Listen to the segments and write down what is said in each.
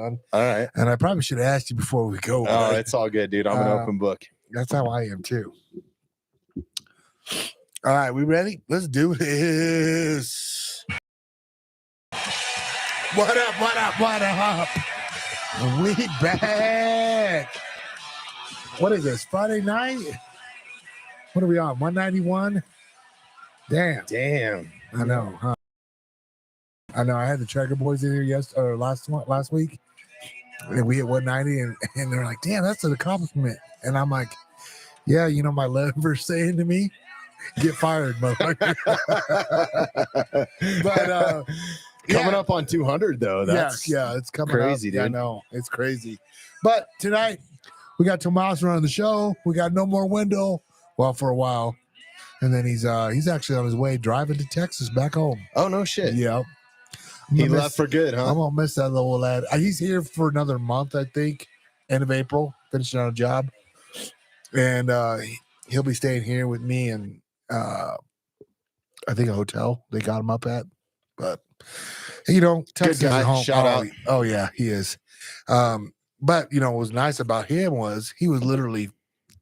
son. All right. And I probably should have asked you before we go. Oh, it's all good, dude. I'm an open book. That's how I am too. All right, we ready? Let's do this. What up, what up, what up? We back. What is this, Friday night? What are we on, 191? Damn. I know, huh? I know. I had the Tracker Boys in here last week, and we hit 190, and they're like, "Damn, that's an accomplishment." And I'm like, "Yeah, you know, my lever saying to me, get fired, motherfucker." But coming up on 200 though. That's yeah, it's coming crazy, up. dude. Yeah, I know, it's crazy. But tonight we got Tomas running the show. We got No More Wendell. Well, for a while, and then he's actually on his way driving to Texas back home. Oh no shit. Yeah. He left for good, huh? I'm gonna miss that little lad. He's here for another month, I think, end of April, finishing on a job, and he'll be staying here with me and I think a hotel they got him up at. But you know, Texas Good guy. is home. Shout out. Oh yeah, he is. But you know, what was nice about him was he was literally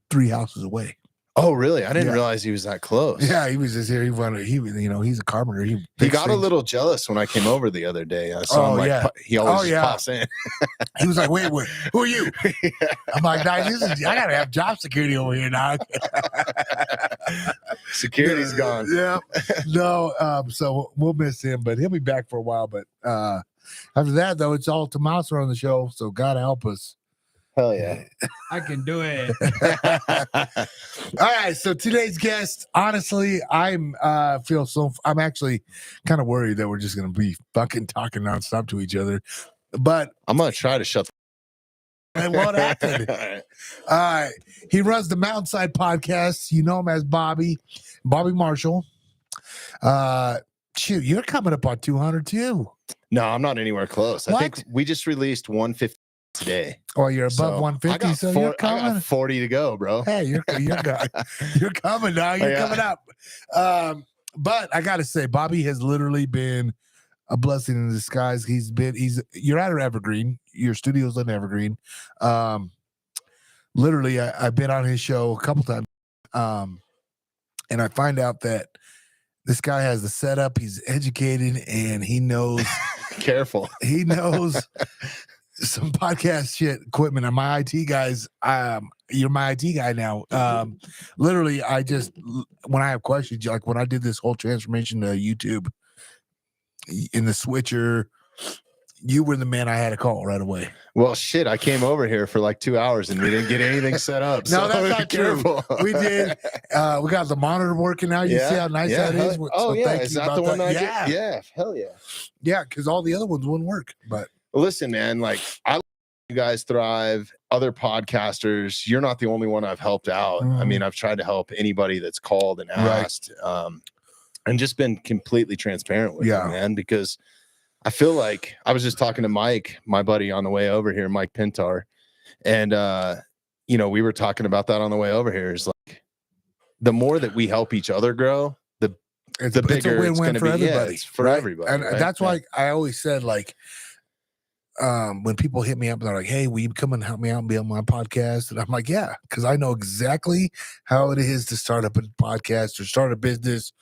3 houses away. Oh, really? I didn't realize he was that close. Yeah, he was just here. He wanted. He was, you know, he's a carpenter. He got a little jealous when I came over the other day. I saw him like he always just pops in. He was like, "Wait, who are you?" I'm like, "Nah, I gotta have job security over here now." Security's gone. Yeah, no. So we'll miss him, but he'll be back for a while. But after that, though, it's all Tomas on the show. So God help us. Hell yeah. I can do it. All right. So today's guest, honestly, I'm actually kind of worried that we're just going to be fucking talking nonstop to each other. But I'm going to try to shut the it won't happen. All right. He runs the Mountainside podcast. You know him as Bobby Marshall. Shoot, you're coming up on 200 too. No, I'm not anywhere close. What? I think we just released 150 today. Oh, you're above 150, so you're coming. I got 40 to go, bro. Hey, you're coming now. You're coming up. But I gotta say, Bobby has literally been a blessing in disguise. You're at Evergreen. Your studio's in Evergreen. Literally, I've been on his show a couple times. And I find out that this guy has the setup. He's educated and he knows. Careful. He knows some podcast shit equipment. And my IT guys, you're my IT guy now. Literally, when I have questions, like when I did this whole transformation to YouTube in the switcher, you were the man I had to call right away. Well, shit, I came over here for like 2 hours and we didn't get anything set up. No, that's not true. We did. We got the monitor working now. You see how nice that is? Oh, yeah. Is that the one that I did? Yeah. Hell yeah. Yeah, because all the other ones wouldn't work. But listen, man, like I let you guys thrive. Other podcasters, you're not the only one I've helped out. I mean, I've tried to help anybody that's called and asked, and just been completely transparent with them, man, because I feel like I was just talking to Mike, my buddy, on the way over here, Mike Pintar, and you know, we were talking about that on the way over here. Is like the more that we help each other grow, the bigger it's going to be. Everybody, it's for everybody, and that's why I always said, like, when people hit me up and they're like, "Hey, will you come and help me out and be on my podcast?" And I'm like, "Yeah," because I know exactly how it is to start up a podcast or start a business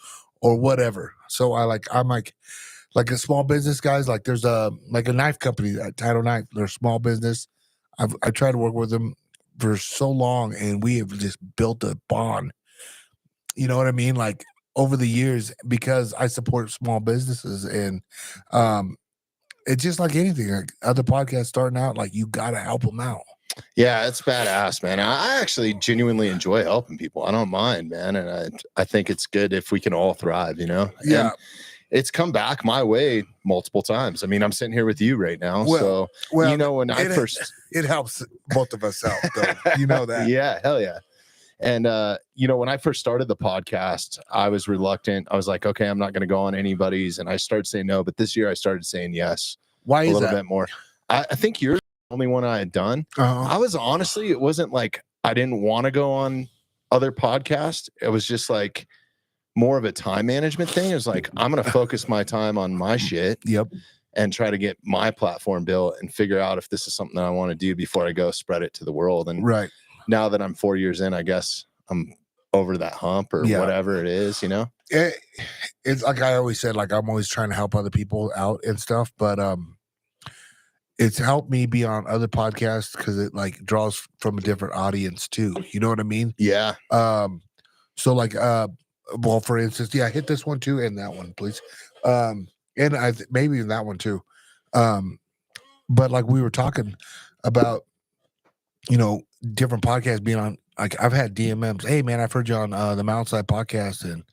or whatever. So I'm like a small business guys. Like there's a knife company, Title Knife. They're a small business. I tried to work with them for so long, and we have just built a bond. You know what I mean? Like over the years, because I support small businesses, and it's just like anything. Like other podcasts starting out, like you gotta help them out. Yeah, it's badass, man. I actually genuinely enjoy helping people. I don't mind, man, and I think it's good if we can all thrive. You know? Yeah. And it's come back my way multiple times. I mean, I'm sitting here with you right now. Well, you know, when it helps both of us out, though. You know that. Yeah, hell yeah. And, you know, when I first started the podcast, I was reluctant. I was like, okay, I'm not going to go on anybody's. And I started saying no. But this year I started saying yes. Why is a little that? bit more. I think you're the only one I had done. I was honestly, it wasn't like I didn't want to go on other podcasts. It was just like more of a time management thing. It was like, I'm going to focus my time on my shit. Yep. and try to get my platform built and figure out if this is something that I want to do before I go spread it to the world. And right. now that I'm 4 years in, I guess I'm over that hump or whatever it is, you know? It's like I always said, like I'm always trying to help other people out and stuff, but it's helped me be on other podcasts because it like draws from a different audience too. You know what I mean? Yeah. So like well, for instance, hit this one too and that one, please. And maybe even that one too. But like we were talking about, you know, different podcasts being on. Like I've had DMMs. Hey man, I've heard you on the Mountainside podcast and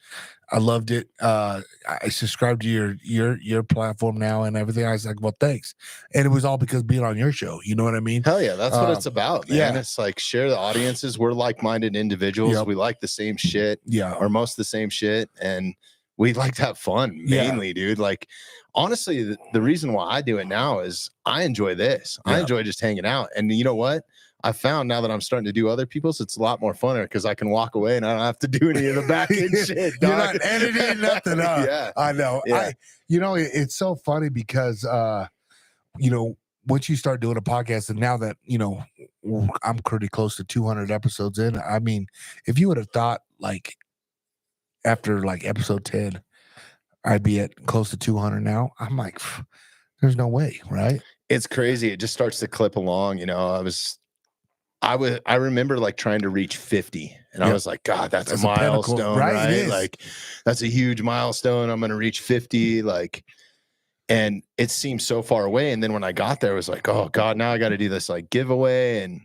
I loved it. I subscribed to your platform now and everything. I was like, well, thanks. And it was all because being on your show. You know what I mean? Hell yeah, that's what it's about, man. Yeah. It's like share the audiences. We're like-minded individuals. Yep. We like the same shit. Yeah. Or most of the same shit. And we like to have fun mainly, dude. Like honestly, the reason why I do it now is I enjoy this. I enjoy just hanging out. And you know what? I found now that I'm starting to do other people's, it's a lot more funner because I can walk away and I don't have to do any of the back end shit. You're not editing nothing up. Yeah. I know. Yeah. It's so funny because you know, once you start doing a podcast and now that, you know, I'm pretty close to 200 episodes in, I mean, if you would have thought like after like episode 10, I'd be at close to 200 now, I'm like, there's no way, right? It's crazy. It just starts to clip along, you know. I remember like trying to reach 50 and I was like, God, that's a milestone, pinnacle, right? Like that's a huge milestone. I'm going to reach 50. Like, and it seemed so far away. And then when I got there, it was like, oh God, now I got to do this like giveaway. And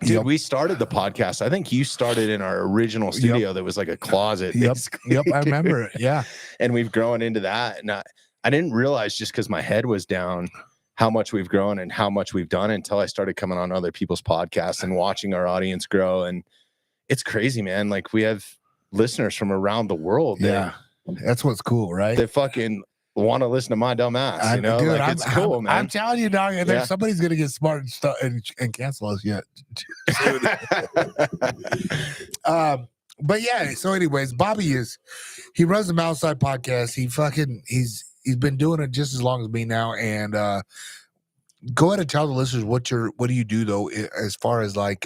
dude, we started the podcast. I think you started in our original studio that was like a closet. Yep. I remember it. Yeah. And we've grown into that. And I didn't realize just because my head was down how much we've grown and how much we've done until I started coming on other people's podcasts and watching our audience grow. And it's crazy, man. Like we have listeners from around the world. That's what's cool, right? They fucking want to listen to my dumb ass, you know? Dude, like it's cool, man. I'm telling you, dog, and there's somebody's gonna get smart and stuff and cancel us yet. But yeah, so anyways, Bobby he runs the Mountainside podcast. He's been doing it just as long as me now. And go ahead and tell the listeners what do you do though, as far as like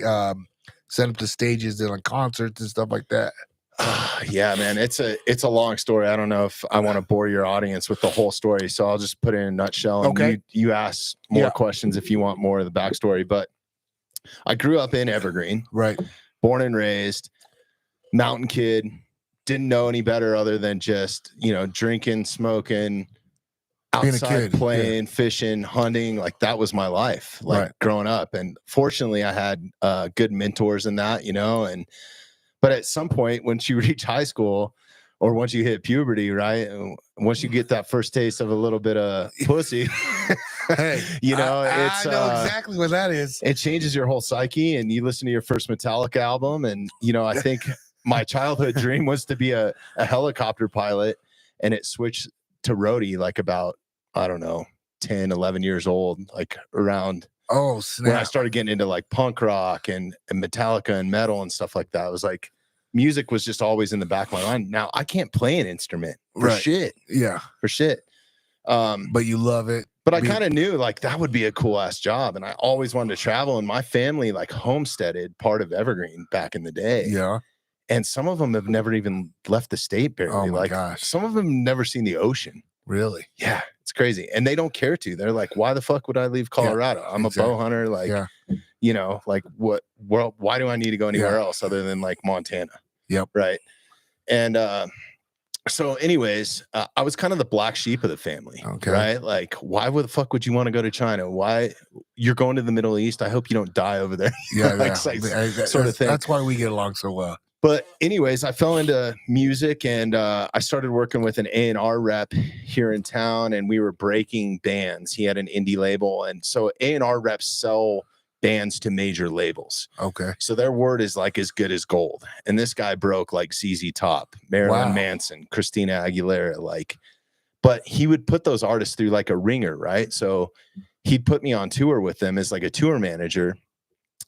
set up the stages and like concerts and stuff like that. Yeah, man, it's a long story. I don't know if I want to bore your audience with the whole story, so I'll just put it in a nutshell. And okay, you ask more questions if you want more of the backstory. But I grew up in Evergreen, right? Born and raised, mountain kid. Didn't know any better other than just, you know, drinking, smoking, outside playing, fishing, hunting. Like that was my life, like growing up. And fortunately I had good mentors in that, you know, but at some point, once you reach high school or once you hit puberty, right? Once you get that first taste of a little bit of pussy, hey, you know, I know exactly what that is. It changes your whole psyche. And you listen to your first Metallica album and, you know, I think my childhood dream was to be a helicopter pilot, and it switched to roadie like about, I don't know, 10, 11 years old, like around when I started getting into like punk rock and Metallica and metal and stuff like that. It was like music was just always in the back of my mind. Now I can't play an instrument for shit. Yeah. For shit. But you love it. But I kind of knew like that would be a cool ass job. And I always wanted to travel. And my family like homesteaded part of Evergreen back in the day. Yeah. And some of them have never even left the state barely. Oh my like gosh. Some of them never seen the ocean. Really? Yeah. It's crazy. And they don't care to. They're like, why the fuck would I leave Colorado? Yeah, I'm a bow hunter. Like, you know, like why do I need to go anywhere else other than like Montana? Yep. Right. And so anyways, I was kind of the black sheep of the family. Okay. Right. Like, why the fuck would you want to go to China? Why you're going to the Middle East? I hope you don't die over there. Yeah. Like, sort of thing. That's why we get along so well. But anyways, I fell into music and I started working with an A&R rep here in town, and we were breaking bands. He had an indie label. And so A&R reps sell bands to major labels. Okay. So their word is like as good as gold. And this guy broke like ZZ Top, Marilyn Manson, Christina Aguilera, like, but he would put those artists through like a ringer, right? So he'd put me on tour with them as like a tour manager,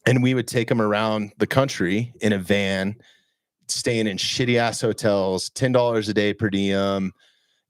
and we would take them around the country in a van, staying in shitty ass hotels, $10 a day per diem,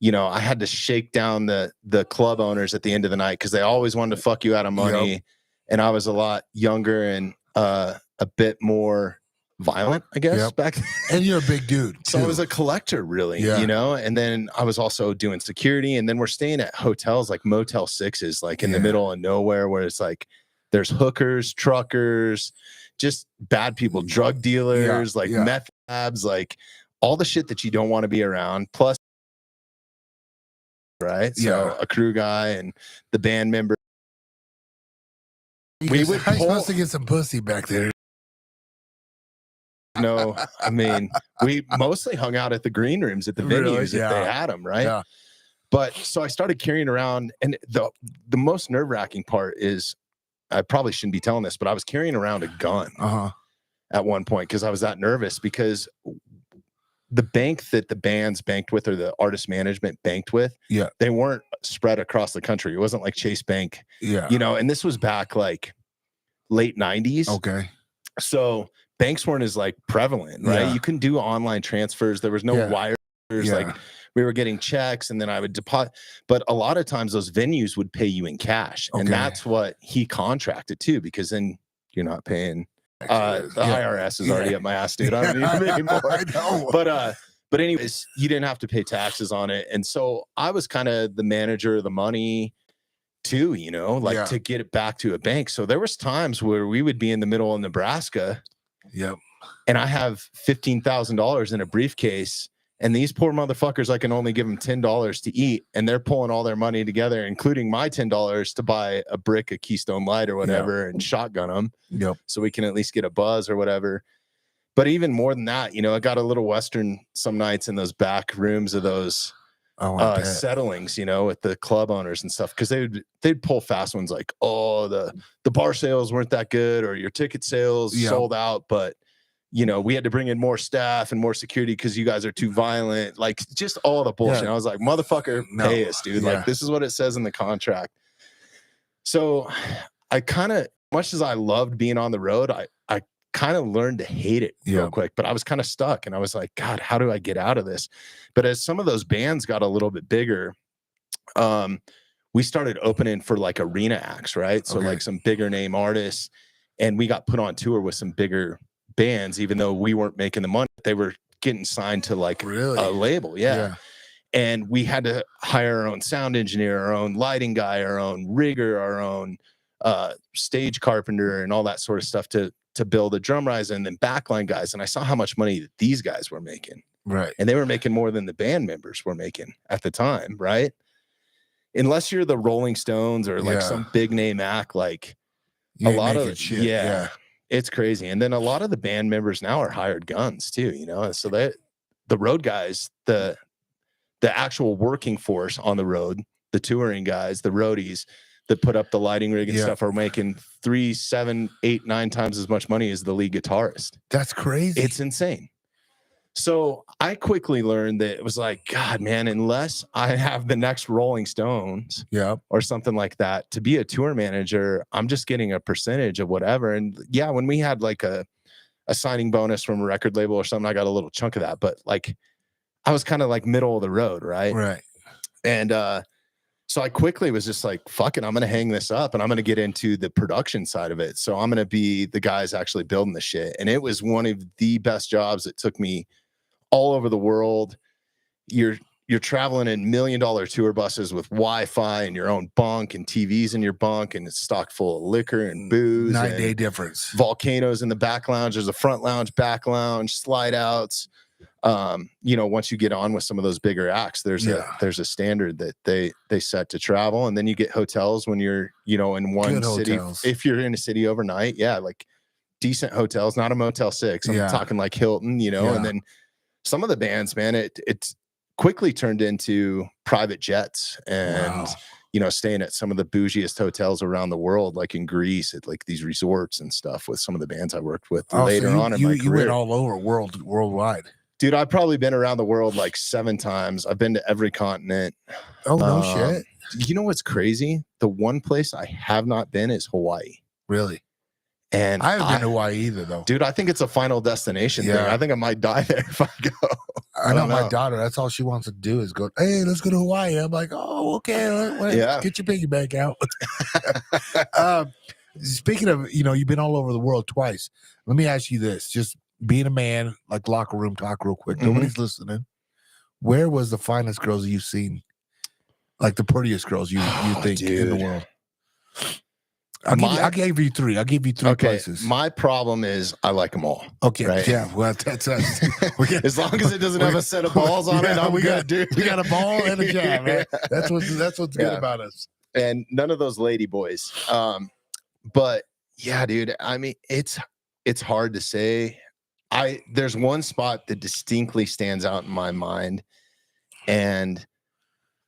you know, I had to shake down the club owners at the end of the night because they always wanted to fuck you out of money. Yep. And I was a lot younger and a bit more violent, I guess, Yep. back then. And you're a big dude. So I too. was a collector, really, Yeah. you know, and then I was also doing security. And then we're staying at hotels like Motel 6s, like in the Yeah. middle of nowhere, where it's like there's hookers, truckers, just bad people, drug dealers, like yeah. meth labs, like all the shit that you don't want to be around. Plus, right? So Yeah. a crew guy and the band member. We would I'm pull- supposed to get some pussy back there. No, I mean, we mostly hung out at the green rooms at the Really? venues if they Yeah. had them, right? Yeah. But so I started carrying around, and the most nerve-wracking part is, I probably shouldn't be telling this, but I was carrying around a gun Uh-huh. at one point because I was that nervous, because the bank that the bands banked with, or the artist management banked with, Yeah. they weren't spread across the country. It wasn't like Chase Bank, Yeah. you know, and this was back like late 90s. Okay. So banks weren't as like prevalent, right? Yeah. You couldn't do online transfers. There was no Yeah. wires. Like we were getting checks, and then I would deposit. But a lot of times those venues would pay you in cash. And Okay. that's what he contracted to, because then you're not paying. The Yeah. IRS is already up my ass, dude. I don't need them anymore. I know. But anyways, you didn't have to pay taxes on it. And so I was kind of the manager of the money too, you know, like Yeah. to get it back to a bank. So there was times where we would be in the middle of Nebraska, Yep. and I have $15,000 in a briefcase, and these poor motherfuckers, I can only give them $10 to eat, and they're pulling all their money together, including my $10 to buy a brick of Keystone Light or whatever, and shotgun them Yep. so we can at least get a buzz or whatever. But even more than that, you know, I got a little Western some nights in those back rooms of those Oh, I bet. settlings, you know, with the club owners and stuff, because they'd pull fast ones like, oh, the bar sales weren't that good, or your ticket sales Yeah. sold out, but you know, we had to bring in more staff and more security because you guys are too violent, like just all the bullshit. Yeah. I was like, motherfucker, No. pay us, dude. Yeah. Like, this is what it says in the contract. So I kind of, much as I loved being on the road, I kind of learned to hate it Yeah. real quick, but I was kind of stuck, and I was like, God, how do I get out of this? But as some of those bands got a little bit bigger, we started opening for like arena acts, right? So Okay. like some bigger name artists, and we got put on tour with some bigger bands, even though we weren't making the money. They were getting signed to like Really? a label. Yeah. And we had to hire our own sound engineer, our own lighting guy, our own rigger, our own stage carpenter, and all that sort of stuff to build a drum rise, and then backline guys. And I saw how much money that these guys were making, Right. and they were making more than the band members were making at the time, right? Unless you're the Rolling Stones or like Yeah. some big name act, like You a ain't lot making of shit. yeah, it's crazy. And then a lot of the band members now are hired guns too, you know. So the road guys, the actual working force on the road, the touring guys, the roadies that put up the lighting rig and Yeah. stuff, are making 3, 7, 8, 9 times as much money as the lead guitarist. That's crazy. It's insane. So I quickly learned that it was like, God, man, unless I have the next Rolling Stones Yep. or something like that to be a tour manager, I'm just getting a percentage of whatever. And yeah, when we had like a signing bonus from a record label or something, I got a little chunk of that, but like I was kind of like middle of the road, right? Right. And so I quickly was just like, fuck it, I'm going to hang this up and I'm going to get into the production side of it. So I'm going to be the guys actually building the shit. And it was one of the best jobs that took me all over the world. You're traveling in $1 million tour buses with Wi-Fi and your own bunk and TVs in your bunk, and it's stocked full of liquor and booze. Night and day difference. volcanoes in the back lounge. There's a front lounge, back lounge, slide outs. You know, once you get on with some of those bigger acts, there's a standard that they set to travel. And then you get hotels when you're, you know, in one Good city. hotels. If you're in a city overnight, yeah, like decent hotels, not a Motel 6. I'm Yeah. talking like Hilton, you know. Yeah. And then some of the bands, man, it quickly turned into private jets and Wow. you know, staying at some of the bougiest hotels around the world, like in Greece, at like these resorts and stuff with some of the bands I worked with Oh, so later you, on in you, my you career. went all over worldwide. Dude, I've probably been around the world like 7 times. I've been to every continent. Oh, no Um, shit. You know what's crazy? The one place I have not been is Hawaii. Really? And I haven't been to Hawaii either, though. dude, I think it's a final destination thing. Yeah. I think I might die there if I go. I know don't my know. daughter. That's all she wants to do is go. Hey, let's go to Hawaii. I'm like, oh, okay. Wait, Yeah. get your piggy bank out. Speaking of, you've been all over the world twice. Let me ask you this: just being a man, like locker room talk, real quick. Mhm. Nobody's listening. Where was the finest girls you've seen? Like the prettiest girls you think in the Dude. world? I gave you three. I gave you three Okay, places. my problem is I like them all. Okay, right? yeah. Well, that's us. As long as it doesn't have a set of balls on it, I'm good, dude. We got a ball and a jab, man. That's what's good Yeah. about us. And none of those lady boys. But yeah, dude. I mean, it's hard to say. There's one spot that distinctly stands out in my mind, and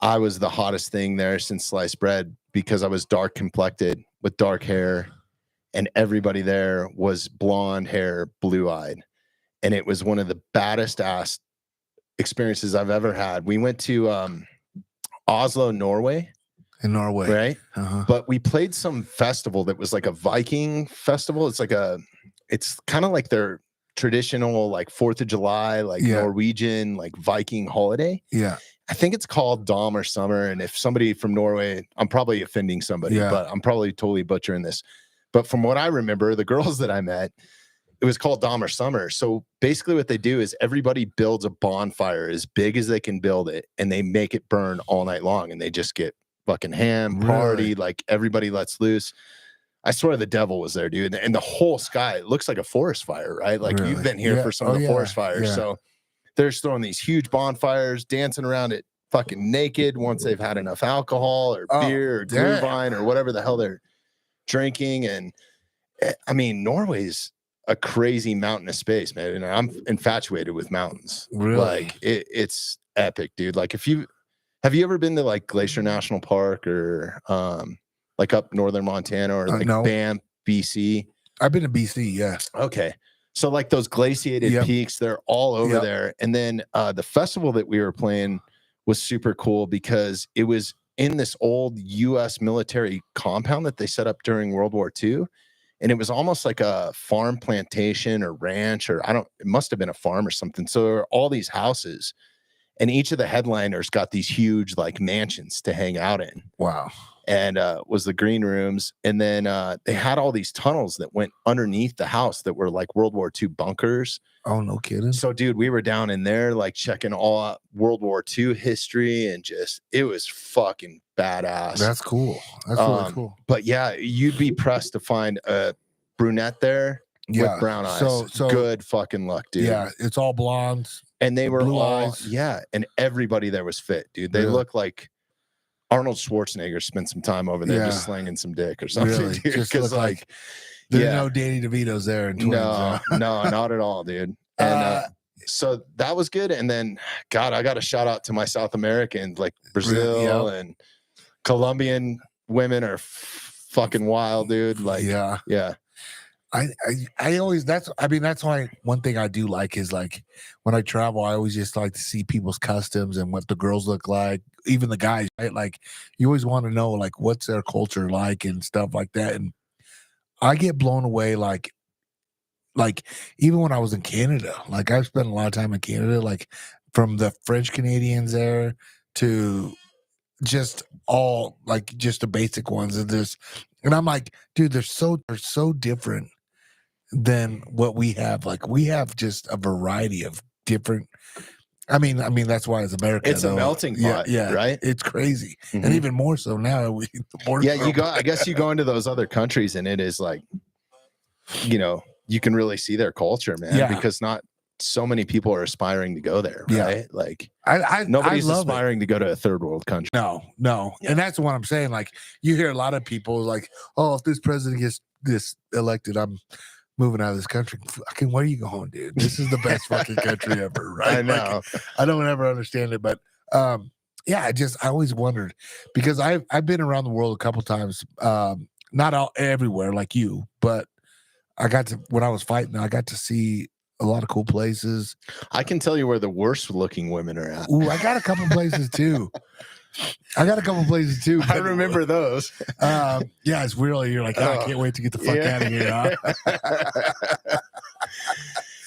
I was the hottest thing there since sliced bread because I was dark complected with dark hair, and everybody there was blonde hair, blue eyed. And it was one of the baddest ass experiences I've ever had. We went to Oslo, Norway. In Norway. Right. Uh-huh. But we played some festival that was like a Viking festival. It's kind of like their traditional, like 4th of July, like Norwegian, like Viking holiday. Yeah. I think it's called Dom or Summer. And if somebody from Norway, I'm probably offending somebody, but I'm probably totally butchering this. But from what I remember, the girls that I met, it was called Dom or Summer. So basically what they do is everybody builds a bonfire as big as they can build it, and they make it burn all night long, and they just get fucking ham, party, Really? like everybody lets loose. I swear the devil was there, dude. And the whole sky, it looks like a forest fire, right? Like Really? you've been here for some of the forest fires. Yeah. So they're just throwing these huge bonfires, dancing around it fucking naked once they've had enough alcohol or beer or Glühwein or whatever the hell they're drinking. And I mean, Norway's a crazy mountainous space, man. And I'm infatuated with mountains. Really? Like it's epic, dude. Like have you ever been to like Glacier National Park or like up northern Montana or like no. Banff, BC? I've been to BC, yeah. Okay. So like those glaciated peaks, they're all over there. And then the festival that we were playing was super cool because it was in this old US military compound that they set up during World War II. And it was almost like a farm plantation or ranch, or it must have been a farm or something. So there were all these houses, and each of the headliners got these huge like mansions to hang out in. Wow. And was the green rooms. And then they had all these tunnels that went underneath the house that were like World War II bunkers. Oh, no kidding. So, dude, we were down in there like checking all out World War II history, and it was fucking badass. That's cool. That's really cool. But yeah, you'd be pressed to find a brunette there with brown eyes. So good fucking luck, dude. Yeah, it's all blondes. And they were blue all eyes. and everybody there was fit, dude. They look like Arnold Schwarzenegger spent some time over there just slinging some dick or something. Really? Dude. Just Because like there's no Danny DeVito's there in Twins. No, not at all, dude. And so that was good. And then, God, I got a shout out to my South Americans, like Brazil and Colombian women are fucking wild, dude. Like, yeah. I always that's why one thing I do like is like when I travel, I always just like to see people's customs and what the girls look like, even the guys, right? Like you always want to know like what's their culture like and stuff like that. And I get blown away like even when I was in Canada, like I've spent a lot of time in Canada, like from the French Canadians there to just all like just the basic ones and I'm like, dude, they're so different than what we have. Like we have just a variety of different. I mean that's why it's America. It's a melting pot, right? It's crazy, and even more so now. I guess you go into those other countries, and it is like, you can really see their culture, man. Because not so many people are aspiring to go there, right? Like nobody's aspiring to go to a third world country. No. And that's what I'm saying. Like you hear a lot of people like, oh, if this president gets this elected, I'm moving out of this country. Fucking, where are you going, dude? This is the best fucking country ever, right? I know. Like, I don't ever understand it, but I always wondered because I've been around the world a couple times, not everywhere like you, but when I was fighting, I got to see a lot of cool places. I can tell you where the worst looking women are at. Ooh, I got a couple places too. I remember those. It's really, you're like, I can't wait to get the fuck out of here. Huh?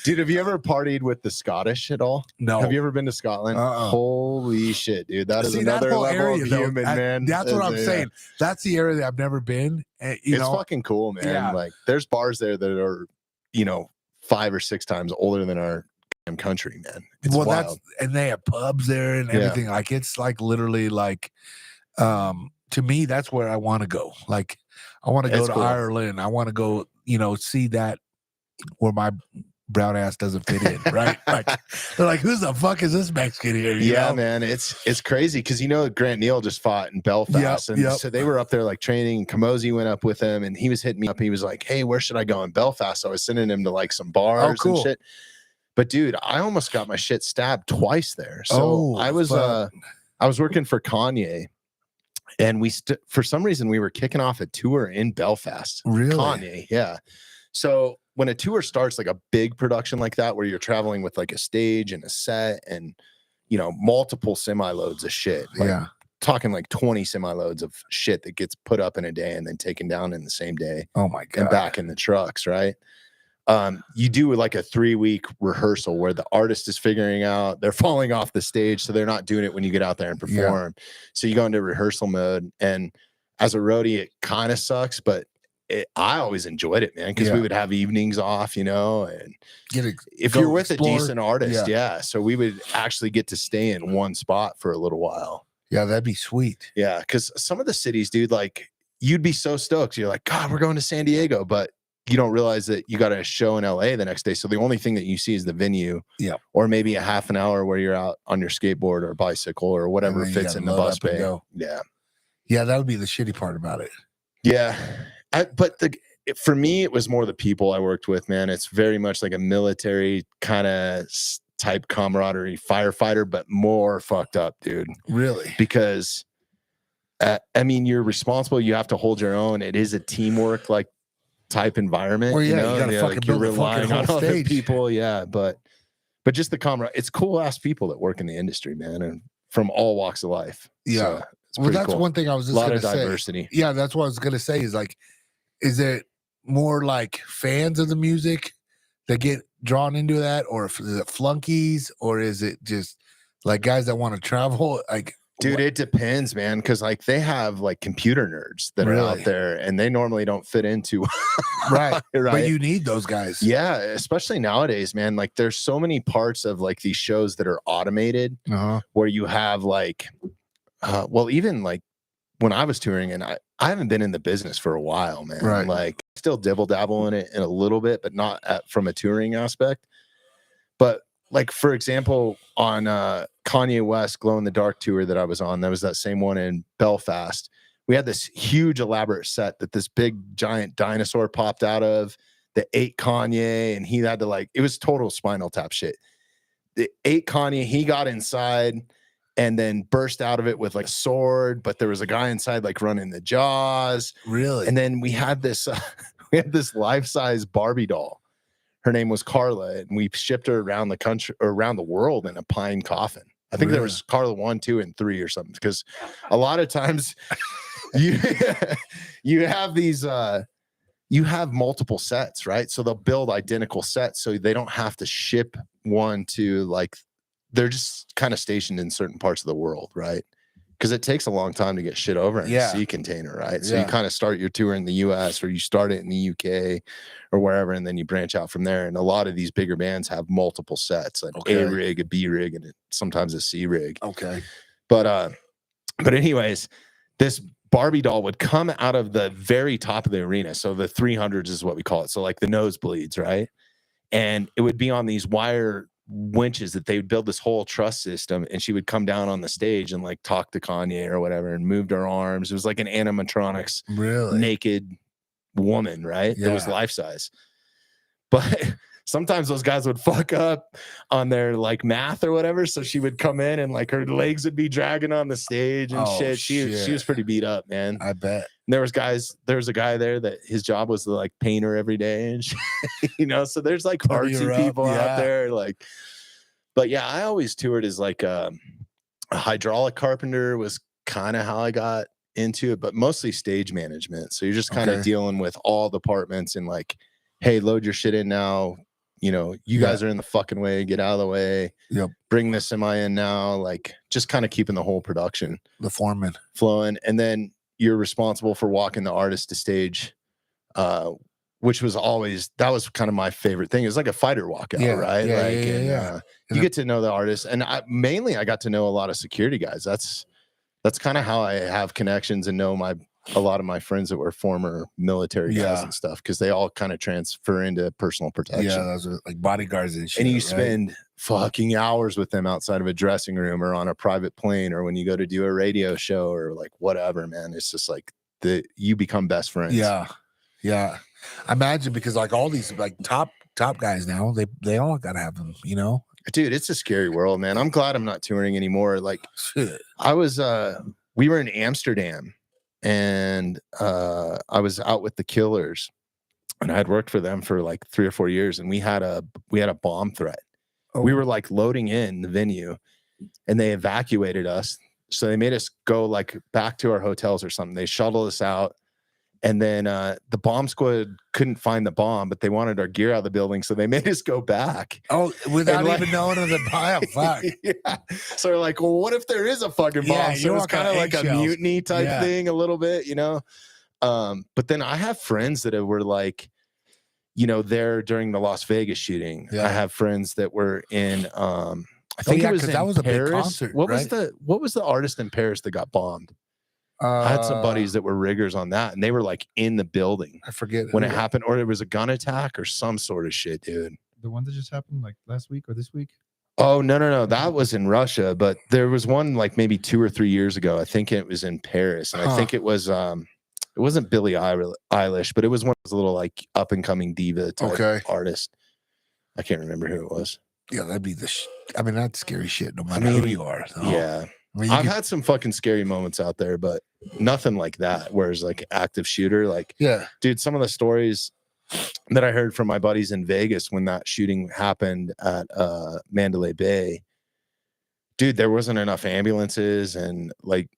Dude, have you ever partied with the Scottish at all? No. Have you ever been to Scotland? Holy shit, dude. That is another whole level area, of though, human, man. That's what I'm saying. That's the area that I've never been. And, It's fucking cool, man. Yeah. Like there's bars there that are, 5 or 6 times older than our damn country, man. It's wild. And they have pubs there and everything. Like it's like literally like to me, that's where I want to go. Like I want to go to Ireland. I want to go, see that where my brown ass doesn't fit in, right? Like they're like, who's the fuck is this Mexican here? You know? Man, it's crazy because Grant Neal just fought in Belfast, so they were up there like training. Kamosi went up with him, and he was hitting me up. He was like, "Hey, where should I go in Belfast?" So I was sending him to like some bars and shit. But dude, I almost got my shit stabbed twice there. So I was working for Kanye, and for some reason we were kicking off a tour in Belfast. Really? Kanye, yeah. So when a tour starts, like a big production like that, where you're traveling with like a stage and a set and, multiple semi-loads of shit. Like, talking like 20 semi-loads of shit that gets put up in a day and then taken down in the same day. Oh my God. And back in the trucks, right? You do like a 3-week rehearsal where the artist is figuring out, they're falling off the stage. So they're not doing it when you get out there and perform. So you go into rehearsal mode. And as a roadie, it kind of sucks, but I always enjoyed it, man, because we would have evenings off, and if you're with a decent artist, so we would actually get to stay in one spot for a little while. Yeah, that'd be sweet. Yeah, because some of the cities, dude, like you'd be so stoked. You're like, God, we're going to San Diego, but you don't realize that you got a show in LA the next day. So the only thing that you see is the venue, or maybe a half an hour where you're out on your skateboard or bicycle or whatever fits in the bus bay. Yeah, that would be the shitty part about it. Yeah. But for me, it was more the people I worked with, man. It's very much like a military kind of type camaraderie firefighter, but more fucked up, dude. Really? Because, you're responsible. You have to hold your own. It is a teamwork like type environment. Well, you gotta fucking like build you're relying on other stage. people. Yeah, but just the camaraderie. It's cool ass people that work in the industry, man, and from all walks of life. Yeah. So that's cool. One thing I was just going to say. A lot of diversity. Yeah, that's what I was going to say is like, is it more like fans of the music that get drawn into that, or is it flunkies, or is it just like guys that want to travel? Like, dude, it depends, man, because like they have like computer nerds that are out there, and they normally don't fit into right. But you need those guys. Yeah, especially nowadays, man. Like, there's so many parts of like these shows that are automated, where you have like, even like when I was touring, and I haven't been in the business for a while, man. Right. Like, still dibble dabble in it in a little bit, but not from a touring aspect. But like, for example, on Kanye West Glow in the Dark tour that I was on, that was that same one in Belfast. We had this huge elaborate set that this big giant dinosaur popped out of that ate Kanye, and he had to it was total Spinal Tap shit. It ate Kanye, he got inside and then burst out of it with like a sword, but there was a guy inside like running the jaws. Really? And then we had this life-size Barbie doll. Her name was Carla, and we shipped her around the country or around the world in a pine coffin. I think there was Carla 1, 2, and 3 or something, because a lot of times you have these you have multiple sets, right? So they'll build identical sets so they don't have to ship one to they're just kind of stationed in certain parts of the world, right? Because it takes a long time to get shit over in a sea container, right? So you kind of start your tour in the US, or you start it in the UK or wherever, and then you branch out from there. And a lot of these bigger bands have multiple sets, an A rig, a B rig, and sometimes a C rig. Okay. But anyways, this Barbie doll would come out of the very top of the arena. So the 300s is what we call it. So like the nosebleeds, right? And it would be on these wire winches that they would build this whole truss system, and she would come down on the stage and like talk to Kanye or whatever, and moved her arms. It was like an animatronics naked woman, right? It was life size. But sometimes those guys would fuck up on their like math or whatever, so she would come in and like her legs would be dragging on the stage and shit. She was pretty beat up, man. I bet. And there was a guy there that his job was to like paint her every day and shit, so there's like artsy people out there, like. But yeah, I always toured as like a hydraulic carpenter was kind of how I got into it, but mostly stage management. So you're just kind of dealing with all departments and like, hey, load your shit in now, you know, you guys are in the fucking way, get out of the way. Yep. Bring the semi in now, like just kind of keeping the whole production The foreman flowing. And then you're responsible for walking the artist to stage, which was always, that was kind of my favorite thing. It was like a fighter walkout, right? You get to know the artist, and I got to know a lot of security guys. That's kind of how I have connections and know a lot of my friends that were former military guys and stuff, because they all kind of transfer into personal protection. Yeah, those are like bodyguards and shit. And you spend fucking hours with them outside of a dressing room or on a private plane, or when you go to do a radio show or like whatever, man. It's just like you become best friends. Yeah. Yeah. Imagine, because like all these like top guys now, they all gotta have them, you know? Dude, it's a scary world, man. I'm glad I'm not touring anymore. Like Shit. we were in Amsterdam, and I was out with the Killers, and I had worked for them for like 3 or 4 years, and we had a bomb threat. Oh. We were like loading in the venue, and they evacuated us. So they made us go like back to our hotels or something. They shuttled us out. And then the bomb squad couldn't find the bomb, but they wanted our gear out of the building, so they made us go back. Oh, without even knowing of the bomb. Fuck. Yeah. So they're like, well, what if there is a fucking bomb? Yeah, so it was kind of like a mutiny type thing, a little bit, you know. But then I have friends that were like, you know, there during the Las Vegas shooting. Yeah. I have friends that were in. I think it was in that was Paris. a big concert. What right? was the artist in Paris that got bombed? I had some buddies that were riggers on that, and they were like in the building. I forget when it happened, or it was a gun attack or some sort of shit, dude. The one that just happened like last week or this week? Oh, no. That was in Russia, but there was one like maybe 2 or 3 years ago. I think it was in Paris. And I think it was it wasn't Billie Eilish, but it was one of those little like up and coming diva type artist. I can't remember who it was. Yeah, that'd be I mean, that's scary shit no matter who you are. So. Yeah. I mean, I've had some fucking scary moments out there, but nothing like that. Whereas like active shooter, like, dude, some of the stories that I heard from my buddies in Vegas when that shooting happened at Mandalay Bay, dude, there wasn't enough ambulances, and like,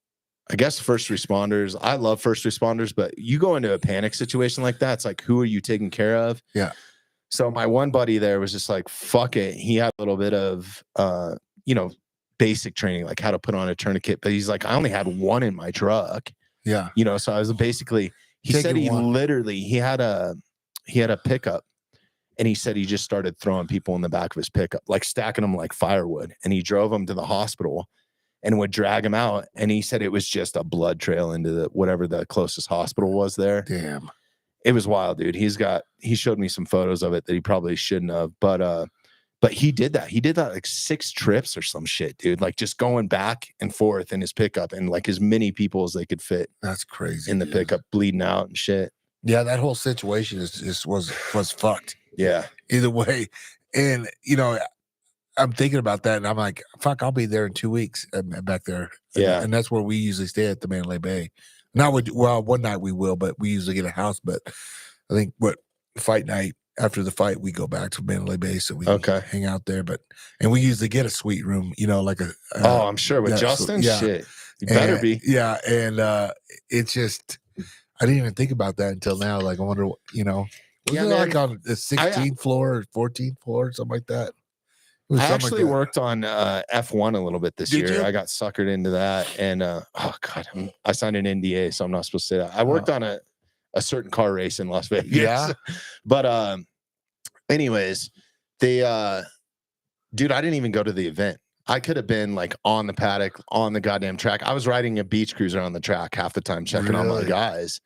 I guess first responders. I love first responders, but you go into a panic situation like that, it's like, who are you taking care of? Yeah. So my one buddy there was just like, fuck it. He had a little bit of, you know, basic training, like how to put on a tourniquet, but he's like, I only had one in my truck. Yeah. You know, so I was basically, he said he literally, he had a pickup, and he said he just started throwing people in the back of his pickup, like stacking them like firewood. And he drove them to the hospital and would drag them out. And he said it was just a blood trail into whatever the closest hospital was there. Damn. It was wild, dude. He showed me some photos of it that he probably shouldn't have, but he did that. He did that like 6 trips or some shit, dude. Like just going back and forth in his pickup, and like as many people as they could fit. That's crazy. In the pickup, bleeding out and shit. Yeah, that whole situation was fucked. Yeah. Either way, and you know, I'm thinking about that, and I'm like, fuck, I'll be there in 2 weeks back there. Yeah, and that's where we usually stay at the Mandalay Bay. Now, one night we will, but we usually get a house. But I think fight night. After the fight, we go back to Mandalay Bay, so we hang out there. And we usually get a suite room, you know, like a. I'm sure with Justin, shit, you better be. Yeah, and it's just, I didn't even think about that until now. Like, I wonder, you know, was it like on the 16th floor or 14th floor, or something like that? I actually worked on F1 a little bit this year. I got suckered into that, and oh god, I signed an NDA, so I'm not supposed to say that. I worked on a certain car race in Las Vegas. Yeah. But anyways, dude, I didn't even go to the event. I could have been like on the paddock, on the goddamn track. I was riding a beach cruiser on the track half the time, checking on my guys.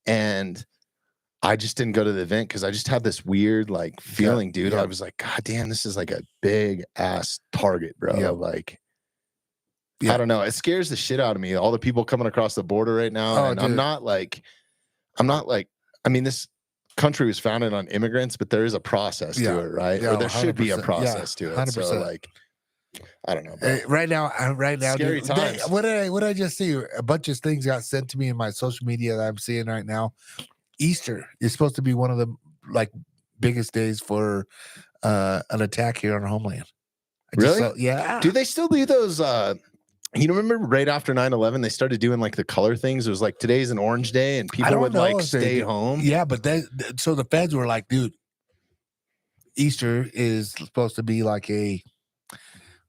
And I just didn't go to the event because I just had this weird like feeling, dude. I was like, God damn, this is like a big ass target, bro. Like, I don't know. It scares the shit out of me. All the people coming across the border right now. And I'm not like, I mean, this country was founded on immigrants, but there is a process to it, right? Or there should be a process to it. 100%. So like, I don't know. Right now, scary times. What did I just see? A bunch of things got sent to me in my social media that I'm seeing right now. Easter is supposed to be one of the like biggest days for an attack here on our homeland. Really? Yeah. Do they still do those? You remember right after 9/11, they started doing like the color things. It was like today's an orange day, and people would like stay home. Yeah, but so the feds were like, dude, Easter is supposed to be like a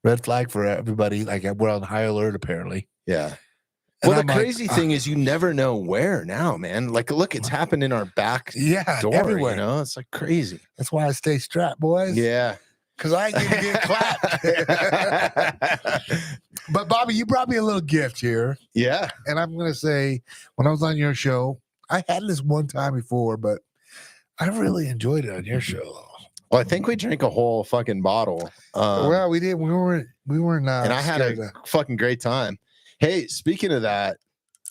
red flag for everybody. Like we're on high alert, apparently. Yeah. And Well, I'm the like, crazy thing is you never know where now, man. Like, look, it's happened in our back yeah, door, everywhere. you know? It's like crazy. That's why I stay strapped, boys. Yeah. Because I ain't gonna get clapped. But Bobby, you brought me a little gift here. Yeah. And I'm gonna say, when I was on your show, I had this one time before, but I really enjoyed it on your show. Well, I think we drank a whole fucking bottle. Well, we did. We weren't. And I had a scared fucking great time. Hey, speaking of that,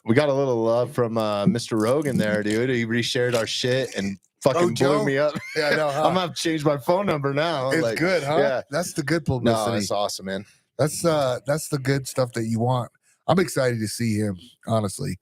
we got a little love from Mr. Rogan there, dude. He reshared our shit and fucking Joe? blew me up. Yeah, I know. Huh? I'm gonna have to change my phone number now. It's Like, good, huh? Yeah. That's the good No, publicity. it's awesome, man. That's the good stuff that you want. I'm excited to see him, honestly.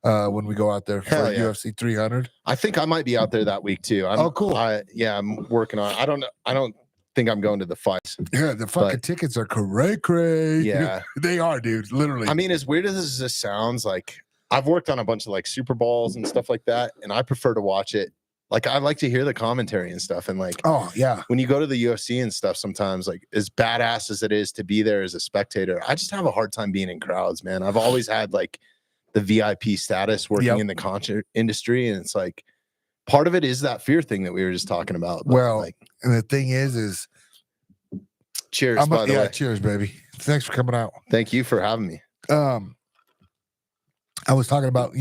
When we go out there for Hell yeah. UFC 300. I think I might be out there that week too. Oh, cool. I'm working on it. I don't think I'm going to the fights. Yeah, the fucking tickets are cray. Yeah. They are, dude. Literally. I mean, as weird as this sounds, like I've worked on a bunch of like Super Bowls and stuff like that, and I prefer to watch it. Like I like to hear the commentary and stuff. And like, oh yeah, when you go to the UFC and stuff, sometimes like as badass as it is to be there as a spectator, I just have a hard time being in crowds, man. I've always had like the VIP status working Yep. in the concert industry, and it's like part of it is that fear thing that we were just talking about. But, well, like, and the thing is cheers, by the way. cheers, baby. Thanks for coming out. Thank you for having me. I was talking about,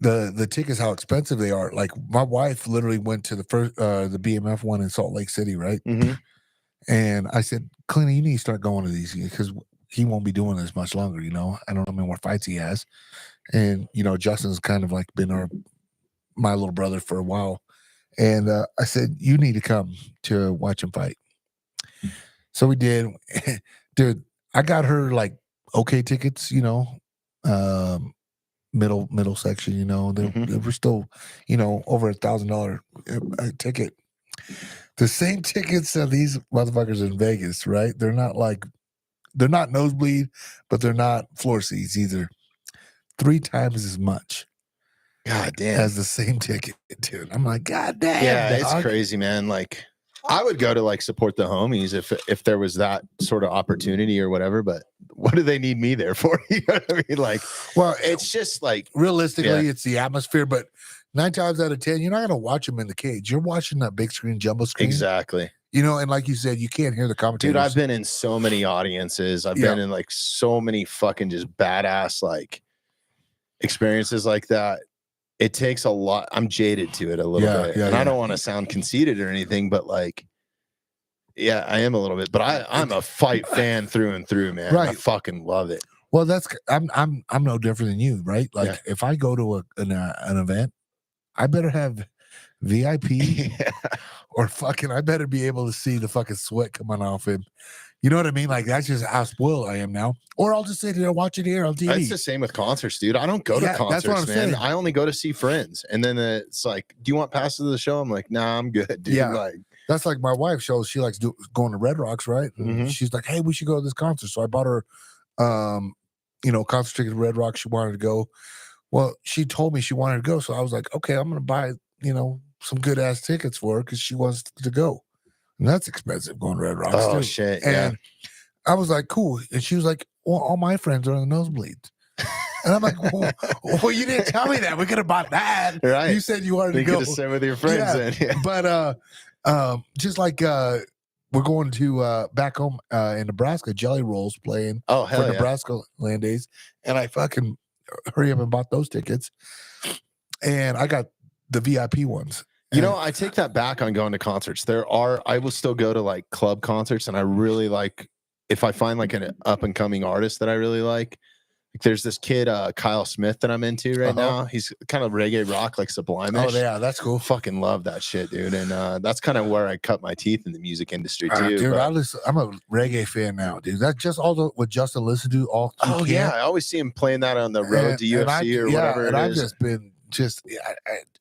the tickets, how expensive they are. Like my wife literally went to the first the BMF one in Salt Lake City, right? Mhm. And I said, Clinton, you need to start going to these because he won't be doing this much longer. I don't know how many more fights he has. And Justin's kind of like been my little brother for a while. And I said, you need to come to watch him fight. So we did. Dude, I got her like okay tickets, middle section, they were still, over $1,000 ticket. The same tickets of these motherfuckers in Vegas, right? They're not nosebleed, but they're not floor seats either. 3 times as much God damn. as the same ticket, dude. I'm like, God damn. Yeah, it's dog. crazy, man. Like I would go to like support the homies if there was that sort of opportunity or whatever, but what do they need me there for? You know what I mean? Like, Well, it's just like realistically, it's the atmosphere, but 9 times out of 10, you're not going to watch them in the cage. You're watching that big screen, jumbo screen. exactly. And like you said, you can't hear the commentators. Dude, I've been in so many audiences. I've been in like so many fucking just badass like experiences like that. It takes a lot. I'm jaded to it a little bit. And I don't want to sound conceited or anything, but like, yeah, I am a little bit. But I'm a fight fan through and through, man. Right. I fucking love it. Well, I'm no different than you, right? Like if I go to an event, I better have VIP or fucking I better be able to see the fucking sweat coming off him. You know what I mean? Like that's just how spoiled I am now. Or I'll just sit here and watch it here on TV. It's the same with concerts, dude. I don't go to Yeah, concerts, that's what I'm man. saying. I only go to see friends. And then it's like, do you want passes to the show? I'm like, nah, I'm good, dude. Yeah. Like, That's like my wife shows. She likes going to Red Rocks, right? And Mhm. she's like, hey, we should go to this concert. So I bought her, concert ticket to Red Rocks. She wanted to go. Well, she told me she wanted to go. So I was like, okay, I'm going to buy, some good ass tickets for her because she wants to go. And that's expensive going to Red Rocks. oh too. shit. Yeah. And I was like, cool. And she was like, well, all my friends are in the nosebleeds. And I'm like, well, you didn't tell me that. We could have bought that. Right. You said you wanted You to could go. have sat with your friends Yeah. then. Yeah. But just like we're going to back home in Nebraska, Jelly Rolls playing Oh, for hell yeah. Nebraska Land Days. And I fucking hurry up and bought those tickets. And I got the VIP ones. You know, I take that back on going to concerts. I will still go to like club concerts, and I really like if I find like an up and coming artist that I really like. There's this kid, Kyle Smith, that I'm into right now. He's kind of reggae rock, like Sublime. Oh yeah, that's cool. Fucking love that shit, dude. And that's kind of where I cut my teeth in the music industry too. Dude, but- I'm a reggae fan now, dude. That's just what Justin listened to all through oh camp. yeah, I always see him playing that on the road to UFC or whatever. And it I've is. just been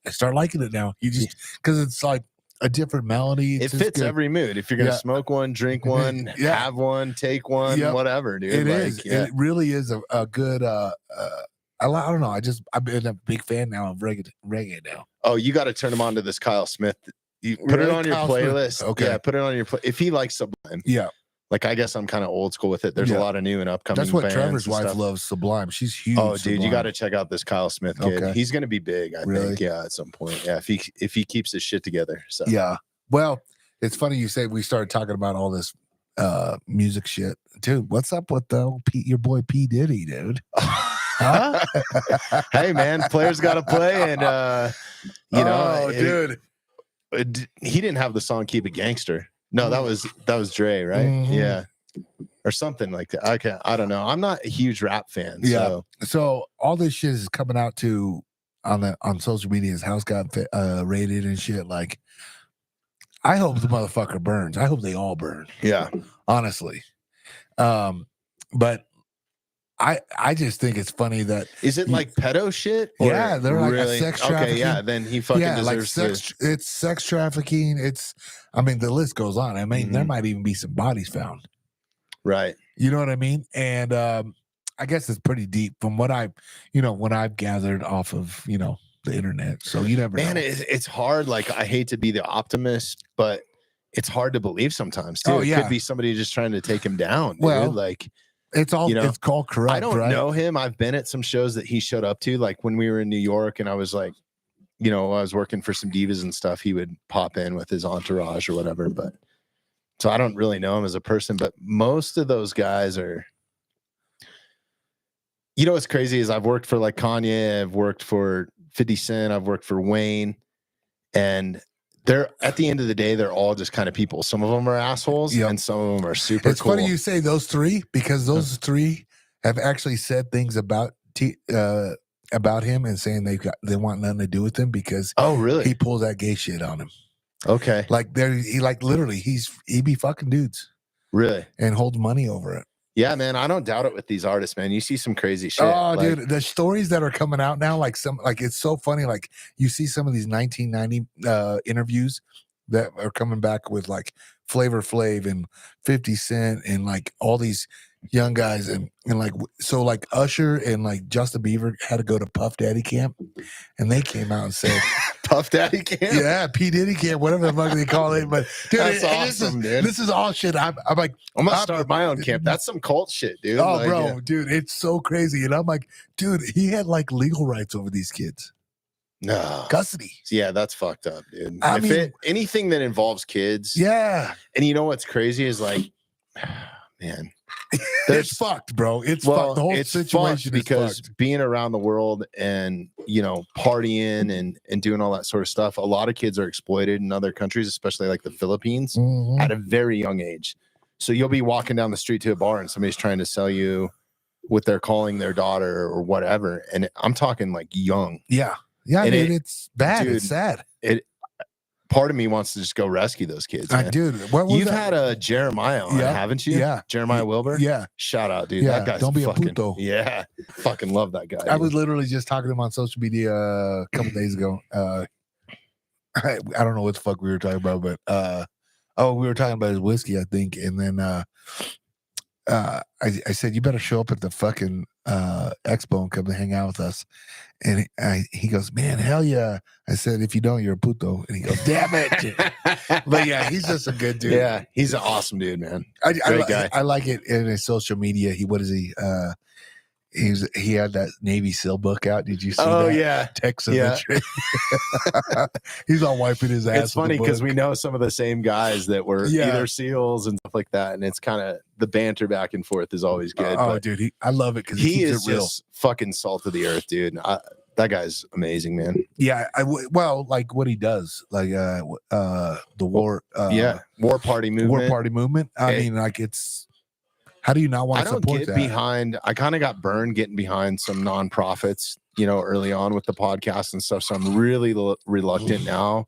I start liking it now. You just because it's like a different melody. It It's just fits good. every mood. If you're gonna Yeah. smoke one, drink one, Yeah. have one, take one, Yep. whatever, dude. It like, is. yeah. It really is a good. I don't know. I've been a big fan now of reggae now. Oh, you got to turn him on to this Kyle Smith You put it Really? on your Kyle Smith. playlist. Okay. Yeah, put it on your if he likes Sublime. Yeah, Like I guess I'm kind of old school with it. There's Yeah. a lot of new and upcoming. that's what bands Trevor's and wife stuff. loves. Sublime. She's huge. Oh, dude, you Sublime. got to check out this Kyle Smith kid. Okay. He's gonna be big, I Really? think. Yeah, at some point. Yeah, if he keeps his shit together. So Yeah. Well, it's funny you say we started talking about all this music shit, dude. What's up with your boy P Diddy, dude? Huh? Hey, man, players got to play, and you know, oh, dude. he didn't have the song "Keep It Gangster." No, that was Dre, right? Mhm. Yeah, or something like that. I don't know. I'm not a huge rap fan. Yeah. So. So all this shit is coming out on social media. His house got raided and shit. Like, I hope the motherfucker burns. I hope they all burn. Yeah. Honestly, but I just think it's funny that Is it like pedo shit? Yeah, they're like a sex Okay, yeah, trafficking. then he fucking like deserves it's sex trafficking. I mean, the list goes on. I mean, there Mhm. might even be some bodies found. right. You know what I mean? And I guess it's pretty deep from what I've gathered off of the internet. So you never Man, know. it's hard. Like I hate to be the optimist, but it's hard to believe sometimes too. Oh, It yeah. could be somebody just trying to take him down. Dude. Well, like It's all you know, it's called corrupt. I don't right? know him. I've been at some shows that he showed up to, like when we were in New York, and I was like, I was working for some divas and stuff. He would pop in with his entourage or whatever. But so I don't really know him as a person, but most of those guys are. What's crazy is I've worked for like Kanye, I've worked for 50 Cent, I've worked for Wayne, and they're at the end of the day, they're all just kind of people. Some of them are assholes, Yep. and some of them are super It's cool. funny you say those three because those three have actually said things about him and saying they want nothing to do with him because Oh, really? he pulls that gay shit on him. Okay, Like literally he be fucking dudes really? and holds money over it. Yeah, man. I don't doubt it with these artists, man. You see some crazy shit. Oh, like, dude, the stories that are coming out now, like it's so funny. Like you see some of these 1990 interviews that are coming back with like Flavor Flav and 50 Cent and like all these young guys and like so like Usher and like Justin Bieber had to go to Puff Daddy camp, and they came out and said, Puff Daddy camp. "Yeah, P Diddy camp, whatever the fuck they call it." But dude, That's awesome, dude. This is all shit. I'm like, I'm gonna start my own camp. That's some cult shit, dude. oh, Like, bro, yeah. dude, it's so crazy. And I'm like, dude, he had like legal rights over these kids, No. custody. Yeah, that's fucked up, dude. I mean- Anything that involves kids, Yeah, and you know what's crazy is like, man, it's fucked, bro. It's fucked. The whole it's situation fucked is because fucked. being around the world and partying and doing all that sort of stuff, a lot of kids are exploited in other countries, especially like the Philippines, Mhm. at a very young age. So you'll be walking down the street to a bar and somebody's trying to sell you what they're calling their daughter or whatever, and I'm talking like young. Yeah, And dude, it's bad. dude, It's sad. Part of me wants to just go rescue those kids. Man. Dude, what was You've that? had a Jeremiah on, Yeah, haven't you? yeah. Jeremiah Wilbur. Yeah, Shout out, dude. Yeah, That guy's don't be a fucking, puto. Yeah, fucking love that guy. I dude. was literally just talking to him on social media a couple days ago. I don't know what the fuck we were talking about, but we were talking about his whiskey, I think, and then I said you better show up at the fucking expo and come to hang out with us. And he goes, man, hell yeah. I said, if you don't, you're a puto. And he goes, damn it. But yeah, he's just a good dude. Yeah, he's an awesome dude, man. I guy. like it in his social media. He had that Navy SEAL book out. Did you see that? Yeah. Text Yeah. imagery. He's all wiping his ass. It's funny because we know some of the same guys that were Yeah. either SEALs and stuff like that, and it's kind of the banter back and forth is always good. Oh, but dude, I love it because he keeps is it real. just fucking salt of the earth, dude. That guy's amazing, man. Yeah, well, like what he does, like the war, Yeah, War Party movement. war party movement. I Hey. mean, like it's. How do you not want I to don't support get that? behind. I kind of got burned getting behind some nonprofits, early on with the podcast and stuff. So I'm really reluctant now.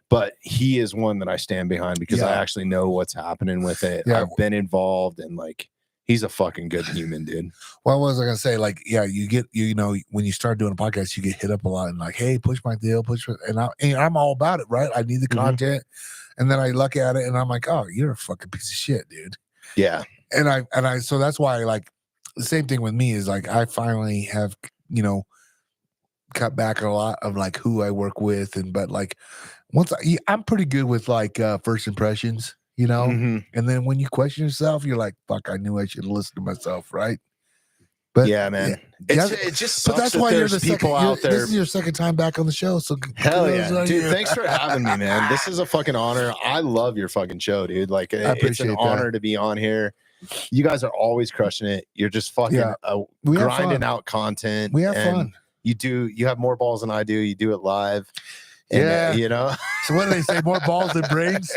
But he is one that I stand behind because I Yeah. actually know what's happening with it. Yeah. I've been involved, and like he's a fucking good human, dude. What was I gonna say? Like, yeah, you get when you start doing a podcast, you get hit up a lot and like, hey, push my deal, and I'm all about it, right? I need the Mhm. content, and then I look at it and I'm like, oh, you're a fucking piece of shit, dude. Yeah, And I so that's why like the same thing with me is like I finally have cut back a lot of like who I work with, but like I'm pretty good with like first impressions, you know. Mhm. And then when you question yourself, you're like, "Fuck, I knew I should have listened to myself," right? But Yeah, man. yeah, It just but sucks that's that why you're there's the people second. out there. This is your second time back on the show, so Hell kudos yeah, on dude! you. Thanks for having me, man. This is a fucking honor. I love your fucking show, dude. Like, it's an appreciate honor that. to be on here. You guys are always crushing it. You're just fucking Yeah. We have grinding fun. out content. We have and fun. You have more balls than I do. You do it live. And, Yeah. you know. So what do they say? More balls than brains?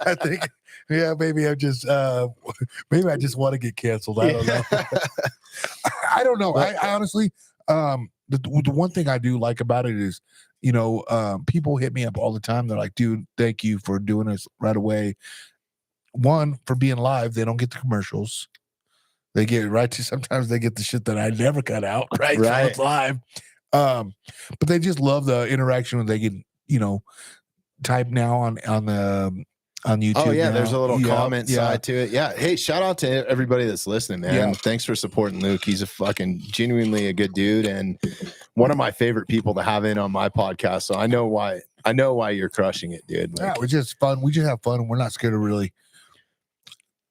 I think. Yeah, maybe I just want to get canceled. I don't know. I don't know. I honestly, the one thing I do like about it is, you know, people hit me up all the time. They're like, "Dude, thank you for doing this right away." One, for being live, they don't get the commercials. They get right to sometimes they get the shit that I never cut out. Right, so it's live. But they just love the interaction when they can, you know, type now on YouTube. Oh yeah, now. there's a little comment yeah. side to it. Yeah. Hey, shout out to everybody that's listening, man. Yeah. Thanks for supporting Luke. He's a fucking genuinely a good dude and one of my favorite people to have in on my podcast. So I know why you're crushing it, dude. Yeah, it's just fun. We just have fun, and we're not scared to really.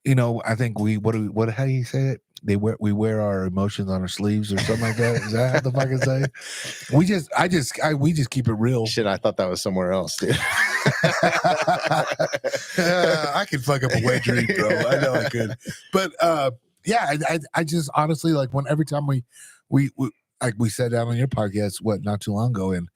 You know, I think how do you say it? We wear our emotions on our sleeves or something like that. Is that how the fucking say? We just keep it real. Shit, I thought that was somewhere else, dude. I could fuck up a wet dream, bro. I know I could. But yeah, I just honestly like every time we like we sat down on your podcast not too long ago, and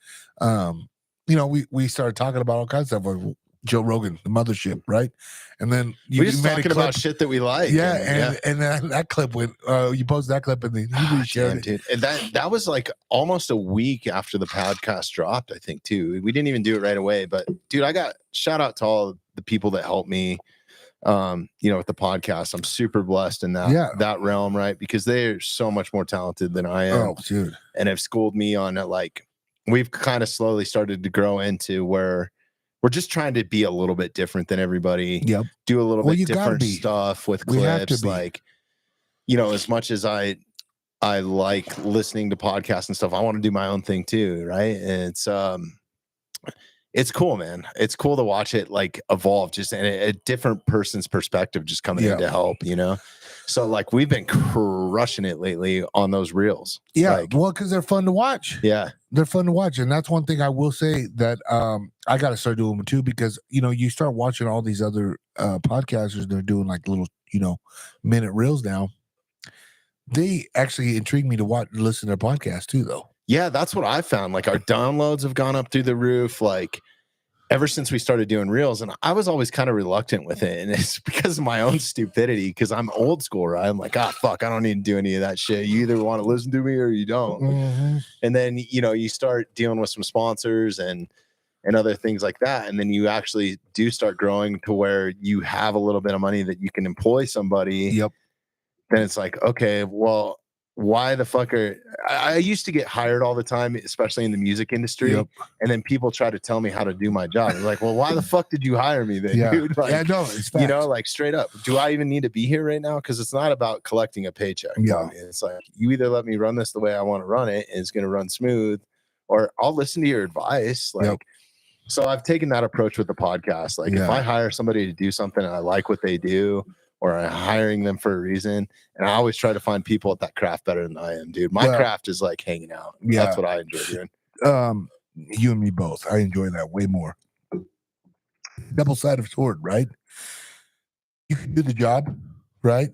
you know, we started talking about all kinds of stuff like Joe Rogan, the mothership, right? And then we're just talking about shit that we like. Yeah, and then that clip went. You posted that clip, and then you shared it. Dude. And that was like almost a week after the podcast dropped, I think, too. We didn't even do it right away, but dude, I got shout out to all the people that helped me. You know, with the podcast, I'm super blessed in that realm, right? Because they're so much more talented than I am. Oh, dude, and have schooled me on it. Like, we've kind of slowly started to grow into where we're just trying to be a little bit different than everybody. Yep. Do a little bit different stuff with clips. Like, you know, as much as I like listening to podcasts and stuff, I want to do my own thing too, right? And it's cool, man. It's cool to watch it like evolve, just in a different person's perspective, just coming in to help, you know. So like we've been crushing it lately on those reels. Yeah, like, well, because they're fun to watch. Yeah, they're fun to watch, and that's one thing I will say that I got to start doing them too, because you know you start watching all these other podcasters. They're doing like little, you know, minute reels now. They actually intrigue me to listen to their podcast too, though. Yeah, that's what I found. Like our downloads have gone up through the roof. Like ever since we started doing reels, and I was always kind of reluctant with it, and it's because of my own stupidity, because I'm old school, right? I'm like, fuck, I don't need to do any of that shit. You either want to listen to me or you don't. Mm-hmm. And then, you know, you start dealing with some sponsors and other things like that, and then you actually do start growing to where you have a little bit of money that you can employ somebody. Yep. Then it's like, okay, well, why the fuck I used to get hired all the time, especially in the music industry. Yep. And then people try to tell me how to do my job. It's like, well, why the fuck did you hire me then, dude? Like, yeah, no, it's facts. You know, like straight up, do I even need to be here right now? Because it's not about collecting a paycheck. Yeah. It's like, you either let me run this the way I want to run it, and it's going to run smooth, or I'll listen to your advice. Like, so I've taken that approach with the podcast. Like, if I hire somebody to do something and I like what they do, or I'm hiring them for a reason, and I always try to find people at that craft better than I am, dude. My craft is like hanging out. Yeah. That's what I enjoy doing. You and me both. I enjoy that way more. Double-sided sword, right? You can do the job, right?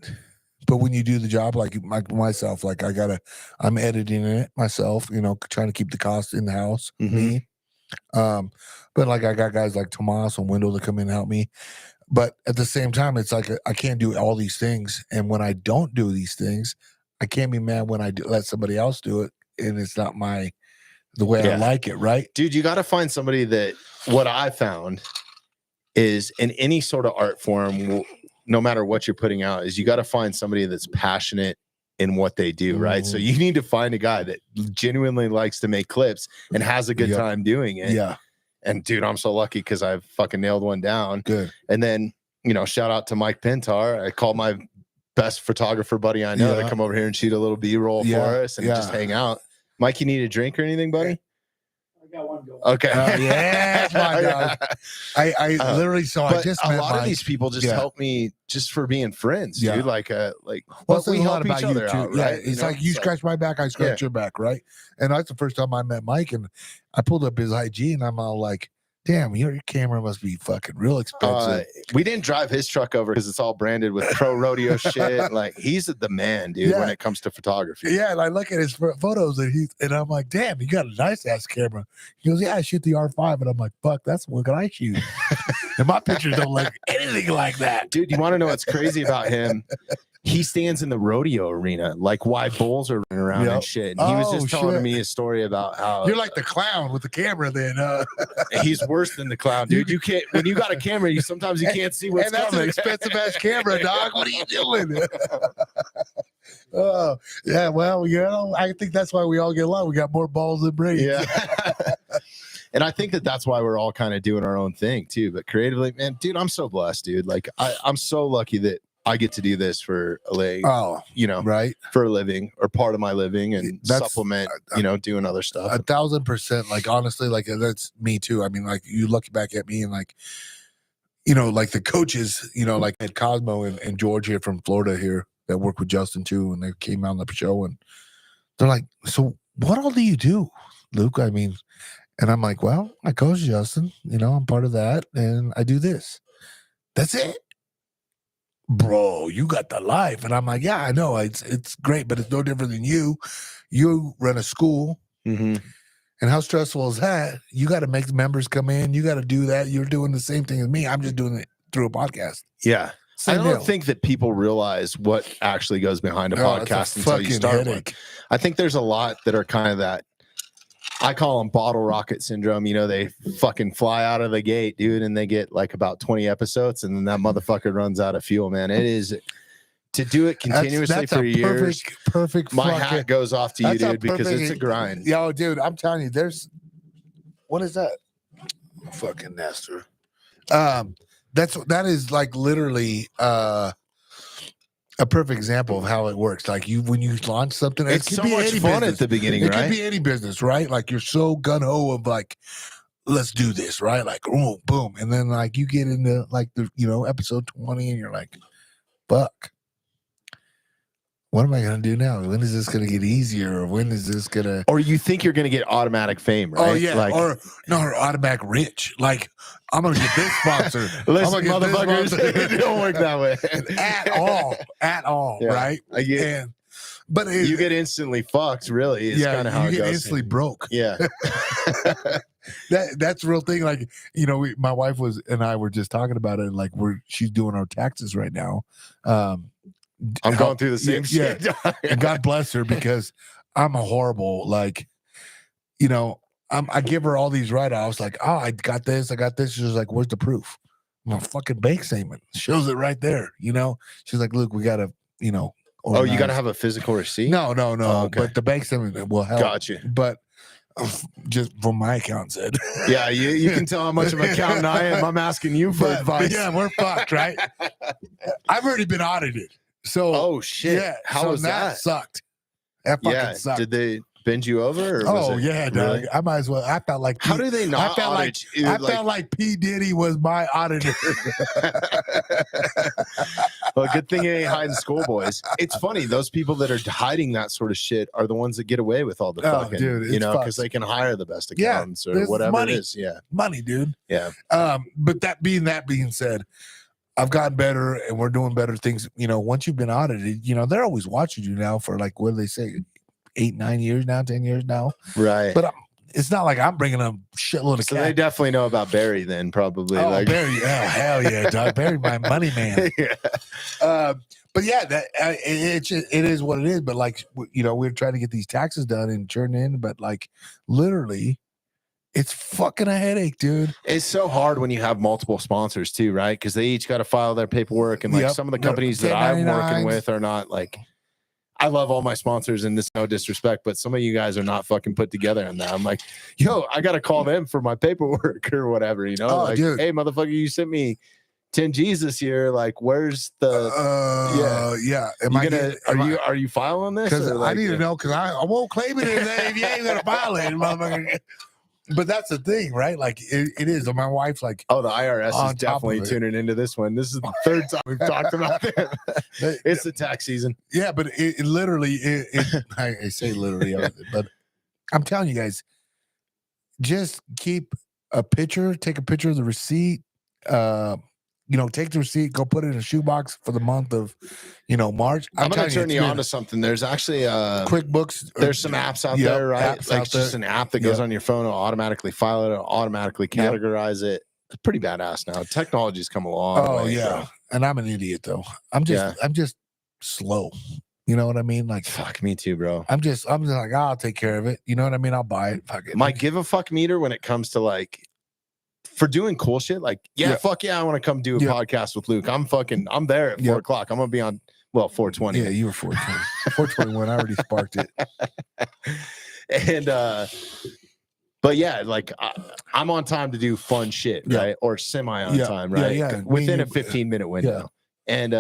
But when you do the job, like myself, like I'm editing it myself, you know, trying to keep the cost in the house. Me. But like I got guys like Tomas and Wendell to come in and help me. But at the same time, it's like I can't do all these things. And when I don't do these things, I can't be mad when I let somebody else do it, and it's not the way I like it, right? Dude, you got to find somebody that, what I found is in any sort of art form, no matter what you're putting out, is you got to find somebody that's passionate in what they do, right? So you need to find a guy that genuinely likes to make clips and has a good time doing it. Yeah. And dude, I'm so lucky because I've fucking nailed one down. Good. And then, you know, shout out to Mike Pintar. I called my best photographer buddy I know to come over here and shoot a little B-roll for us and just hang out. Mike, you need a drink or anything, buddy? I got one going. Okay. Yeah, my dog. I literally saw. I But just a met lot of Mike. these people just Yeah. help me just for being friends, Yeah. dude. Like, Well, but we we help about each other out, Yeah, right? it's like you scratch my back, I scratch your back, right? And that's the first time I met Mike, and I pulled up his IG, and I'm all like, "Damn, your camera must be fucking real expensive." We didn't drive his truck over because it's all branded with pro rodeo shit. Like, he's the man, dude, when Yeah. it comes to photography. Yeah, and I look at his photos, and I'm like, "Damn, you got a nice ass camera." He goes, "Yeah, I shoot the R5," and I'm like, "Fuck, that's what I shoot." And my pictures don't look anything like that. Dude, you want to know what's crazy about him? He stands in the rodeo arena, like why bulls are running around Yep. and shit. And he was just Oh, telling shit. me a story about how You're like the clown with the camera, then. he's worse than the clown, dude. You can't when you got a camera, you sometimes you can't see what's And that's coming. an expensive ass camera, dog. What are you doing? Oh, yeah. Well, I think that's why we all get along. We got more balls than brains. Yeah. And I think that's why we're all kind of doing our own thing too. But creatively, man, dude, I'm so blessed, dude. Like I'm so lucky that I get to do this for a living, Oh, you know, right. for a living or part of my living and That's- supplement, doing other stuff. 1,000%. Like, honestly, like, that's me too. I mean, like, you look back at me and like, like the coaches, like at Cosmo and George here from Florida here that work with Justin too. And they came out on the show and they're like, "So what all do you do, Luke?" I mean, and I'm like, "Well, I coach Justin, I'm part of that. And I do this. That's it." Bro, you got the life. And I'm like, "Yeah, I know. It's great, but it's no different than you. You run a school. Mhm. And how stressful is that? You got to make members come in. You got to do that. You're doing the same thing as me. I'm just doing it through a podcast. Yeah. Same I don't deal. think that people realize what actually goes behind a Oh, it's podcast a until you fucking start one. headache. I think there's a lot that are kind of that. I call them bottle rocket syndrome. They fucking fly out of the gate, dude, and they get like about 20 episodes, and then that motherfucker runs out of fuel, man. It is to do it continuously That's for a years. perfect. My fucking- hat goes off to you, that's a dude, because perfect- it's a grind. Yo, dude, I'm telling you, what is that? Fucking Nestor. That is like literally a perfect example of how it works. Like when you launch something, It's it could so be much any fun business. at the beginning, It right? could be any business, right? Like you're so gun ho of like, let's do this, right? Like, boom, boom, and then like you get into like the episode 20, and you're like, fuck. What am I gonna do now? When is this gonna get easier? Or when is this gonna? Or you think you're going to get automatic fame, right? Oh yeah, Like, or automatic rich. Like I'm gonna get this sponsor. listen, I'm gonna get this motherfuckers, sponsor. it don't work that way at all, Yeah. right? I get- And but you get instantly fucked, really. It's kind of how you it get goes. instantly broke. Yeah. That's the real thing. Like my wife and I were just talking about it. Like she's doing our taxes right now. I'm going through the same yeah, shit. And God bless her because I'm a horrible I give her all these write-offs like, "Oh, I got this. She's like, "Where's the proof?" My fucking bank statement shows it right there. She's like, "Look, we gotta Oh, you got organize." to have a physical receipt? No, Oh, okay. but the bank statement will help. Gotcha. But just from my account said. Yeah, you can tell how much of an accountant I am. I'm asking you for But advice. yeah, we're fucked, right? I've already been audited. So Oh, shit. yeah, How so was that? Sucked. That fucking Yeah. sucked. Did they bend you over? Or was Oh it yeah, dog. really? I might as well. I felt like How do they not felt audit you? I felt like P Diddy was my auditor. Well, good thing you ain't hiding schoolboys. It's funny. Those people that are hiding that sort of shit are the ones that get away with all the Oh, fucking, dude, it's because fucked. they can hire the best Yeah, accountants or there's whatever money. it is. Yeah. Money, dude. Yeah. But that being said, I've gotten better and we're doing better things. Once you've been audited, they're always watching you now for like, what do they say? 8, 9 years now, 10 years now. Right. But it's not like I'm bringing a shitload of So cash. they definitely know about Barry then, probably. Oh, like, Barry! Oh, hell yeah, dog. Barry, my money man. yeah. But yeah, that it is what it is. But like, we're trying to get these taxes done and turn in. But like, literally, it's fucking a headache, dude. It's so hard when you have multiple sponsors too, right? Because they each got to file their paperwork, and like Yep. some of the companies that I'm working 1099s. with are not like. I love all my sponsors, and this no disrespect, but some of you guys are not fucking put together in that. I'm like, yo, I gotta call them for my paperwork or whatever, Oh, like, dude. hey, motherfucker, you sent me 10 G's this year. Like, where's the? Yeah. Are you filing this? Because or I like, need to know because I won't claim it if you ain't gonna file it, motherfucker. but that's the thing, right? Like it is. My wife's like, Oh, the IRS On is top of definitely it. tuning into this one. This is the third time we've talked about it. It's the tax season. yeah, but it literally, I say literally, but I'm telling you guys, just keep a picture, take a picture of the receipt, take the receipt, go put it in a shoebox for the month of, March. I'm going telling to turn it's you been on to something. There's actually QuickBooks. there's some apps out Yep, there, right? apps Like out it's just there. an app that goes Yep. on your phone. It'll automatically file it. It'll automatically Yep. categorize it. It's pretty badass now. Technology's come a long Oh way. yeah, Bro. and I'm an idiot though. I'm just slow. You know what I mean? Like, Fuck me too, bro. I'm just like, I'll take care of it. You know what I mean? I'll buy it. Fuck it. My give a fuck meter when it comes to like for doing cool shit, like fuck yeah, I want to come do a podcast with Luke. I'm there at 4 o'clock. I'm gonna be on 4:20. Yeah, you were 4:20. 4:21. I already sparked it. And but yeah, like I'm on time to do fun shit, right? Or semi on time, right? Yeah. Within a 15-minute window. And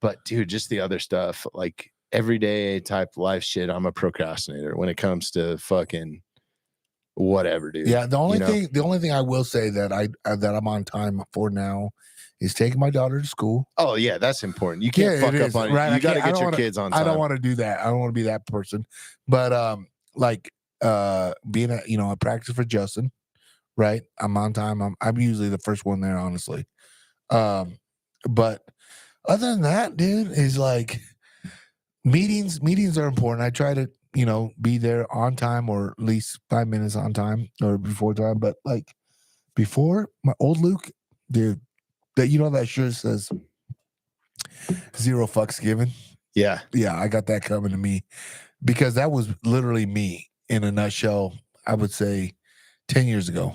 but dude, just the other stuff, like everyday type life shit, I'm a procrastinator when it comes to fucking whatever, dude. Yeah, the only thing I will say that I'm on time for now is taking my daughter to school. Oh yeah, that's important. You can't fuck up on it. Right? You got to get your kids on time. I don't want to do that. I don't want to be that person. But being at practice for Justin, right? I'm on time. I'm usually the first one there, honestly. But other than that, dude, is like meetings are important. I try to be there on time or at least 5 minutes on time or before time. But like before, my old Luke, dude, that shirt says 0 fucks given. Yeah. Yeah, I got that coming to me because that was literally me in a nutshell, I would say 10 years ago.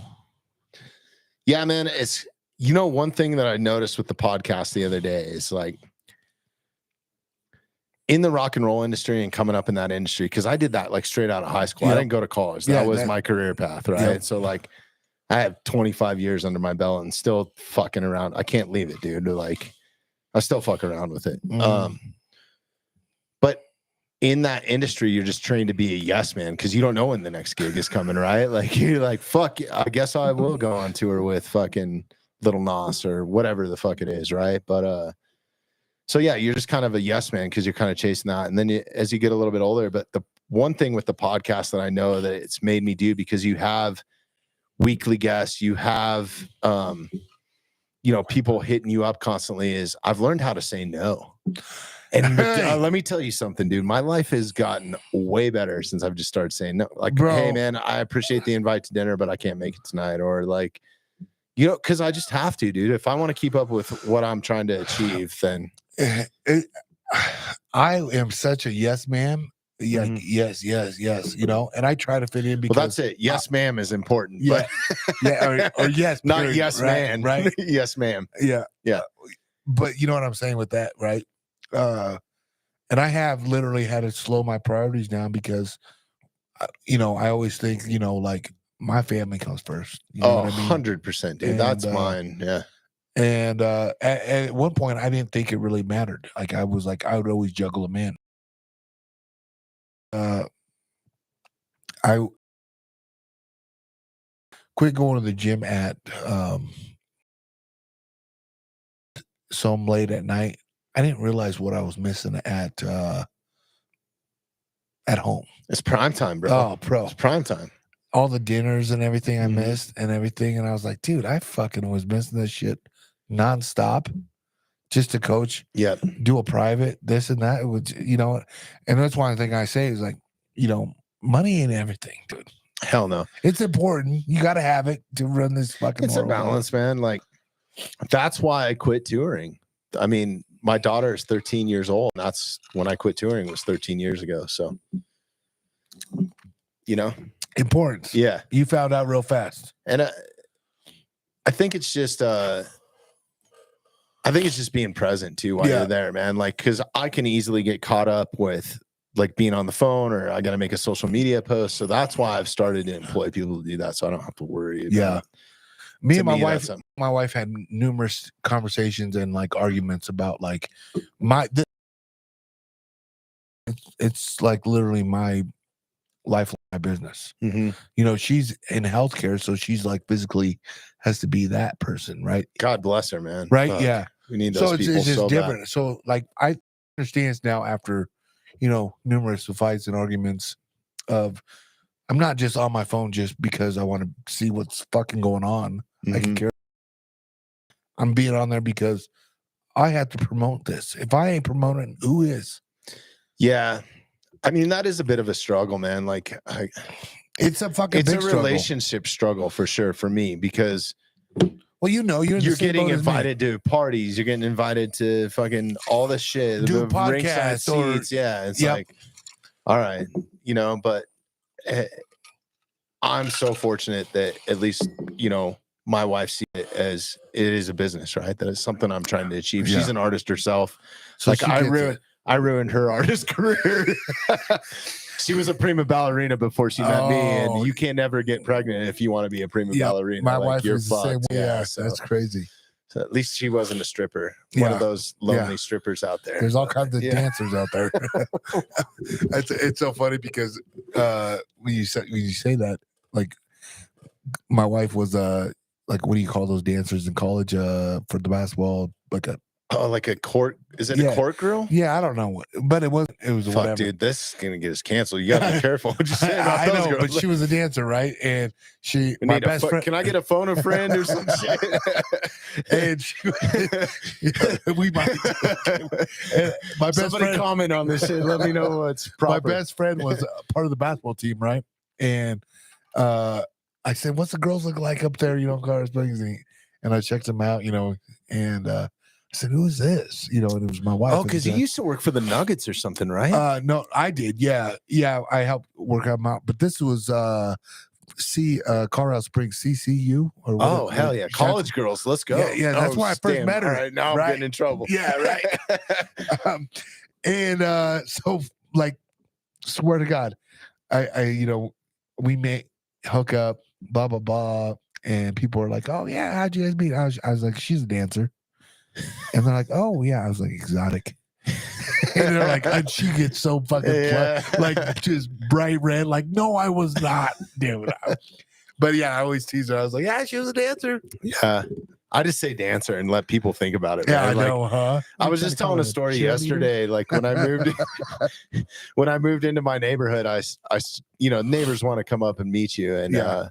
Yeah, man. It's one thing that I noticed with the podcast the other day is like in the rock and roll industry and coming up in that industry, because I did that like straight out of high school. Yep. I didn't go to college. That was my career path, right? Yep. So like I have 25 years under my belt and still fucking around. I can't leave it, dude. Like I still fuck around with it. But in that industry, you're just trained to be a yes man because you don't know when the next gig is coming, right? Like you're like, fuck, I guess I will go on tour with fucking Little Nas or whatever the fuck it is, right? But so yeah, you're just kind of a yes man because you're kind of chasing that. And then as you get a little bit older, but the one thing with the podcast that I know that it's made me do, because you have weekly guests, you have people hitting you up constantly, is I've learned how to say no. And let me tell you something, dude. My life has gotten way better since I've just started saying no. Like, hey, man, I appreciate the invite to dinner, but I can't make it tonight. Or like, because I just have to, dude. If I want to keep up with what I'm trying to achieve, then I am such a yes, ma'am. Yeah, yes, and I try to fit in because that's it. Yes, ma'am is important. Yeah, but or yes, not period, yes, right, man. Right? Yes, ma'am. Yeah. But you know what I'm saying with that, right? And I have literally had to slow my priorities down because, I always think, like my family comes first. You know what I mean? 100%, dude. That's mine. Yeah. And at one point, I didn't think it really mattered. Like I was like, I would always juggle them in. I quit going to the gym at some late at night. I didn't realize what I was missing at home. It's prime time, bro. Oh, bro. It's prime time. All the dinners and everything I missed and everything. And I was like, dude, I fucking was missing this shit nonstop just to coach. Yeah. Do a private, this and that. It was, and that's one thing I say is like, money ain't everything, dude. Hell no. It's important. You got to have it to run this fucking It's a balance, man. Like, that's why I quit touring. I mean, my daughter is 13 years old, and that's when I quit touring was 13 years ago. So, important. Yeah. You found out real fast. And I think it's just being present too while you're there, man. Like, cause I can easily get caught up with like being on the phone, or I got to make a social media post. So that's why I've started to employ people to do that. So I don't have to worry about Me and my wife had numerous conversations and like arguments about like it's like literally my lifeline of my business. Mm-hmm. You know, she's in healthcare, so she's like physically has to be that person, right? God bless her, man. Right? Fuck. Yeah. We need those So people it's just so different. bad. So like I understand now after, you know, numerous fights and arguments of I'm not just on my phone just because I want to see what's fucking going on. I can Mhm. care. I'm being on there because I have to promote this. If I ain't promoting, who is? Yeah. I mean, that is a bit of a struggle, man. Like, It's a fucking it's a big struggle. relationship struggle for sure for me because Well, you know, you're in the you're same getting boat as me. invited to parties, you're getting invited to fucking all this shit, Do a the ringside podcast or- seats. Yeah, it's Yep. like, all right, you know, but I'm so fortunate that at least, you know, my wife sees it as it is a business, right? That is something I'm trying to achieve. She's Yeah. an artist herself. So Like she I gets it. ruined her artist career. She was a prima ballerina before she met me, Oh. and you can't ever get pregnant if you want to be a prima Yep, ballerina. My Like, wife you're is the same fucked. way. Yeah, so, that's crazy. so at least she wasn't a stripper. One Yeah. of those lonely strippers out there. There's all kinds of Yeah. dancers out there. It's so funny because when you say that, like my wife was like what do you call those dancers in college for the basketball, like a Oh, like a court? Is it Yeah. a court girl? I don't know what, but it was Fuck, whatever. dude, this is gonna get us canceled. You gotta be careful what you say about I those know, girls. but she was a dancer, right? And she, We my need a best friend, Can I get a phone a friend or some shit? and she, we might. And my best Somebody friend, comment on this shit. Let me know what's my proper. best friend was a part of the basketball team, right? And I said, "What's the girls look like up there?" You know, Colorado Springs, and I checked them out, you know, and I said, "Who is this?" You know, and it was my wife. Oh, at the because you time. used to work for the Nuggets or something, right? No, I did. Yeah, I helped work them out, but this was Colorado Springs CCU or whatever. Oh, hell yeah. College girls, let's go. Yeah, that's why I first met her, All right, now I'm right? getting in trouble. Yeah, right. And so like, swear to God, I you know, we may hook up, blah blah blah, and people are like, "Oh yeah, how'd you guys meet?" I was like, "She's a dancer," and they're like, "Oh yeah," I was like, "Exotic." And they're like, and she gets so fucking Yeah. like just bright red. Like, no, I was not, dude. But yeah, I always tease her. I was like, yeah, she was a dancer. Yeah. I just say dancer and let people think about it. Yeah, man. I Like, know, huh? I was just telling a story yesterday. Like when I moved, when I moved into my neighborhood, I you know, neighbors want to come up and meet you, and Yeah.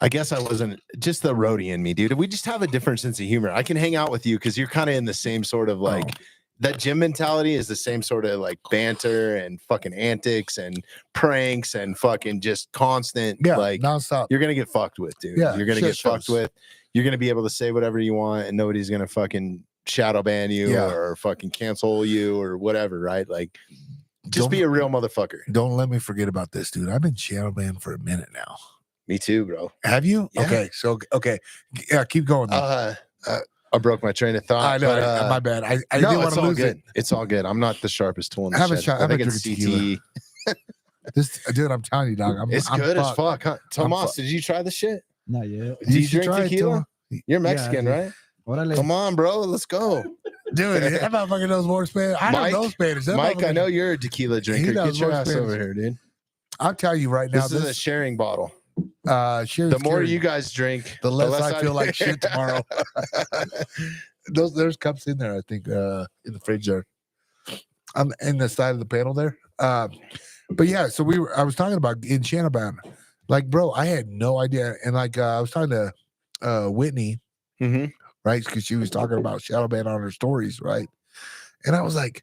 I guess I wasn't just the roadie in me, dude. We just have a different sense of humor. I can hang out with you because you're kind of in the same sort of like that gym mentality is the same sort of like banter and fucking antics and pranks and fucking just constant like nonstop. you're gonna get fucked with, dude. Yeah, You're gonna shit get fucked shows. with. You're gonna be able to say whatever you want, and nobody's gonna fucking shadow ban you Yeah. or fucking cancel you or whatever, right? Like, just Don't- be a real motherfucker. Don't let me forget about this, dude. I've been shadow banned for a minute now. Me too, bro. Have you? Yeah. Okay, so yeah, keep going. Though. I broke my train of thought. I know, but, my bad. I no, didn't want it's to all lose good. it. It's all good. I'm not the sharpest tool in the Have a shed. shot. I Have a think it's drink of tequila. CTE. This, dude, I'm telling you, dog. It's I'm good as fucked. fuck. Huh? Tomas, fucked. did you try the shit? Not yet. Do you should drink try it, tequila? Toma. You're Mexican, did. right? Órale. Come on, bro. Let's go. Dude, that motherfucker knows more Spanish. I Mike- don't know Spanish. That Mike, I motherfucker- know you're a tequila drinker. knows Get your more ass Spanish. over here, dude. I'll tell you right now. This is a sharing bottle. Sharing The more scary. you guys drink, the less I feel like shit tomorrow. There's cups in there, I think, in the fridge there. I'm in the side of the panel there. But yeah, so I was talking about in Shanabound. Like, bro, I had no idea. And like I was talking to Whitney, Mhm. right? Because she was talking about Shadowban on her stories, right? And I was like,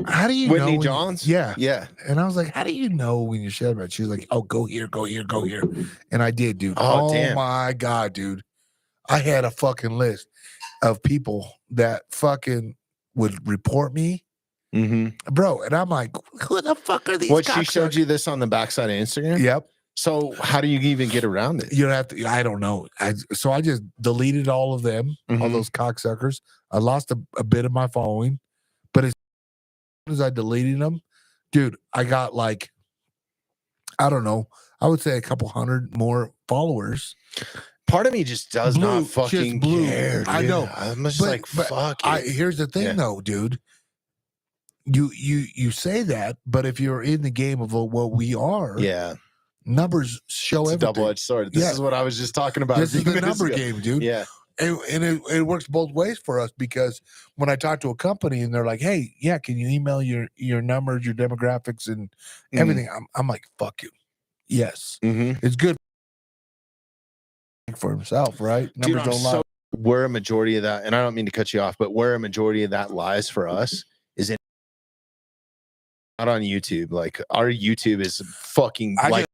how do you know Whitney when you- Johns? yeah. Yeah. And I was like, how do you know when you're Shadowban? She was like, oh, go here, go here, go here. And I did, dude. Oh, Oh, damn. my God, dude. I had a fucking list of people that fucking would report me, Mm-hmm. bro. And I'm like, who the fuck are these What, she cocksuckers? showed you this on the backside of Instagram? Yep. So how do you even get around it? You don't have to. I don't know. So I just deleted all of them, all Mhm. those cocksuckers. I lost a bit of my following, but as soon as I deleted them, dude, I got like, I don't know. I would say a couple hundred more followers. Part of me just does Blue, not just fucking blue. care. I dude. know. I'm just But- like, but fuck I it. here's the thing Yeah. though, dude. you say that, but if you're in the game of what we are, Yeah. numbers show It's a everything. double-edged sword. This Yeah. is what I was just talking about. This a is few the minutes number ago. game, dude. Yeah. And it works both ways for us, because when I talk to a company and they're like, "Hey, yeah, can you email your numbers, your demographics, and everything?" I'm like, "Fuck you, yes." Mm-hmm. It's good for himself, right? Numbers Dude, don't lie. where a majority of that, and I don't mean to cut you off, but where a majority of that lies for us is in not on YouTube. Like our YouTube is fucking I like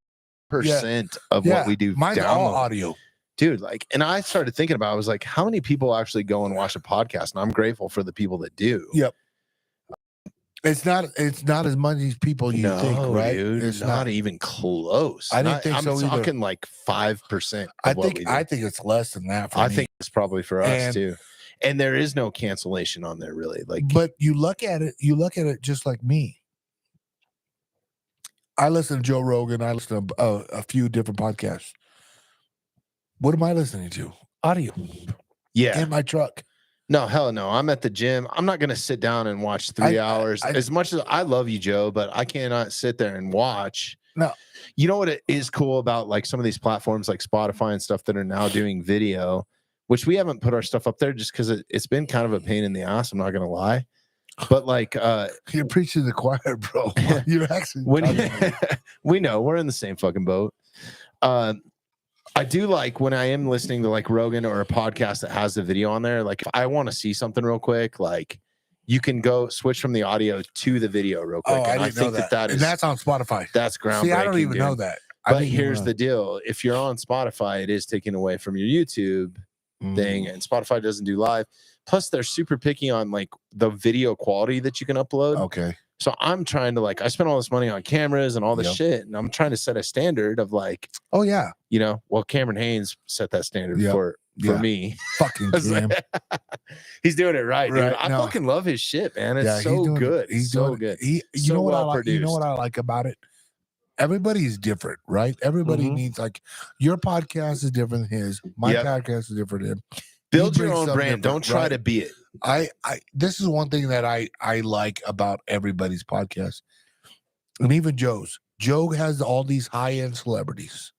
percent of what we do. Mine's all download. audio. Dude, like, and I started thinking about, I was like, how many people actually go and watch a podcast? And I'm grateful for the people that do. Yep. It's not as much as people you think, right? Dude, It's not even close. I didn't think I'm so either. talking like 5%. I think it's less than that for I me. think it's probably for us And- too. And there is no cancellation on there, really. Like, But you look at it just like me. I listen to Joe Rogan. I listen to a few different podcasts. What am I listening to? Audio yeah. in my truck. No, hell no. I'm at the gym. I'm not going to sit down and watch 3 hours. As much as I love you, Joe, but I cannot sit there and watch. No. You know what it is cool about like some of these platforms like Spotify and stuff that are now doing video, which we haven't put our stuff up there just because it's been kind of a pain in the ass. I'm not going to lie. But like, You're preaching to the choir, bro. You're actually we know we're in the same fucking boat. I do like when I am listening to like Rogan or a podcast that has the video on there. Like if I want to see something real quick, like you can go switch from the audio to the video real quick. Oh, and I didn't know that. that is And that's on Spotify. that's groundbreaking. See, I don't even dude. know that. But here's the deal: if you're on Spotify, it is taken away from your YouTube thing, and Spotify doesn't do live. Plus, they're super picky on like the video quality that you can upload. Okay. So I'm trying to like, I spent all this money on cameras and all this shit, and I'm trying to set a standard of like, oh yeah, you know, well, Cameron Haynes set that standard for me. Fucking Cam. He's doing it right, dude. Right, I no. fucking love his shit, man. It's He's so doing good. He's so doing good. You So know what well I like? You know what produced. I like about it? Everybody's different, right? Everybody Mhm. needs like your podcast is different than his. My Yep. podcast is different than him. Build He your brings own something brand. Don't different, try right? to be it. I this is one thing that I like about everybody's podcast, and even Joe's. Joe has all these high-end celebrities,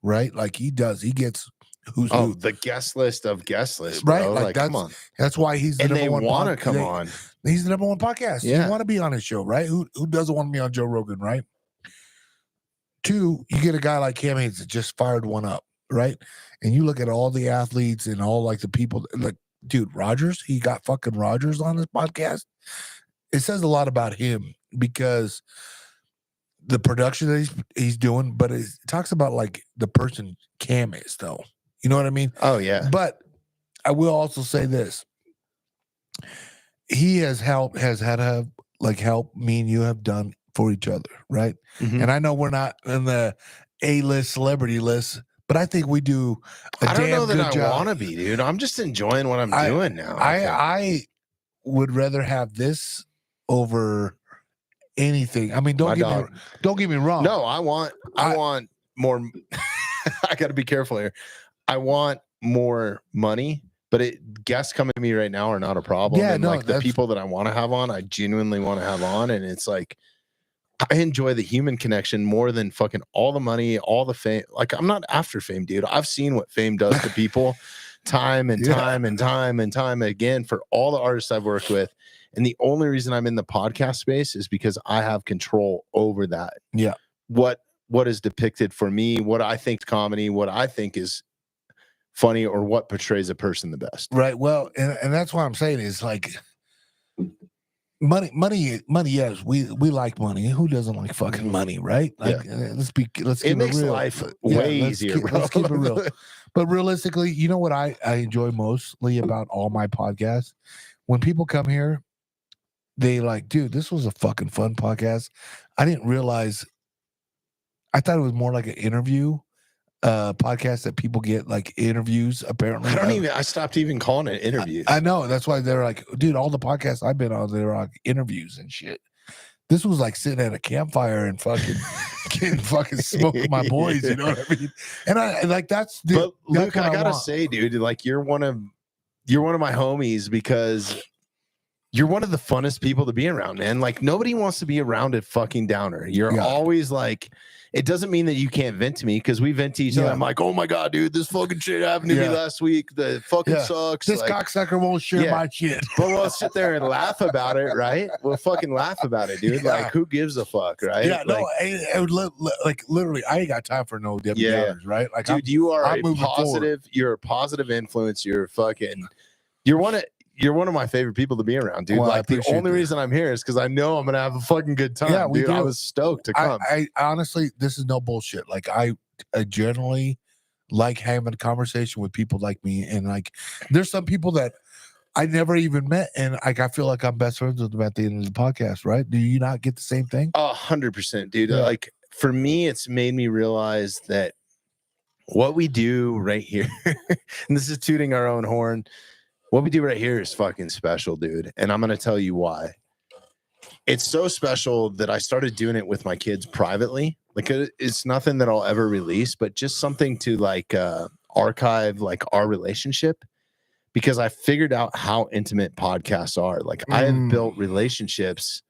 right? Like he gets who's Oh, who. the guest list of guest lists, Right, bro. like Like, come that's- on. That's why he's the And number they one. want to come on. He's the number one podcast. Yeah. You want to be on his show, right? Who doesn't want to be on Joe Rogan, right? Two, you get a guy like Cam Haynes that just fired one up, right? And you look at all the athletes and all like the people, like, dude, Rogers, he got fucking Rogers on his podcast. It says a lot about him because the production that he's doing, but it talks about like the person Cam is, though. You know what I mean? Oh, yeah. But I will also say this: he has had to help me and you have done for each other, right? Mhm. And I know we're not in the A-list celebrity list, but I think we do a I don't know damn that good I job. want to be, dude. I'm just enjoying what I'm doing now. I would rather have this over anything. I mean, don't get me wrong. No, I want more. I got to be careful here. I want more money, but guests coming to me right now are not a problem. Yeah, and no, like the that's- people that I want to have on, I genuinely want to have on, and it's like I enjoy the human connection more than fucking all the money, all the fame. Like I'm not after fame, dude. I've seen what fame does to people, time and Yeah. time and time and time again for all the artists I've worked with. And the only reason I'm in the podcast space is because I have control over that. Yeah. What is depicted for me, what I think is comedy, what I think is funny, or what portrays a person the best. Right. Well, and that's what I'm saying is like money. Yes, we like money. Who doesn't like fucking money, right? Like, let's keep It it makes real. life Yeah, way let's easier, keep- bro. let's keep it real. But realistically, you know what I enjoy mostly about all my podcasts? When people come here, they like, dude, this was a fucking fun podcast. I didn't realize. I thought it was more like an interview podcast that people get like interviews. Apparently, I stopped even calling it interviews. I know that's why they're like, dude, all the podcasts I've been on, they're like interviews and shit. This was like sitting at a campfire and fucking getting fucking smoke with my boys. You know what I mean? And I like that's. But Luke, what I gotta want. say, dude, like you're one of my homies because you're one of the funnest people to be around, man. Like nobody wants to be around a fucking downer. You're Yeah. always like, it doesn't mean that you can't vent to me because we vent to each other. Yeah. I'm like, oh my God, dude, this fucking shit happened to me Yeah. last week. The fucking Yeah. sucks. This Like, cocksucker won't share Yeah. my shit. but we'll sit there and laugh about it, right? We'll fucking laugh about it, dude. Yeah. Like, who gives a fuck, right? Yeah, no, Like, I would like literally, I ain't got time for no Debbie Yeah. Downers, right? Like, dude, you are I'm a moving positive. You're a positive influence. You're one of my favorite people to be around, dude. Well, I like the appreciate only that. reason I'm here is because I know I'm gonna have a fucking good time. Yeah, we dude. I do. was stoked to come. I honestly, this is no bullshit. Like, I generally like having a conversation with people like me, and like, there's some people that I never even met, and like, I feel like I'm best friends with them at the end of the podcast, right? Do you not get the same thing? 100%, dude. Yeah. Like for me, it's made me realize that what we do right here, and this is tooting our own horn, what we do right here is fucking special, dude. And I'm gonna tell you why. It's so special that I started doing it with my kids privately. Like it's nothing that I'll ever release, but just something to like archive like our relationship, because I figured out how intimate podcasts are. Like I have built relationships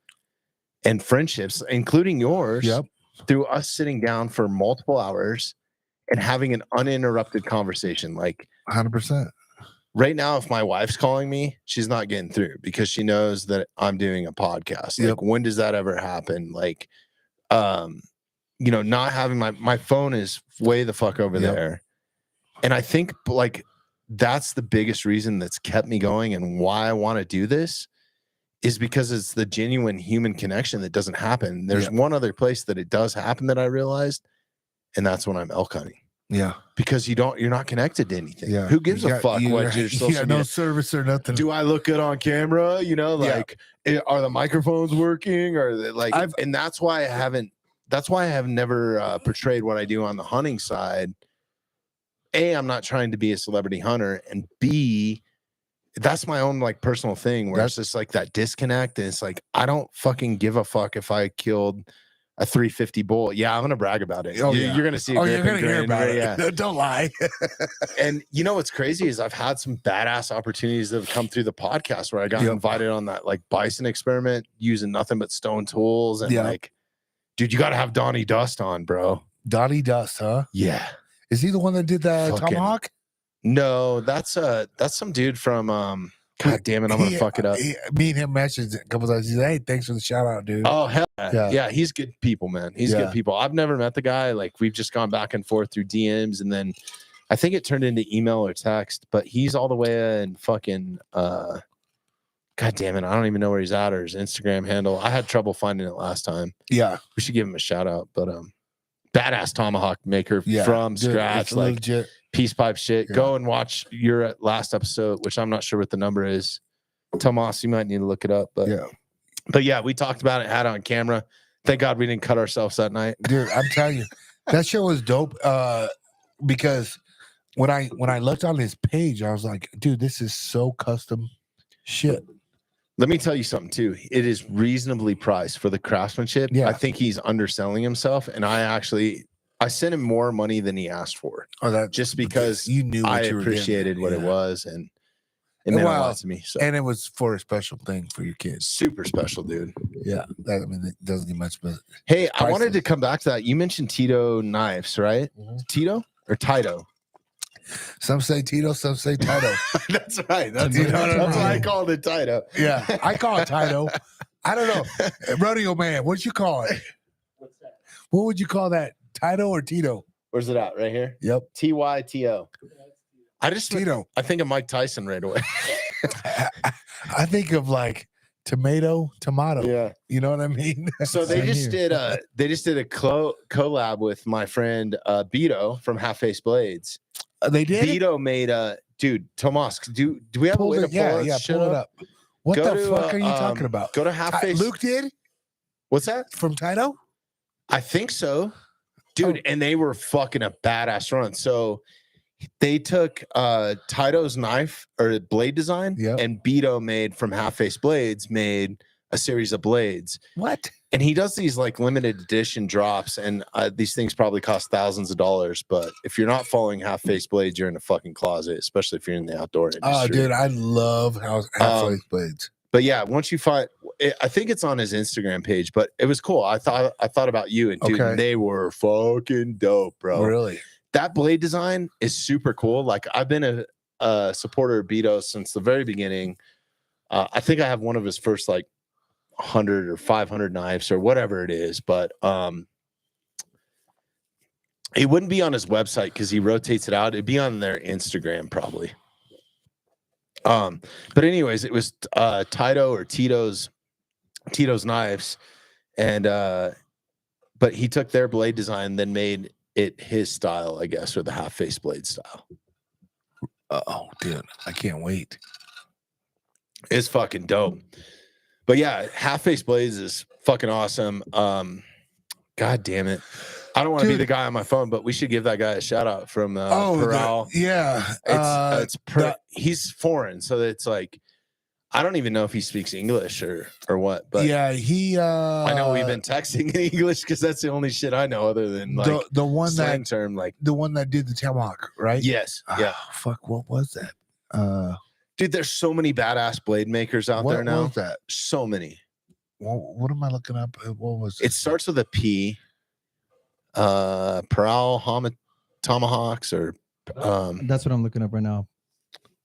and friendships, including yours, Yep. through us sitting down for multiple hours and having an uninterrupted conversation. Like 100%. right now, if my wife's calling me, she's not getting through because she knows that I'm doing a podcast. Like, Yep. when does that ever happen? Like, not having my phone is way the fuck over Yep. there. And I think like that's the biggest reason that's kept me going and why I want to do this is because it's the genuine human connection that doesn't happen. There's Yep. one other place that it does happen that I realized, and that's when I'm elk hunting. Yeah. Because you're not connected to anything. Yeah. Who gives You a got- fuck you what got- your social yeah, media? no service or nothing. Do I look good on camera? Like, are the microphones working? Or like, and that's why I have never portrayed what I do on the hunting side. A, I'm not trying to be a celebrity hunter, and B, that's my own like personal thing where it's just like that disconnect, and it's like I don't fucking give a fuck if I killed a 350 bull. Yeah, I'm gonna brag about it. Oh, You- yeah. You're gonna see. A Oh, you're grip gonna and hear grin, about yeah. it. Don't lie. And you know what's crazy is I've had some badass opportunities that have come through the podcast where I got Yep. invited on that like bison experiment using nothing but stone tools, and Yeah. like, dude, you got to have Donnie Dust on, bro. Donnie Dust, huh? Yeah. Is he the one that did the Fucking- tomahawk? No, that's some dude from God damn it, I'm gonna fuck it up. Me and him messaged a couple times. He said, "Hey, thanks for the shout out, dude." Oh hell Yeah. yeah, he's good people, man. He's Yeah. good people. I've never met the guy. Like we've just gone back and forth through DMs, and then I think it turned into email or text. But he's all the way in fucking God damn it, I don't even know where he's at or his Instagram handle. I had trouble finding it last time. Yeah, We should give him a shout out. But badass tomahawk maker yeah. from Dude, scratch, it's like legit. peace pipe shit. Yeah. Go and watch your last episode, which I'm not sure what the number is. Tomas, you might need to look it up. But Yeah, we talked about it, had it on camera. Thank God we didn't cut ourselves that night. dude, I'm telling you, that show was dope. Because when I looked on his page, I was like, dude, this is so custom shit. Let me tell you something too. It is reasonably priced for the craftsmanship. Yeah. I think he's underselling himself, and I sent him more money than he asked for, Oh, that just because you knew what I you were getting. appreciated what it Yeah. was, and it meant a Well, lot to me. So and it was for a special thing for your kids. super special, dude. Yeah, that, I mean, it doesn't get much, but Hey, I wanted to Priceless. come back to that. You mentioned Tito knives, right? Tito or Tito? some say Tito, some say Tito. That's right. That's, You know what I that's why I mean? called it Tito. Yeah, I call it Tito. I don't know, Rodeo Man. What'd you call it? What's that? What would you call that? Tito or Tito? Where's it at? Right here. Yep, TYTO. I Tito. I think of Mike Tyson right away. I think of like tomato. Yeah. You know what I mean? So they Same just here. did a collab with my friend Beto from Half Face Blades. They did. Beto made dude, Tomas, do we have a Pull way to it, yeah, pull yeah, shit pull it up. What Go the to, fuck are you talking about? Go to Half Face. Luke did What's that? from Tito. I think so. Dude, and they were fucking a badass run. So they took Tito's knife or blade design, Yep. and Beto made from Half Face Blades made a series of blades. What? And he does these like limited edition drops, and these things probably cost thousands of dollars. But if you're not following Half Face Blades, you're in a fucking closet, especially if you're in the outdoor industry. Oh, dude, I love how Um, face blades. But yeah, once you find, I think it's on his Instagram page, but it was cool. I thought about you, and dude, Okay. they were fucking dope, bro. Really? That blade design is super cool. Like I've been a supporter of Beto since the very beginning. I think I have one of his first like 100 or 500 knives or whatever it is, but it wouldn't be on his website because he rotates it out. It'd be on their Instagram probably. But anyways, it was Tito or Tito's knives, and but he took their blade design, then made it his style, I guess, or the half face blade style. Oh, dude, I can't wait. It's fucking dope. But yeah, half face blades is fucking awesome. God damn it. I don't want to be Dude. the guy on my phone, but we should give that guy a shout out from Peral. Yeah. He's foreign, so it's like I don't even know if he speaks English or what, but yeah, he I know we've been texting in English because that's the only shit I know other than like the one slang that term. Like, the one that did the Tomahawk, right? yes, yeah, Fuck, what was that? dude. There's so many badass blade makers out What there now. was that? So many. What am I looking up? What was It starts with a P. Peral tomahawks or That's what I'm looking up right now.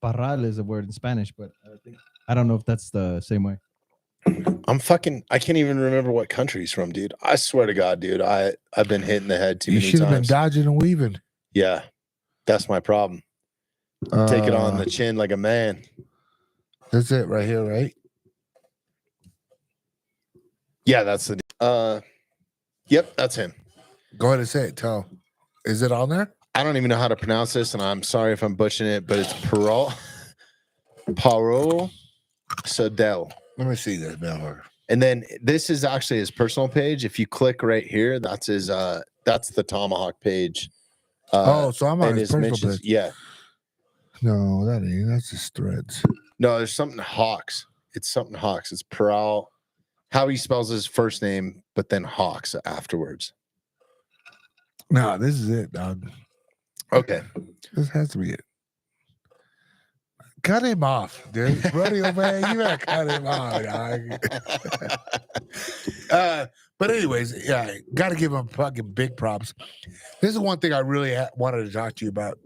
Parral is a word in Spanish, but I don't know if that's the same way. I can't even remember what country he's from, dude. I swear to God, dude. I've been hit in the head too you many should have been times. dodging and weaving. Yeah, that's my problem. Take it on the chin like a man. That's it right here, right? Yeah, that's the yep, that's him. Go ahead and say it. Tell. Is it on there? I don't even know how to pronounce this, and I'm sorry if I'm butchering it, but it's Parol Sadel. Let me see this, man. And then this is actually his personal page. If you click right here, that's his that's the Tomahawk page. So I'm on and his personal mentions, page. yeah. No, that ain't. That's just threads. No, there's something Hawks. It's something Hawks. It's Peral. How he spells his first name, but then Hawks afterwards. No, this is it, dog. Okay. This has to be it. Cut him off, dude. Rodeo man, you gotta cut him off, dog. But anyways, yeah, gotta give him fucking big props. This is one thing I really wanted to talk to you about.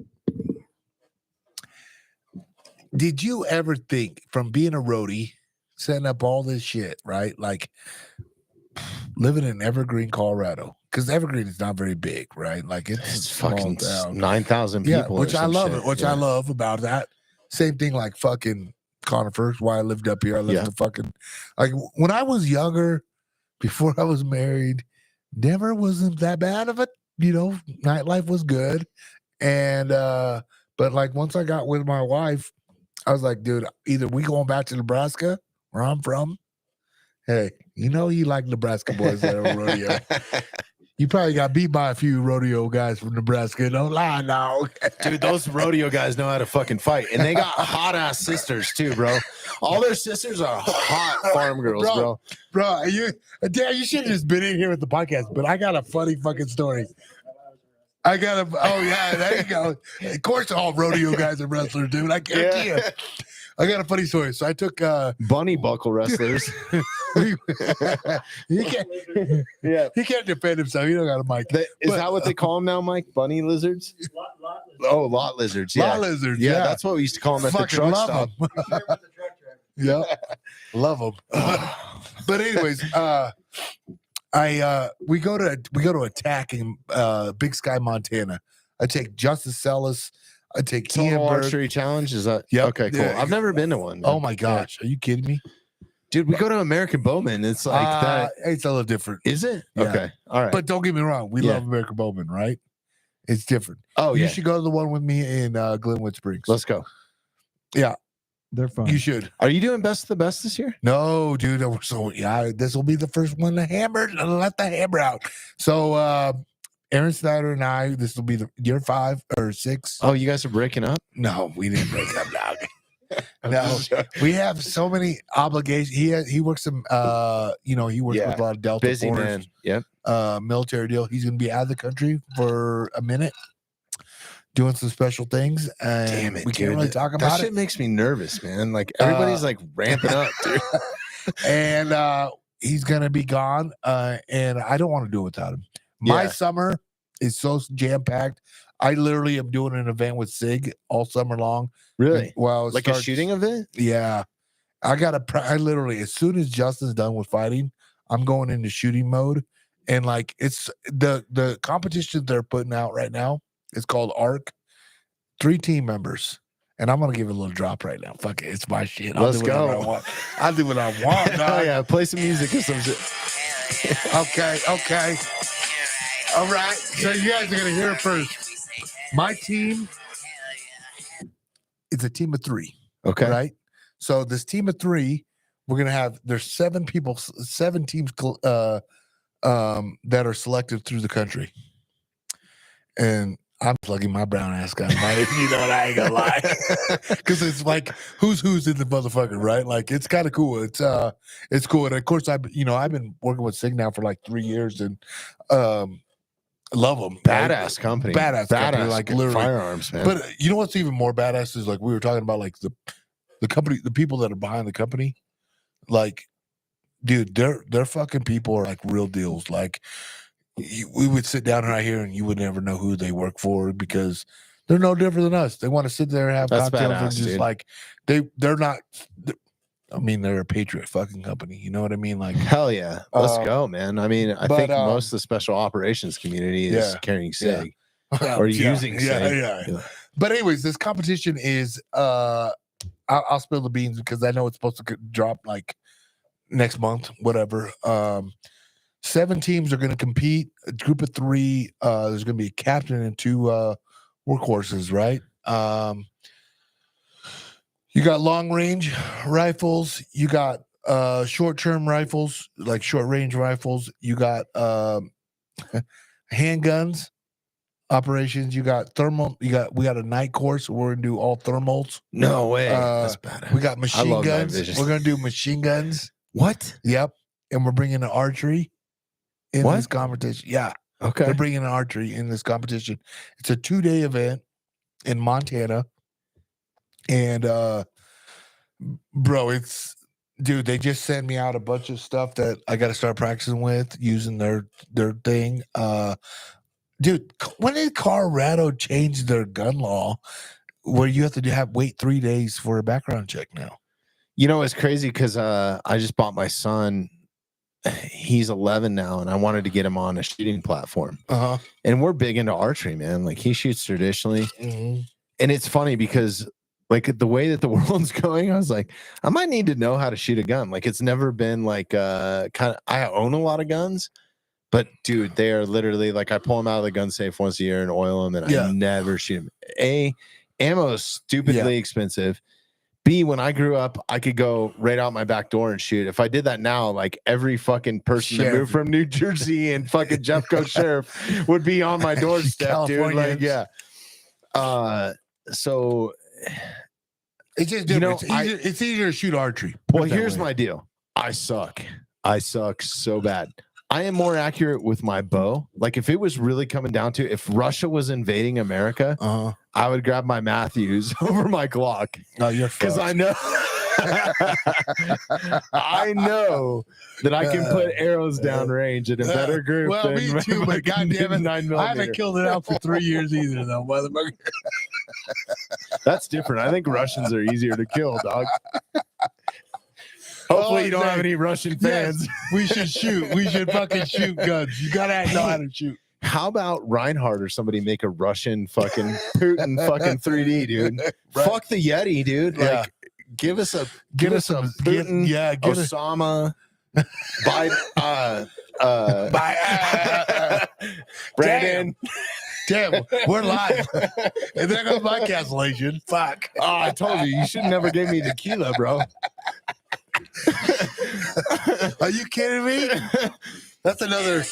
Did you ever think, from being a roadie, setting up all this shit, right? Like living in Evergreen, Colorado, because Evergreen is not very big, right? Like it's a It's small fucking town. 9,000 people. Yeah, which or I some love shit. it. Which Yeah. I love about that. Same thing like fucking Conifer. Why I lived up here. I lived Yeah. in fucking like when I was younger, before I was married, Denver wasn't that bad of it. You know, nightlife was good. And but like once I got with my wife, I was like, dude, either we going back to Nebraska, where I'm from. Hey, you know you like Nebraska boys that are rodeo. You probably got beat by a few rodeo guys from Nebraska. Don't lie now. Dude, those rodeo guys know how to fucking fight. And they got hot ass sisters too, bro. All their sisters are hot farm girls, bro. Bro, you should have just been in here with the podcast, but I got a funny fucking story. Oh yeah, there you go. Of course all rodeo guys are wrestlers, dude. I guarantee you. I got a funny story. So I took Bunny buckle wrestlers. he can't Yeah. he can't defend himself. He don't got a mic. Is that what they call them now, Mike? Bunny lizards? Oh, lot lizards. Yeah. Lot lizards. Yeah, Yeah, that's what we used to call them at the fucking truck love stop. them. Yeah, love them. But anyways, we go to attack in Big Sky, Montana. I take Justice Sellis. I take Ian Total Berg. archery challenge. Is that? Yep. Okay, cool. Yeah. I've never been to one. Oh man. my gosh, are you kidding me? Dude, we go to American Bowman. It's like that. It's a little different. Is it? Yeah. Okay. All right. But don't get me wrong, we Yeah. love American Bowman, right? It's different. oh You yeah. should go to the one with me in Glenwood Springs. Let's go. They're fun. You should. Are you doing best of the best this year? No, dude. This will be the first one to hammer. Let the hammer out. So Aaron Snyder and I, this will be the year 5 or 6. Oh, you guys are breaking up? No, we didn't break up, dog. No, we have so many obligations. He works some he works Yeah. with a lot of Delta Busy Force, man. Yep. military deal. He's gonna be out of the country for a minute. doing some special things. And Damn it, we can't dude. really talk That about shit it. makes me nervous, man. Like everybody's like ramping up, dude. And he's gonna be gone. And I don't want to do it without him. My Yeah. summer is so jam packed. I literally am doing an event with Sig all summer long. Really? Well, Like a shooting event? Yeah, I gotta. I literally, as soon as Justin's done with fighting, I'm going into shooting mode. And like, it's the competition they're putting out right now. It's called ARC. 3 team members. And I'm gonna give it a little drop right now. Fuck it, it's my shit. Let's do whatever go. I want. I'll do what I want. Oh dog. yeah, play some music or some shit. Okay. All right. So you guys are gonna hear it first. My team is a team of 3. Okay. Right. So this team of 3, we're gonna have. There's 7 people, 7 teams that are selected through the country, and I'm plugging my brown ass guy. You know what? I ain't gonna lie, because it's like who's in the motherfucker, right? Like it's kind of cool. It's cool, and of course I've been working with Sig now for like 3 years, and love them. Badass company. Badass company, like literally. firearms, man. But you know what's even more badass is like we were talking about, like the company, the people that are behind the company, like, dude, their fucking people are like real deals. Like we would sit down right here and you would never know who they work for because they're no different than us. They want to sit there and have That's cocktails badass, and just dude. like they're not. I mean, they're a patriot fucking company. You know what I mean? Like, Hell yeah. Let's go, man. I mean, I but, think most of the special operations community is yeah, carrying yeah. SIG or using yeah, SIG. yeah. But anyways, this competition is I'll spill the beans because I know it's supposed to drop like next month, whatever. 7 teams are going to compete. A group of 3. There's going to be a captain and 2 workhorses, right? You got long range rifles. You got short term rifles, like short range rifles. You got handguns operations. You got thermal. We got a night course. We're gonna do all thermals. No way. Uh, That's badass. We got machine love night guns. vision. We're gonna do machine guns. What? Yep. And we're bringing an archery in What? this competition. Yeah. Okay. They're bringing an archery in this competition. It's a 2-day event in Montana. And bro, dude, they just sent me out a bunch of stuff that I got to start practicing with using their thing. Dude, when did Colorado change their gun law where you have to wait 3 days for a background check now? You know, it's crazy because I just bought my son. He's 11 now, and I wanted to get him on a shooting platform. Uh-huh. And we're big into archery, man. Like he shoots traditionally. Mm-hmm. And it's funny because like the way that the world's going, I was like, I might need to know how to shoot a gun. Like it's never been like I own a lot of guns, but dude, they are literally like I pull them out of the gun safe once a year and oil them, and I never shoot them. Ammo is stupidly expensive. B, when I grew up, I could go right out my back door and shoot. If I did that now, like every fucking person that moved from New Jersey and fucking Jeffco Sheriff would be on my doorstep, dude. Like, yeah. So it's just different. It's easier to shoot archery. Well, here's my deal. I suck so bad. I am more accurate with my bow. Like if it was really coming down to if Russia was invading America, I would grab my Matthews over my Glock. No, you're because I know I know that I can put arrows down range in a better group. Well, me too, but goddamn it, I haven't killed it out for 3 years either, though, motherfucker. That's different. I think Russians are easier to kill, dog. Hopefully you don't have any Russian fans. Yes, we should shoot. We should fucking shoot guns. You gotta know how to shoot. How about Reinhardt or somebody make a Russian fucking Putin fucking 3D, dude? Right. Fuck the Yeti, dude. Yeah. Like, give us a Putin, Osama, Biden, Brandon. Damn, we're live. And there goes my cancellation. Fuck. Oh, I told you should never give me tequila, bro. Are you kidding me? That's another.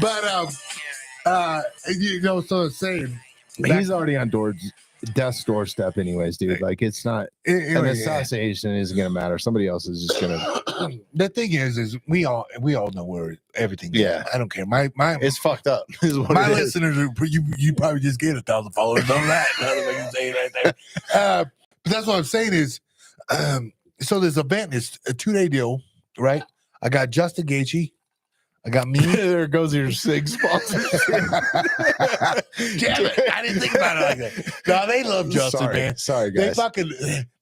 But so it's saying He's already on death's doorstep, anyways, dude. Like it's not an assassination isn't gonna matter. Somebody else is just gonna. The thing is we all know where everything. Yeah, I don't care. My it's fucked up. My listeners are you probably just get 1,000 followers on that. That's what I can say right there. But that's what I'm saying is, so this event is a 2-day deal, right? I got Justin Gaethje. I got me. There goes your SIG sponsor. Damn it! I didn't think about it like that. No, they love Justin, man. Sorry, guys.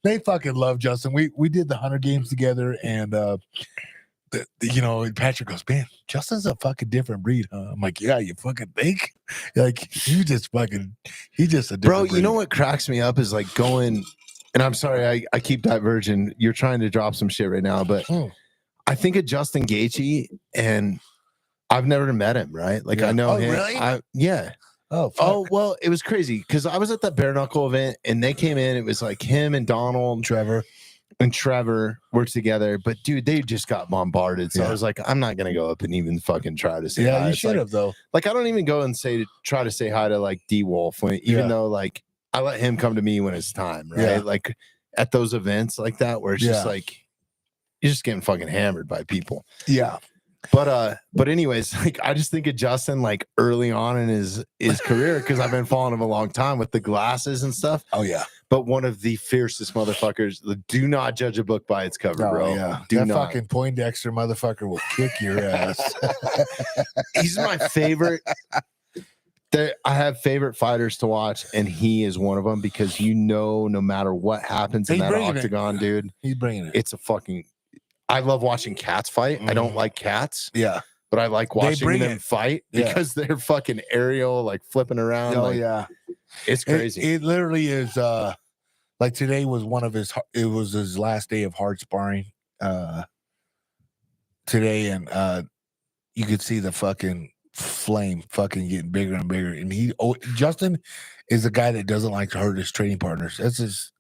They fucking love Justin. We did the 100 games together, and Patrick goes, man, Justin's a fucking different breed, huh? I'm like, yeah, you fucking think? Like he's just a different bro. breed. You know what cracks me up is like going, and I'm sorry, I keep diverging. You're trying to drop some shit right now, but I think of Justin Gaethje and. I've never met him, right? Like I know him. Really? Yeah. Oh, fuck. Oh, well, it was crazy because I was at that bare knuckle event and they came in. It was like him and Donald, Trevor were together. But dude, they just got bombarded. So I was like, I'm not gonna go up and even fucking try to say hi. Yeah, you It's should like, have though. Like I don't even go and try to say hi to like D Wolf even though like I let him come to me when it's time, right? Yeah. Like at those events like that where it's just like you're just getting fucking hammered by people. Yeah. But anyways, like I just think of Justin like early on in his career because I've been following him a long time with the glasses and stuff. Oh yeah. But one of the fiercest motherfuckers. Do not judge a book by its cover, bro. Yeah. Do that not. fucking Poindexter motherfucker will kick your ass. He's my favorite. I have favorite fighters to watch, and he is one of them because no matter what happens in that octagon, dude, he's bringing it. It's a fucking. I love watching cats fight. I don't like cats. Yeah. But I like watching them fight Yeah. because they're fucking aerial, like flipping around. Oh like, yeah. It's crazy. It literally is like today was his last day of hard sparring today, and you could see the fucking flame fucking getting bigger and bigger. And Justin is a guy that doesn't like to hurt his training partners.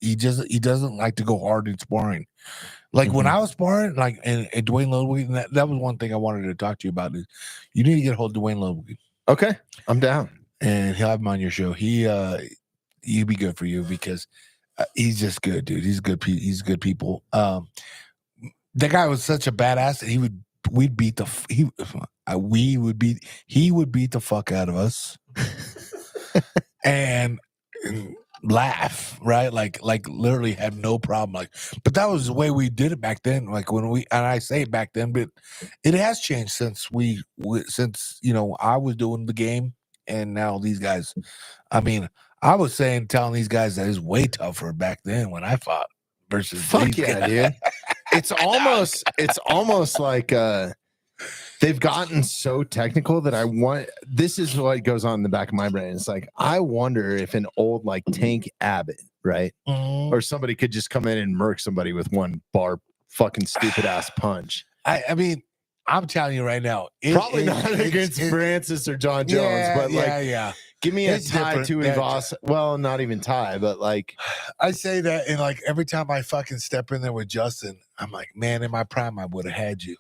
He doesn't like to go hard in sparring. Like when I was sparring, like and Dwayne Ludwig, and that was one thing I wanted to talk to you about is you need to get a hold of Dwayne Ludwig. Okay, I'm down, and he'll have him on your show. He'd be good for you because he's just good, dude. He's good. He's good people. That guy was such a badass that he would beat the fuck out of us, and laugh, right? Like literally have no problem. Like, but that was the way we did it back then. Like and I say back then, but it has changed since since I was doing the game, and now these guys. I mean, I was telling these guys that it's way tougher back then when I fought versus fuck yeah, guys. dude. It's almost like they've gotten so technical that this is what goes on in the back of my brain. It's like, I wonder if an old like Tank Abbott, right? Mm-hmm. Or somebody could just come in and murk somebody with one bar fucking stupid ass punch. I mean, I'm telling you right now. Probably not against Francis or John Jones, but like, give me a tie to Ivasa. Well, not even tie, but like. I say that, and like every time I fucking step in there with Justin, I'm like, man, in my prime, I would have had you.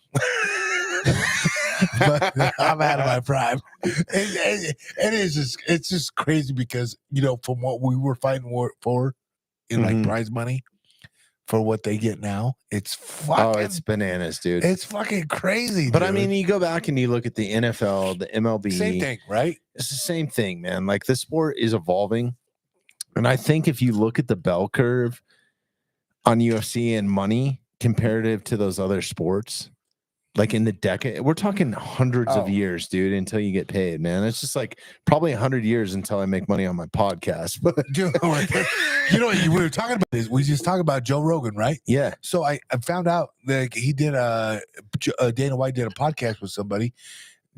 But I'm out of my prime. It's just crazy because from what we were fighting for in like prize money for what they get now, it's fucking it's bananas, dude. It's fucking crazy. But dude. I mean, you go back and you look at the NFL, the MLB, same thing, right? It's the same thing, man. Like the sport is evolving, and I think if you look at the bell curve on UFC and money comparative to those other sports. Like in the decade, we're talking hundreds of years, dude, until you get paid, man. It's just like probably 100 years until I make money on my podcast. But we were talking about this. We just talked about Joe Rogan, right? Yeah. So I found out that he did Dana White did a podcast with somebody.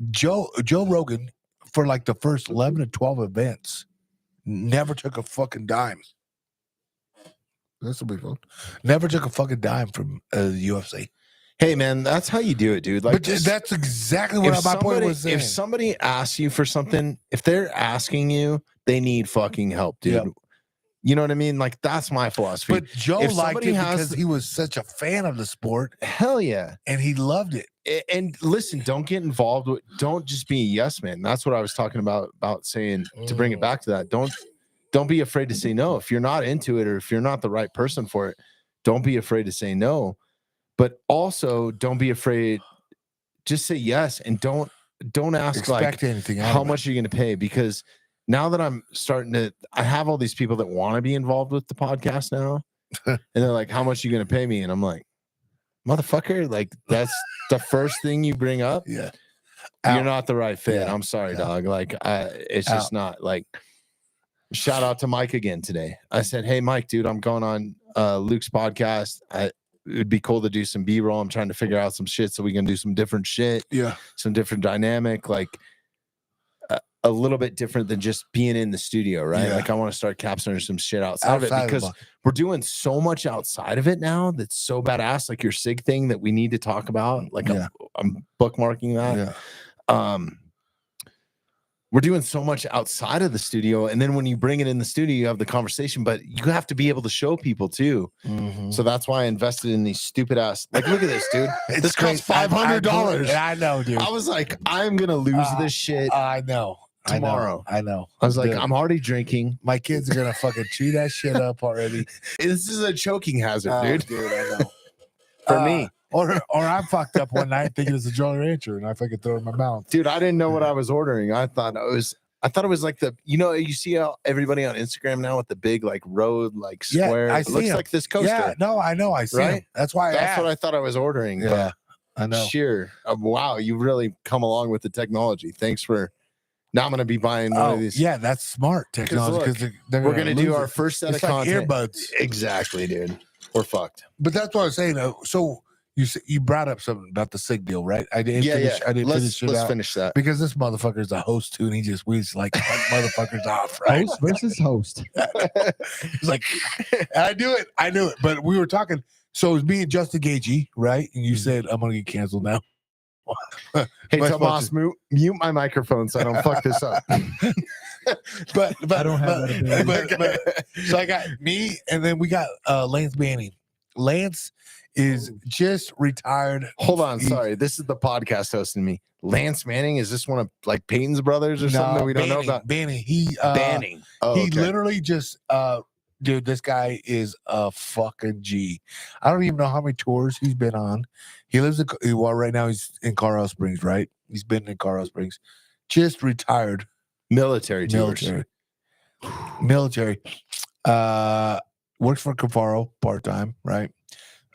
Joe Rogan, for like the first 11 to 12 events, never took a fucking dime. That's a big one. Never took a fucking dime from the UFC. Hey man, that's how you do it, dude. Like that's exactly what my point was saying. If somebody asks you for something, if they're asking you, they need fucking help, dude. Yep. You know what I mean? Like that's my philosophy. But Joe If liked somebody it has- because he was such a fan of the sport Hell yeah. and he loved it. And listen, don't get involved with, don't just be a yes man. That's what I was talking about saying, to bring it back to that. Don't be afraid to say no. If you're not into it or if you're not the right person for it, don't be afraid to say no. But also don't be afraid, just say yes, and don't ask Expect like anything out how of it. much are you going to pay, because now that I'm starting to, I have all these people that want to be involved with the podcast now, and they're like, how much are you going to pay me? And I'm like, motherfucker, like that's the first thing you bring up. Yeah. You're Out. not the right fit. Yeah. I'm sorry, Yeah. dog. Like, it's just not like. Shout out to Mike again today. I said, hey, Mike, dude, I'm going on Luke's podcast. It would be cool to do some B-roll. I'm trying to figure out some shit so we can do some different shit, Yeah. some different dynamic, like a little bit different than just being in the studio, right? Yeah. Like I want to start capturing some shit outside of it, Outside of because the- we're doing so much outside of it now that's so badass. Like your SIG thing that we need to talk about. Like Yeah. I'm bookmarking that. yeah. We're doing so much outside of the studio, and then when you bring it in the studio, you have the conversation, but you have to be able to show people too. Mhm. So that's why I invested in these stupid ass. Like, look at this, dude. It's This costs crazy. $500. I know, dude. I was like, I'm gonna lose this shit. I know. Tomorrow. I know. I was like, Dude, I'm already drinking. my kids are gonna fucking chew that shit up already. This is a choking hazard, dude. I know. For me, Or I'm fucked up one night thinking it's a Jolly Rancher and I fucking throw it in my mouth. dude. I didn't know what I was ordering. I thought it was like the, you see how everybody on Instagram now with the big like road like Yeah, square. I It see looks 'em. like this coaster. Yeah, no, I know. I see Right? 'em. That's why I That's asked. what I thought I was ordering. but Yeah, I know. Sure. Wow, you really come along with the technology. Thanks for. Now I'm going to be buying one Oh, of these. yeah, that's smart technology look, because We're going to do our first set it's of like content. earbuds. Exactly, dude. We're fucked. But that's what I was saying. So you brought up something about the SIG deal, right? I didn't finish. I didn't finish it Let's out finish that. because this motherfucker's a host too, and we just like cut motherfuckers off, right? Host versus host. He's like, I knew it. But we were talking. So it was me and Justin Gagey, right? And you said I'm gonna get canceled now. Hey, My Tomas, mute my microphone so I don't fuck this up. But I don't have that ability. but so I got me, and then we got Lance Manning. Lance is just retired. Hold on, He- sorry. This is the podcast hosting me. Lance Manning, is this one of like Peyton's brothers or something that we don't know about? Banning. He Banning. Oh, he okay. literally just dude, this guy is a fucking G. I don't even know how many tours he's been on. He lives in right now he's in Colorado Springs, right? He's been in Colorado Springs. Just retired. military tours. Military. Works for Cavaro part-time, right?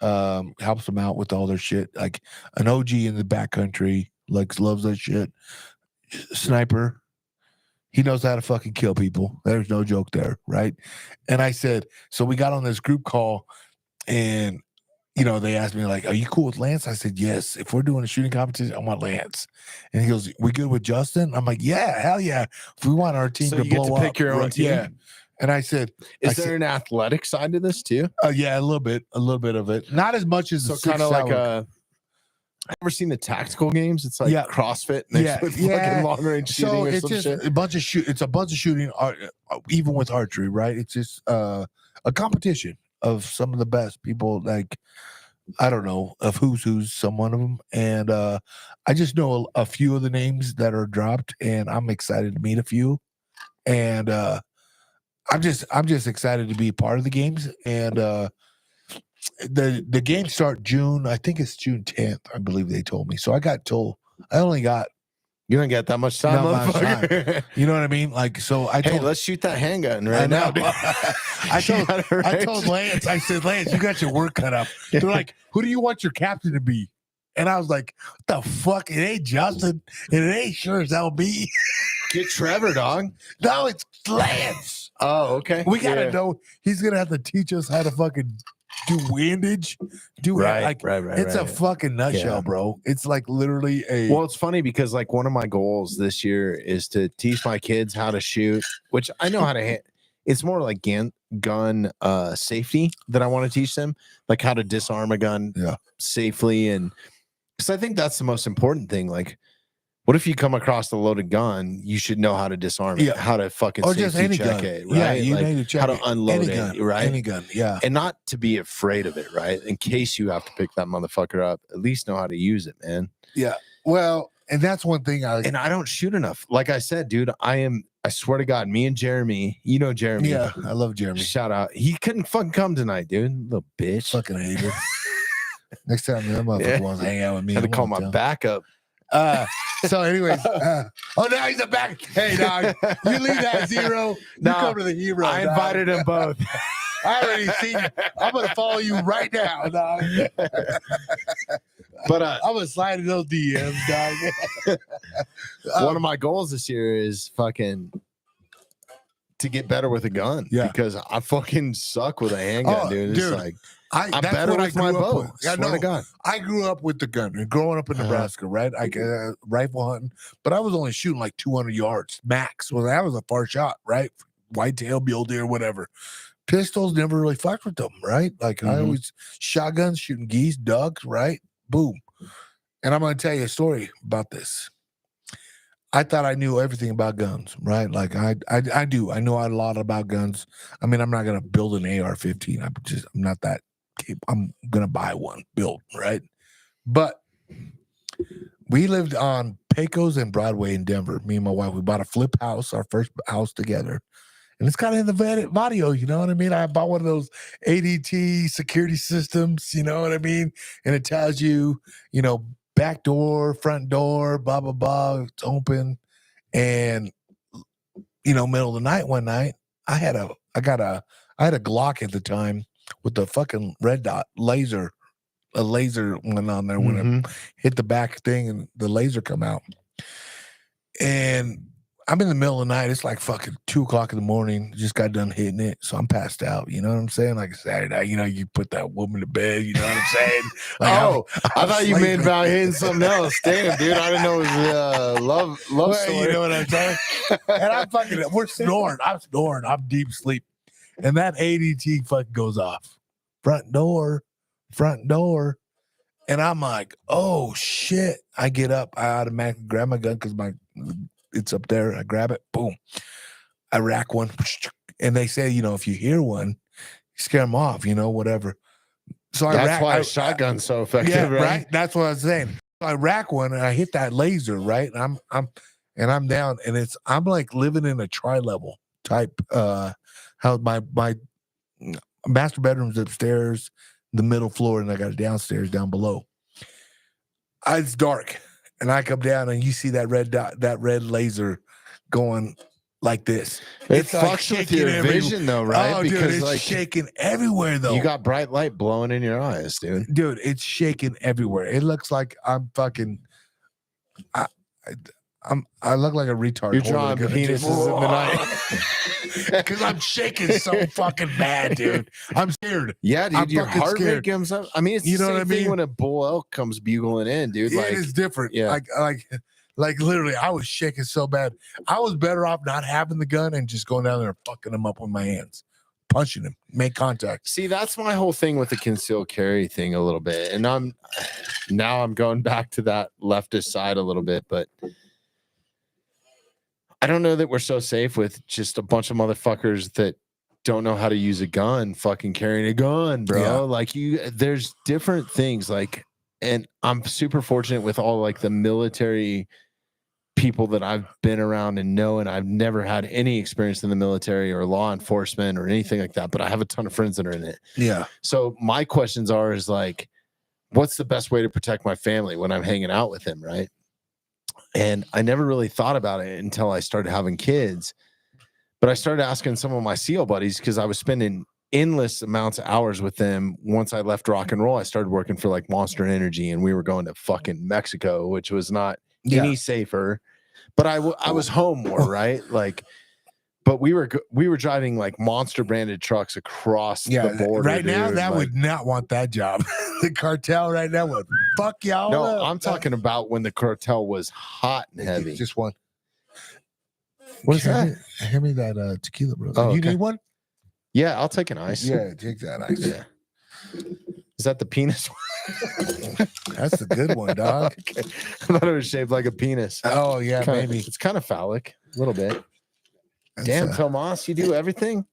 Helps them out with all their shit. Like an OG in the backcountry, like loves that shit. Sniper. He knows how to fucking kill people. There's no joke there, right? And I said, so we got on this group call, and they asked me like, "Are you cool with Lance?" I said, "Yes. If we're doing a shooting competition, I want Lance." And he goes, "We good with Justin?" I'm like, "Yeah, hell yeah. If we want our team So to you get blow to up, pick your own right, team? yeah." And I said, Is there an athletic side to this too? "Yeah, a little bit of it. Not as much as So the kind of 6 like hour- I've never seen the tactical games. It's like Yeah. CrossFit mixed Yeah, with yeah. fucking long range shooting So or it's some just shit. a bunch of It's a bunch of shooting, even with archery, right? It's just a competition of some of the best people. Like I don't know of who's some one of them, and I just know a few of the names that are dropped, and I'm excited to meet a few, and I'm just excited to be part of the games, and the games start June. I think it's June 10th. I believe they told me. So I got told I only got. You don't get that much time, Not much motherfucker. You know what I mean? Like, so I Hey, told, let's shoot that handgun I right now. know. Dude. I told Lance, I said, Lance, you got your work cut up. They're like, who do you want your captain to be? And I was like, what the fuck? It ain't Justin, and it ain't sure as hell me. Get Trevor, dog. No, it's Lance. Oh, okay. We gotta Yeah. know. He's gonna have to teach us how to fucking do windage. Right, like right. it's a fucking nutshell, Yeah. bro. It's like literally a Well, it's funny because like one of my goals this year is to teach my kids how to shoot, which I know how to. It's more like gun safety that I want to teach them, like how to disarm a gun Yeah. safely, and because I think that's the most important thing. Like What if you come across a loaded gun? You should know how to disarm it, Yeah. how to fucking Or just safety any check gun. it, Yeah, right? you Like, need to check how to it. unload Any it, gun, right? Any gun, yeah. And not to be afraid of it, right? In case you have to pick that motherfucker up, at least know how to use it, man. Yeah. Well, and that's one thing And I don't shoot enough. Like I said, dude, I swear to God, me and Jeremy, you know Jeremy. yeah, I love Jeremy. Shout out. He couldn't fucking come tonight, dude. Little bitch. Fucking hater. Next time that motherfucker Yeah. wants to hang out with me, Had to I'm call gonna my tell him. backup. So anyways, oh, now he's a back. Hey, dog, you leave that zero. You No, come to the hero. I dog. invited them both. I already seen you. I'm gonna follow you right now, dog. But I'm gonna slide in those DMs, dog. one of my goals this year is fucking to get better with a gun. Yeah. Because I fucking suck with a handgun, Oh, dude. It's dude, like I'm I'm better with my bow. Yeah, Swear to God. I grew up with the gun. Growing up in Uh-huh. Nebraska, right? I rifle hunting, but I was only shooting like 200 yards max. Well, that was a far shot, right? Whitetail, mule deer, whatever. Pistols never really fucked with them, right? Like I Mhm. always shotguns, shooting geese, ducks, right? Boom. And I'm gonna tell you a story about this. I thought I knew everything about guns, right? Like I do. I know a lot about guns. I mean, I'm not gonna build an AR-15. I'm not that capable. I'm gonna buy one, built, right? But we lived on Pecos and Broadway in Denver. Me and my wife, we bought a flip house, our first house together. And it's kind of in the video, you know what I mean? I bought one of those ADT security systems, you know what I mean? And it tells you, you know, back door, front door, blah, blah, blah, it's open. And, you know, middle of the night, one night, I had a Glock at the time with the fucking red dot laser, a laser went on there when it Mhm. hit the back thing and the laser come out. And I'm in the middle of the night. It's like fucking 2:00 in the morning. Just got done hitting it. So I'm passed out. You know what I'm saying? Like a Saturday night, you know, you put that woman to bed. You know what I'm saying? Like, Oh, I I'm thought you meant sleeping. about hitting something else. Damn, dude. I didn't know it was love Well, story. you know what I'm saying? And I'm fucking, we're snoring. I'm snoring. I'm deep sleep. And that ADT fucking goes off. Front door. And I'm like, oh shit. I get up. I automatically grab my gun because it's up there. I grab it. Boom. I rack one. And they say, you know, if you hear one, scare them off, you know, whatever. So That's why a shotgun's so effective, yeah, right? That's what I was saying. I rack one and I hit that laser, right? And I'm down, and I'm like living in a tri-level type. How my master bedroom's upstairs, the middle floor, and I got a downstairs down below. It's dark, and I come down, and you see that red dot, that red laser going like this. It It's like fucks with shaking your every- vision, though, right? Oh, Because dude, it's like shaking everywhere, though. you got bright light blowing in your eyes, dude. Dude, it's shaking everywhere. It looks like I'm fucking. I look like a retard. You're drawing penises in the night. because I'm shaking so fucking bad, dude. I'm scared. Yeah, dude, I'm your fucking heart rate scared. comes up. I mean, it's You the know same what I thing mean? when a bull elk comes bugling in, dude. It Like, is different. yeah. Like literally, I was shaking so bad. I was better off not having the gun and just going down there and fucking him up with my hands, punching him, make contact. see, that's my whole thing with the concealed carry thing a little bit. And I'm going back to that leftist side a little bit, but I don't know that we're so safe with just a bunch of motherfuckers that don't know how to use a gun, fucking carrying a gun, bro. Yeah. Like there's different things like, and I'm super fortunate with all like the military people that I've been around and know, and I've never had any experience in the military or law enforcement or anything like that, but I have a ton of friends that are in it. Yeah. So my questions is like, what's the best way to protect my family when I'm hanging out with them, right? And I never really thought about it until I started having kids. But I started asking some of my SEAL buddies because I was spending endless amounts of hours with them. Once I left rock and roll, I started working for like Monster Energy, and we were going to fucking Mexico, which was not any safer. But I was home more, right? Like, but we were driving like Monster branded trucks across the border. Right now, dude. that Like, would not want that job. The cartel right now would fuck y'all. no, up. I'm talking about when the cartel was hot and heavy. Just one. What's that? Hand me that tequila, bro. Oh, You okay. need one? Yeah, I'll take an ice. Yeah, take that ice. Yeah. Is that the penis? That's a good one, dog. Okay. I thought it was shaped like a penis. Oh yeah, Kinda- maybe. It's kind of phallic, a little bit. That's, Damn, Tomas, you do everything.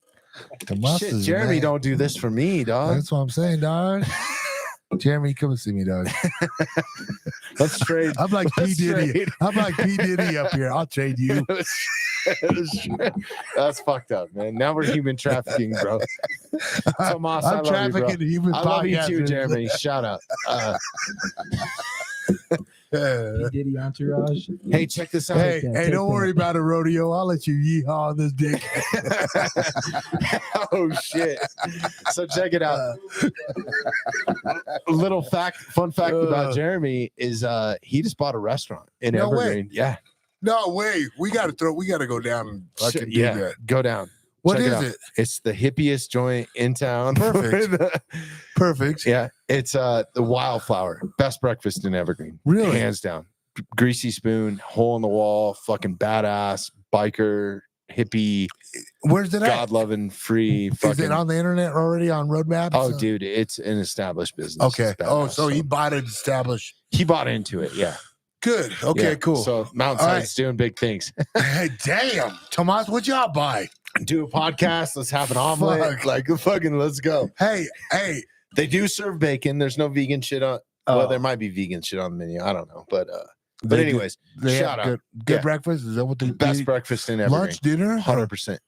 Tomas Shit, is Jeremy, mad. don't do this for me, dog. That's what I'm saying, dog. Jeremy, come and see me, dog. Let's trade. I'm like P Let's Diddy. trade. I'm like P Diddy up here. I'll trade you. That's fucked up, man. Now we're human trafficking, bro. Tomas, I I'm love you, bro. trafficking human I love you too, podcasters. Jeremy. Shout out. P. Diddy entourage. Hey, check this out. Hey, that, hey, take don't worry that. about a rodeo. I'll let you yeehaw on this dick. Oh shit! So check it out. A little fun fact about Jeremy is he just bought a restaurant in No way. Evergreen. Yeah, No way. We gotta go down and fucking do yeah. that. Go down. What Check is out. it? It's the hippiest joint in town. Perfect. Perfect. Yeah, it's the Wildflower, best breakfast in Evergreen, Really? hands down. Greasy spoon, hole in the wall, fucking badass biker, hippie, Where's it at? God loving, free. Is Fucking, it on the internet already on Roadmaps? oh, dude, it's an established business. Okay. It's Oh, badass. so he bought it established. he bought into it. Yeah. Good. Okay, Yeah. cool. So Mountain All right. Side's doing big things. Hey, damn. Tomas, what y'all buy? Do a podcast. Let's have an omelet. Fuck. Like fucking, let's go. Hey. They do serve bacon. There's no vegan shit on. Oh. Well, there might be vegan shit on the menu. I don't know, but They do- anyways, They shout have out. good Yeah. breakfast. Is that what they Best eat? breakfast in Evergreen. Lunch, dinner? 100%.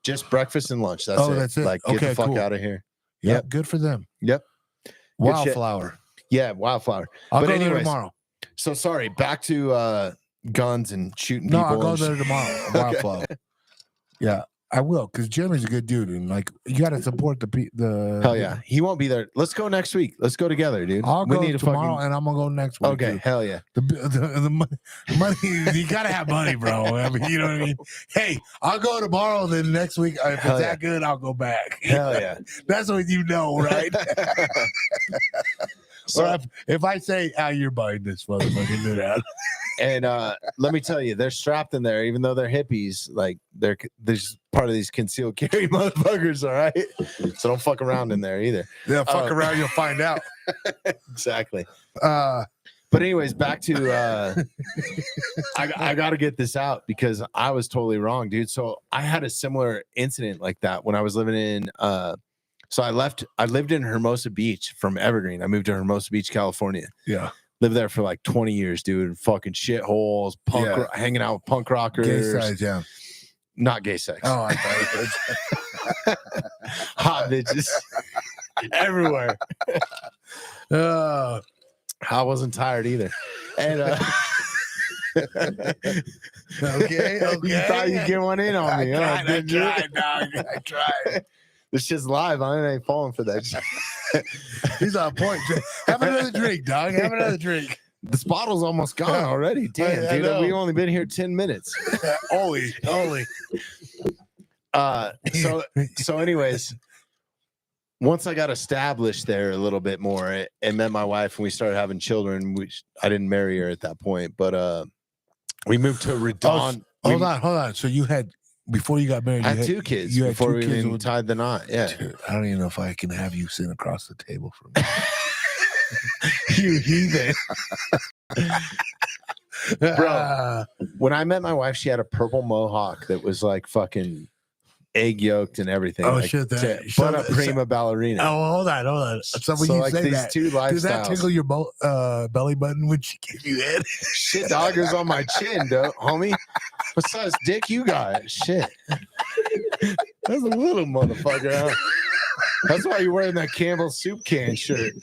Just breakfast and lunch. That's Oh, it. that's it. Like, get Okay, the fuck cool. out of here. Yep. Yep. Good for them. Yep. Good shit. Wildflower. Yeah, Wildflower. I'll But go there anyways, tomorrow. So sorry. Back to guns and shooting No, people. I'll go and there shit. tomorrow. Okay. Wildflower. Yeah, I will, because Jeremy's a good dude, and like you got to support the. Hell yeah. He won't be there. Let's go next week. Let's go together, dude. I'll we go need to tomorrow, fucking. and I'm gonna go next week. Okay. too. Hell yeah. The money, you gotta have money, bro. I mean, you know what I mean. Hey, I'll go tomorrow. Then next week, if Hell it's yeah. that good, I'll go back. Hell yeah. That's what you know, right? So, Or if I say, "Ah, you're buying this motherfucker," do that. and let me tell you, they're strapped in there, even though they're hippies. Like there's part of these concealed carry motherfuckers. All right, so don't fuck around in there either. Yeah, fuck around, you'll find out. Exactly. Uh, But anyways, back to I got to get this out because I was totally wrong, dude. So I had a similar incident like that when I was living in. So I lived in Hermosa Beach from Evergreen. I moved to Hermosa Beach, California. yeah, Lived there for like 20 years, dude. Fucking shitholes, Yeah. hanging out with punk rockers. gay size, yeah. Not gay sex. Oh, I thought Hot bitches everywhere. I wasn't tired either. And okay. you thought you'd get one in on me, huh? I Didn't you? tried, dog. I tried. This shit's live. I ain't falling for that shit. He's on point. Have another drink, dog. Have another drink. This bottle's almost gone already. Damn, I dude. know. We've only been here 10 minutes. Only. So anyways, once I got established there a little bit more and met my wife and we started having children, I didn't marry her at that point, but we moved to Redon. Hold on. So you had, before you got married, I you had two kids you had before two we kids even with- tied the knot. Yeah. Dude, I don't even know if I can have you sit across the table from me. You heathen. Bro. When I met my wife, she had a purple mohawk that was like fucking egg yolked and everything. Oh, like, shit, that- but a so- prima ballerina. Oh, hold on. So when So you like say these that, two does that lifestyles. tickle your belly button when she gives you head? Shit, dog, it was on my chin, though, homie. What size dick you got? Shit. That's a little motherfucker, huh? That's why you're wearing that Campbell soup can shirt.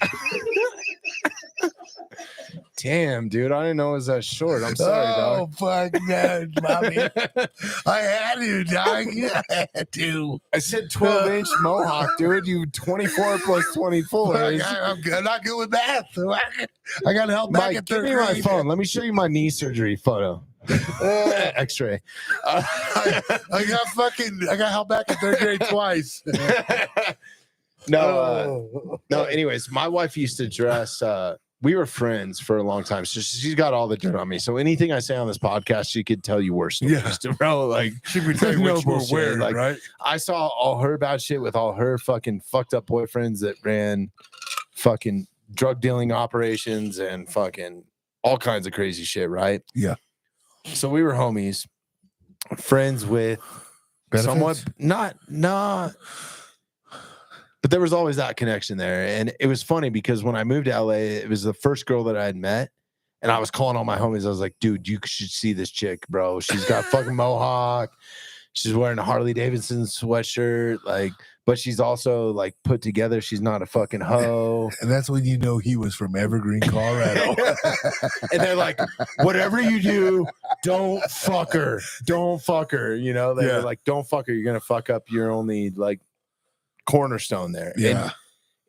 Damn, dude. I didn't know it was that short. I'm sorry, Oh, fuck no, Bobby. I had to, dog. Yeah, I had to. I said 12-inch mohawk, dude. You 24 plus 24. I'm not good with math. I got to help back Mike, at give third me my grade. phone. Let me show you my knee surgery photo. X-ray. I got help back at third grade twice. No, anyways, my wife used to dress we were friends for a long time, so she's got all the dirt on me. So anything I say on this podcast, she could tell you worse stories, bro. Like she would tell you no which were bullshit, weird, like, right? I saw all her bad shit with all her fucking fucked up boyfriends that ran fucking drug dealing operations and fucking all kinds of crazy shit, right? Yeah. So we were homies, friends with somewhat not, but there was always that connection there. And it was funny because when I moved to LA, it was the first girl that I had met. And I was calling all my homies. I was like, dude, you should see this chick, bro. She's got fucking mohawk. She's wearing a Harley Davidson sweatshirt. Like, but she's also like put together. She's not a fucking hoe. And that's when you know he was from Evergreen, Colorado. And they're like, whatever you do, don't fuck her. Don't fuck her. You know, they're like, don't fuck her. You're going to fuck up your only like cornerstone there. Yeah. And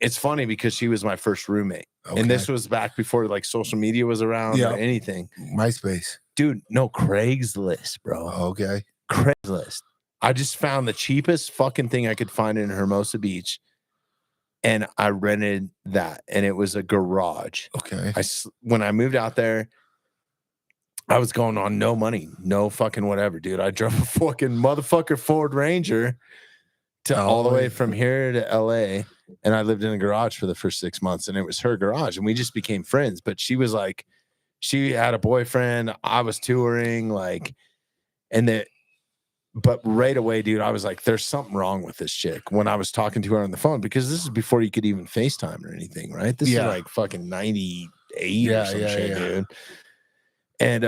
it's funny because she was my first roommate. Okay. And this was back before like social media was around or anything. MySpace. Dude, no, Craigslist, bro. Okay. Craigslist. I just found the cheapest fucking thing I could find in Hermosa Beach. And I rented that. And it was a garage. Okay. When I moved out there, I was going on no money, no fucking whatever, dude. I drove a fucking motherfucker Ford Ranger to all the way from here to LA. And I lived in a garage for the first 6 months, and it was her garage, and we just became friends. But she was like, she had a boyfriend. I was touring, like, but right away, dude, I was like, there's something wrong with this chick when I was talking to her on the phone, because this is before you could even FaceTime or anything, right? This is like fucking 98 or some shit, dude. And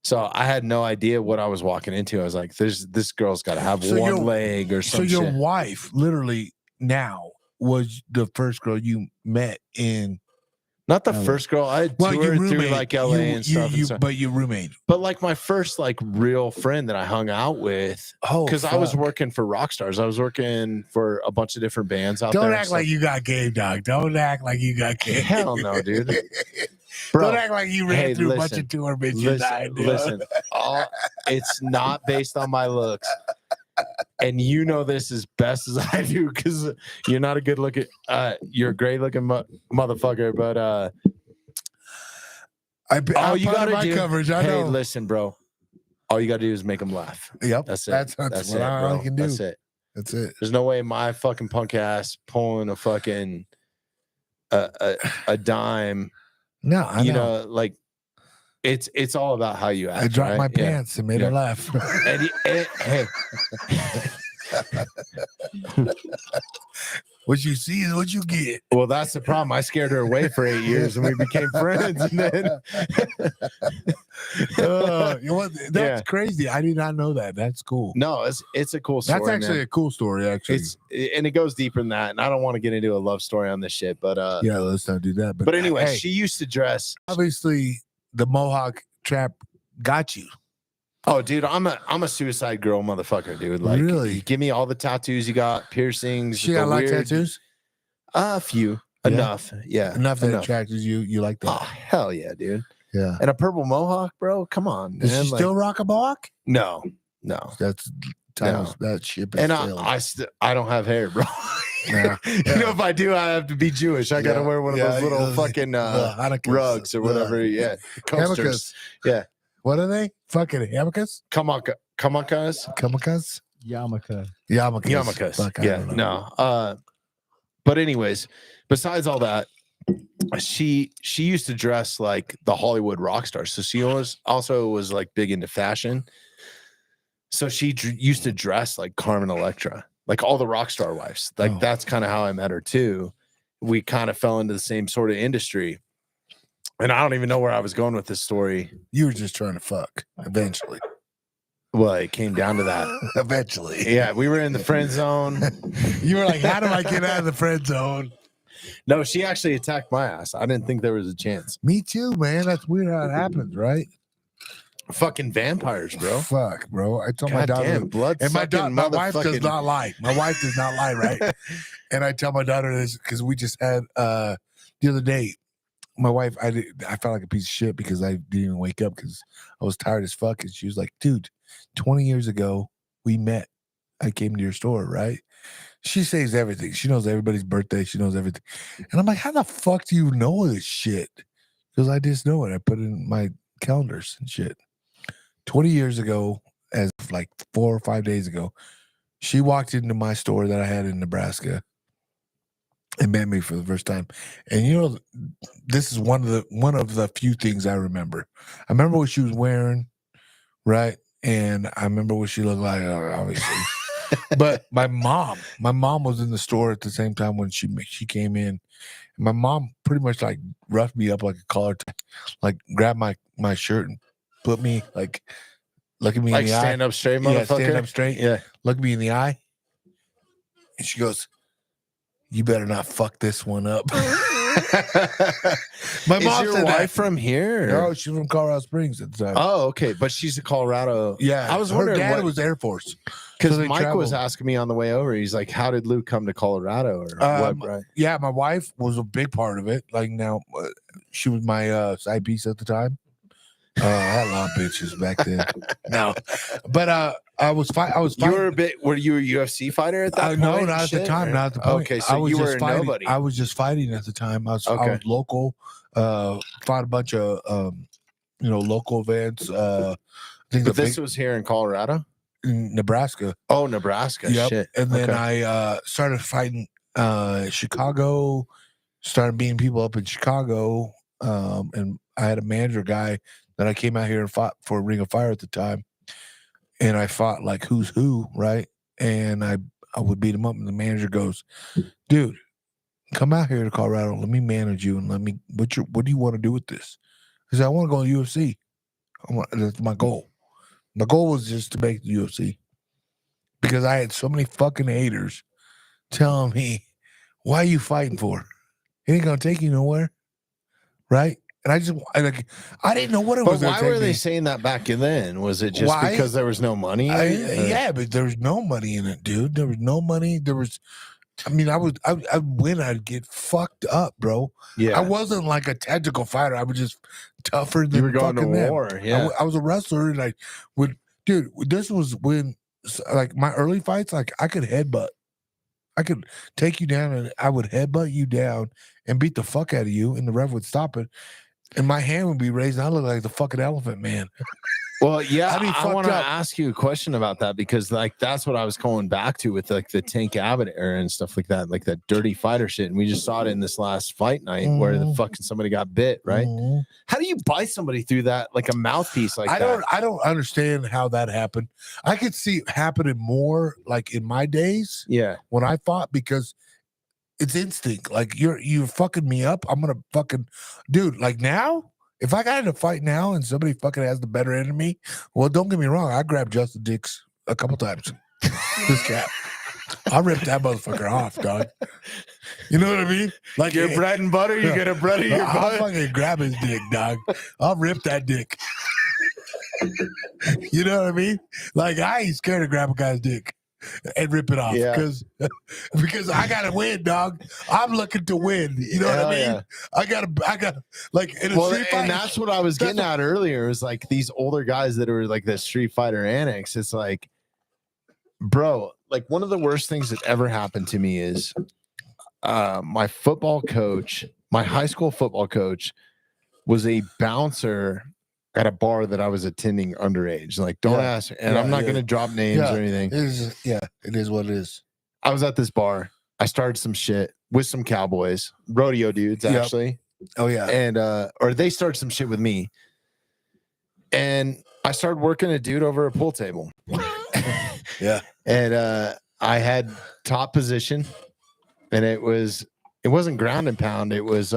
so I had no idea what I was walking into. I was like, this girl's got to have one leg or something. So your wife literally now was the first girl you met in not the first girl. I had toured through like LA and stuff. But your roommate. But like my first like real friend that I hung out with. Oh, because I was working for Rockstars. I was working for a bunch of different bands out there. Don't act like you got game, dog. Don't act like you got game. Hell no, dude. Bro, don't act like you ran through a bunch of tour bitches. Listen, it's not based on my looks. And you know this as best as I do, because you're not a good looking, you're a great looking motherfucker. But all you gotta do, coverage, I know. Listen, bro. All you gotta do is make them laugh. Yep, that's it. That's what it, bro. I can do. That's it. That's it. There's no way my fucking punk ass pulling a fucking a dime. No, I know, like. It's all about how you act. I dropped my pants and made her laugh. Hey. What you see is what you get. Well, that's the problem. I scared her away for 8 years, and we became friends. And then, you know what? That's crazy. I did not know that. That's cool. No, it's a cool story. That's actually a cool story. Actually, and it goes deeper than that. And I don't want to get into a love story on this shit, but yeah, let's not do that. But anyway, she used to dress. Obviously, the Mohawk trap got you. Oh, dude, I'm a suicide girl motherfucker, dude. Like, really? Give me all the tattoos you got, piercings. She got a lot of tattoos? A few. Yeah. Enough. Yeah. Enough that attracted you. You like that? Oh, hell yeah, dude. Yeah. And a purple mohawk, bro. Come on. Does she still rock a mohawk? No. That's that ship is and I don't have hair, bro. Yeah. You know, if I do, I have to be Jewish. I gotta wear one of those little fucking rugs or whatever. Yeah. Coasters. Yeah. What are they? Fucking hamakas? Kamakas. Kamakas? Yarmulkes. Yeah. No. But anyways, besides all that, she used to dress like the Hollywood rock stars. So she also was like big into fashion. So she used to dress like Carmen Electra, like all the rock star wives. Like that's kind of how I met her too. We kind of fell into the same sort of industry. And I don't even know where I was going with this story. You were just trying to fuck eventually. Well, it came down to that. Eventually. Yeah, we were in the friend zone. You were like, how do I get out of the friend zone? No, she actually attacked my ass. I didn't think there was a chance. Me too, man. That's weird how it happens, right? Fucking vampires, bro. Fuck, bro. I told my daughter. Blood and my wife does not lie. My wife does not lie, right? And I tell my daughter this because we just had the other day. My wife, I felt like a piece of shit because I didn't even wake up because I was tired as fuck. And she was like, dude, 20 years ago, we met. I came to your store, right? She says everything. She knows everybody's birthday. She knows everything. And I'm like, how the fuck do you know this shit? Because I just know it. I put it in my calendars and shit. 20 years ago, as like 4 or 5 days ago, she walked into my store that I had in Nebraska. and met me for the first time. And you know, this is one of the few things I remember. I remember what she was wearing, right? And I remember what she looked like, obviously. But my mom was in the store at the same time when she came in. My mom pretty much like roughed me up like a collar, like grabbed my shirt and put me like, look at me Like in the stand eye. up straight, Yeah, motherfucker. stand up straight. Yeah. Look me in the eye. And she goes, "You better not fuck this one up." My Is mom your said wife that. from here? No, she's from Colorado Springs at the time. Oh, okay. But she's a Colorado. Yeah, I was her wondering dad what, was Air Force. because so they Mike was traveled. asking me on the way over. He's like, "How did Luke come to Colorado?" Or what? Right? Yeah, my wife was a big part of it. Like now, she was my side piece at the time. I had a lot of bitches back then. No, but I was fighting. You were a bit. Were you a UFC fighter at that point? No, not at the time. Or- Not at the point. Okay, so I was you just were fighting. nobody. I was just fighting at the time. I was Okay. local. Fought a bunch of local events. I think But this was here in Colorado. in Nebraska. Oh, Nebraska. Yep. Shit. And then Okay. I started fighting Chicago. Started beating people up in Chicago. And I had a manager guy that I came out here and fought for Ring of Fire at the time. And I fought like who's who, right? And I would beat him up, and the manager goes, "Dude, come out here to Colorado. Let me manage you, and let me. What do you want to do with this?" I said, "I want to go to UFC. That's my goal. My goal was just to make the UFC because I had so many fucking haters telling me, why are you fighting for? It ain't gonna take you nowhere, right?" And I didn't know what it But was. why were they saying that back then? Was it just Why? because there was no money? in it, or- Yeah, but there was no money in it, dude. There was no money. There was, I mean, I'd win, I'd get fucked up, bro. Yeah. I wasn't like a tactical fighter. I was just tougher than You were going to fucking them. war. Yeah. I was a wrestler, and I would, dude. This was when, like, my early fights, like I could headbutt. I could take you down, and I would headbutt you down and beat the fuck out of you, and the ref would stop it, and my hand would be raised, and I look like the fucking elephant man. Well, yeah, I'd be I fucked want to up. ask you a question about that because, like, that's what I was going back to with like the Tank Abbott era and stuff like that dirty fighter shit. And we just saw it in this last fight night where the fucking somebody got bit, right? Mhm. How do you bite somebody through that like a mouthpiece like that? I don't understand how that happened. I could see it happening more like in my days Yeah, when I fought because it's instinct. Like you're fucking me up. I'm gonna fucking dude. Like now, if I got in a fight now and somebody fucking has the better end of me, well, don't get me wrong. I grabbed Justin Dix a couple times. This cat. I ripped that motherfucker off, dog. You know what I mean? Like your bread and butter, you get a bread of your I'll butt. fucking grab his dick, dog. I'll rip that dick. You know what I mean? Like I ain't scared to grab a guy's dick and rip it off Yeah. because I gotta win, dog. I'm looking to win. You know what Hell I mean? yeah. I gotta like in a Well, street fight. and that's what I was getting at earlier. Is like these older guys that are like the Street Fighter annex. It's like, bro, like one of the worst things that ever happened to me is my football coach, my high school football coach, was a bouncer at a bar that I was attending underage. Like, don't Yeah. ask, and Yeah, I'm not yeah. going to drop names Yeah. or anything. It is what it is. I was at this bar. I started some shit with some cowboys, rodeo dudes, Yep. actually. Oh yeah. And or they started some shit with me, and I started working a dude over a pool table. Yeah. And I had top position, and it wasn't ground and pound, it was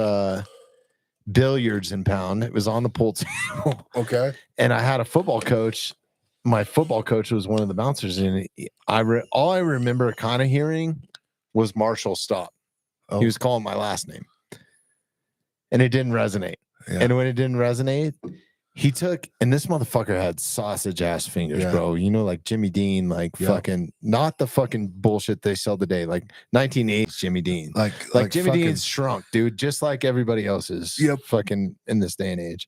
billiards and pound. It was on the pool table. Okay. And I had a football coach. My football coach was one of the bouncers, and all I remember kind of hearing was Marshall stop. Oh. He was calling my last name, and it didn't resonate. Yeah. And when it didn't resonate, he took, and this motherfucker had sausage ass fingers, Yeah. bro. You know, like Jimmy Dean, like Yeah. fucking, not the fucking bullshit they sell today, like 1980s Jimmy Dean. Like Jimmy fucking- Dean's shrunk, dude, just like everybody else's. Yep. Fucking in this day and age.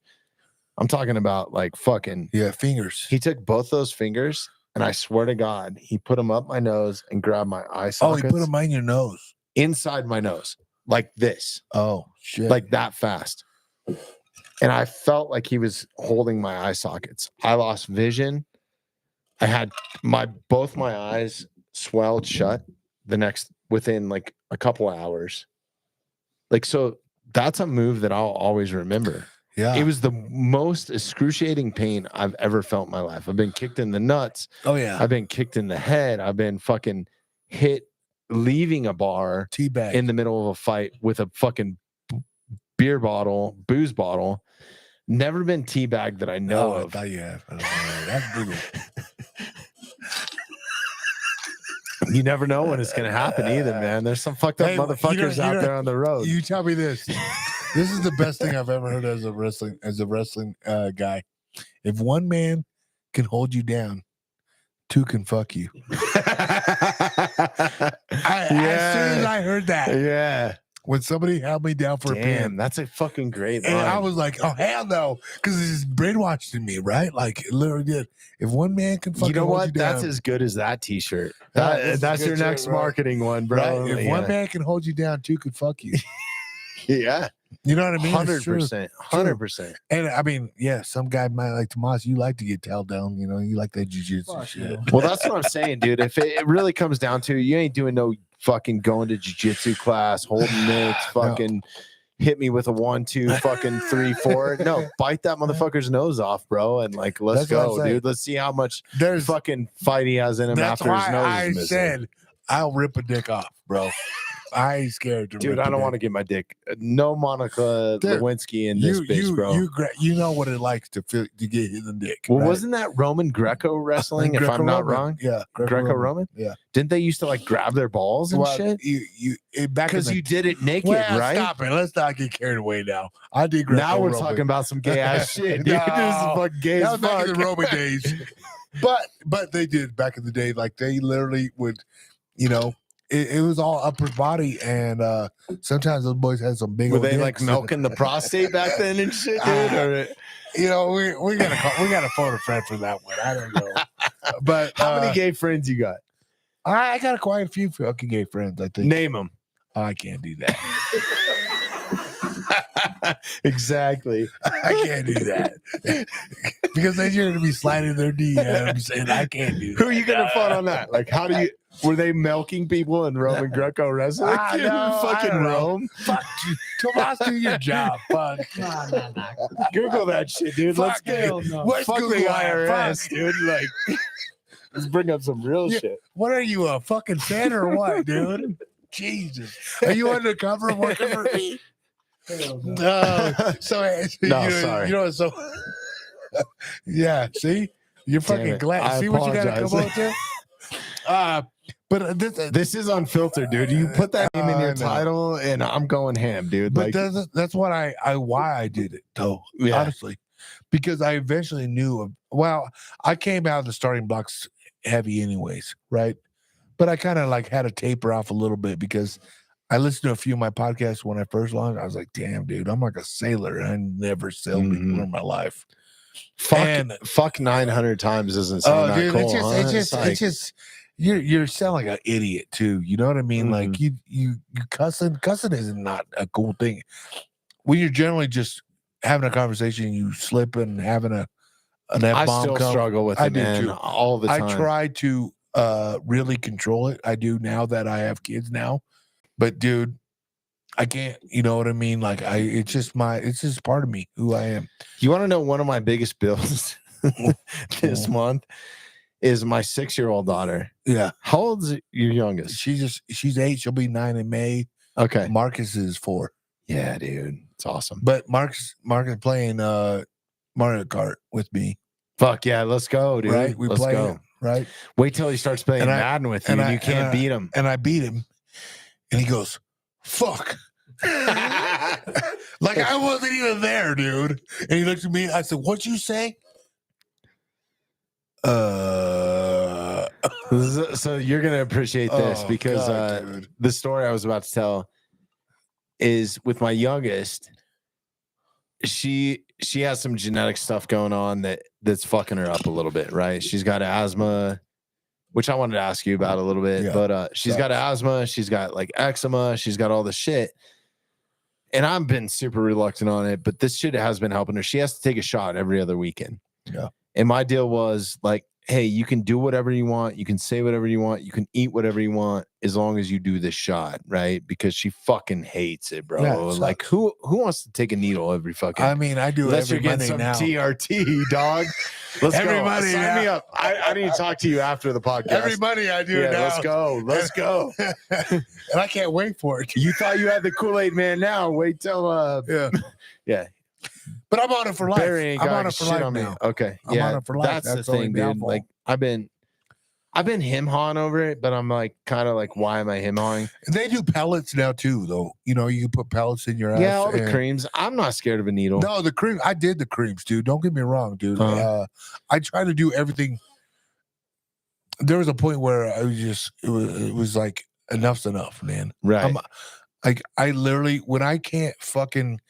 I'm talking about like fucking. Yeah, fingers. He took both those fingers, and I swear to God, he put them up my nose and grabbed my eye Oh, sockets he put them in your nose. inside my nose, like this, Oh shit. like that fast. And I felt like he was holding my eye sockets. I lost vision. I had both my eyes swelled shut within like a couple of hours. Like, so that's a move that I'll always remember. Yeah. It was the most excruciating pain I've ever felt in my life. I've been kicked in the nuts. Oh yeah. I've been kicked in the head. I've been fucking hit leaving a bar Teabag. in the middle of a fight with a fucking booze bottle. Never been teabagged that I know I of. thought you had. That's brutal. You never know when it's gonna happen either, man. There's some fucked up Hey, motherfuckers out there on the road. You tell me this. This is the best thing I've ever heard as a wrestling guy. If one man can hold you down, two can fuck you. As soon as I heard that, Yeah. when somebody held me down for a pin, Damn, that's a fucking great line. and I was like, "Oh hell no," because it's brainwashed in me, right? Like it literally did. If one man can fucking you know hold what? you down, That's as good as that T-shirt. That's That's a your good next shirt, bro. marketing one, bro. right? If one man can hold you down, two could fuck you. Yeah, You know what I mean? It's true. 100%, 100%. And I mean, yeah, some guy might like Tomas. You like to get held down, you know. You like that jujitsu Fuck shit. no. Well, that's what I'm saying, dude. If it really comes down to it, you ain't doing no fucking going to jiu-jitsu class, holding mitts, fucking hit me with a 1, 2, fucking 3, 4. No, bite that motherfucker's nose off, bro, and like let's That's what I'm go, saying. dude. Let's see how much There's fucking fight he has in him that's after his why nose I is missing. said I'll rip a dick off, bro. I ain't scared to. Dude, I don't want to get my dick. No Monica Dude, Lewinsky in this bitch, bro. You know what it likes to feel to get hit in the dick. Well, right? wasn't that Roman Greco wrestling? If I'm not Greco-Roman. wrong, Yeah, Greco-Roman. Yeah. Didn't they used to like grab their balls and Well, shit? back in Because the you did it naked, well, right? Stop it. Let's not get carried away now. I did. Now we're Greco-Roman. talking about some gay ass shit, dude. No, This is fucking gay That as was back fuck. in the Roman days. But they did back in the day. Like they literally would, you know, it was all upper body, and sometimes those boys had some big. Were old they like dicks. milking the prostate back then and shit, dude? Or You know, we gotta phone a friend for that one. I don't know, but how many gay friends you got? I got quite a few fucking gay friends. I think Name them. I can't do that. Exactly. I can't do that because then you're gonna be sliding their DMs, and I can't do that. Who are you gonna fight on that? Like, how do you? Were they milking people in Roman Greco wrestling? I Dude, know, fucking I don't know. Rome. Fuck you, Tomas, do your job. Fuck. Google that shit, dude. Let's Fuck get Hell no. Where's fuck Google the at? IRS, Fuck. dude. Like, let's bring up some real Yeah. shit. What are you, a fucking fan or what, dude? Jesus, are you undercover working for me? No, so No, you know, sorry. You know, so yeah. See, you're Damn fucking it. glad. I See what you got to come apologize. up to. But This is unfiltered, dude. You put that name in I your know. title, and I'm going ham, dude. but Like, that's what why I did it though. Yeah. Honestly, because I eventually knew. Well, I came out of the starting blocks heavy, anyways, right? But I kind of like had to taper off a little bit because I listened to a few of my podcasts when I first launched. I was like, damn, dude, I'm like a sailor. I never sailed Mhm. before in my life. fuck 900 times doesn't sound that cool. It's just you sound like an idiot too. You know what I mean? Like Mm-hmm. you cussing is not a cool thing. When you're generally just having a conversation, you slip and having an I F-bomb still come. struggle with I it, do man, too. all the time. I try to really control it. I do now that I have kids now. But dude, I can't, you know what I mean? Like it's just part of me, who I am. You want to know one of my biggest bills this month is my 6-year-old daughter. Yeah. How old's your youngest? She's 8, she'll be 9 in May. Okay. Marcus is 4. Yeah, dude. It's awesome. But Marcus playing Mario Kart with me. Fuck yeah, let's go, dude. Right? We let's play go. it, right? Wait till he starts playing And I- Madden with you and and I- you can't and I- beat him. And I beat him. And he goes, fuck. Like I wasn't even there, dude. And he looked at me. I said, "What'd you say?" So you're gonna appreciate this Oh, because God, dude. the story I was about to tell is with my youngest. She has some genetic stuff going on that's fucking her up a little bit, right? She's got asthma, which I wanted to ask you about a little bit, Yeah. but she's got asthma, she's got like eczema, she's got all the shit. And I've been super reluctant on it, but this shit has been helping her. She has to take a shot every other weekend. Yeah. And my deal was like, hey, you can do whatever you want, you can say whatever you want, you can eat whatever you want as long as you do this shot, right? Because she fucking hates it, bro. Yeah, it Like who wants to take a needle every fucking I mean, I do unless every you're getting Monday some now. TRT, dog. Let's Every go. Monday Sign now. me up. I need to talk to you after the podcast. Every Monday I do yeah, now. let's go. Let's go. And I can't wait for it. You thought you had the Kool-Aid man now. Wait till Yeah. yeah. But I'm on it for life. Barry ain't I'm got on it for shit life on me. now. Okay. I'm yeah, on it for life. That's the That's the only thing, dude. downfall. Like I've been him hawing over it, but I'm like kind of like, why am I him hawing? They do pellets now too, though. You know, you can put pellets in your ass. Yeah, all the and- creams. I'm not scared of a needle. No, the cream. I did the creams, dude. Don't get me wrong, dude. Uh-huh. I try to do everything. There was a point where I was just it was like enough's enough, man. Right. I'm like I literally when I can't fucking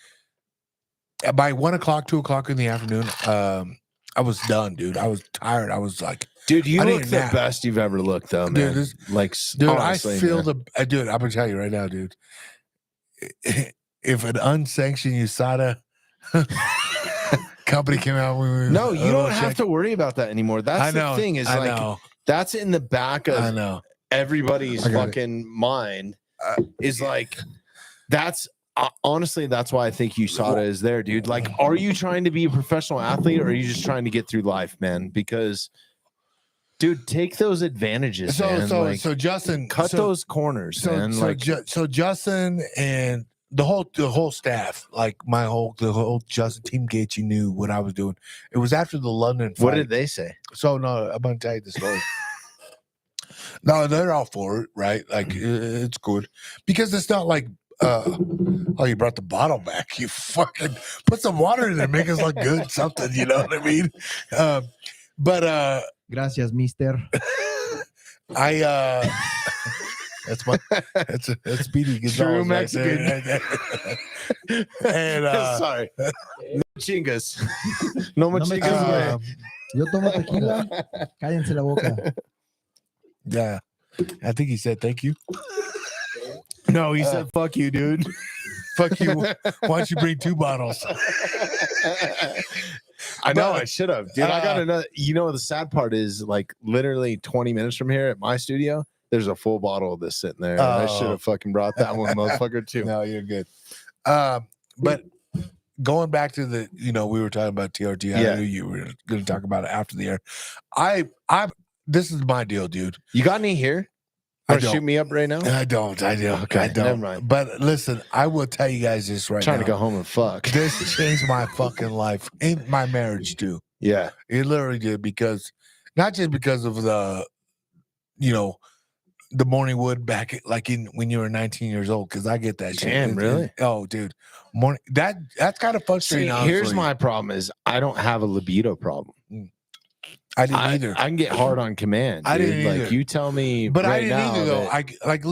by 1 o'clock, 2 o'clock in the afternoon, I was done, dude. I was tired. I was like, Dude, you I look need a the nap. best you've ever looked, though, man. Dude, like, dude, honestly, I feel man. dude. I'm gonna tell you right now, dude. If an unsanctioned USADA company came out, No, you don't have to worry about that anymore. That's I know. the thing. Is I like know. that's in the back I of know. everybody's I got it. fucking mind. Is like that's honestly that's why I think USADA is there, dude. Like, are you trying to be a professional athlete, or are you just trying to get through life, man? Because, dude, take those advantages, man. Like, So Justin cut those corners, man. Like, so Justin and the whole staff, like the whole Justin Team Gaethje knew what I was doing. It was after the London fight. what did they say? So no, I'm gonna tell you the story. No, they're all for it, right? Like it's good because it's not like oh, you brought the bottle back. You fucking put some water in there, make us look good, something. You know what I mean? But Gracias, mister. I that's Speedy Gonzalez True right Mexican. there. And Sorry, no chingas, no me machingas. chingues. um, Yo tomo tequila. Cállense la boca. yeah, I think he said thank you. No, he said fuck you, dude. Fuck you. Why don't you bring 2 bottles? I know But, I should have, dude. I got another. You know, the sad part is like literally 20 minutes from here at my studio, there's a full bottle of this sitting there. And I should Oh. have fucking brought that one, motherfucker, too. No, you're good. But going back to the, we were talking about TRT. I Yeah. knew you were going to talk about it after the air. This is my deal, dude. You got any here? I Want to don't. shoot me up right now? I don't. Okay, I don't. never mind. But listen, I will tell you guys this right Trying now. to go home and fuck. This changed my fucking life and my marriage too. Yeah. It literally did because not just because of the morning wood back when you were 19 years old, because I get that shit. Damn, really? Oh, dude. Morning that's kind of frustrating. See, here's honestly. my problem is I don't have a libido problem. I didn't either. I can get hard on command. I dude. didn't Like either. you tell me, But I right didn't now either though. that-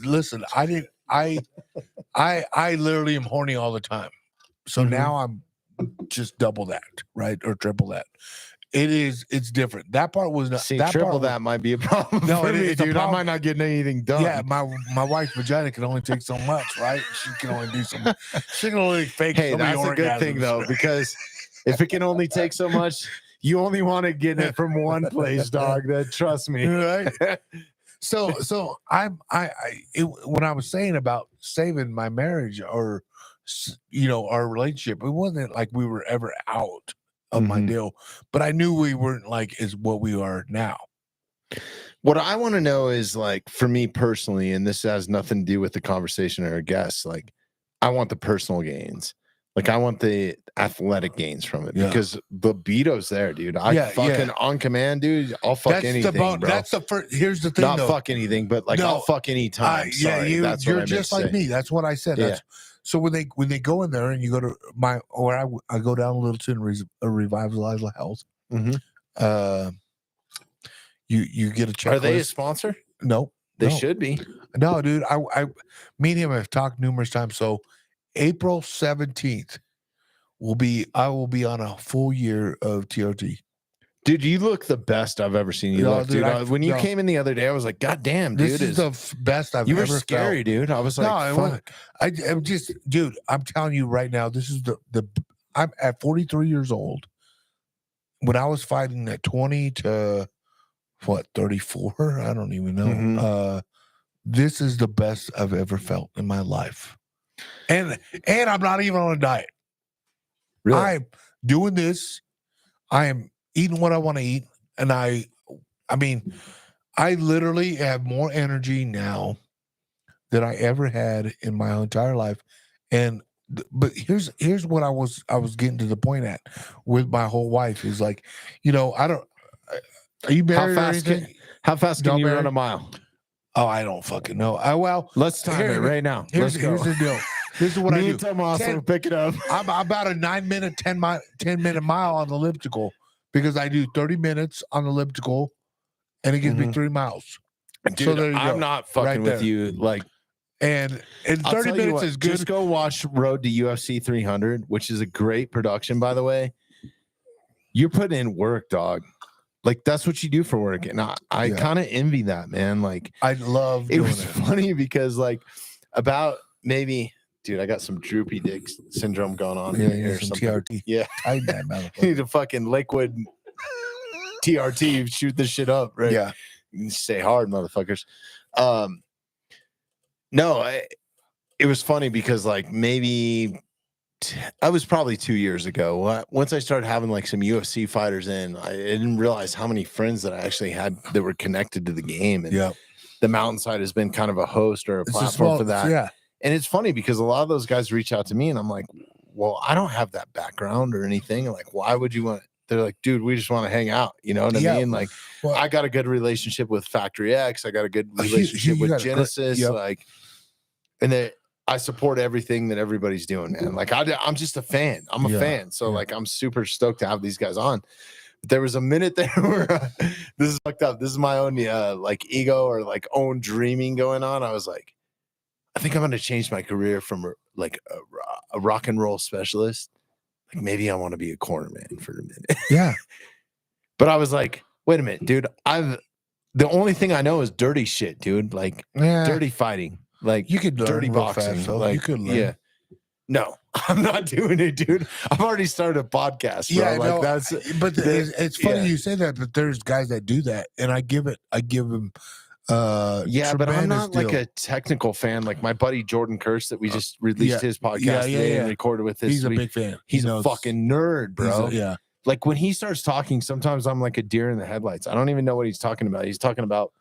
Listen, I didn't I literally am horny all the time. So Mhm. now I'm just double that, right? Or triple that. It's different. That part was not See, that triple part, that might be a problem No, for it- me, it's a dude. I problem. might not get anything done. Yeah, my wife's vagina can only take so much, right? She can only do some. She can only fake. Hey, so many that's a good thing orgasms. though, because if it can only take so much, you only want to get it from one place, dog. That trust me. Right. So when I was saying about saving my marriage or our relationship, it wasn't like we were ever out of my Mhm. deal, but I knew we weren't like is what we are now. What I want to know is like for me personally, and this has nothing to do with the conversation or a guest, like I want the personal gains. Like I want the athletic gains from it Yeah. because the libido's there, dude. I Yeah, fucking on command, dude. I'll fuck anything, bro. That's the first. Here's the thing, Not though. fuck anything, but like No, I'll fuck anytime. Sorry, you're that's what I meant just to like say. me. That's what I said. Yeah. That's, so when they go in there and you go to I go down a little to Revitalize Health. Mhm. You get a checklist. Are they a sponsor? No, They no. should be. No, dude. Me and him have talked numerous times. So April 17th I will be on a full year of TRT. Dude, you look the best I've ever seen you No, look, dude, dude. When you no. came in the other day, I was like, God damn, dude. This is the best I've you were ever scary, felt. dude. I was No, like, it fuck. wasn't. I'm just, dude. I'm telling you right now. This is the. I'm at 43 years old. when I was fighting at 20 to 34, I don't even know. Mhm. This is the best I've ever felt in my life. And I'm not even on a diet. Really? I'm doing this. I am eating what I want to eat. And I mean, I literally have more energy now than I ever had in my entire life. And but here's what I was getting to the point at with my whole wife is like, I don't. Are you married or anything? How fast can Y'all you run married? a mile? Oh, I don't fucking know. Well, Let's time it right now. Here's Let's go. the deal. This is what I Me do. and Tomas will pick it up. I'm about a 9-minute, 10-minute mile on the elliptical because I do 30 minutes on the elliptical, and it gives me 3 miles. Dude, So there you I'm go. not fucking Right with there. you. Like, And I'll 30 tell you minutes what, is good. just go watch Road to UFC 300, which is a great production, by the way. You're putting in work, dog. Like, that's what you do for work. And I Yeah. kind of envy that, man. Like, I love it doing was it. funny because, like, about maybe, dude, I got some droopy dick syndrome going on Yeah, here you or need some something. TRT. Yeah. Tighten that You need motherfucker. a fucking liquid TRT, shoot this shit up, right? Yeah. You stay hard, motherfuckers. No, it was funny because, like, maybe I was probably 2 years ago. Once I started having like some UFC fighters in, I didn't realize how many friends that I actually had that were connected to the game. And Yeah. the Mountainside has been kind of a host or a It's platform for that. Yeah. And it's funny because a lot of those guys reach out to me and I'm like, well, I don't have that background or anything. Like, why would you want? They're like, dude, we just want to hang out. You know what I Yeah. mean? Like, Well, I got a good relationship with Factory X. I got a good relationship you with got a great- Genesis. yep. Like, and I support everything that everybody's doing, man. Like, I'm just a fan. I'm a Yeah, fan. So, yeah. like, I'm super stoked to have these guys on. But there was a minute there where this is fucked up. This is my own like ego or like own dreaming going on. I was like, I think I'm going to change my career from like a rock and roll specialist. Like, maybe I want to be a cornerman for a minute. Yeah. But I was like, wait a minute, dude. The only thing I know is dirty shit, dude. Like, Yeah. dirty fighting. Like, You could learn dirty real boxing. fast, though. Like, You could learn. yeah. No, I'm not doing it, dude. I've already started a podcast, bro. Yeah, Like, no, that's but it's funny yeah. you say that, but there's guys that do that, and I give them yeah, but I'm not like deal. a technical fan. Like my buddy Jordan Kurtz that we just released his podcast today and recorded with this. He's a big fan. He's He a knows. fucking nerd, bro. Yeah. Like when he starts talking, sometimes I'm like a deer in the headlights. I don't even know what he's talking about. He's talking about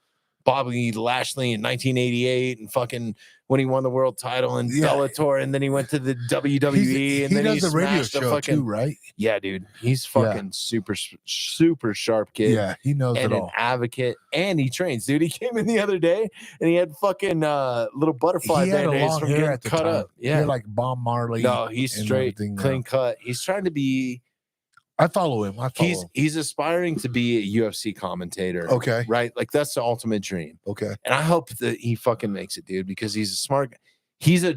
Bobby Lashley in 1988 and fucking when he won the world title in Bellator, and then he went to the WWE and then he does the radio smashed show fucking, too, right? Yeah, dude. He's fucking super sharp kid. Yeah, he knows and it an all. advocate, and he trains, dude. He came in the other day and he had fucking little butterfly He had a band-aids long from hair getting at the cut time. up. Yeah, You're like Bob Marley. no, he's and straight, everything now. clean cut. He's trying to be. I follow him. He's aspiring to be a UFC commentator. Okay. Right? Like that's the ultimate dream. Okay. And I hope that he fucking makes it, dude, because he's a smart guy. He's a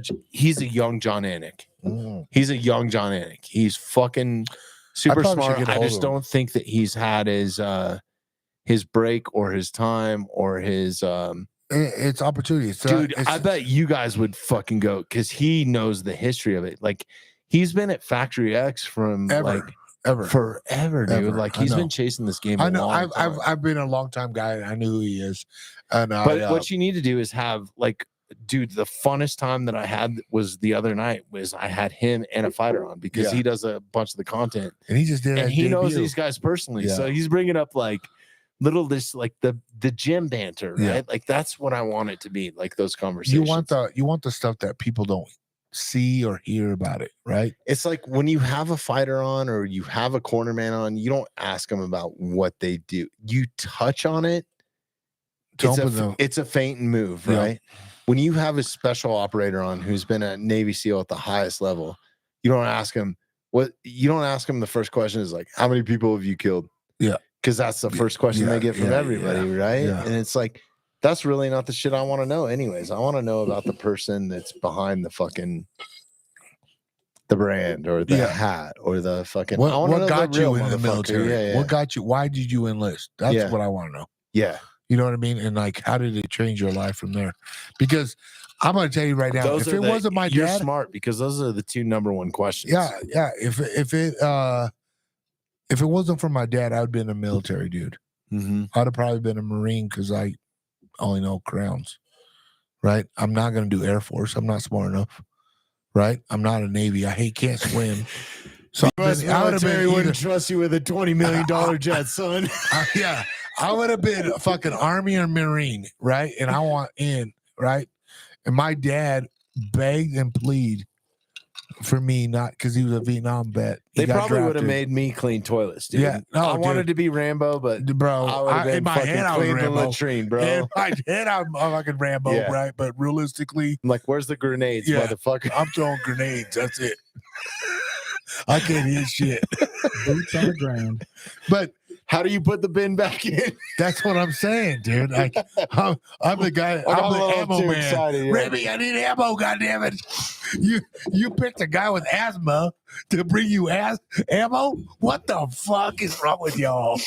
young John Anik. Mm. He's a young John Anik. He's fucking super probably should smart. get a I hold just of him. don't think that he's had his break or his time or his It's opportunity. dude, I bet you guys would fucking go because he knows the history of it. Like he's been at Factory X from ever. forever, dude. Ever. Like I he's know. been chasing this game. I know. Long time. I've been a long time guy. And I knew who he is. And But what you need to do is have like, dude, the funnest time that I had was the other night was I had him and a fighter on because Yeah. he does a bunch of the content and he just did and that he knows debut. these guys personally. Yeah. So he's bringing up like this like the gym banter, right? Yeah. Like that's what I want it to be, like those conversations. You want the stuff that people don't see or hear about it, right? It's like when you have a fighter on or you have a corner man on, you don't ask them about what they do. You touch on it. It's a feint and move, Yeah. right? When you have a special operator on who's been a Navy SEAL at the highest level, you don't ask him the first question is like, how many people have you killed? Yeah. Because that's the first question they get from everybody, right? Yeah. And it's like, that's really not the shit I want to know anyways. I want to know about the person that's behind the brand or the hat or the fucking what got you in the military? Yeah. What got you? Why did you enlist? That's what I want to know. Yeah. You know what I mean? And like, how did it change your life from there? Because I'm going to tell you right now, if it wasn't my you're dad, smart because those are the two number one questions. yeah. If if it wasn't for my dad, I would have been a military dude. Mm-hmm. I'd have probably been a Marine because I only know crowns. Right? I'm not going to do Air Force. I'm not smart enough. Right? I'm not a Navy. Can't swim. So I would have been wouldn't trust you with a $20 million jet, son. yeah, I would have been a fucking Army or Marine, right? And I want in, right? And my dad begged and pleaded for me not because he was a Vietnam vet. They probably would have made me clean toilets, dude. Yeah, no, I wanted dude. to be Rambo, but Bro, I would have been in my fucking head I was clean the Rambo. latrine, bro. In my head I'm fucking Rambo, Yeah. right? But realistically, I'm like, where's the grenades, Yeah. motherfucker? I'm throwing grenades. That's it. I can't hit shit. Boots on the ground. But How do you put the bin back in? that's what I'm saying, dude. Like I'm the guy. I got I'm a the little ammo too man. excited, yeah. Remy, I need ammo. Goddammit! You picked a guy with asthma to bring you ammo. What the fuck is wrong with y'all?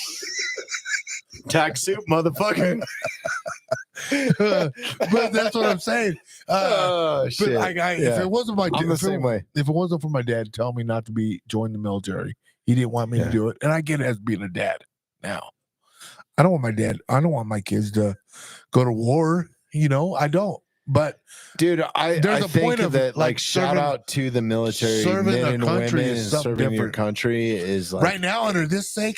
Tack soup, motherfucker. But that's what I'm saying. Oh But shit! if Yeah. it wasn't my I'm the same way. if it wasn't for my dad telling me not to join the military, he didn't want me to Yeah. do it, and I get it as being a dad. Now, I don't want my kids to go to war. I don't. But Dude, I There's a think point of, that like, shout serving- out to the military serving men the and country women is and something serving your different. country is like right now, under this like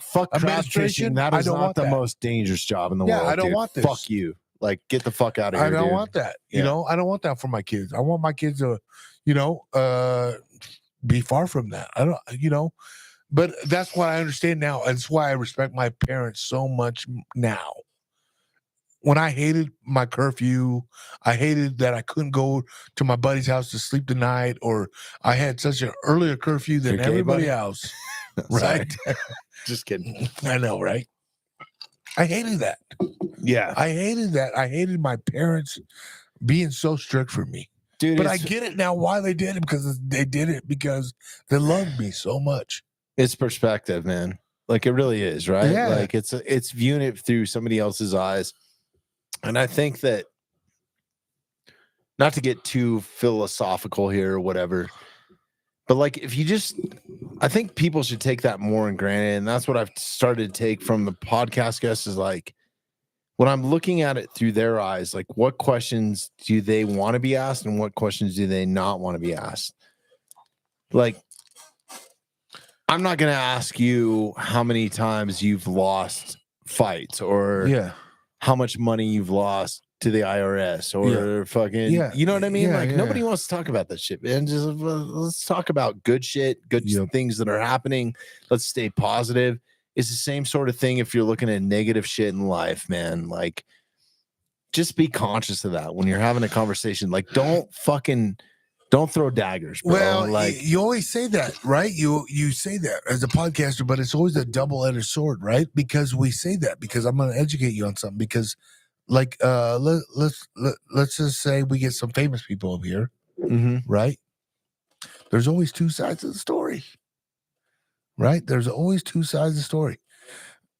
fuck crab administration, fishing. That I is don't not want the that. most dangerous job in the Yeah, world. I don't dude. want this. Fuck you. Like, get the fuck out of here. I don't dude. want that. Yeah. I don't want that for my kids. I want my kids to, be far from that. I don't, but that's what I understand now. And it's why I respect my parents so much now. When I hated my curfew, I hated that I couldn't go to my buddy's house to sleep the night, or I had such an earlier curfew than You're gay, everybody buddy? else. Sorry. Right? Just kidding. I know, right? I hated that. Yeah. I hated that. I hated my parents being so strict for me. Dude, But I it's, get it now why they did it, because they did it because they loved me so much. it's perspective, man. Like, it really is, right? Yeah. Like, it's viewing it through somebody else's eyes. And I think that, not to get too philosophical here or whatever, but like, if you just, I think people should take that more in granted. And that's what I've started to take from the podcast guests is like, when I'm looking at it through their eyes, like, what questions do they want to be asked and what questions do they not want to be asked? Like, I'm not going to ask you how many times you've lost fights or Yeah. how much money you've lost to the IRS or fucking, Yeah. you know what I mean? Yeah, Like, yeah. nobody wants to talk about that shit, man. Just let's talk about good shit, good Yep. things that are happening. Let's stay positive. It's the same sort of thing if you're looking at negative shit in life, man. Like, just be conscious of that when you're having a conversation. Like, don't throw daggers, bro. Well, like, you always say that, right? You say that as a podcaster, but it's always a double-edged sword, right? Because we say that because I'm going to educate you on something. Because, like, let's just say we get some famous people up here, mhm. right? There's always two sides of the story, right? There's always two sides of the story.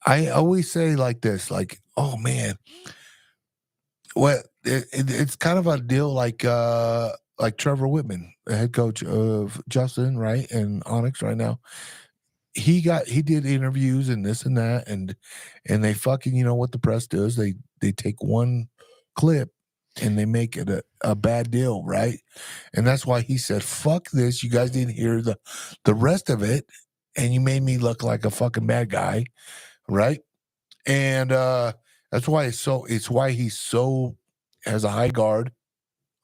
I always say like this, like, oh man, well, it's kind of a deal like Trevor Whitman, the head coach of Justin, right, and Onyx right now. He did interviews and this and that, and they fucking, you know what the press does? They take one clip and they make it a bad deal, right? And that's why he said, "Fuck this! You guys didn't hear the rest of it, and you made me look like a fucking bad guy, right?" And that's why it's why he's so has a high guard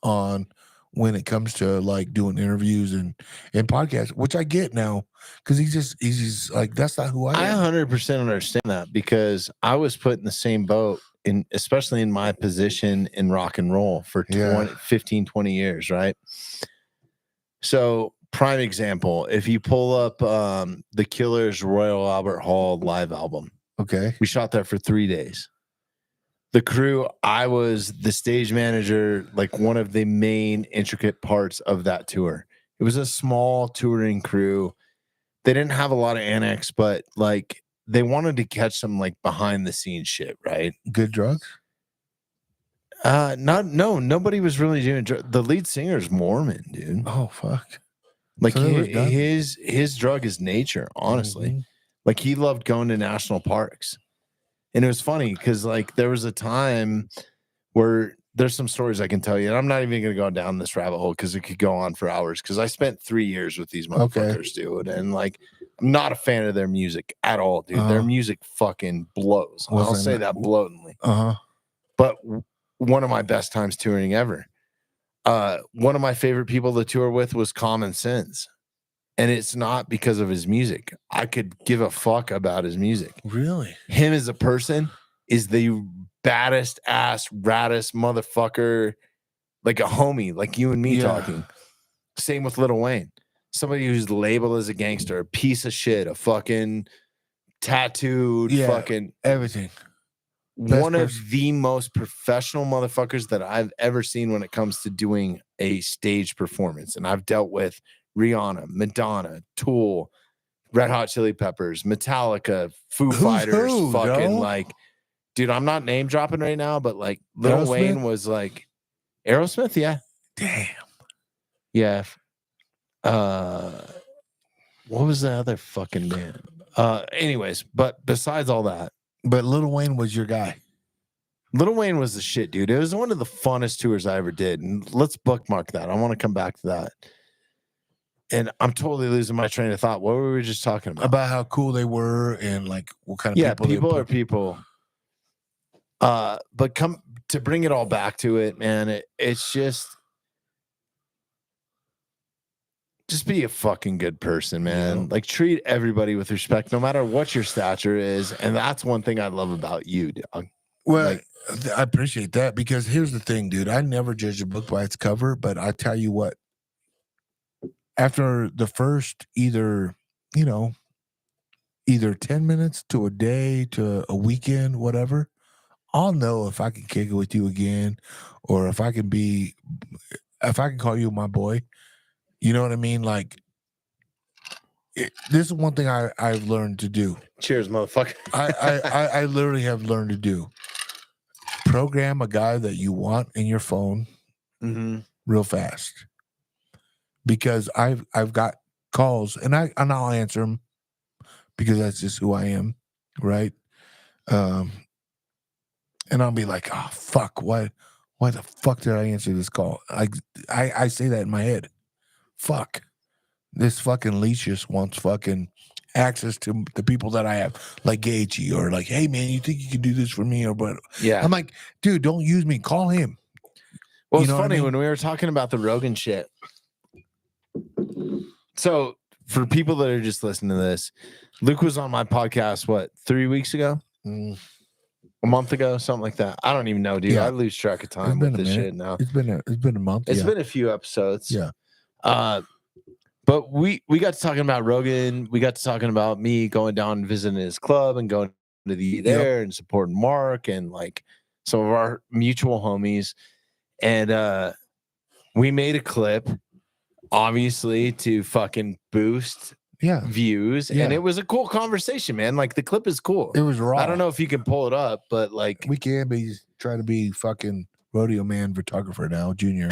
on when it comes to like doing interviews and podcasts, which I get now because he's just like, that's not who I I am. 100% understand that because I was put in the same boat especially in my position in rock and roll for 15, 20 years. Right. So prime example, if you pull up the Killers Royal Albert Hall live album, Okay. we shot there for 3 days. The crew, I was the stage manager, like one of the main intricate parts of that tour. It was a small touring crew. They didn't have a lot of annex, but like they wanted to catch some like behind the scenes shit, right? Good drugs? Nobody was really doing the lead singer's Mormon, dude. Oh fuck. Like So there was nothing. his drug is nature, honestly. Mhm. Like he loved going to national parks. And it was funny because like there was a time where there's some stories I can tell you, and I'm not even gonna go down this rabbit hole because it could go on for hours. Because I spent 3 years with these Okay. motherfuckers, dude, and like I'm not a fan of their music at all, dude. Their Uh-huh. music fucking blows. Was I'll it say not- that blatantly. Uh-huh. But one of my best times touring ever. One of my favorite people to tour with was Common Sense. And it's not because of his music. I could give a fuck about his music. Really? Him as a person is the baddest ass, raddest motherfucker, like a homie, like you and me Yeah. talking. Same with Lil Wayne. Somebody who's labeled as a gangster, a piece of shit, a fucking tattooed, Yeah. fucking Everything. Best one of person. the most professional motherfuckers that I've ever seen when it comes to doing a stage performance. And I've dealt with Rihanna, Madonna, Tool, Red Hot Chili Peppers, Metallica, Foo Who's Fighters, who, fucking Joe? like, dude, I'm not name dropping right now, but like Lil Aerosmith? Wayne was like Aerosmith, yeah. Damn. Yeah. What was the other fucking band? Anyways, but besides all that, But Lil Wayne was your guy. Lil Wayne was the shit, dude. It was one of the funnest tours I ever did. And let's bookmark that. I want to come back to that. And I'm totally losing my train of thought. What were we just talking about? About how cool they were and like what kind of Yeah, people people they are people. But come to bring it all back to it, man, it's just be a fucking good person, man. Yeah. Like treat everybody with respect, no matter what your stature is. And that's one thing I love about you, dog. Well, Like- I appreciate that because here's the thing, dude. I never judge a book by its cover, but I tell you what, after the first either 10 minutes to a day to a weekend, whatever, I'll know if I can kick it with you again or if I can call you my boy. You know what I mean? Like, this is one thing I've learned to do. Cheers, motherfucker. I literally have learned to do. Program a guy that you want in your phone Mm-hmm. real fast, because I've got calls and I'll answer them because that's just who I am, right? And I'll be like, oh fuck, why the fuck did I answer this call? I say that in my head. Fuck, this fucking leech just wants fucking access to the people that I have, like Gaethje, or like, hey man, you think you can do this for me? Or but Yeah. I'm like, dude, don't use me. Call him. Well, You it's know what I funny mean? when we were talking about the Rogan shit. So, for people that are just listening to this, Luke was on my podcast, what, 3 weeks ago? Mm, A month ago? Something like that. I don't even know, dude. Yeah. I lose track of time been with a this minute. shit now. it's been a month. It's yeah. been a few episodes. Yeah. But we got to talking about Rogan. We got to talking about me going down and visiting his club and going to the there and supporting Mark and like some of our mutual homies. And we made a clip, obviously, to fucking boost Yeah. views. Yeah. And it was a cool conversation, man. Like the clip is cool. It was raw. I don't know if you can pull it up, but like We can be try to be fucking rodeo man photographer now, Junior.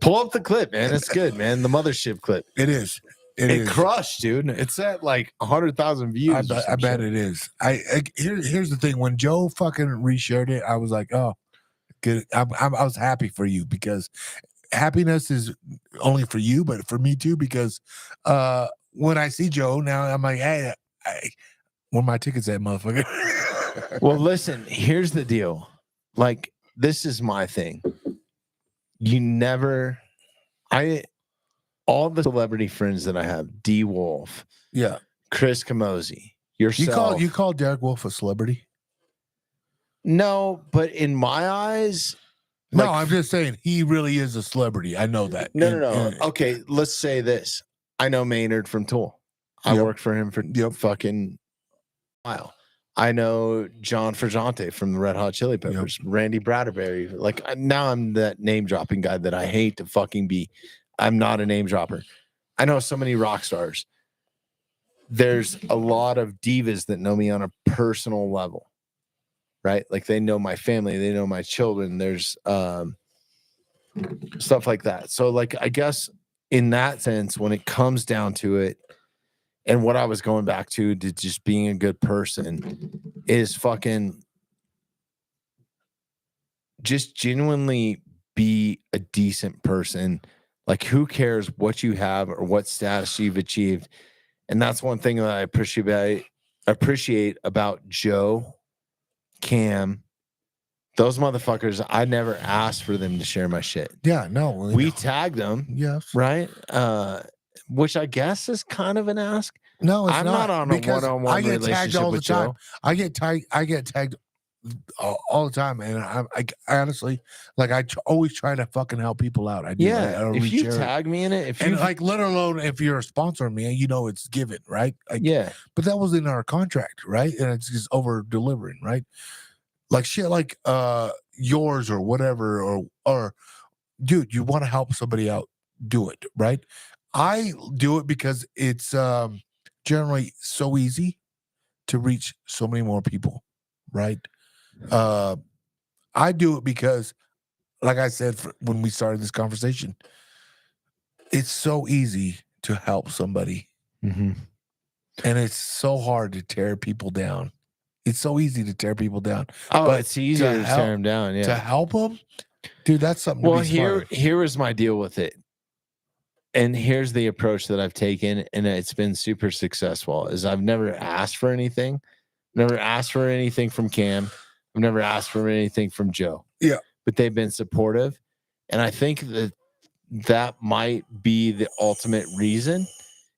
pull up the clip, man. It's good, man. The mothership clip. It is. It is. crushed, dude. It's at like 100,000 views. I bet it is. Here's the thing. When Joe fucking reshared it, I was like, oh, good. I was happy for you because happiness is only for you, but for me too. Because when I see Joe now, I'm like, hey, where my tickets at, motherfucker? Well, listen, here's the deal. Like, this is my thing. All the celebrity friends that I have, D Wolf, Yeah. Chris Camozzi, yourself. You call Derek Wolf a celebrity? No, but in my eyes, No, like, I'm just saying he really is a celebrity. I know that. no. And- Okay, let's say this. I know Maynard from Tool. I Yep. worked for him for fucking while. I know John Frusciante from the Red Hot Chili Peppers, Randy Bradbury. Like now I'm that name dropping guy that I hate to fucking be. I'm not a name dropper. I know so many rock stars. There's a lot of divas that know me on a personal level, right? Like they know my family, they know my children. There's stuff like that. So like I guess in that sense, when it comes down to it, and what I was going back to just being a good person is fucking just genuinely be a decent person. Like, who cares what you have or what status you've achieved? And that's one thing that I appreciate about Joe, Cam, those motherfuckers. I never asked for them to share my shit. Yeah, no. We tagged them, Yes. right? Which I guess is kind of an ask. No, it's I'm not on a because one-on-one I get tagged relationship all the with time. Joe. I get tagged all the time, and I honestly, like, always try to fucking help people out. I do. Yeah, I if you reshare it. tag me in it, if And you like, let alone if you're a sponsor of me, you know it's given, right? Like, yeah, but that was in our contract, right? And it's just over delivering, right? Like shit, like yours or whatever, or dude, you want to help somebody out, do it, right? I do it because it's generally so easy to reach so many more people, right? I do it because, like I said when we started this conversation, it's so easy to help somebody, mm-hmm. and it's so hard to tear people down. It's so easy to tear people down. Oh, But it's easier to tear them down. Yeah. To help them, dude, that's something. Well, to be smart of. here is my deal with it, and here's the approach that I've taken, and it's been super successful. Is I've never asked for anything, never asked for anything from Cam, I've never asked for anything from Joe. Yeah, but they've been supportive, and I think that might be the ultimate reason.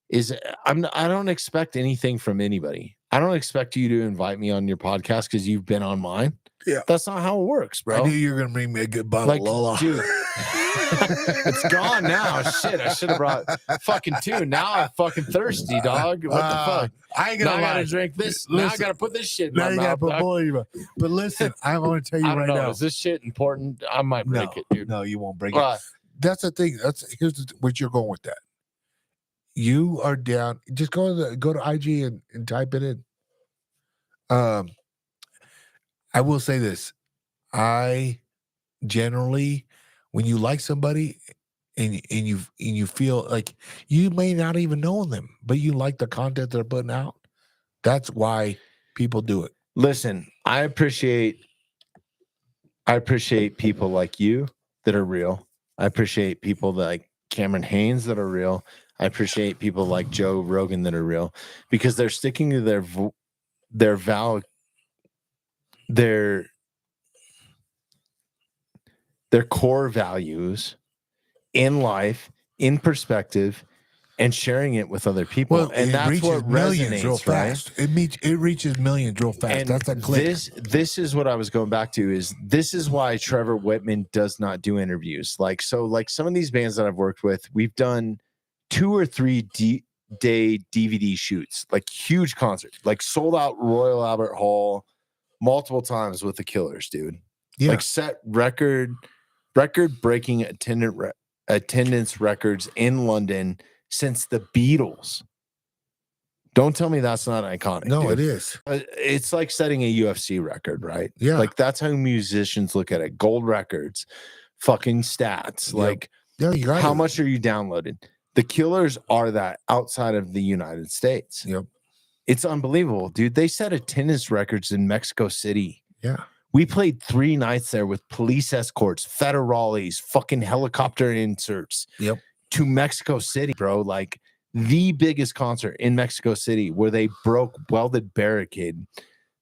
Is I don't expect anything from anybody. I don't expect you to invite me on your podcast because you've been on mine. Yeah, that's not how it works, bro. I knew you were gonna bring me a good bottle of Lola. Dude, it's gone now. Shit, I should have brought fucking two. Now I'm fucking thirsty, dog. What the fuck? I ain't gonna now lie. I gotta drink this. Listen, now I gotta put this shit in now my you mouth. gotta put boy in your mouth. But listen, I'm gonna tell you I don't right know. now. Is this shit important? I might break it, dude. No, you won't break it. That's the thing. Here's what you're going with that. You are down. Just go to IG and type it in. I will say this. I generally, when you like somebody and you feel like you may not even know them, but you like the content they're putting out, that's why people do it. Listen, I appreciate people like you that are real. I appreciate people like Cameron Haynes that are real. I appreciate people like Joe Rogan that are real because they're sticking to their core values in life, in perspective, and sharing it with other people. Well, and that's what resonates real right? fast. It reaches millions real fast. And that's a click. This is what I was going back to. This is why Trevor Whitman does not do interviews. Like some of these bands that I've worked with, we've done 2 or 3 day DVD shoots, like huge concerts, like sold out Royal Albert Hall multiple times with the Killers, dude. Yeah. Like set record breaking attendance records in London since the Beatles. Don't tell me that's not iconic. No, dude. it is. It's like setting a UFC record, right? Yeah. Like that's how musicians look at it. Gold records, fucking stats. Yep. Like, yeah, how much are you downloaded? The Killers are that outside of the United States. Yep. It's unbelievable, dude. They set attendance records in Mexico City. Yeah. We played 3 nights there with police escorts, federales, fucking helicopter inserts. Yep. To Mexico City, bro. Like the biggest concert in Mexico City where they broke welded barricade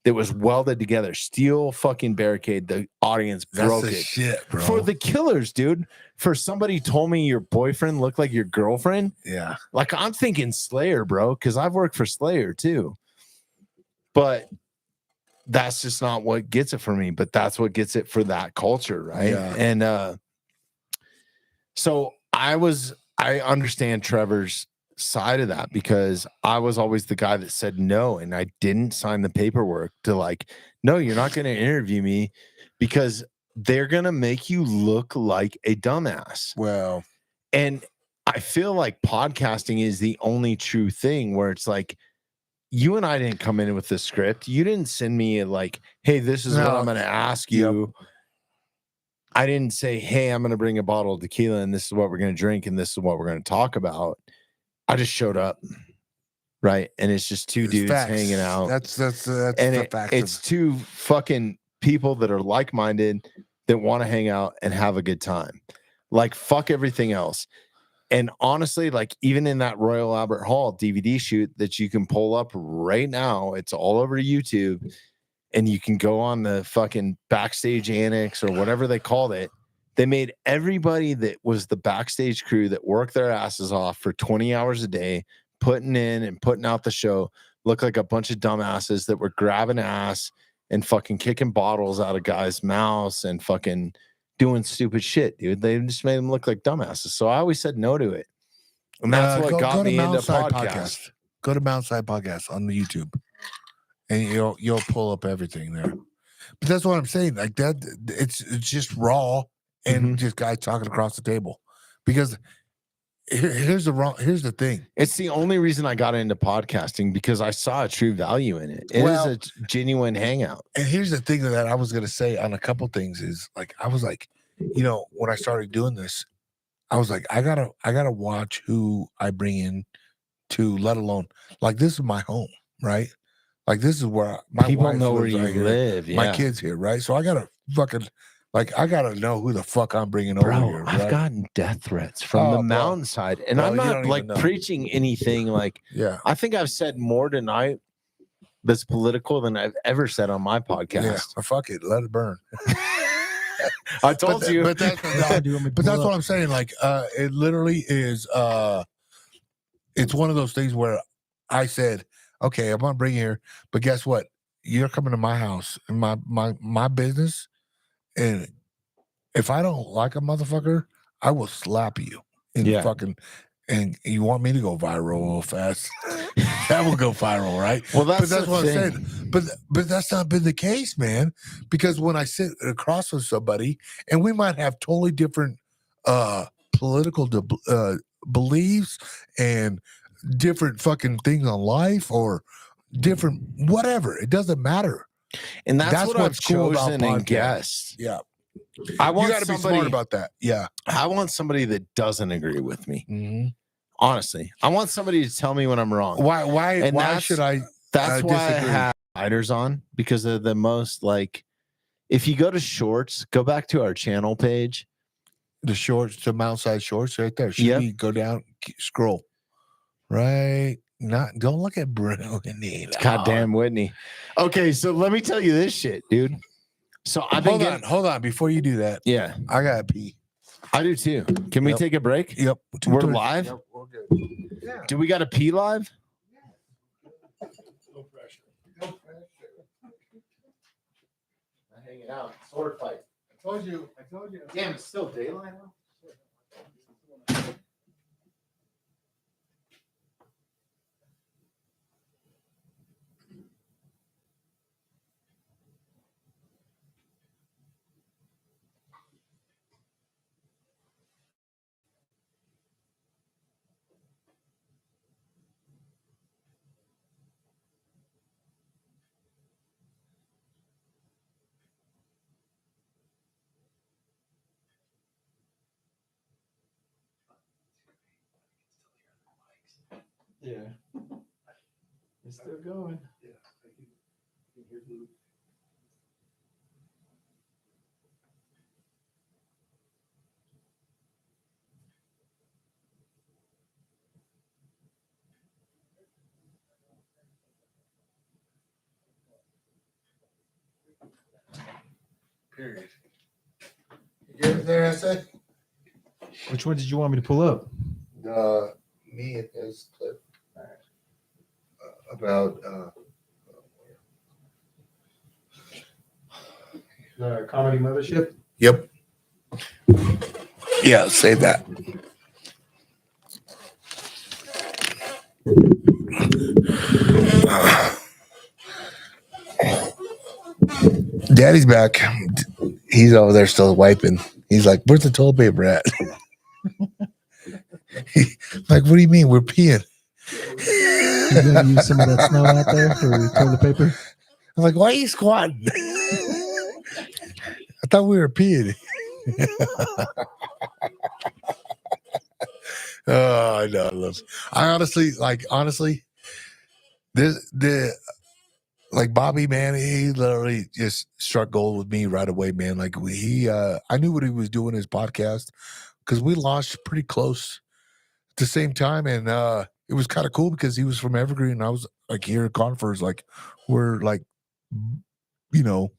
that was welded together, steel fucking barricade. The audience broke it. Shit, bro. For the Killers, dude. For somebody told me your boyfriend looked like your girlfriend. Yeah. Like I'm thinking Slayer, bro, because I've worked for Slayer too. But that's just not what gets it for me. But that's what gets it for that culture, right? Yeah. And so I understand Trevor's side of that because I was always the guy that said no, and I didn't sign the paperwork to like, no, you're not going to interview me because they're going to make you look like a dumbass. Well, and I feel like podcasting is the only true thing where it's like, you and I didn't come in with the script. You didn't send me like, hey, this is what I'm going to ask you. I didn't say, hey, I'm going to bring a bottle of tequila and this is what we're going to drink and this is what we're going to talk about. I just showed up. Right. And it's just two dudes facts. hanging out. That's and the facts. It's two fucking people that are like-minded that want to hang out and have a good time. Like, fuck everything else. And honestly, like, even in that Royal Albert Hall DVD shoot that you can pull up right now, it's all over YouTube, and you can go on the fucking backstage annex or whatever they called it. They made everybody that was the backstage crew that worked their asses off for 20 hours a day, putting in and putting out the show, look like a bunch of dumbasses that were grabbing ass and fucking kicking bottles out of guys' mouths and fucking doing stupid shit, dude. They just made them look like dumbasses. So I always said no to it. And that's what got me into podcasts. Go to Mountside Podcast on the YouTube, and you'll pull up everything there. But that's what I'm saying. Like that, it's just raw and just guys talking across the table. Because here's the thing. It's the only reason I got into podcasting, because I saw a true value in it. It is a genuine hangout. And here's the thing that I was gonna say on a couple things is, like, I was like, when I started doing this, I was like, I gotta watch who I bring in to, let alone, like, this is my home, right? Like, this is where my people wife know where lives you right here. live. Yeah. My kids here, right? So I gotta fucking, like, I gotta know who the fuck I'm bringing over here. Right? I've gotten death threats from the mountainside, and Bro, I'm you not don't like even know. preaching anything. Like, Yeah. I think I've said more tonight that's political than I've ever said on my Yeah. podcast. Fuck it. Let it burn. I told you. But that's what I'm saying. Like, it literally is, it's one of those things where I said, okay, I'm gonna bring you here, but guess what? You're coming to my house and my business, and if I don't like a motherfucker, I will slap you in the fucking. And you want me to go viral real fast? That will go viral, right? Well, that's what I'm saying. But that's not been the case, man. Because when I sit across with somebody, and we might have totally different political beliefs and different fucking things on life, or different whatever, it doesn't matter. And that's what I've what's cool about chosen and podcasts. guessed. Yeah, I want you got to be smart about that. Yeah, I want somebody that doesn't agree with me. mm-hmm. Honestly, I want somebody to tell me when I'm wrong. Why should I? That's why disagree. I have fighters on, because they're the most, like, if you go to shorts, go back to our channel page. The shorts, the Mountside Shorts, right there. Should Yep. we go down, scroll, right? Don't look at Bruno. Goddamn Whitney. Okay, so let me tell you this shit, dude. So I've been Hold on. Before you do that, Yeah, I gotta pee. I do too. Can we take a break? Yep, We're 2:30. live. Yep, we're good. Yeah. Do we got to pee live? No pressure. No pressure. Hanging out, sword fight. I told you. Damn, it's still daylight out. Yeah. It's still going. Period. You get it there, I said? Which one did you want me to pull up? Me and his clip. About The Comedy Mothership? Yep. Yeah, say that. Daddy's back. He's over there still wiping. He's like, "Where's the toilet paper at?" Like, what do you mean? We're peeing. You gonna use some of that snow out there for toilet paper? I'm like, why are you squatting? I thought we were peeing. Oh, I know. I honestly, the like Bobby, man, he literally just struck gold with me right away, man. Like I knew what he was doing his podcast because we launched pretty close at the same time, and it was kind of cool because he was from Evergreen, and I was like here at Conference, like we're like, you know,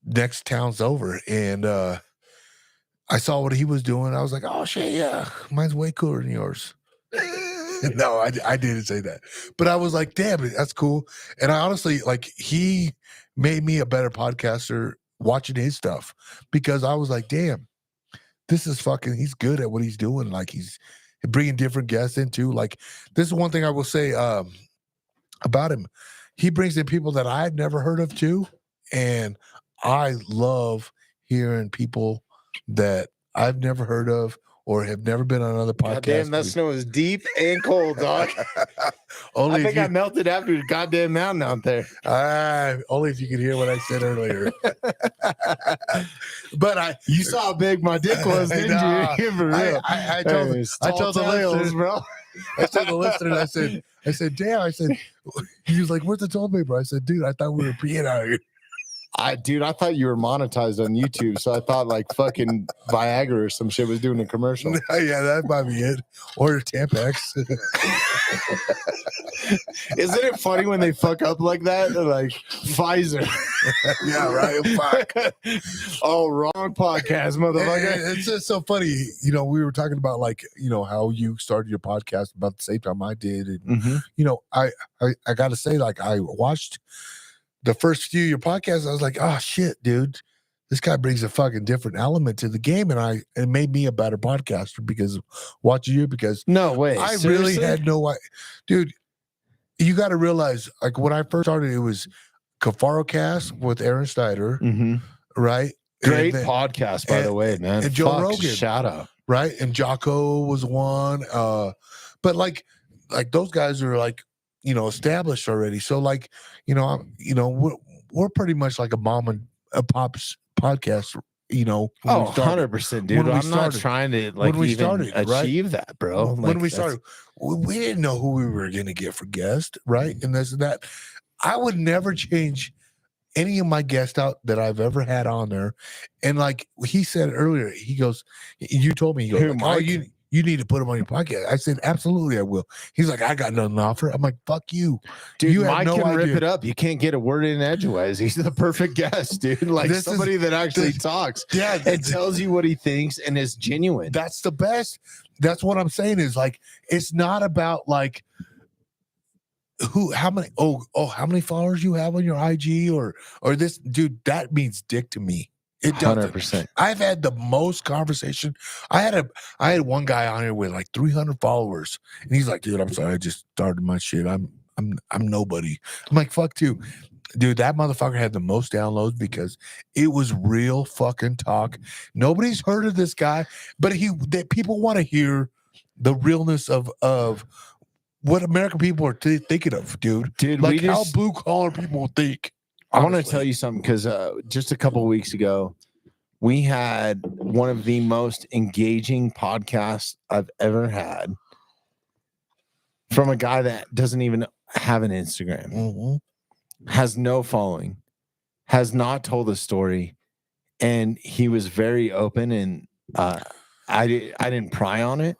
next town's over, and I saw what he was doing. I was like, oh shit, yeah, mine's way cooler than yours. No, I didn't say that, but I was like, damn it, that's cool. And I honestly, like, he made me a better podcaster watching his stuff because I was like, damn, this is fucking, he's good at what he's doing. Like, he's bringing different guests into, like, this is one thing I will say about him. He brings in people that I've never heard of too. And I love hearing people that I've never heard of or have never been on another podcast. Goddamn, that snow is deep and cold, dog. Only I think I melted after the goddamn mountain out there. only if you could hear what I said earlier. But you saw how big my dick was, didn't Nah, you? For real. I told the listeners, bro. I told the listeners, I said, damn, I said, he was like, where's the toilet paper? I said, dude, I thought we were peeing out here. I thought you were monetized on YouTube, so I thought like fucking Viagra or some shit was doing a commercial. Yeah, that might be it. Or Tampax. Isn't it funny when they fuck up like that? They're like Pfizer. Yeah, right. Fuck. Oh, wrong podcast, motherfucker. It's just so funny. You know, we were talking about like, you know, how you started your podcast about the same time I did. And, you know, I got to say, like, I watched the first few of your podcasts. I was like, oh shit, dude, this guy brings a fucking different element to the game. And it made me a better podcaster because of watching you, because No way. I Seriously? really had no idea. Dude, you got to realize, like, when I first started, it was Cafaro Cast with Aaron Snyder, right? Great And then- podcast, by the way, man. and Joe Fuck, Rogan. Shout out. right? And Jocko was one. But like those guys are like, you know, established already. So like, you know, we're pretty much like a mom and a pops podcast, you know. Oh, we started. 100%, dude. When we I'm not started. trying to like When we even started, right? achieve that, bro. When Like, we that's- started, we didn't know who we were going to get for guest, right? And this and that. I would never change any of my guests out that I've ever had on there. And like he said earlier, he goes, you told me, he goes, Who, like, oh, Mike? you need to put him on your podcast. I said, absolutely, I will. He's like, I got nothing to offer. I'm like, fuck you. Dude, You have Mike no can rip idea. it up. You can't get a word in edgewise. He's the perfect guest, dude. Like This is- somebody that actually talks Yeah, and tells you what he thinks and is genuine. that's the best. That's what I'm saying is like, it's not about like how many followers you have on your IG or this, dude, that means dick to me. It doesn't. 100%. I've had the most conversation. I had one guy on here with like 300 followers, and he's like, "Dude, I'm sorry, I just started my shit. I'm nobody." I'm like, "Fuck too." Dude, that motherfucker had the most downloads because it was real fucking talk. Nobody's heard of this guy, but people want to hear the realness of what American people are thinking of, dude. Dude, Like we how just, blue collar people think. I want to honestly. tell you something because just a couple of weeks ago, we had one of the most engaging podcasts I've ever had from a guy that doesn't even have an Instagram, Mhm. has no following, has not told a story, and he was very open. And I didn't pry on it.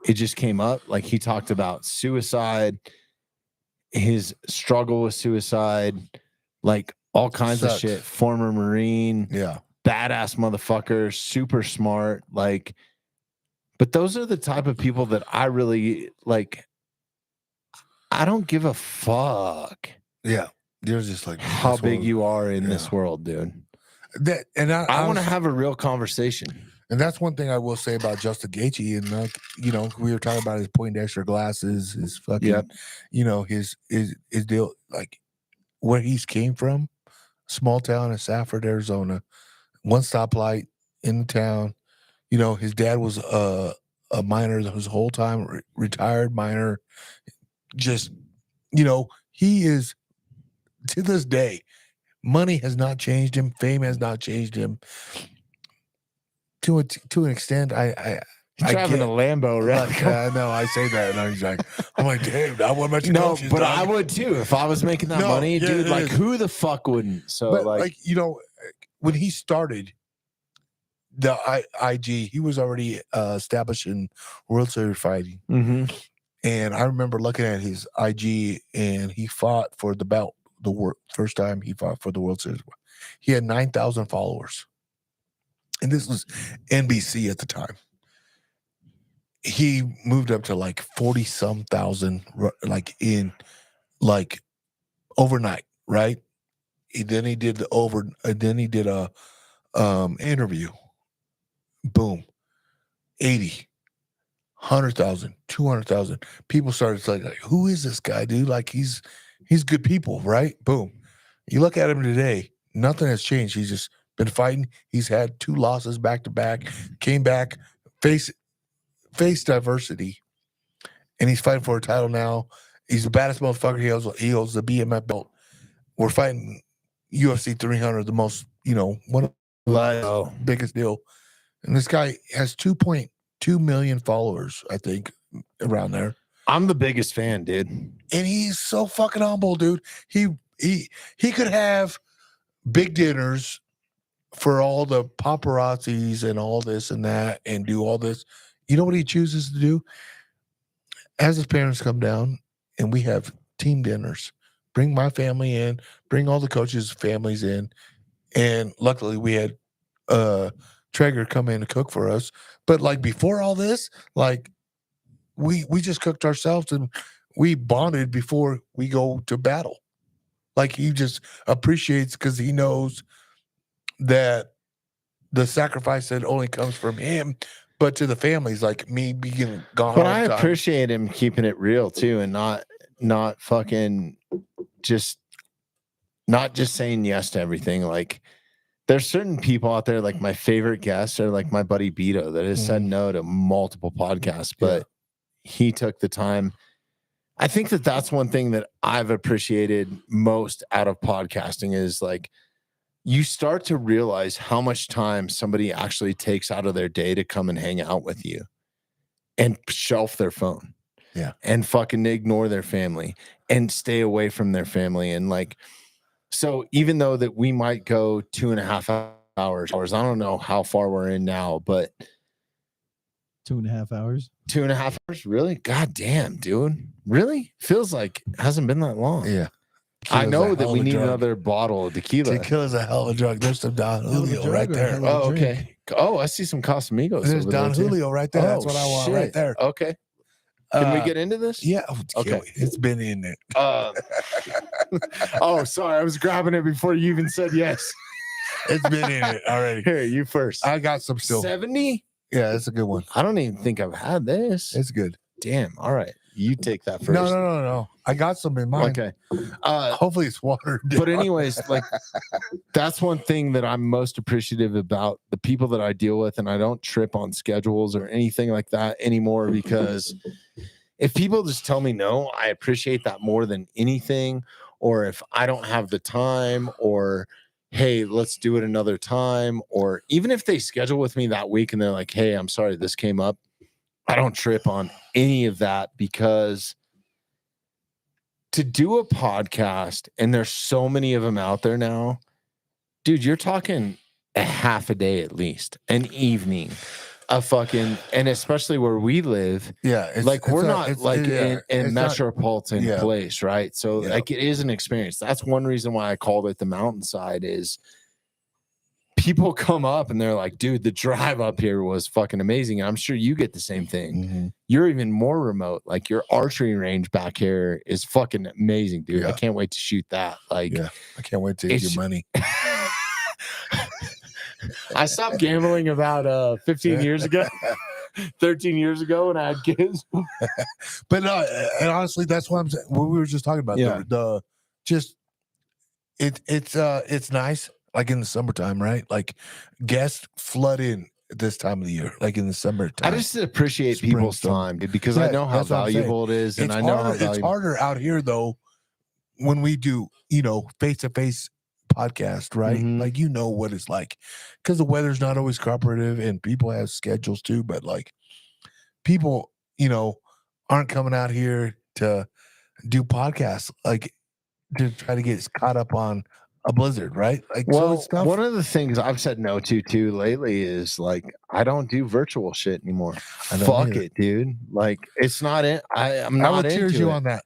It just came up. Like he talked about suicide, his struggle with suicide, like all kinds of Sucks. shit. Former Marine, Yeah. badass motherfucker, super smart. Like, but those are the type of people that I really like. I don't give a fuck Yeah. You're just like how that's big what- you are in this yeah. world, dude. that and I want to have a real conversation. and that's one thing I will say about Justin Gaethje. And like, you know, we were talking about his Poindexter glasses, his fucking, Yep. you know, his deal, like where he's came from, small town in Safford, Arizona, one stoplight in the town. You know, his dad was a miner his whole time, retired miner. Just, you know, he is to this day, money has not changed him, fame has not changed him. to an extent, I driving get, a Lambo, right? like, I know I say that, and I'm like, damn, I want my No, coaches, but dog. I would too if I was making that No, money, yeah, dude. it Like, is. who the fuck wouldn't? So, But like, you know, when he started the IG, he was already established in World Series fighting, mhm. and I remember looking at his IG, and he fought for the belt. First time he fought for the World Series, he had 9,000 followers, and this was NBC at the time. He moved up to like 40 some thousand, like in like overnight, right? Then he did a interview. Boom, 80, 100,000, 200,000. People started like, who is this guy, dude? Like he's good people, right? Boom. You look at him today, nothing has changed. He's just been fighting. He's had 2 losses back to back, came back, face diversity, and he's fighting for a title now. He's the baddest motherfucker. He holds the BMF belt. We're fighting UFC 300, the most, one of the biggest deal. And this guy has 2.2 million followers, I think, around there. I'm the biggest fan, dude. And he's so fucking humble, dude. He could have big dinners for all the paparazzis and all this and that and do all this. You know what he chooses to do? As his parents come down and we have team dinners, bring my family in, bring all the coaches' families in. And luckily we had Traeger come in to cook for us. But like before all this, like we just cooked ourselves and we bonded before we go to battle. Like he just appreciates because he knows that the sacrifice that only comes from him, but to the families, like me being gone. But all I the time. appreciate him keeping it real too, and not fucking just saying yes to everything. Like there's certain people out there, like my favorite guests are like my buddy Beto that has said no to multiple podcasts, but he took the time. I think that that's one thing that I've appreciated most out of podcasting is like you start to realize how much time somebody actually takes out of their day to come and hang out with you and shelf their phone. Yeah. And fucking ignore their family and stay away from their family. And like, so even though that we might go 2.5 hours, I don't know how far we're in now, but 2.5 hours. 2.5 hours, really? God damn, dude. Really? Feels like it hasn't been that long. Yeah. I Tequila's know a that hell we of a need drug. another bottle of tequila. Tequila's a hell of a drug. There's some Don Hell of a Julio drug right or there. hell of a Oh, drink? okay. Oh, I see some Casamigos. There's over Don there, too. Julio right there. That's what I want right shit. there. Okay. Can we get into this? Yeah. Okay. It's been in it. Oh, sorry. I was grabbing it before you even said yes. It's been in it already. Here, you first. I got some still. 70? Yeah, it's a good one. I don't even think I've had this. It's good. Damn. All right. You take that first. No. I got some in mind. Okay. Hopefully it's watered down. But anyways, like that's one thing that I'm most appreciative about the people that I deal with, and I don't trip on schedules or anything like that anymore because if people just tell me no, I appreciate that more than anything. Or if I don't have the time, or hey, let's do it another time, or even if they schedule with me that week and they're like, hey, I'm sorry, this came up. I don't trip on any of that because to do a podcast, and there's so many of them out there now, dude, you're talking a half a day at least, an evening, a fucking, and especially where we live, Yeah. we're not like in it's not- metropolitan yeah. place, right? So Yeah. like it is an experience. That's one reason why I called it the mountainside is people come up and they're like, dude, the drive up here was fucking amazing. And I'm sure you get the same thing. Mhm. You're even more remote. Like your archery range back here is fucking amazing, dude. I Yeah. can't wait to shoot that. Like Yeah. I can't wait to get It's- your money. I stopped gambling about 15 years ago, 13 years ago when I had kids. But and honestly, that's what I'm saying. What we were just talking about. Yeah. It's nice. Like in the summertime, right? Like guests flood in at this time of the year, like in the summertime. I just appreciate Spring, people's summer. time dude, because Yeah, I know how that's what I'm saying. valuable it is. And it's I know how harder, it's valuable. harder out here though when we do, face-to-face podcast, right? Mhm. Like, you know what it's like, because the weather's not always cooperative and people have schedules too. But like, people, aren't coming out here to do podcasts, like to try to get caught up on a blizzard, right? Like, so Well, it's tough. one of the things I've said no to too lately is like I don't do virtual shit anymore. I don't Fuck either. it, dude. Like it's not in. I'm I not will cheers into you it. on that.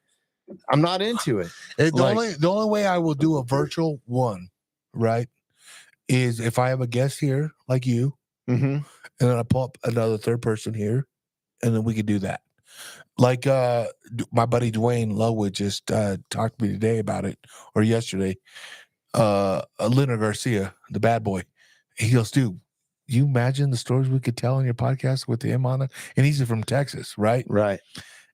I'm not into it. The Like- only way I will do a virtual one, right, is if I have a guest here like you, Mhm. and then I pull up another third person here, and then we can do that. Like my buddy Dwayne Lowood just talked to me today about it, or yesterday. Leonard Garcia, the bad boy, he goes, dude, you imagine the stories we could tell on your podcast with him on it? And he's from Texas, right? Right.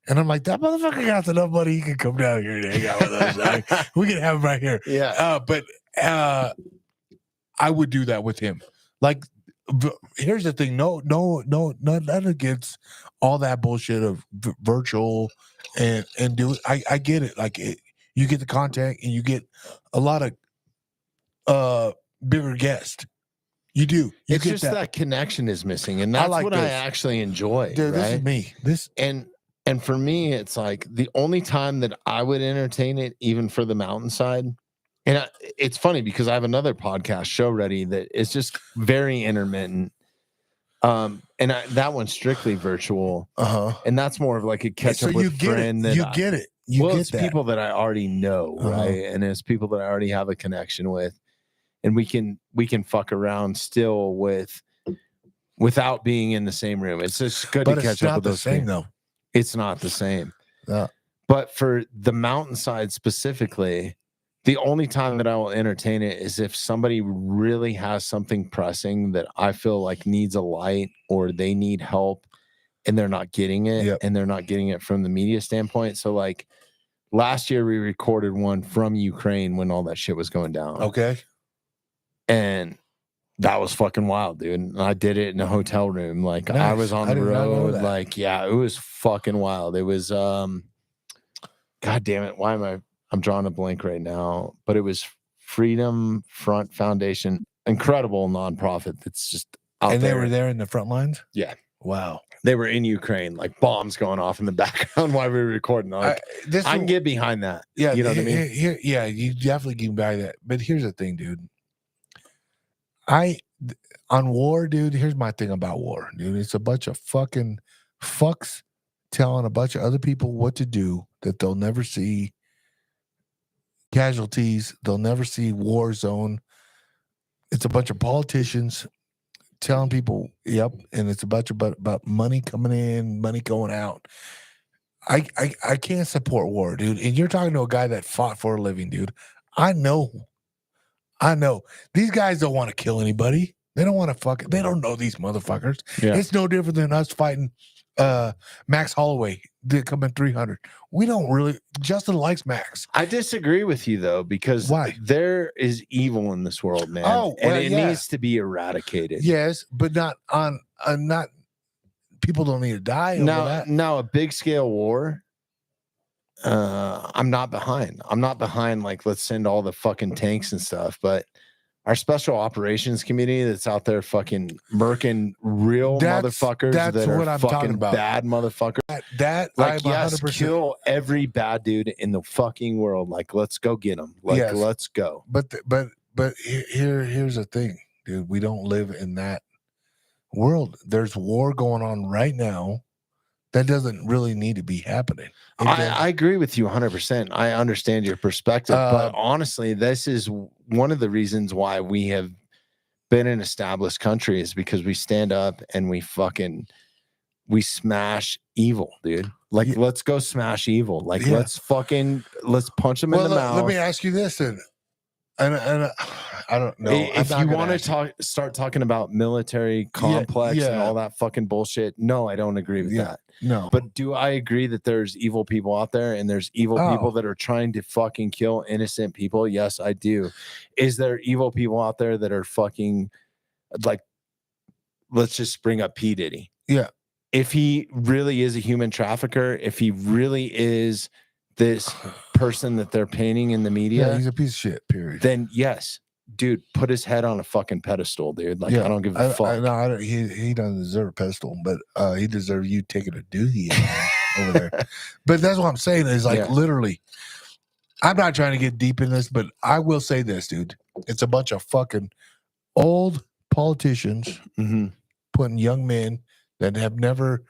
And I'm like, that motherfucker got enough money. He can come down here and hang out with us. Like, we can have him right here. Yeah. But I would do that with him. Like, here's the thing. No, none against all that bullshit of virtual and do it. I get it. Like, you get the content and you get a lot of bigger guests. You do. You It's get just that connection is missing, and I that's like what I this. actually enjoy. Dude, this is right? me. This And for me, it's like the only time that I would entertain it, even for the mountainside. And it's funny because I have another podcast show ready that is just very intermittent. That one's strictly virtual, and that's more of like a catch up with you a get friend. it. That You get it. You get it's that. people that I already know, right? And it's people that I already have a connection with, and we can fuck around still without being in the same room. It's just good But to catch it's up not with the those same people. though. It's not the same. Yeah. But for the mountainside specifically, the only time that I will entertain it is if somebody really has something pressing that I feel like needs a light or they need help and they're not getting it. Yep. And they're not getting it from the media standpoint. So like last year we recorded one from Ukraine when all that shit was going down. Okay. And that was fucking wild, dude. And I did it in a hotel room. Like I Nice. was on I the did not know road. that. Like, yeah, it was fucking wild. It was God damn it. Why am I'm drawing a blank right now, but it was Freedom Front Foundation, incredible nonprofit that's just out And there. they were there in the front lines? Yeah. Wow. They were in Ukraine, like bombs going off in the background while we were recording. Like, I can get behind that. Yeah, You know what I mean? Yeah, you definitely can buy that. But here's the thing, dude. On war, dude, here's my thing about war, dude. It's a bunch of fucking fucks telling a bunch of other people what to do that they'll never see casualties. They'll never see war zone. It's a bunch of politicians telling people, yep, and it's a bunch about money coming in, money going out. I can't support war, dude. And you're talking to a guy that fought for a living, dude. I know. These guys don't want to kill anybody. They don't want to they don't know these motherfuckers. Yeah. It's no different than us fighting Max Holloway that come in 300. We don't really. Justin likes Max. I disagree with you though, because Why? there is evil in this world, man. Oh, and well, it yeah. needs to be eradicated. Yes, but not on not. People don't need to die over that. Now a big scale war. I'm not behind. Like, let's send all the fucking tanks and stuff, but our special operations community that's out there fucking murking real motherfuckers that's that what are I'm talking fucking about. bad motherfuckers. That Like, I'm yes, 100%. kill every bad dude in the fucking world. Like, let's go get them. Like, Yes. let's go. But here's the thing, dude. We don't live in that world. There's war going on right now. That doesn't really need to be happening. I agree with you 100%. I understand your perspective, but honestly, this is one of the reasons why we have been an established country is because we stand up and we smash evil, dude. Like, let's go smash evil. Like, Yeah. let's punch them in the mouth. Let me ask you this then. And I don't know. If you want to start talking about military complex and yeah. all that fucking bullshit, no, I don't agree with that. No. But do I agree that there's evil people out there and there's evil people that are trying to fucking kill innocent people? Yes, I do. Is there evil people out there that are fucking, like, let's just bring up P. Diddy. Yeah. If he really is a human trafficker, if he really is this person that they're painting in the media, Yeah, he's a piece of shit, period. then yes, dude, put his head on a fucking pedestal, dude. Like, I don't give a fuck. No, he doesn't deserve a pedestal, but he deserves you taking a doozy over there. But that's what I'm saying is like literally, I'm not trying to get deep in this, but I will say this, dude. It's a bunch of fucking old politicians putting young men that have never,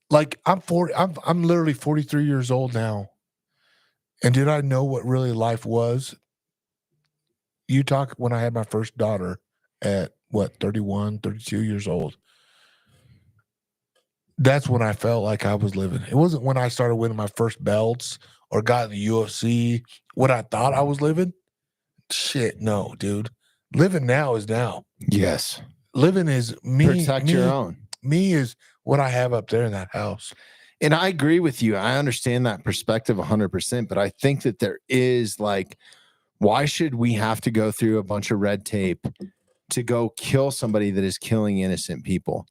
like, I'm literally 43 years old now. And did I know what really life was? You talk when I had my first daughter at what, 31, 32 years old. That's when I felt like I was living. It wasn't when I started winning my first belts or got in the UFC what I thought I was living. Shit, no, dude. Living now is now. Yes. Living is me. Protect your own. Me is what I have up there in that house. And I agree with you. I understand that perspective 100%, but I think that there is like, why should we have to go through a bunch of red tape to go kill somebody that is killing innocent people?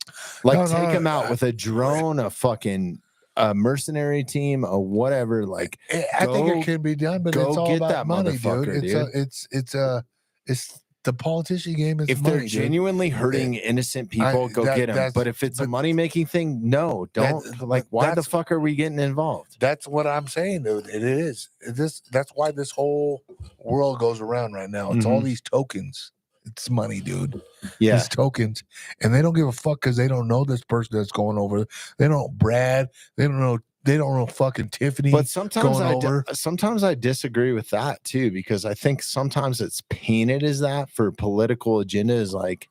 Like, take them out with a drone, a fucking mercenary team, or whatever. Like, I think it can be done, but it's all get about that money, dude. dude. It's the politician game. Is if money, they're genuinely hurting innocent people, go get them. But if it's a money making thing, no, don't. Why the fuck are we getting involved? That's what I'm saying, dude. It is. That's why this whole world goes around right now. It's all these tokens. It's money, dude. Yeah, these tokens, and they don't give a fuck because they don't know this person that's going over. They don't know Brad. They don't know. They don't know fucking Tiffany. But sometimes I disagree with that too, because I think sometimes it's painted as that for political agendas. Like,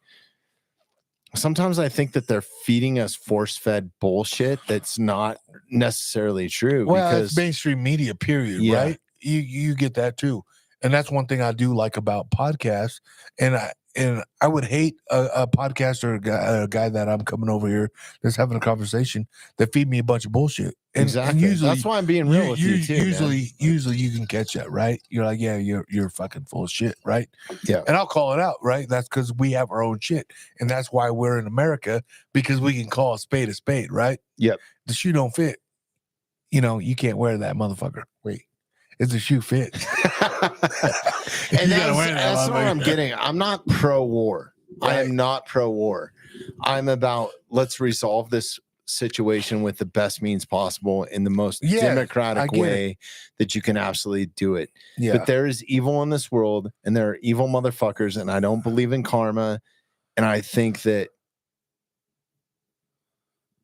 sometimes I think that they're feeding us force-fed bullshit that's not necessarily true. Well, because it's mainstream media, period. Yeah. Right? You get that too, and that's one thing I do like about podcasts. And I would hate a podcaster, a guy that I'm coming over here that's having a conversation that feed me a bunch of bullshit. And, exactly. And usually, that's why I'm being real with you too. Usually you can catch that, right? You're like, yeah, you're fucking full of shit, right? Yeah. And I'll call it out, right? That's because we have our own shit, and that's why we're in America, because we can call a spade, right? Yep. The shoe don't fit. You can't wear that motherfucker. Wait. Is the shoe fit? And that's what I'm getting. I'm not pro-war. Right. I am not pro-war. I'm about, let's resolve this situation with the best means possible in the most democratic way that you can absolutely do it. Yeah. But there is evil in this world, and there are evil motherfuckers, and I don't believe in karma. And I think that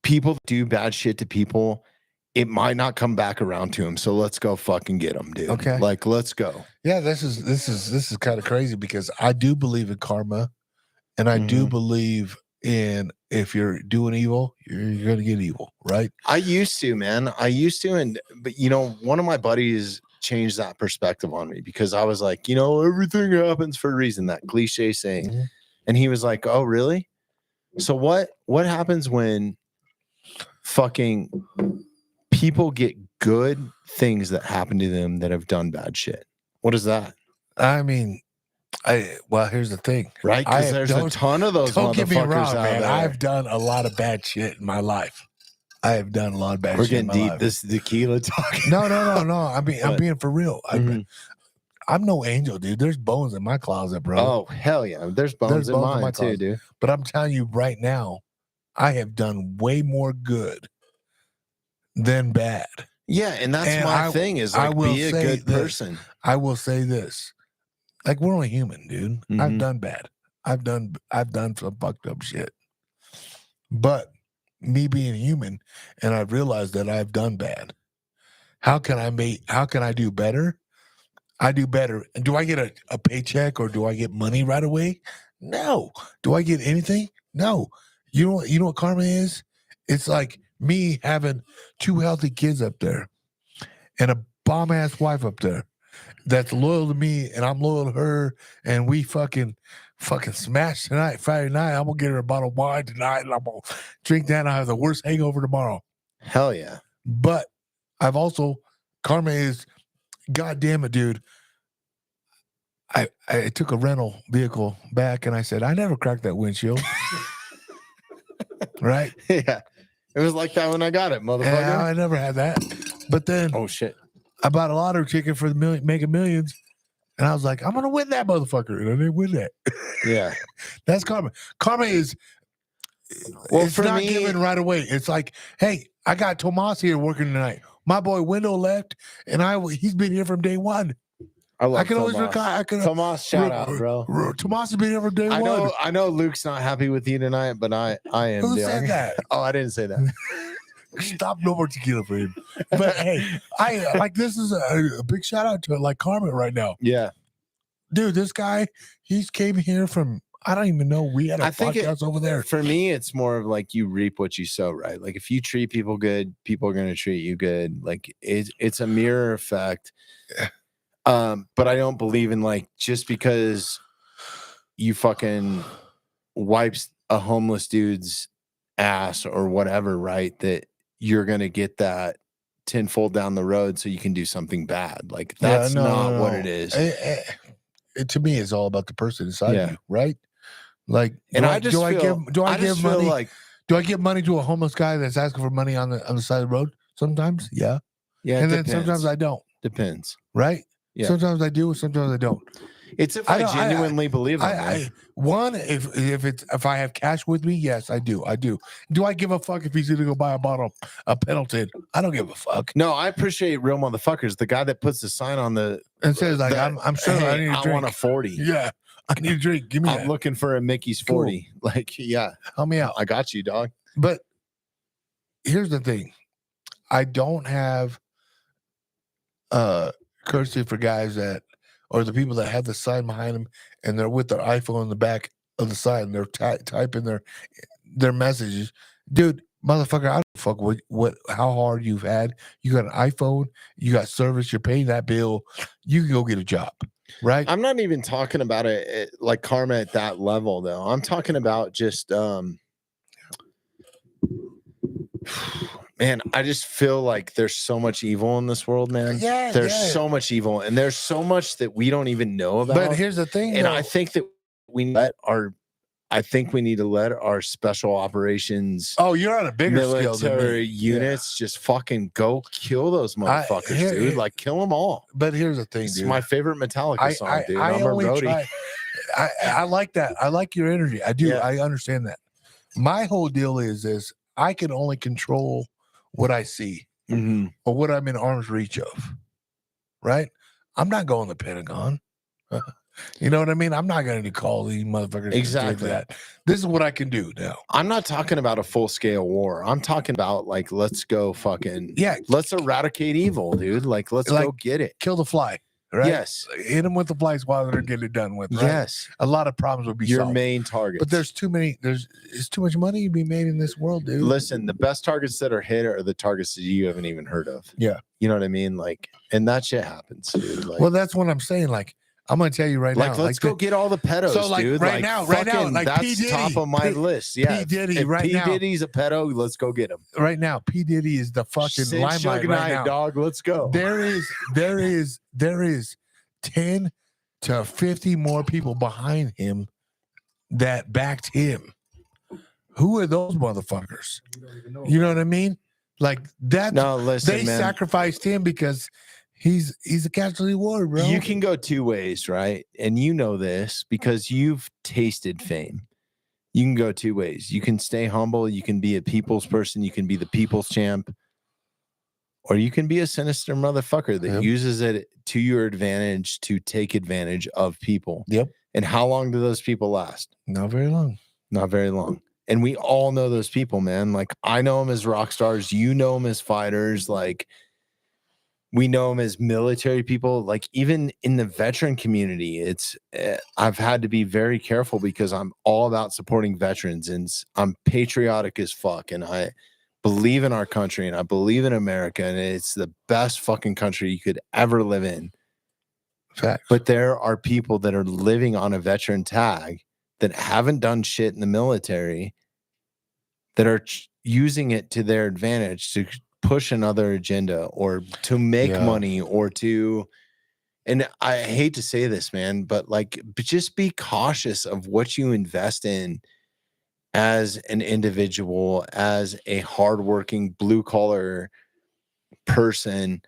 people that do bad shit to people, it might not come back around to him. So let's go fucking get him, dude. Okay. Like, let's go. Yeah, this is kind of crazy, because I do believe in karma, and I do believe in, if you're doing evil, you're gonna get evil, right? I used to, man. But one of my buddies changed that perspective on me, because I was like, everything happens for a reason, that cliche saying. Mm-hmm. And he was like, oh, really? So what happens when fucking people get good things that happen to them that have done bad shit? What is that? I mean, here's the thing, right? Because there's a ton of those motherfuckers get me wrong, out man. there. I've done a lot of bad shit in my life. I have done a lot of bad We're shit. We're getting deep. Life. This is tequila talk. No. I mean, I'm being for real. I'm no angel, dude. There's bones in my closet, bro. Oh, hell yeah. There's bones in mine too, dude. But I'm telling you right now, I have done way more good than bad. Yeah, and that's my thing is, like, be a good person. I will say this. Like, we're only human, dude. Mm-hmm. I've done bad. I've done some fucked up shit. But me being human, and I've realized that I've done bad. How can I do better? I do better. And do I get a paycheck, or do I get money right away? No. Do I get anything? No. You know what karma is? It's like me having 2 healthy kids up there and a bomb ass wife up there that's loyal to me, and I'm loyal to her, and we fucking smash tonight, Friday night. I'm gonna get her a bottle of wine tonight, and I'm gonna drink that, and I have the worst hangover tomorrow. Hell yeah. But I've also, karma is, God damn it, dude. I took a rental vehicle back, and I said, I never cracked that windshield. Right? Yeah. It was like that when I got it, motherfucker. Yeah, I never had that. But then, oh shit, I bought a lottery ticket for the Mega Millions. And I was like, I'm gonna win that motherfucker, and I didn't win that. Yeah. That's karma. Karma is Well, it's for not me- given right away. It's like, hey, I got Tomas here working tonight. My boy Window left, and he's been here from day one. I love I can always Tomas. I can Tomas, shout out, bro. Tomas has been here from day I one. know Luke's not happy with you tonight, but I am. Who dude. said that? Oh, I didn't say that. Stop, no more tequila for him. But hey, I like this is a big shout out to like Carmen right now, Yeah. dude. This guy, he's came here from I don't even know. We had a I think podcast over there. For me, it's more of like you reap what you sow, right? Like if you treat people good, people are going to treat you good. Like it's a mirror effect. But I don't believe in like just because you fucking wipes a homeless dude's ass or whatever, right? That you're gonna get that tenfold down the road so you can do something bad. Like that's not what it is. To me, it's all about the person inside Yeah. you, right? Like, And do I I just give feel money? like Do I give money to a homeless guy that's asking for money on the side of the road? Sometimes, yeah, yeah, and it then sometimes I don't. depends. Right? Yeah. Sometimes I do, sometimes I don't. It's if I I, don't- genuinely believe it. If I have cash with me, yes, I do. Do I give a fuck if he's gonna go buy a bottle of Pendleton? I don't give a fuck. No, I appreciate real motherfuckers. The guy that puts the sign on the And says like, I'm sure hey, I need a drink. want a 40. Yeah, I need a drink. Give me I'm that. looking for a Mickey's Cool. 40. Like, yeah, Help me out. I got you, dog. But here's the thing. I don't have courtesy for guys that or the people that have the sign behind them and they're with their iPhone in the back of the sign and they're typing their messages. Dude, motherfucker, I don't fuck what how hard you've had. You got an iPhone, you got service, you're paying that bill, you can go get a job. Right? I'm not even talking about it like karma at that level, though. I'm talking about just man, I just feel like there's so much evil in this world, man. Yeah, There's yeah. so much evil, and there's so much that we don't even know about. But here's the thing, and though. I think that we need to let our special operations Oh, you're on a bigger scale than military me. units just fucking go kill those motherfuckers, dude. Like kill them all. But here's the thing, It's dude. my favorite Metallica song, dude. I I'm a only roadie. try. I like that. I like your energy. I do. Yeah. I understand that. My whole deal is I can only control what I see Mhm. or what I'm in arm's reach of. Right? I'm not going to the Pentagon. You know what I mean? I'm not going to call these motherfuckers. Exactly. That. This is what I can do now. I'm not talking about a full scale war. I'm talking about like let's go fucking let's eradicate evil, dude. Like let's go get it. Kill the fly. Right? Yes. Hit them with the fly swatter and get it done with. Right? Yes. A lot of problems would be Your solved. main target. But there's too much money to be made in this world, dude. Listen, the best targets that are hit are the targets that you haven't even heard of. Yeah. You know what I mean? Like, and that shit happens, dude. Like, Well, that's what I'm saying. Like, I'm gonna tell you right now. let's go get all the pedos, So, like, dude. right now, fucking, like, that's P. Diddy, top of my list. Yeah. P. Diddy, if right P. now. Diddy's a pedo, let's go get him. Right now, P. Diddy is the fucking Send limelight Suge right Knight, now. dog. Let's go. There is 10 to 50 more people behind him that backed him. Who are those motherfuckers? You know what I mean? Like that. No, listen, they man. sacrificed him because he's a casualty war, bro. You can go two ways, right? And you know this because you've tasted fame. You can go two ways. You can stay humble. You can be a people's person. You can be the people's champ. Or you can be a sinister motherfucker that uses it to your advantage to take advantage of people. Yep. And how long do those people last? Not very long. Not very long. And we all know those people, man. Like I know them as rock stars. You know them as fighters. Like we know them as military people. Like even in the veteran community, I've had to be very careful because I'm all about supporting veterans and I'm patriotic as fuck. And I believe in our country and I believe in America and it's the best fucking country you could ever live in. Facts. But there are people that are living on a veteran tag that haven't done shit in the military that are using it to their advantage to push another agenda or to make money or to, and I hate to say this, man, but just be cautious of what you invest in as an individual, as a hardworking blue collar person,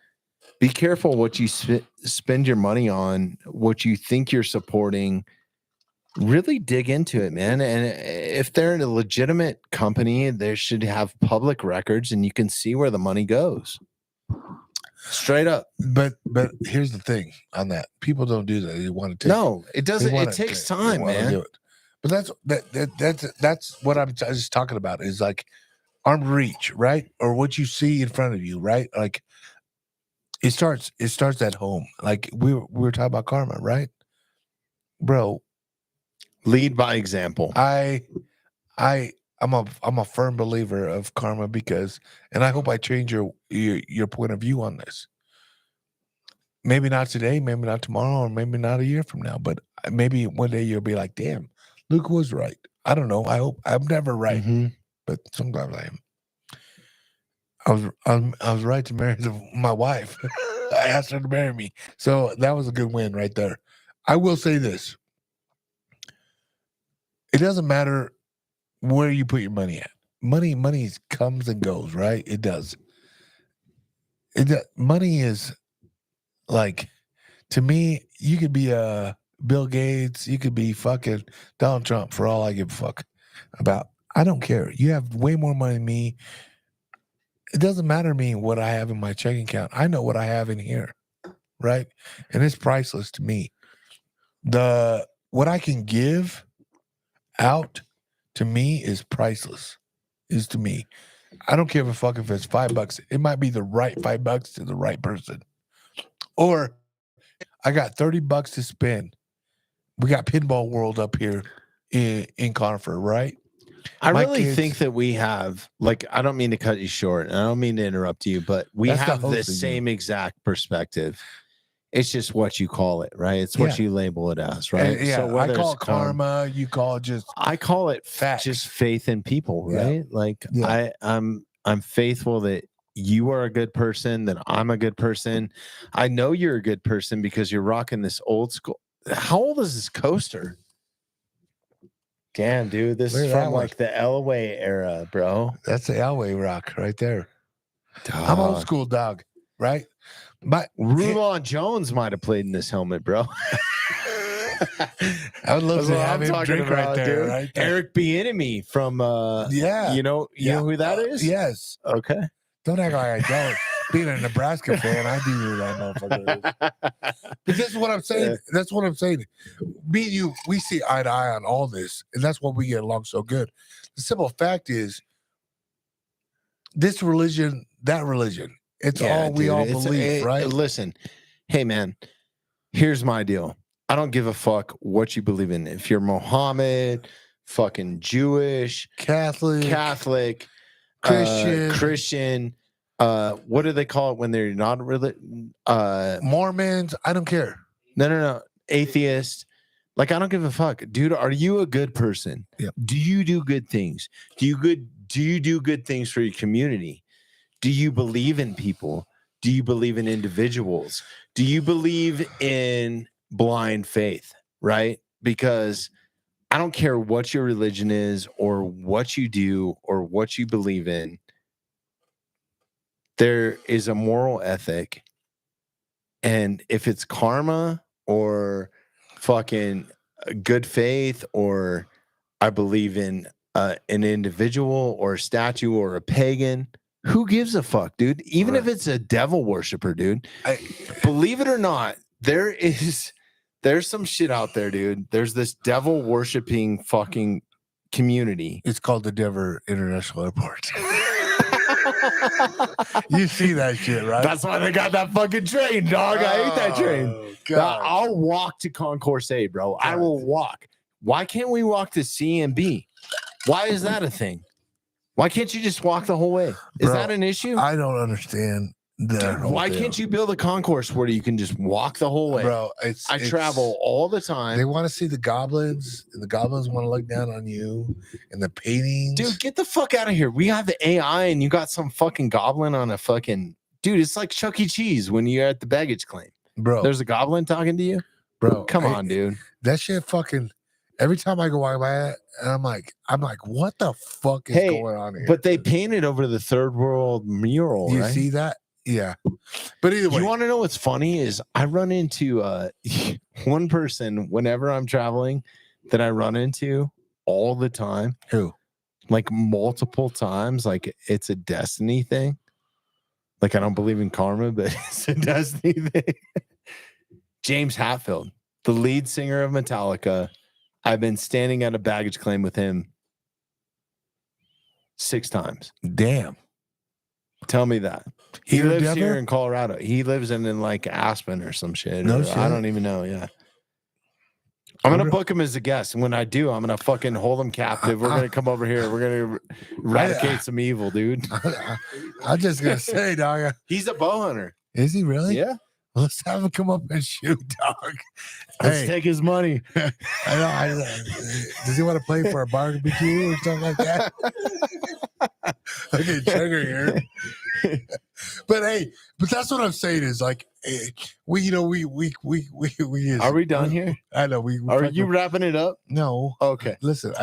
Be careful what you spend your money on, what you think you're supporting. Really dig into it, man. And if they're a legitimate company, they should have public records and you can see where the money goes. Straight up. But here's the thing on that. People don't do that. They want to take No, it doesn't. It takes time, man. But that's what I'm just talking about is like armed reach, right? Or what you see in front of you, right? Like it starts at home. Like we were talking about karma, right? Bro, lead by example. I'm a firm believer of karma because, and I hope I change your point of view on this. Maybe not today, maybe not tomorrow, or maybe not a year from now, but maybe one day you'll be like, damn, Luke was right. I don't know. I hope I'm never right, but sometimes I am. I was right to marry my wife. I asked her to marry me. So that was a good win right there. I will say this. It doesn't matter where you put your money at. Money comes and goes, right? It does. Money is like, to me, you could be Bill Gates, you could be fucking Donald Trump for all I give a fuck about. I don't care. You have way more money than me. It doesn't matter to me what I have in my checking account. I know what I have in here, right? And it's priceless to me. What I can give out to me is priceless. Is to me. I don't give a fuck if it's $5. It might be the right $5 to the right person. Or I got $30 to spend. We got Pinball World up here in Conifer, right? I really think that we have, like, I don't mean to cut you short, and I don't mean to interrupt you, but we have the same exact perspective. It's just what you call it, right? It's what you label it as, right? Yeah, so I call it karma, you call it just I call it facts. Just faith in people, right? Like I'm faithful that you are a good person, that I'm a good person. I know you're a good person because you're rocking this old school. How old is this coaster? Damn, dude, this is from like the Elway era, bro. That's the Elway rock right there. I'm old school, dog, right? But Rulon Jones might have played in this helmet, bro. I would love to have him drink right there, dude. right there. Eric Bieniemy from you know who that is? Yes. Okay. Don't act like I don't. Being a Nebraska fan, I do who that motherfucker is. But this is what I'm saying. That's what I'm saying. Me and you, we see eye to eye on all this, and that's why we get along so good. The simple fact is, this religion, that religion, it's all we all believe, right? Listen, hey man, here's my deal. I don't give a fuck what you believe in. If you're Mohammed, fucking Jewish, Catholic, Christian, what do they call it when they're not really Mormons? I don't care. No. Atheist. Like, I don't give a fuck. Dude, are you a good person? Yep. Do you do good things? Do you do good things for your community? Do you believe in people? Do you believe in individuals? Do you believe in blind faith? Right? Because I don't care what your religion is or what you do or what you believe in. There is a moral ethic. And if it's karma or fucking good faith, or I believe in an individual or a statue or a pagan, who gives a fuck, dude? Even if it's a devil worshiper, dude. Believe it or not, there's some shit out there, dude. There's this devil worshiping fucking community. It's called the Denver International Airport. You see that shit, right? That's why they got that fucking train, dog. I hate that train. God. I'll walk to Concourse A, bro. I will walk. Why can't we walk to C and B? Why is that a thing? Why can't you just walk the whole way? Is that an issue? I don't understand that. Why can't you build a concourse where you can just walk the whole way? Bro, I travel all the time. They want to see the goblins, and the goblins want to look down on you, and the paintings. Dude, get the fuck out of here. We have the AI, and you got some fucking goblin on a fucking... Dude, it's like Chuck E. Cheese when you're at the baggage claim. Bro. There's a goblin talking to you? Bro. Come on, dude. That shit fucking... Every time I go by it, and I'm like, what the fuck is going on here? But they painted over the third world mural, You right? see that? Yeah. But either way, You want to know what's funny is I run into one person whenever I'm traveling that I run into all the time, who? like multiple times. Like it's a destiny thing. Like I don't believe in karma, but it's a destiny thing. James Hetfield, the lead singer of Metallica. I've been standing at a baggage claim with him 6 times. Damn. Tell me that. He Here in lives Denver? here in Colorado. He lives in like Aspen or some shit. No or shit. I don't even know. Yeah. I'm gonna book him as a guest, and when I do, I'm gonna fucking hold him captive. We're gonna come over here. We're gonna eradicate some evil, dude. I'm just gonna say, dog. He's a bow hunter. Is he really? Yeah. Let's have him come up and shoot, dog. Let's Hey, take his money. I know. Does he want to play for a barbecue or something like that? Okay, Trigger here. But hey, that's what I'm saying is like we is, Are we done here? I know we Are you wrapping it up? no. Okay. Listen,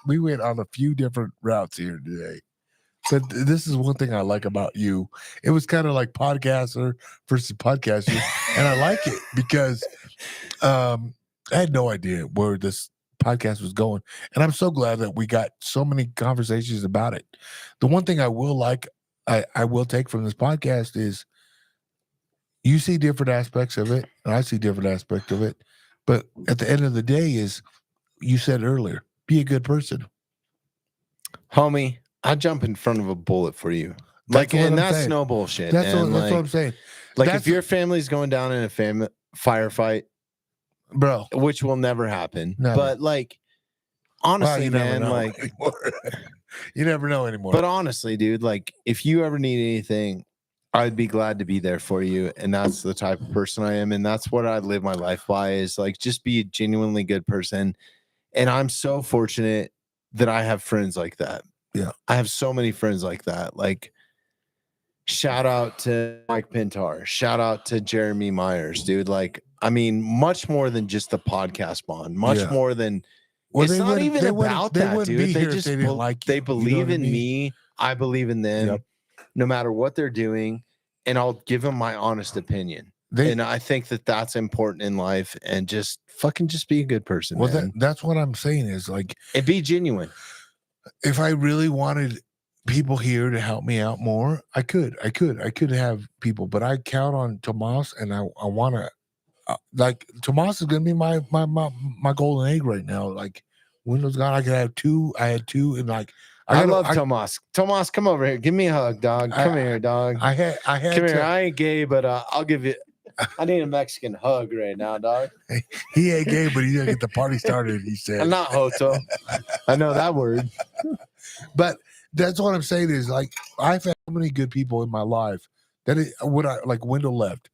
we went on a few different routes here today. But this is one thing I like about you. It was kind of like podcaster versus podcaster, and I like it because I had no idea where this podcast was going, and I'm so glad that we got so many conversations about it. The one thing I will take from this podcast is you see different aspects of it, and I see different aspects of it. But at the end of the day, is you said earlier, be a good person. Homie, I jump in front of a bullet for you. That's Like, what and I'm that's saying. no bullshit. That's and what I'm saying, Like, That's- if your family's going down in a firefight, bro. which will never happen, Never. but like, Well, honestly, you never man, know like, anymore. You never know anymore. but honestly, dude, like, if you ever need anything, I'd be glad to be there for you. And that's the type of person I am. And that's what I live my life by is like, just be a genuinely good person. And I'm so fortunate that I have friends like that. Yeah. I have so many friends like that. Like, shout out to Mike Pintar. Shout out to Jeremy Myers, dude. Like, I mean, much more than just the podcast bond, much Yeah. more than Well, it's they not wouldn't- even they wouldn't- about they that, wouldn't dude. be They here if just they didn't like they you. You know believe what I in mean? me. I believe in them, Yep. no matter what they're doing, and I'll give them my honest opinion. They, And I think that that's important in life. And just fucking just be a good person, well, man, that's what I'm saying is like, and be genuine. if I really wanted people here to help me out more, I could have people, but I count on Tomas, and I want to like Tomas is gonna be my golden egg right now. Like Windows gone, I could have 2. I had 2, and like I love Tomas. Tomas, come over here. Give me a hug, dog. Come here, dog. I had Come here. I ain't gay, but I'll give you. I need a Mexican hug right now, dog. he ain't gay, but he's gonna get the party started. He said, I'm not Hoto. I know that word. But that's what I'm saying is like I've had so many good people in my life that when I like Wendell left,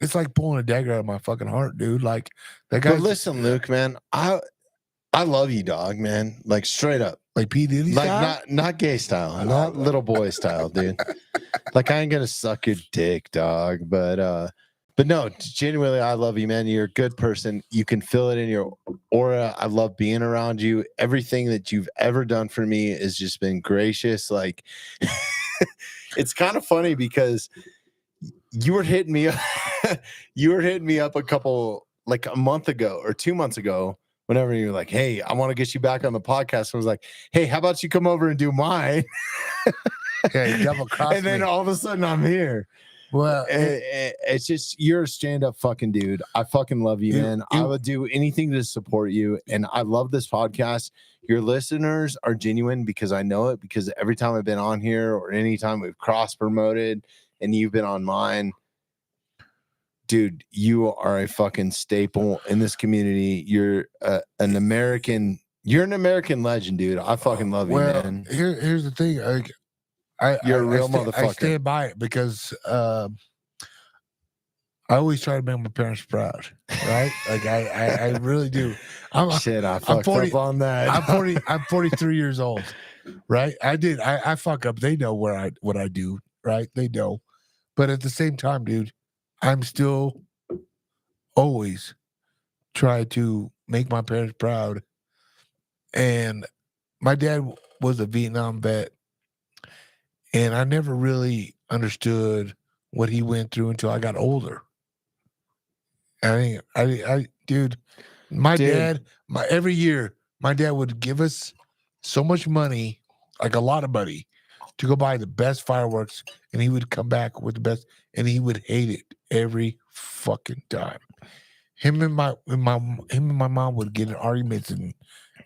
it's like pulling a dagger out of my fucking heart, dude. Like that guy. But listen, Luke, man, I love you, dog, man. Like straight up. Like P. Diddy Like style? not gay style, not little boy style, dude. Like I ain't gonna suck your dick, dog. But no, genuinely, I love you, man. You're a good person. You can feel it in your aura. I love being around you. Everything that you've ever done for me has just been gracious. Like it's kind of funny because you were hitting me up. You were hitting me up like a month ago or 2 months ago. Whenever you're like, hey, I want to get you back on the podcast. I was like, hey, how about you come over and do mine? Yeah, you double crossed And then me. all of a sudden I'm here. Well, It's just, you're a stand-up fucking dude. I fucking love you, man. I would do anything to support you. And I love this podcast. Your listeners are genuine because I know it, because every time I've been on here or anytime we've cross-promoted and you've been on mine, dude, you are a fucking staple in this community. You're an American legend, dude. I fucking love you, man. Here's the thing. You're a real I motherfucker. stand by it because I always try to make my parents proud, right? Like I really do. Shit, I fucked 40 up on that. I'm 43 years old, right? I fuck up. They know what I do, right? They know. But at the same time, dude, I'm still always try to make my parents proud. And my dad was a Vietnam vet, and I never really understood what he went through until I got older. Dude, my dad, every year, my dad would give us so much money, like a lot of money, to go buy the best fireworks, and he would come back with the best, and he would hate it every fucking time. Him and my mom would get in arguments, and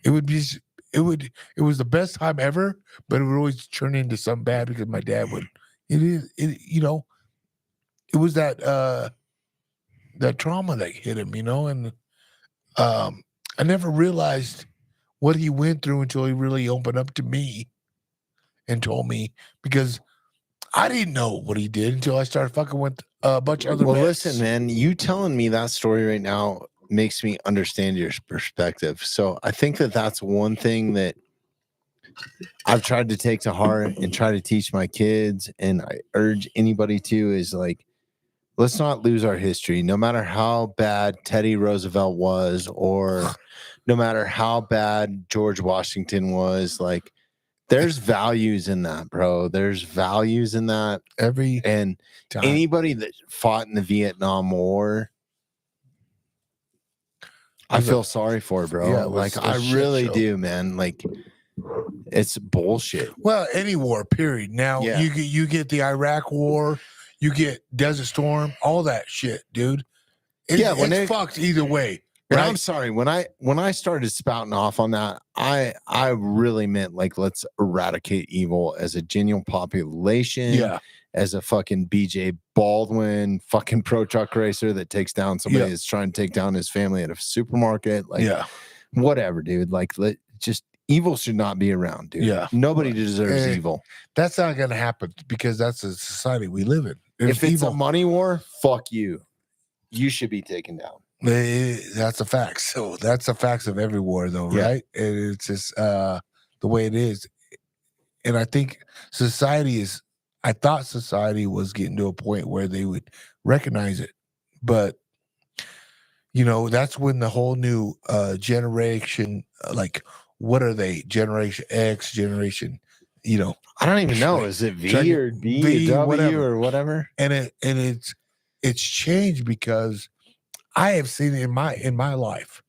it was the best time ever, but it would always turn into something bad because my dad would. It was that trauma that hit him, and I never realized what he went through until he really opened up to me and told me, because I didn't know what he did until I started fucking with a bunch of other vets. Listen, man, you telling me that story right now makes me understand your perspective. So I think that that's one thing that I've tried to take to heart and try to teach my kids, and I urge anybody to, is like, let's not lose our history. No matter how bad Teddy Roosevelt was, or no matter how bad George Washington was, like, there's values in that, bro. There's values in that. And time. Anybody that fought in the Vietnam War, I feel sorry for, bro. Yeah, like, I really do, man. Like, it's bullshit. Well, any war, period. Now you get the Iraq War, you get Desert Storm, all that shit, dude. It's fucked either way. And right? I'm sorry, when I started spouting off on that, I really meant, like, let's eradicate evil as a genuine population. Yeah. As a fucking BJ Baldwin fucking pro truck racer that takes down somebody that's trying to take down his family at a supermarket. Like, whatever, dude. Like, just evil should not be around, dude. Yeah. Nobody deserves evil. That's not gonna happen, because that's the society we live in. If it's a money war, fuck you. You should be taken down. That's a fact. So that's the facts of every war, though, right? And it's just the way it is. And I think I thought society was getting to a point where they would recognize it. But, that's when the whole new generation, like, what are they? Generation X, generation, I don't even know. Is it V or B or W or whatever? And it's changed, because I have seen it in my life,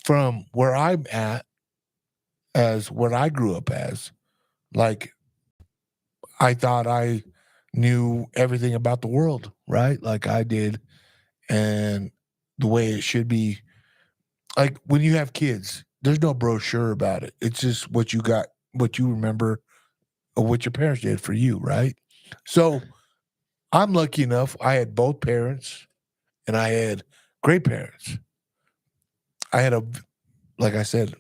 from where I'm at, as what I grew up as. Like, I thought I knew everything about the world, right? Like I did, and the way it should be. Like, when you have kids, there's no brochure about it. It's just what you got, what you remember of what your parents did for you, right? So I'm lucky enough, I had both parents, and I had great parents. I had like I said,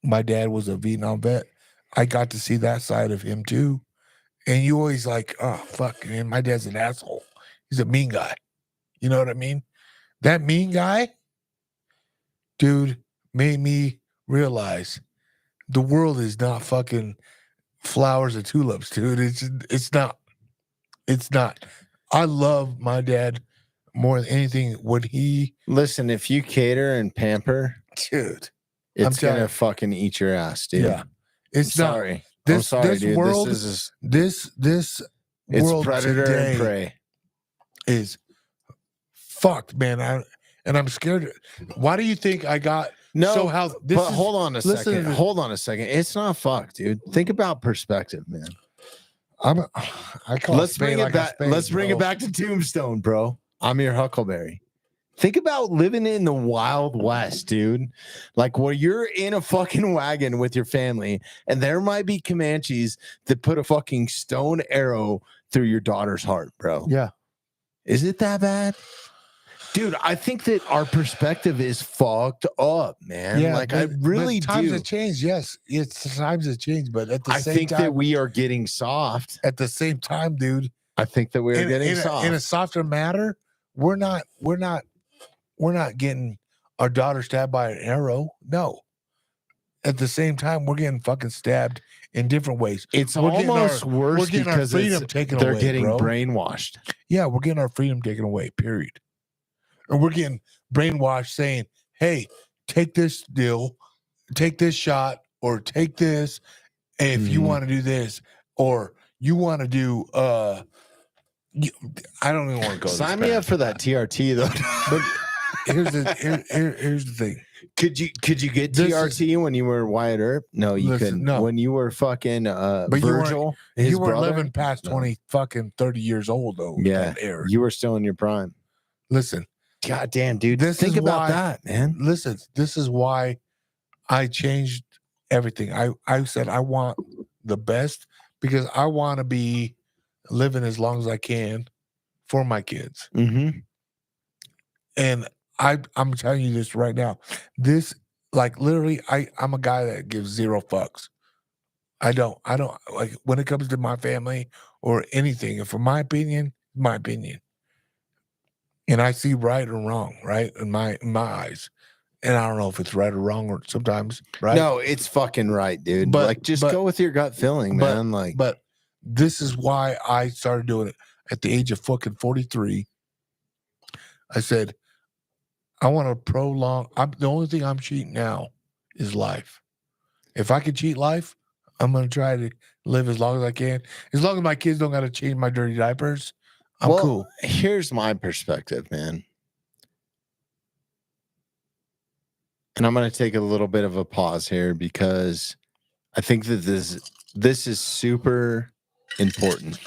my dad was a Vietnam vet. I got to see that side of him too. And you always like, oh, fuck, man, my dad's an asshole. He's a mean guy. You know what I mean? That mean guy, dude, made me realize the world is not fucking flowers and tulips, dude. It's not. It's not. I love my dad more than anything. When he listen, if you cater and pamper, dude, it's gonna fucking eat your ass, dude. Yeah, it's not. Sorry. This dude. world, this it's world predator today and prey is fucked, man. I'm scared. Why do you think I got hold on a listen second. Hold on a second. It's not fucked, dude. Think about perspective, man. Let's bring it back. Let's bring it back to Tombstone, bro. I'm your Huckleberry. Think about living in the Wild West, dude. Like, where you're in a fucking wagon with your family, and there might be Comanches that put a fucking stone arrow through your daughter's heart, bro. Yeah. Is it that bad? Dude, I think that our perspective is fucked up, man. Yeah, like, I really times do. have changed. Yes, it's times have changed, but at the same time, I think that we are getting soft. At the same time, dude, I think that we're getting soft. In a softer matter, we're not getting our daughter stabbed by an arrow. No. At the same time, we're getting fucking stabbed in different ways. It's almost worse, we're getting because our freedom taken they're away, getting bro. brainwashed. Yeah, we're getting our freedom taken away, period. And we're getting brainwashed saying, hey, take this deal, take this shot, or take this, and if you want to do this, or you want to do I don't even want to go. Sign me up for that TRT though. But here's the thing. Could you get This TRT when you were Wyatt Earp? No, you Listen, couldn't. no. When you were fucking But Virgil, his You weren't brother, living past No. 20 fucking 30 years old though. Yeah. That era. you were still in your prime. Listen, God damn, dude. This Think is about why- that, man. listen, this is why I changed everything. I said I want the best because I want to be living as long as I can for my kids. Mm-hmm. And I'm telling you this right now. This, like, literally, I'm a guy that gives zero fucks. I don't like when it comes to my family or anything. And for my opinion, and I see right or wrong, right, in my eyes. And I don't know if it's right or wrong, or sometimes right. No, it's fucking right, dude. But- like, just but- go with your gut feeling, but- man. Like, But this is why I started doing it at the age of fucking 43. I said, I want to prolong. The only thing I'm cheating now is life. If I can cheat life, I'm going to try to live as long as I can. As long as my kids don't got to change my dirty diapers, I'm well, cool. Here's my perspective, man. And I'm going to take a little bit of a pause here because I think that this is super important.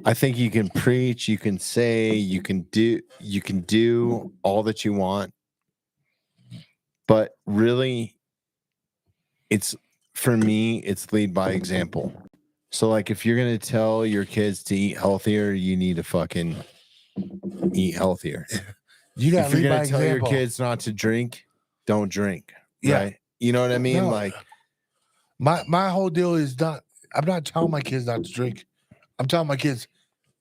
I think you can preach, you can say, you can do all that you want. But really, it's for me, it's lead by example. So like if you're going to tell your kids to eat healthier, you need to fucking eat healthier. You got If to you're lead by going to tell your example. kids not to drink, don't drink. Yeah. Right? You know what I mean? No. Like, My whole deal is not. I'm not telling my kids not to drink. I'm telling my kids,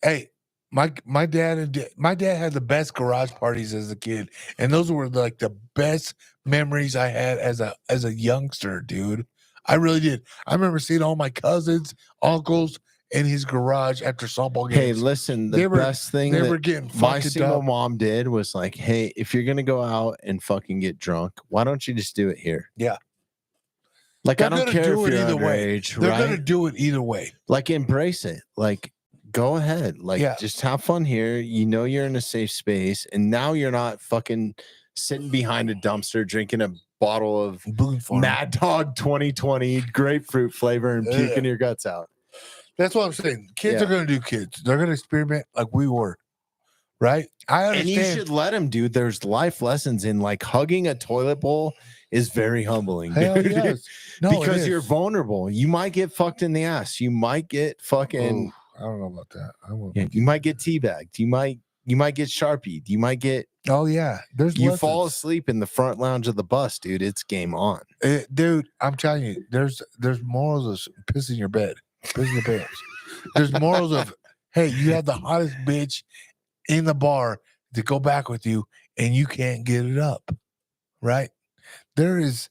hey, my dad had the best garage parties as a kid, and those were like the best memories I had as a youngster, dude. I really did. I remember seeing all my cousins, uncles in his garage after softball hey, games. listen, They the were- best thing they that were getting my fucking single up. mom did was like, hey, if you're gonna go out and fucking get drunk, why don't you just do it here? Yeah. Like, They're I don't gonna care do if it you're either way. underage, They're right? gonna do it either way. Like, embrace it. Like, go ahead. Like, Yeah. just have fun here. You know you're in a safe space, and now you're not fucking sitting behind a dumpster drinking a bottle of Boone Farm. Mad Dog 2020 grapefruit flavor and puking Ugh. your guts out. That's what I'm saying. Kids Yeah. are gonna do kids. They're gonna experiment like we were, right? I And understand. you should let them, dude. There's life lessons in like hugging a toilet bowl is very humbling, Hell dude. yes. No, it because you're is. vulnerable. You might get fucked in the ass. You might get fucking. Ooh, I don't know about that. I won't. Yeah, you might get teabagged. You might get sharpied. You might get. Oh yeah, there's You fall lessons. asleep in the front lounge of the bus, dude. It's game on. Dude. I'm telling you, there's morals of pissing your bed, pissing your pants. There's morals of, hey, you have the hottest bitch in the bar to go back with you, and you can't get it up, right? There's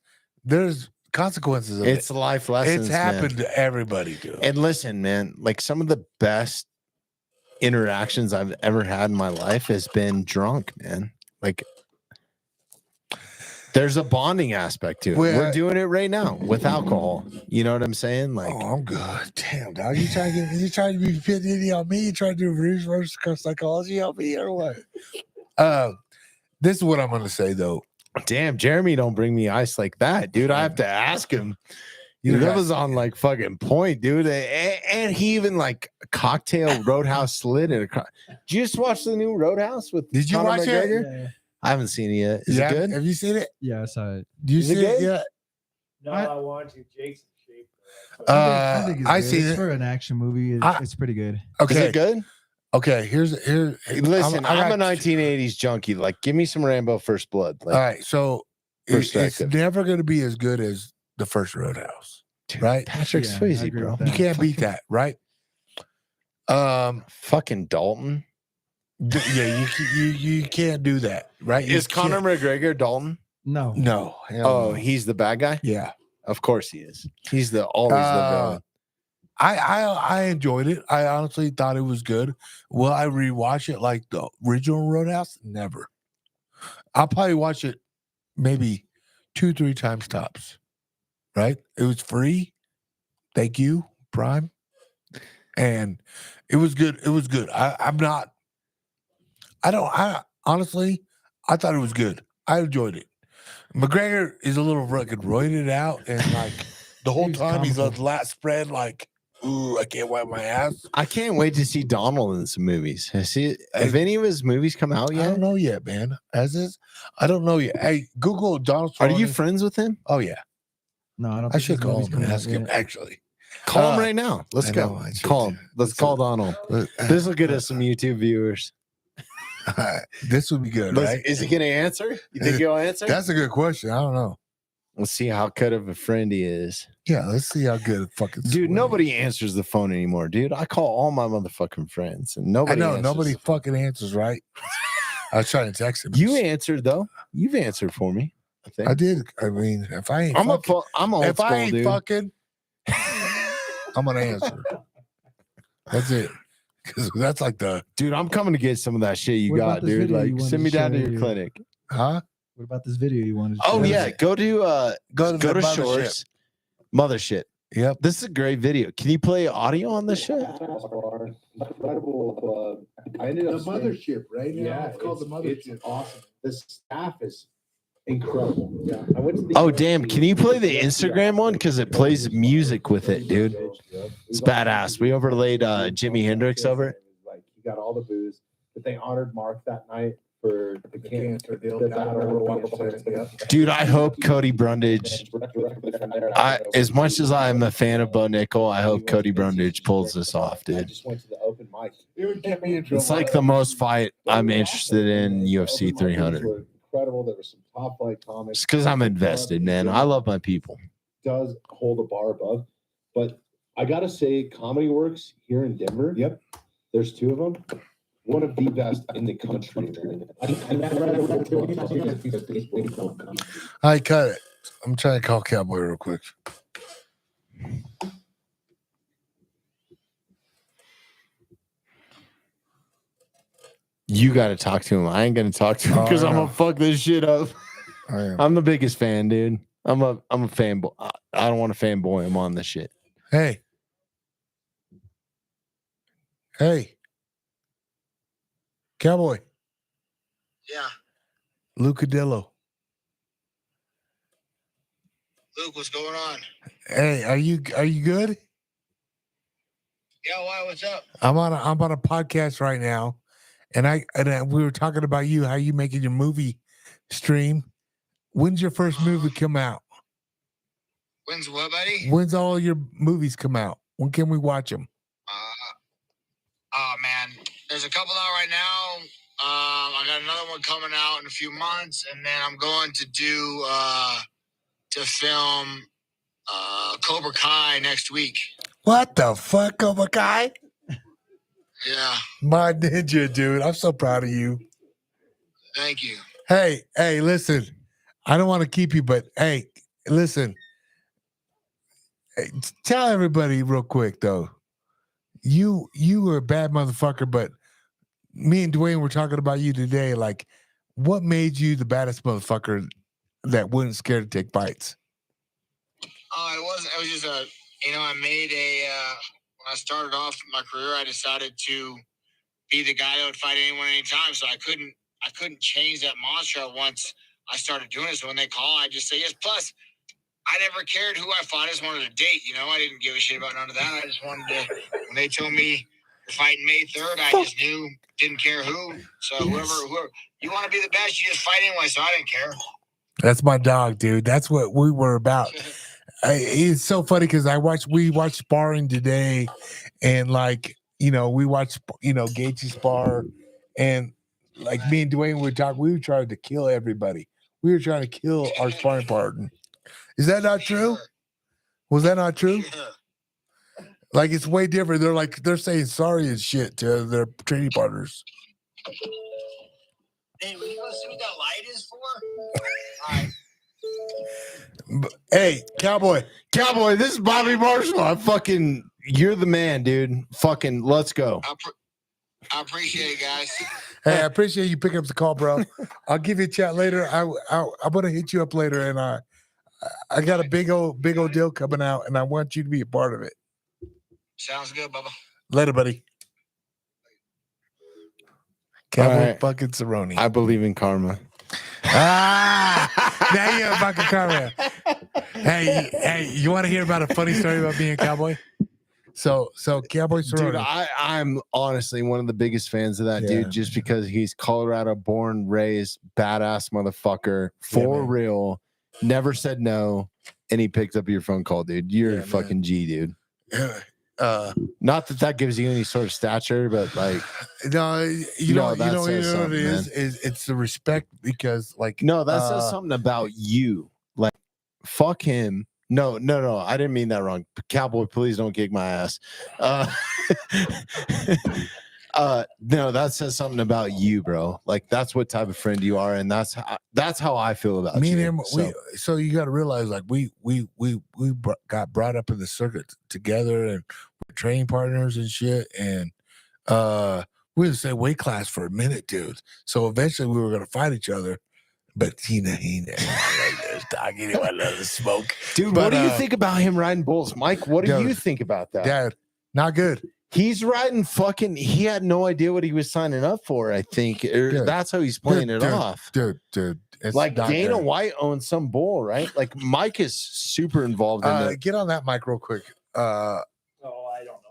consequences of It's it. life lessons. It's man. happened to everybody, dude. And listen, man, like some of the best interactions I've ever had in my life has been drunk, man. Like there's a bonding aspect to it. Well, We're doing it right now with alcohol. You know what I'm saying? Like, Oh, I'm good. Damn, dog. You trying to be pity on me? You trying to do reverse psychology on me or what? This is what I'm gonna say though. damn, Jeremy don't bring me ice like that, dude. I have to ask him. You That got- was on like fucking point, dude. And he even like cocktail Roadhouse slid in a Did you just watch the new Roadhouse with Did you Conor watch it? McGregor? I haven't seen it yet. Is Yeah, it good? Have you seen it? Yeah, I saw it. Do you Is it see it good? yet? No, I- I want to. Jake's in shape. I think it's I good. seen It's it. for an action movie. I- It's pretty good. Is Okay, it good? okay. Here. Hey, listen, I I'm a got- 1980s junkie. Like, give me some Rambo First Blood. Like, All right, so it's Perspective. never going to be as good as the first Roadhouse, right? Patrick Yeah, I Swayze, agree bro. with that. You can't beat that, right? Fucking Dalton. Yeah, you can't do that, right? You Is Conor can't- McGregor Dalton? No. No. hell Oh, no. he's the bad guy? Yeah. Of course he is. He's always the villain. I enjoyed it. I honestly thought it was good. Will I rewatch it like the original Roadhouse? Never. I'll probably watch it maybe 2-3 times tops. Right? It was free. Thank you, Prime. and it was good. It was good. I honestly, I thought it was good. I enjoyed it. McGregor is a little fucking roided out, and like the whole He's time he's on comical. the last spread, like, ooh, I can't wipe my ass. I can't wait to see Donald in some movies. Have any of his movies come out I yet? don't know yet, man. As is, I don't know yet. Hey, Google Donald. Are you Cerrone. friends with him? Oh yeah, No, I don't. I think should his call movie's him and coming out ask him. yet. Actually, Call him Uh, right now. Let's I go. know, I should Call do. him. Let's call Donald. This will get us some YouTube viewers. This would be good, Let's- right? Is he going to answer? You think he'll answer? That's a good question. I don't know. Let's see how good of a friend he is. Yeah, let's see how good fucking Dude, Swing. nobody answers the phone anymore, dude. I call all my motherfucking friends and I nobody know answers nobody the phone. fucking answers, right? I was trying to text him. You answered though. You've answered for me. I think. I did. I mean, if I ain't I'm fucking, I'm old if school, I ain't dude. fucking, I'm gonna answer. That's it. Because that's like the Dude, I'm coming to get some of that shit you What about got, this dude. video you Like, wanted send to me down to share your your- clinic. huh? What about this video you wanted? To Oh share? yeah, go to Go to go the to mothership. Shorts. Mothership. Yep. This is a great video. Can you play audio on this shit? Incredible. I ended up staying- mothership, right? Yeah, it's awesome. The staff is incredible. Yeah, I went to the Oh damn! Can you play the Instagram one? Because it plays music with it, dude. It's badass. We overlaid Jimi Hendrix over it. Like he got all the booze, but they honored Mark that night for the cancer deal. Dude, I hope Cody Brundage. As much as I'm a fan of Bo Nickel, I hope Cody Brundage pulls this off, I dude. just went to the open mic. It's like the most fight I'm interested in UFC 300. Incredible. There were some top flight comics. Just because I'm invested, man. I love my people. Does hold a bar above, but I gotta say, Comedy Works here in Denver. Yep, there's two of them. One of the best in the country. I cut it. I'm trying to call Cowboy real quick. You got to talk to him. I ain't gonna talk to him Oh, because I I'm know. gonna fuck this shit up. I am. I'm the biggest fan, dude. I'm a fanboy. I don't want to fanboy him on this shit. Hey. Hey. Cowboy. Yeah, Lucadillo. Luke, what's going on? Hey, are you good? Yeah, why? What's up? I'm on a podcast right now, and we were talking about you, how you making your movie stream. When's your first movie come out? When's what, buddy? When's all your movies come out? When can we watch them? Oh man, there's a couple out right now. I got another one coming out in a few months, and then I'm going to do to film Cobra Kai next week. What the fuck, Cobra Kai? Yeah, My ninja, dude. I'm so proud of you. thank you. Hey, listen. I don't want to keep you, but hey, listen. Hey, tell everybody real quick though. You were a bad motherfucker, but me and Dwayne were talking about you today. Like, what made you the baddest motherfucker that wasn't scared to take bites? Oh, it wasn't. It was just I made when I started off my career, I decided to be the guy that would fight anyone anytime. So I couldn't change that mantra once I started doing it. So when they call, I just say yes. Plus, I never cared who I fought. I just wanted to date. I didn't give a shit about none of that. I just wanted to. When they told me we're fighting May 3rd, I just knew, didn't care who. So whoever you want to be the best, you just fight anyway. So I didn't care. That's my dog, dude. That's what we were about. It's so funny because we watched sparring today, and we watched Gaethje spar, and like me and Dwayne were talking. We were trying to kill everybody. We were trying to kill our sparring partner. Is that not true? Was that not true? Like, it's way different. They're saying sorry and shit to their training partners. Hey, will you go see what that light is for? All right. Hey, Cowboy. This is Bobby Marshall. You're the man, dude. Fucking, let's go. I appreciate it, guys. Hey, I appreciate you picking up the call, bro. I'll give you a chat later. I'm gonna hit you up later, and I got a big old deal coming out, and I want you to be a part of it. Sounds good, Bubba. Later, buddy. Cowboy right. fucking Cerrone. I believe in karma. Now you're a fucking karma. Hey, you want to hear about a funny story about being a cowboy? So Cowboy Cerrone. Dude, I'm honestly one of the biggest fans of that Yeah. dude just because he's Colorado born, raised, badass motherfucker, for man. real, never said no, and he picked up your phone call, dude. You're Yeah, a fucking G, dude. Not that gives you any sort of stature, but like, no, you know that what says it something, is it's the respect because like no, that says something about you. Like, fuck him. No, I didn't mean that wrong. Cowboy, please don't kick my ass. No, that says something about you, bro. Like, that's what type of friend you are, and that's how I feel about me you. and him. So, So you got to realize like we got brought up in the circuit together and we're training partners and shit, and we were the same weight class for a minute, dude. So eventually we were gonna fight each other, but he never dog. He didn't want to smoke. dude, But, what do you think about him riding bulls, Mike? What do dude, you think about that? Dad, not good. He's riding fucking. He had no idea what he was signing up for. I think Dude, that's how he's playing it off. Dude. It's Like not Dana good. White owns some bull, right? Like Mike is super involved in it. Get on that mic real quick. Oh, I don't know.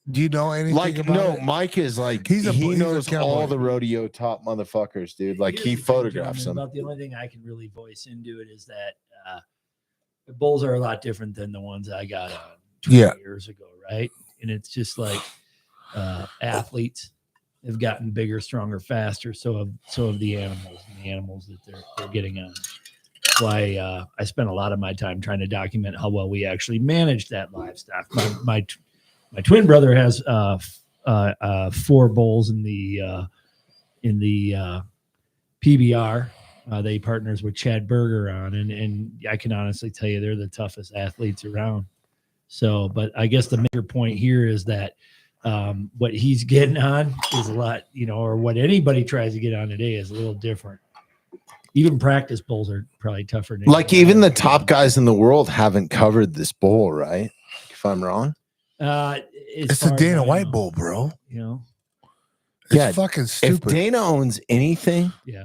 Do you know anything Like about no, it? Mike is like He's a he knows cowboy. all the rodeo top motherfuckers, dude. Like he Here's the thing, photographs gentlemen, them. About the only thing I can really voice into it is that the bulls are a lot different than the ones I got 20 years ago, right? And it's just like athletes have gotten bigger, stronger, faster. So have the animals and the animals that they're getting on. That's why I spent a lot of my time trying to document how well we actually managed that livestock. My twin brother has 4 bulls in the PBR. They partners with Chad Berger on, and I can honestly tell you they're the toughest athletes around. So, but I guess the major point here is that what he's getting on is a lot, or what anybody tries to get on today is a little different. Even practice bulls are probably tougher. Than Like even the top guys in the world haven't covered this bull, right? If I'm wrong. It's the Dana White bull, bro. It's Yeah, fucking If stupid. Dana owns anything, Yeah.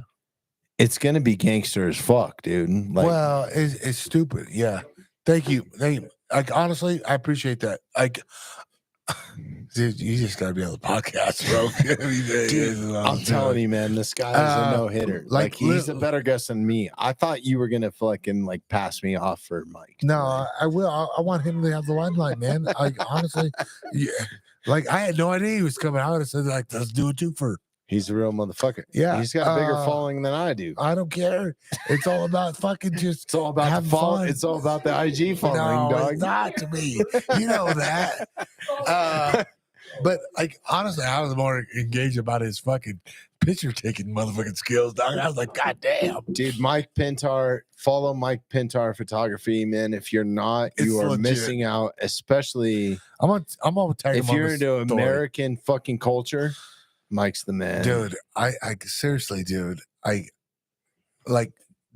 it's gonna be gangster as fuck, dude. Like, well, it's stupid. Yeah. Thank you. Like honestly, I appreciate that. Like, dude, you just gotta be on the podcast, bro. dude, I'm telling you, man, this guy is a no hitter. Like he's a better guest than me. I thought you were gonna fucking like pass me off for Mike. No, I will. I want him to have the limelight, man. Like honestly, yeah. Like I had no idea he was coming out. I said like, let's do a twofer. He's a real motherfucker. Yeah, He's got a bigger following than I do. I don't care. It's all about fucking just. It's all about having the follow. fun. It's all about the IG following, No, dog. it's not to me. You know that. But like honestly, I was more engaged about his fucking picture taking motherfucking skills, dog. I was like, God damn. Dude, Mike Pintar, follow Mike Pintar Photography, man. If you're not, you It's are legit. missing out, especially I'm gonna tag him if on you're this into story. American fucking culture. Mike's the man. Dude, I seriously, dude,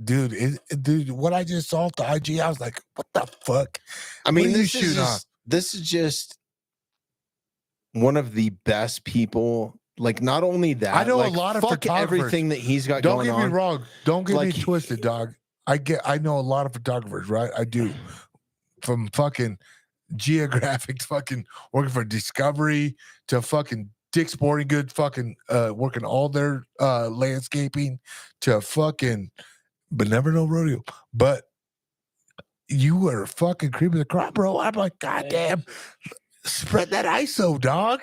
dude, what I just saw at the IG, I was like, what the fuck? I mean, What are you this is shooting on? just one of the best people. Like, not only that, I know a like, lot of fuck photographers. everything that he's got Don't going get me on. wrong. Don't get Like- me twisted, dog. I know a lot of photographers, right? I do. From fucking Geographic to fucking working for Discovery to fucking Dick's Sporting Goods, fucking working all their landscaping to fucking, but never no rodeo. But you were fucking creeping the crop, bro. I'm like, God damn, spread that ISO, dog.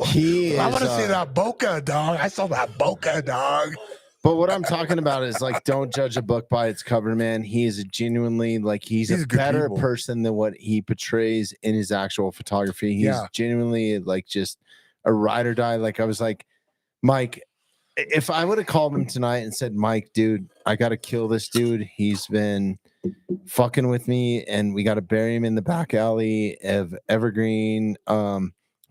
He is, I want to see that bokeh, dog. I saw that bokeh, dog. But what I'm talking about is like, don't judge a book by its cover, man. He is genuinely like he's He's a a good better people. person than what he portrays in his actual photography. He's Yeah. genuinely like just a ride or die. Like I was like, Mike, if I would have called him tonight and said, Mike, dude, I got to kill this dude. He's been fucking with me, and we got to bury him in the back alley of Evergreen,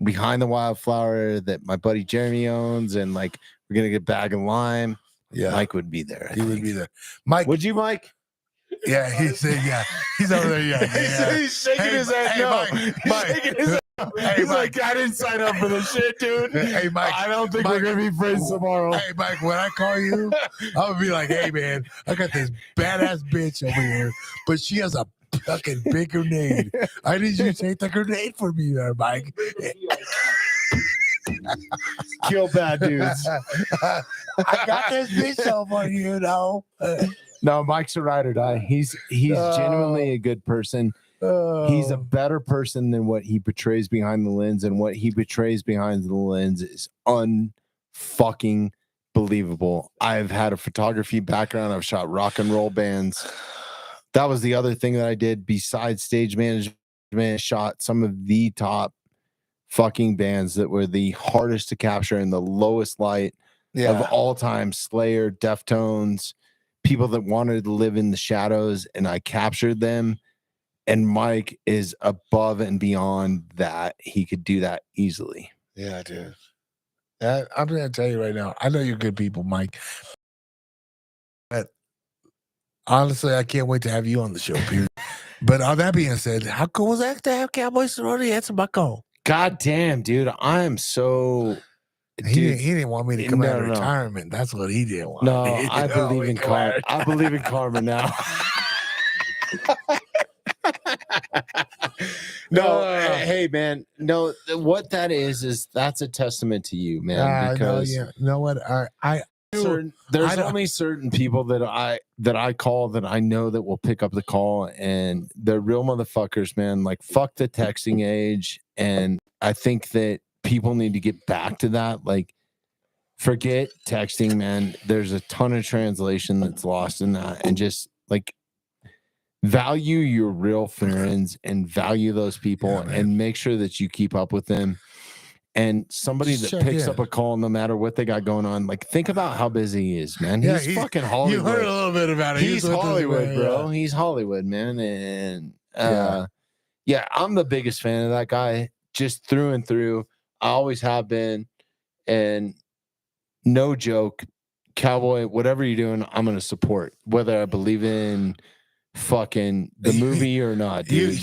behind the wildflower that my buddy Jeremy owns, and like we're gonna get Bag and Lime. Yeah, Mike would be there. I he would think. be there. Mike, Would you, Mike? Yeah, he said, yeah. He's over there, yeah. He's shaking Hey, his head. hey, No, Mike, he's Mike. shaking his head. Hey, He's Mike. like, I didn't sign up for this shit, dude. Hey, Mike. I don't think Mike. we're gonna be friends tomorrow. Hey, Mike, when I call you, I'm gonna be like, hey, man, I got this badass bitch over here, but she has a fucking big grenade. I need you to take the grenade for me there, Mike. Kill bad dudes. I got this bitch over you, you know. No, Mike's a ride or die. He's genuinely a good person. He's a better person than what he portrays behind the lens, and what he portrays behind the lens is unfucking believable. I've had a photography background. I've shot rock and roll bands. That was the other thing that I did besides stage management. Shot some of the top fucking bands that were the hardest to capture in the lowest light of all time. Slayer, Deftones, people that wanted to live in the shadows, and I captured them. And Mike is above and beyond that. He could do that easily. Yeah, dude. I'm gonna tell you right now. I know you're good people, Mike. But honestly, I can't wait to have you on the show. Period. But all that being said, how cool was that to have Cowboy Cerrone answer my call? God damn, dude. I am so. He didn't want me to come out of No. retirement. That's what he didn't want. No, He I didn't want believe me in to come out karma. of- I believe in karma now. No, hey man. No, what that is that's a testament to you, man. No, Because yeah. You know what? there's don't- only certain people that I call that I know that will pick up the call, and they're real motherfuckers, man. Like, fuck the texting age. And I think that people need to get back to that. Like, forget texting, man. There's a ton of translation that's lost in that, and just like value your real friends and value those people, Yeah, man. and make sure that you keep up with them. And somebody Just that check picks in. up a call, no matter what they got going on, like, think about how busy he is, man. Yeah, He's fucking Hollywood. You heard a little bit about it. He's with this Hollywood, man, bro. yeah. He's Hollywood, man. And Yeah. yeah, I'm the biggest fan of that guy, just through and through. I always have been. And no joke, Cowboy, whatever you're doing, I'm gonna support, whether I believe in fucking the movie or not, dude.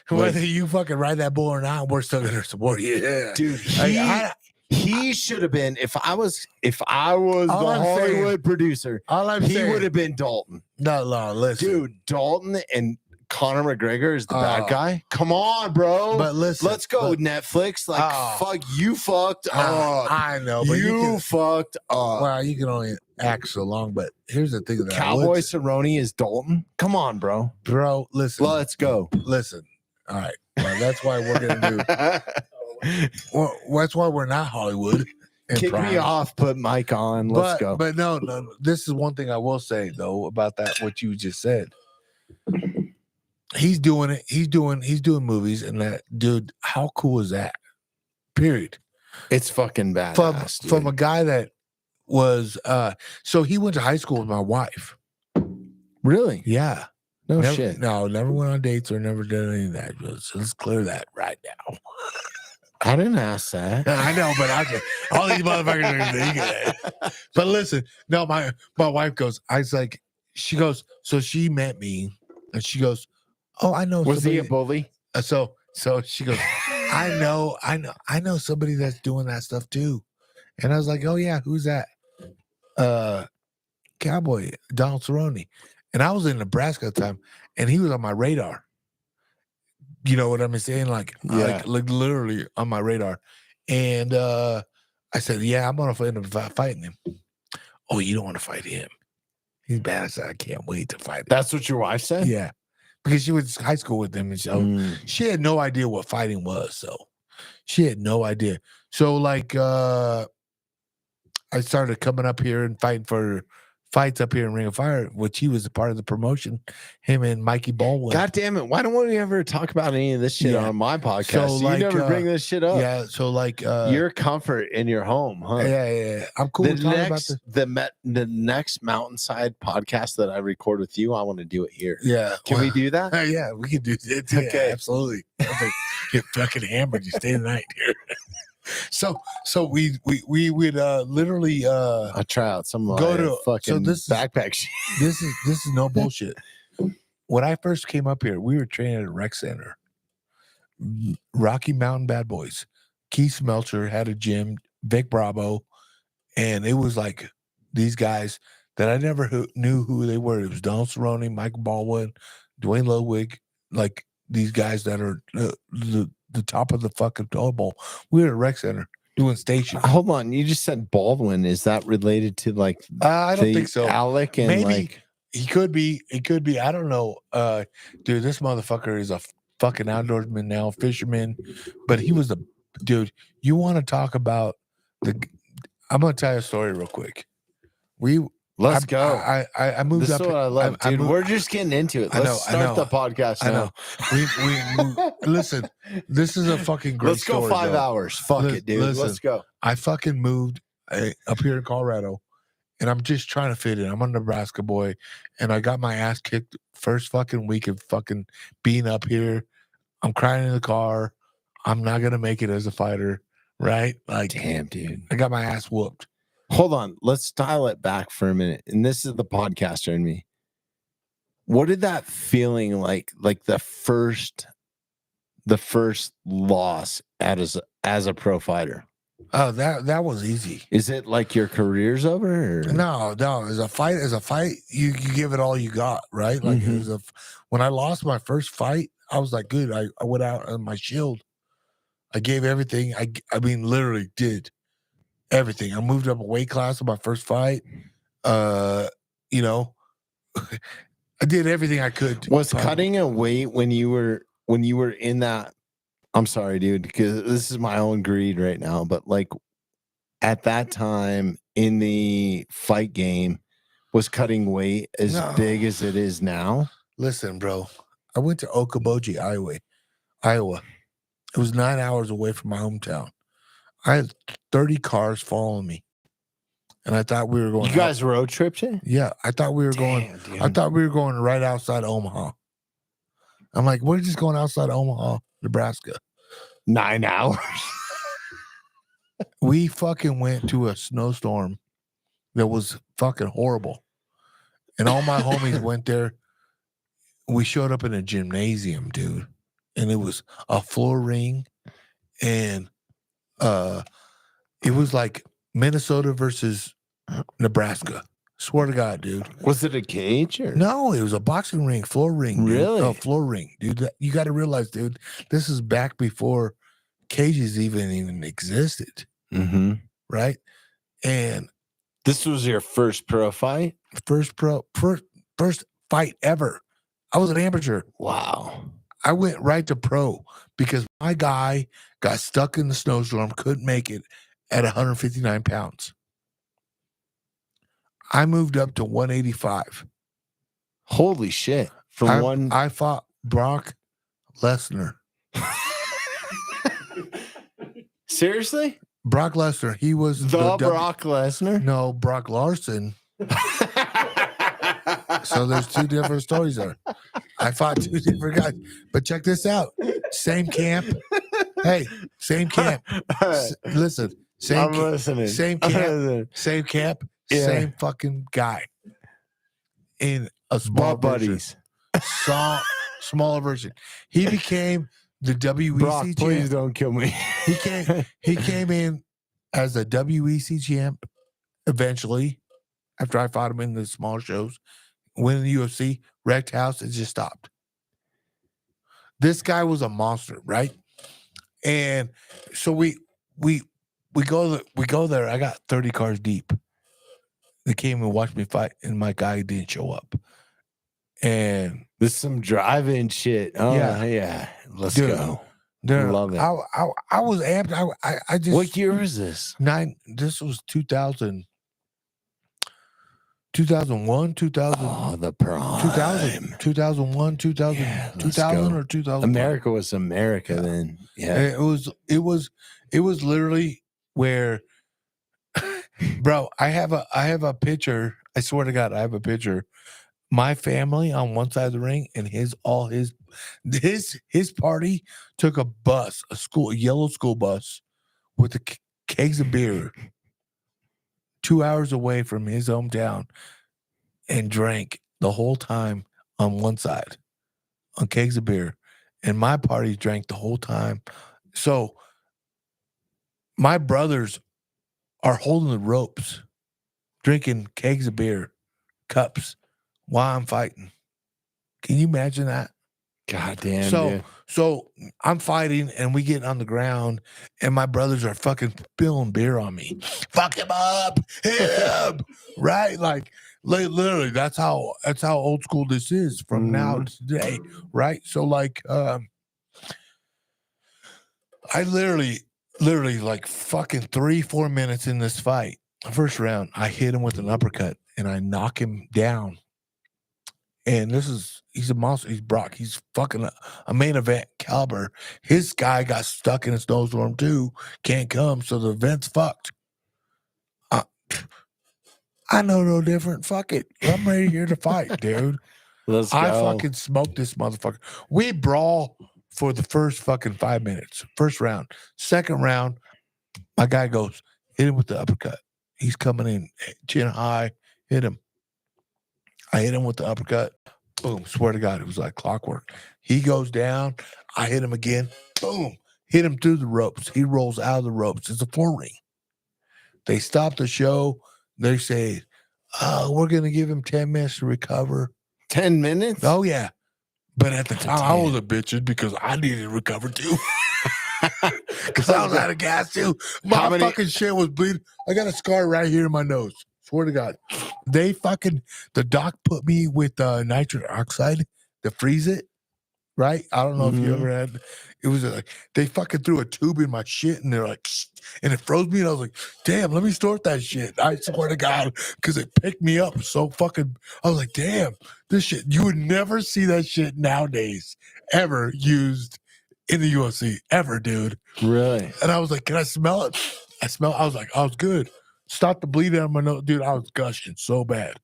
Whether you fucking ride that bull or not, we're still gonna support you. Yeah. dude, I- he should have been. If I was the Hollywood producer, all I'm he saying, would have been Dalton. no, listen, Dude, Dalton and Conor McGregor is the bad Oh. guy. Come on, bro. But listen, Let's go, but- Netflix. Like, Oh. fuck, you fucked up. I know, but You fucked up. well, you can only act so long. But here's the thing: that Cowboy Cerrone is Dalton. Come on, bro. bro. Listen, Let's go. listen. All right, well, that's why we're gonna do. Well, that's why we're not Hollywood. and Kick me Prime. off. Put Mike on. Let's go. But no. This is one thing I will say though about that what you just said. He's doing it. He's doing movies, and that dude. How cool is that? Period. It's fucking bad. From a guy that was so he went to high school with my wife. Really? Yeah. No never, shit. No, never went on dates or never did any of that. So let's clear that right now. I didn't ask that. I know, but all these motherfuckers are thinking that. But listen, no, my wife goes, she goes, so she met me and she goes, oh, I know. Was he a somebody- bully? So she goes, I know somebody that's doing that stuff too. And I was like, oh yeah, who's that? Cowboy, Donald Cerrone. And I was in Nebraska at the time, and he was on my radar. You know what I'm saying? Like literally on my radar. And I said, yeah, I'm gonna end up fighting him. Oh, you don't want to fight him? He's bad. I said, I can't wait to fight him. That's what your wife said? Yeah, because she was in high school with him, and so she had no idea what fighting was. So she had no idea. So like, I started coming up here and fighting for fights up here in Ring of Fire, which he was a part of the promotion. Him and Mikey Baldwin. God damn it. Why don't we ever talk about any of this shit Yeah. on my podcast? So, you like, never bring this shit up. Yeah. So like, Your comfort in your home, huh? yeah. I'm cool The with talking about next, the. the next Mountainside podcast that I record with you, I want to do it here. Yeah. Can we do that? Yeah, we can do it. Yeah, Okay. absolutely. Get fucking hammered. You stay the night here. So we would literally I'll try out some of Go my to- fucking so this is- backpack shit. this is no bullshit. when I first came up here, we were training at a rec center. Rocky Mountain Bad Boys. Keith Smelcher had a gym, Vic Bravo, and it was like these guys that I never knew who they were. It was Donald Cerrone, Michael Baldwin, Dwayne Ludwig, like these guys that are the top of the fucking totem pole. We were at a rec center doing station. Hold on, you just said Baldwin. Is that related to like I don't the think so. Alec and Maybe like he could be. It could be. I don't know. Dude, this motherfucker is a fucking outdoorsman now, fisherman. But he was a dude. You want to talk about the? I'm gonna tell you a story real quick. let's I, go. I moved This up. is what I love, I dude. moved- We're just getting into it. I Let's know, I start the podcast I now. know. We listen. This is a fucking great Let's go story, 5 bro. hours. Fuck Lis- it, dude. listen. Let's go. I fucking moved up here in Colorado, and I'm just trying to fit in. I'm a Nebraska boy, and I got my ass kicked first fucking week of fucking being up here. I'm crying in the car. I'm not gonna make it as a fighter, right? Like, Damn, dude. I got my ass whooped. Hold on. Let's dial it back for a minute. And this is the podcaster in me. What did that feeling like the first loss as a pro fighter? Oh, that was easy. Is it like your career's over? Or? No, as a fight, you give it all you got, right? Like Mhm. when I lost my first fight, I was like, good. I went out on my shield. I gave everything. I mean, literally did everything. I moved up a weight class in my first fight. You know, I did everything I could. Was cutting a weight when you were in that? I'm sorry, dude, because this is my own greed right now. But like at that time in the fight game, was cutting weight as No. big as it is now? Listen, bro. I went to Okoboji, Iowa. It was 9 hours away from my hometown. I had 30 cars following me, and I thought we were going. You guys road tripped it? Yeah, I thought we were going. Damn, dude. I thought we were going right outside Omaha. I'm like, we're just going outside Omaha, Nebraska. 9 hours. We fucking went to a snowstorm that was fucking horrible, and all my homies went there. We showed up in a gymnasium, dude, and it was a floor ring, and it was like Minnesota versus Nebraska. Swear to God, dude. Was it a cage or No, it was a boxing ring, floor ring. Dude. Really? A floor ring, dude. You got to realize, dude, this is back before cages even existed, Mm-hmm. right? And This was your first pro fight? first fight ever. I was an amateur. Wow. I went right to pro because my guy got stuck in the snowstorm, couldn't make it at 159 pounds. I moved up to 185. Holy shit. From I, one I fought Brock Lesnar. Seriously? Brock Lesnar. He was The Brock Lesnar? No, Brock Larson. So there's two different stories there. I fought two different guys. But check this out. Same camp. Hey, same camp. Listen, same I'm camp. listening. Same camp. Same camp. Yeah. Same fucking guy. In a small Ball version. buddies. Smaller version. He became the WEC Brock, champ. please don't kill me. He came in as a WEC champ eventually after I fought him in the small shows. Went in the UFC, wrecked house, it just stopped. This guy was a monster, right? And so we go there. I got 30 cars deep. They came and watched me fight, and my guy didn't show up. And This is some driving shit. Oh, Yeah. yeah. Let's Dude, go. there, Love it. I was amped. I just What year was this? This was 2000, 2001, 2000, Oh, the prime. 2000, 2001, 2000, Yeah, let's 2000 go. or 2000. America was America Yeah. then. Yeah. It was literally where, bro. I have a picture. I swear to God, I have a picture. My family on one side of the ring, and his party took a bus, a yellow school bus, with the kegs of beer, 2 hours away from his hometown, and drank the whole time on one side, on kegs of beer, and my party drank the whole time. So my brothers are holding the ropes, drinking kegs of beer, cups, while I'm fighting. Can you imagine that? God damn, So, dude. so I'm fighting and we get on the ground and my brothers are fucking spilling beer on me. Fuck him up, him, right? Like literally, that's how old school this is from now to today, right? So like, I literally like fucking 3-4 minutes in this fight. First round, I hit him with an uppercut and I knock him down. And he's a monster. He's Brock. He's fucking a main event caliber. His guy got stuck in a snowstorm too. Can't come, so the event's fucked. I know no different. Fuck it. I'm ready here to fight, dude. Let's go. I fucking smoked this motherfucker. We brawl for the first fucking 5 minutes. First round. Second round, my guy goes, hit him with the uppercut. He's coming in chin high, hit him. I hit him with the uppercut. Boom. Swear to God, it was like clockwork. He goes down. I hit him again. Boom. Hit him through the ropes. He rolls out of the ropes. It's a 4 ring. They stop the show. They say, we're going to give him 10 minutes to recover. 10 minutes? Oh, yeah. But at the time, I was a bitch because I needed to recover too. Because I was out of gas too. My fucking shit was bleeding. I got a scar right here in my nose. Swear to God. The doc put me with nitric oxide to freeze it. Right? I don't know if you ever had. It was like they fucking threw a tube in my shit and they're like, and it froze me. And I was like, damn, let me snort that shit. I swear to God, because it picked me up so fucking. I was like, damn, this shit. You would never see that shit nowadays ever used in the UFC ever, dude. Really? And I was like, can I smell it? I was like, I was good. Stopped the bleeding out of my nose. Dude, I was gushing so bad.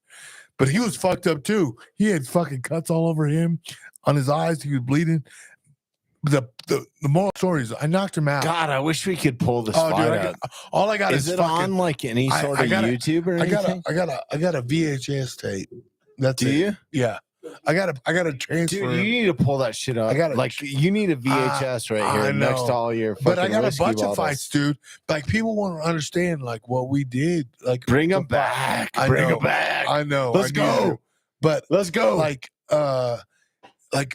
But he was fucked up too. He had fucking cuts all over him on his eyes. He was bleeding. The moral story is I knocked him out. God, I wish we could pull this fight out. All I got is it fucking, on like any sort of YouTube or anything? I got a VHS tape. That's Do it. you? Yeah. I got to transfer. Dude, you need to pull that shit up. You need a VHS right here next to all your fucking But I got a bunch bottles. of fights, dude. Like people want to understand like what we did. Like bring them back. Bring them back. I know. Let's go. But let's go. Like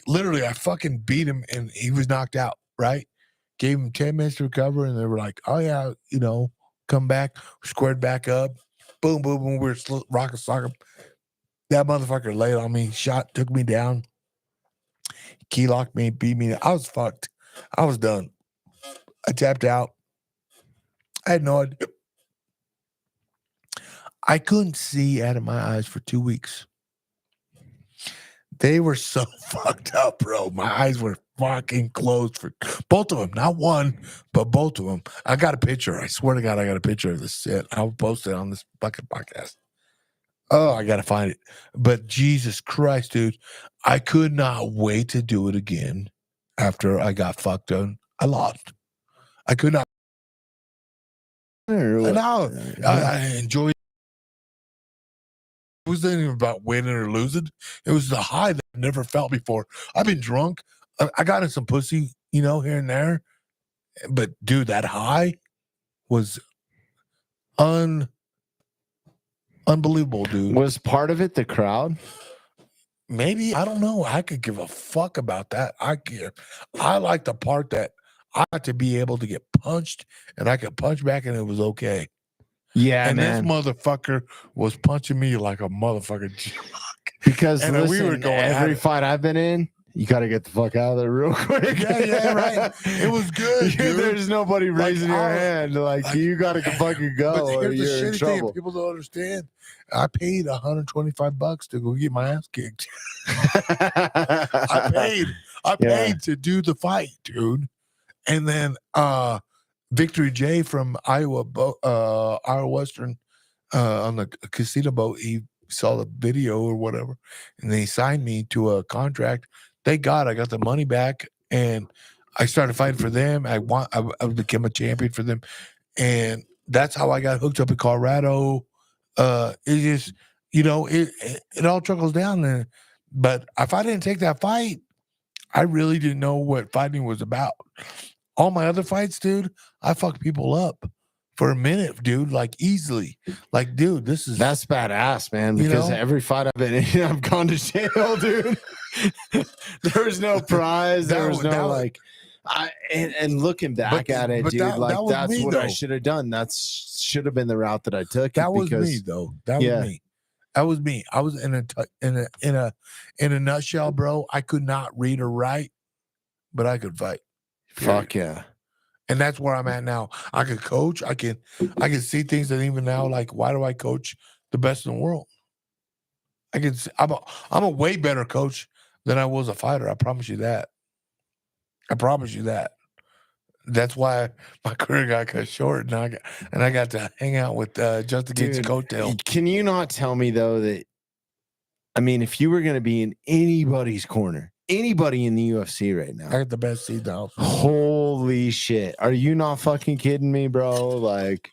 literally, I fucking beat him and he was knocked out. Right? Gave him 10 minutes to recover, and they were like, "Oh yeah, come back." Squared back up. Boom, boom, boom. We were rock and sock. That motherfucker laid on me, took me down, key locked me, beat me. I was fucked. I was done. I tapped out. I had no idea. I couldn't see out of my eyes for 2 weeks. They were so fucked up, bro. My eyes were fucking closed for both of them. Not one, but both of them. I got a picture. I swear to God, I got a picture of this shit. I'll post it on this fucking podcast. Oh, I got to find it. But Jesus Christ, dude, I could not wait to do it again after I got fucked up. I lost. I could not. I enjoyed. It wasn't even about winning or losing. It was the high that I never felt before. I've been drunk. I got in some pussy, here and there. But, dude, that high was unbelievable, dude. Was part of it the crowd? Maybe. I don't know. I could give a fuck about that. I like the part that I got to be able to get punched and I could punch back and it was okay. Yeah, and man. this motherfucker was punching me like a motherfucker. Because and we were going every fight I've been in, you got to get the fuck out of there real quick. Yeah, right. It was good, dude. There's nobody raising your hand. You got to fucking go or you're in trouble. People don't understand. I paid $125 to go get my ass kicked. I paid to do the fight, dude. And then Victory J from Iowa Western on the casino boat, he saw the video or whatever, and they signed me to a contract. Thank God I got the money back, and I started fighting for them. I became a champion for them, and that's how I got hooked up in Colorado. It just, it all trickles down there. But if I didn't take that fight, I really didn't know what fighting was about. All my other fights, dude, I fuck people up for a minute, dude, like easily. Like, dude, this is That's badass, man. You Because know? every fight I've been in, I've gone to jail, dude. There was no prize. There was no like. And looking back at it, but dude, that like was that's me, what I though. should have done. That should have been the route that I took. that was because, me, though. That Yeah. was me. That was me. I was in a nutshell, bro. I could not read or write, but I could fight. Fuck yeah. And that's where I'm at now. I can coach. I can see things that even now, like, why do I coach the best in the world? I can. I'm a way better coach than I was a fighter. I promise you that. I promise you that. That's why my career got cut short, and I got to hang out with Justin Gates' Dude, coattail. Can you not tell me though that? I mean, if you were going to be in anybody's corner, anybody in the UFC right I now, got the best seat now. holy shit, are you not fucking kidding me, bro? Like,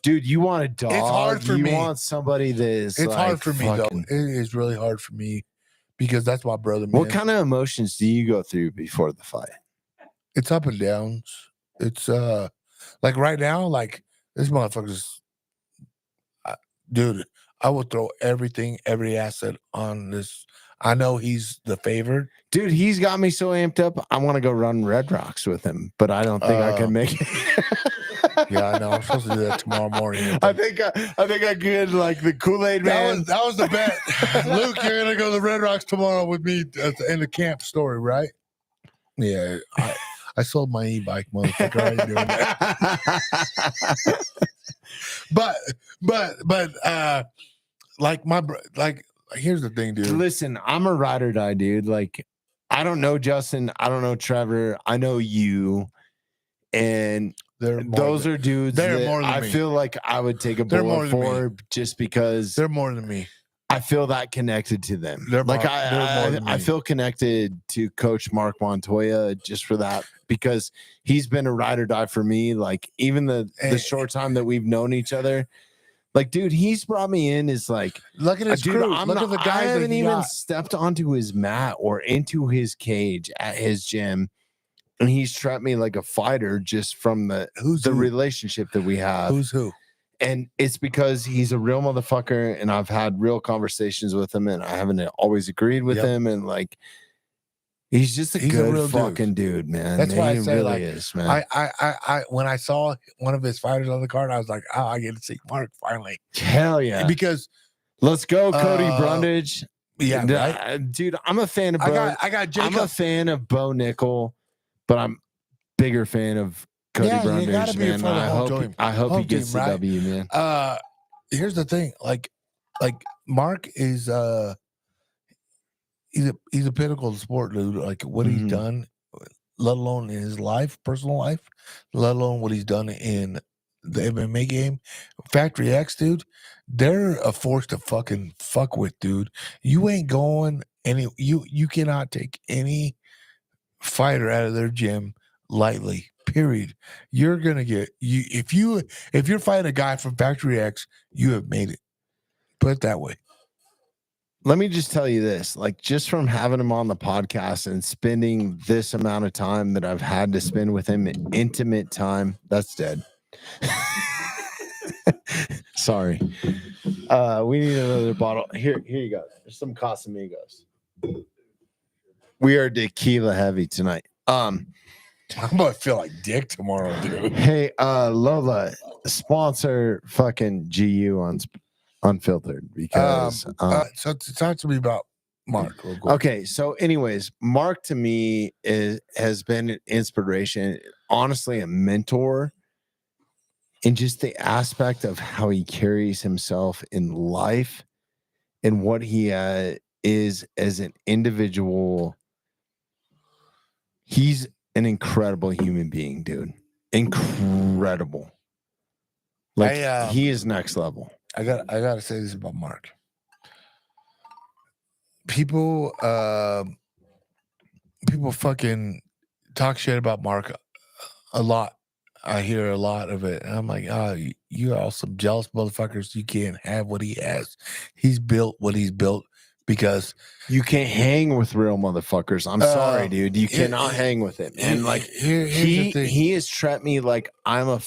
dude, you want a dog? It's hard for you me. want somebody that is. It's like, hard for me though. fucking- It is really hard for me because that's my brother, man. What kind of emotions do you go through before the fight? It's up and downs. It's like right now, like this motherfucker's dude. I will throw everything, every asset on this. I know he's the favorite. Dude, he's got me so amped up. I want to go run Red Rocks with him, but I don't think I can make it. Yeah, I know. I'm supposed to do that tomorrow morning. I think I could like the Kool-Aid man. That was the bet. Luke, you're gonna go to the Red Rocks tomorrow with me at the end of camp story, right? Yeah. I sold my e-bike, motherfucker. I ain't doing that. But like like here's the thing, dude. Listen, I'm a ride or die, dude. Like, I don't know Justin. I don't know Trevor. I know you. And those are dudes they're that more than I me. feel like I would take a They're more bullet than for just because they're more than me. I feel that connected to them. They're Like more than I me. feel connected to Coach Mark Montoya just for that because he's been a ride or die for me. Like even the short time that we've known each other, like dude, he's brought me in as like Look at his dude. crew. I'm Look not, at the I guys that haven't he even got. stepped onto his mat or into his cage at his gym, and he's treated me like a fighter just from the Who? relationship that we have. Who's who? And it's because he's a real motherfucker, and I've had real conversations with him, and I haven't always agreed with Yep. him, and like he's just He's a good real fucking dude, man. That's why I He say, really like, is, man. I when I saw one of his fighters on the card, I was like, oh, I get to see Mark finally. Hell yeah. Because Let's go, Cody Uh, Brundage. yeah, right? Dude, I'm a fan of Bo. I got I'm Jacob. a fan of Bo Nickel, but I'm bigger fan of Cody Yeah, you gotta Brundage, be a man. fan of the whole team. I hope he Whole gets team, the right? W, man. Here's the thing, like Mark is he's a pinnacle of the sport, dude. Like what he's Mhm. done, let alone in his life, personal life, let alone what he's done in the MMA game. Factory X, dude, they're a force to fucking fuck with, dude. You ain't going you cannot take any fighter out of their gym lightly. Period. You're gonna get if you're fighting a guy from Factory X, you have made it. Put it that way. Let me just tell you this, like just from having him on the podcast and spending this amount of time that I've had to spend with him, intimate time, that's dead. Sorry. We need another bottle. Here you go. There's some Casamigos. We are tequila heavy tonight. I'm gonna feel like dick tomorrow, dude. Hey, Lola, sponsor fucking GU on Unfiltered because So talk to me about Mark. Real quick. okay, so anyways, Mark to me has been an inspiration, honestly a mentor in just the aspect of how he carries himself in life and what he is as an individual. He's an incredible human being, dude. Incredible. Like he is next level. I gotta say this about Mark. People fucking talk shit about Mark a lot. I hear a lot of it, and I'm like, oh, you are all some jealous motherfuckers. You can't have what he has. He's built what he's built because You can't hang with real motherfuckers. I'm sorry, Um, dude. You here- cannot hang with it, man. Like here's the thing. he has treated me like I'm a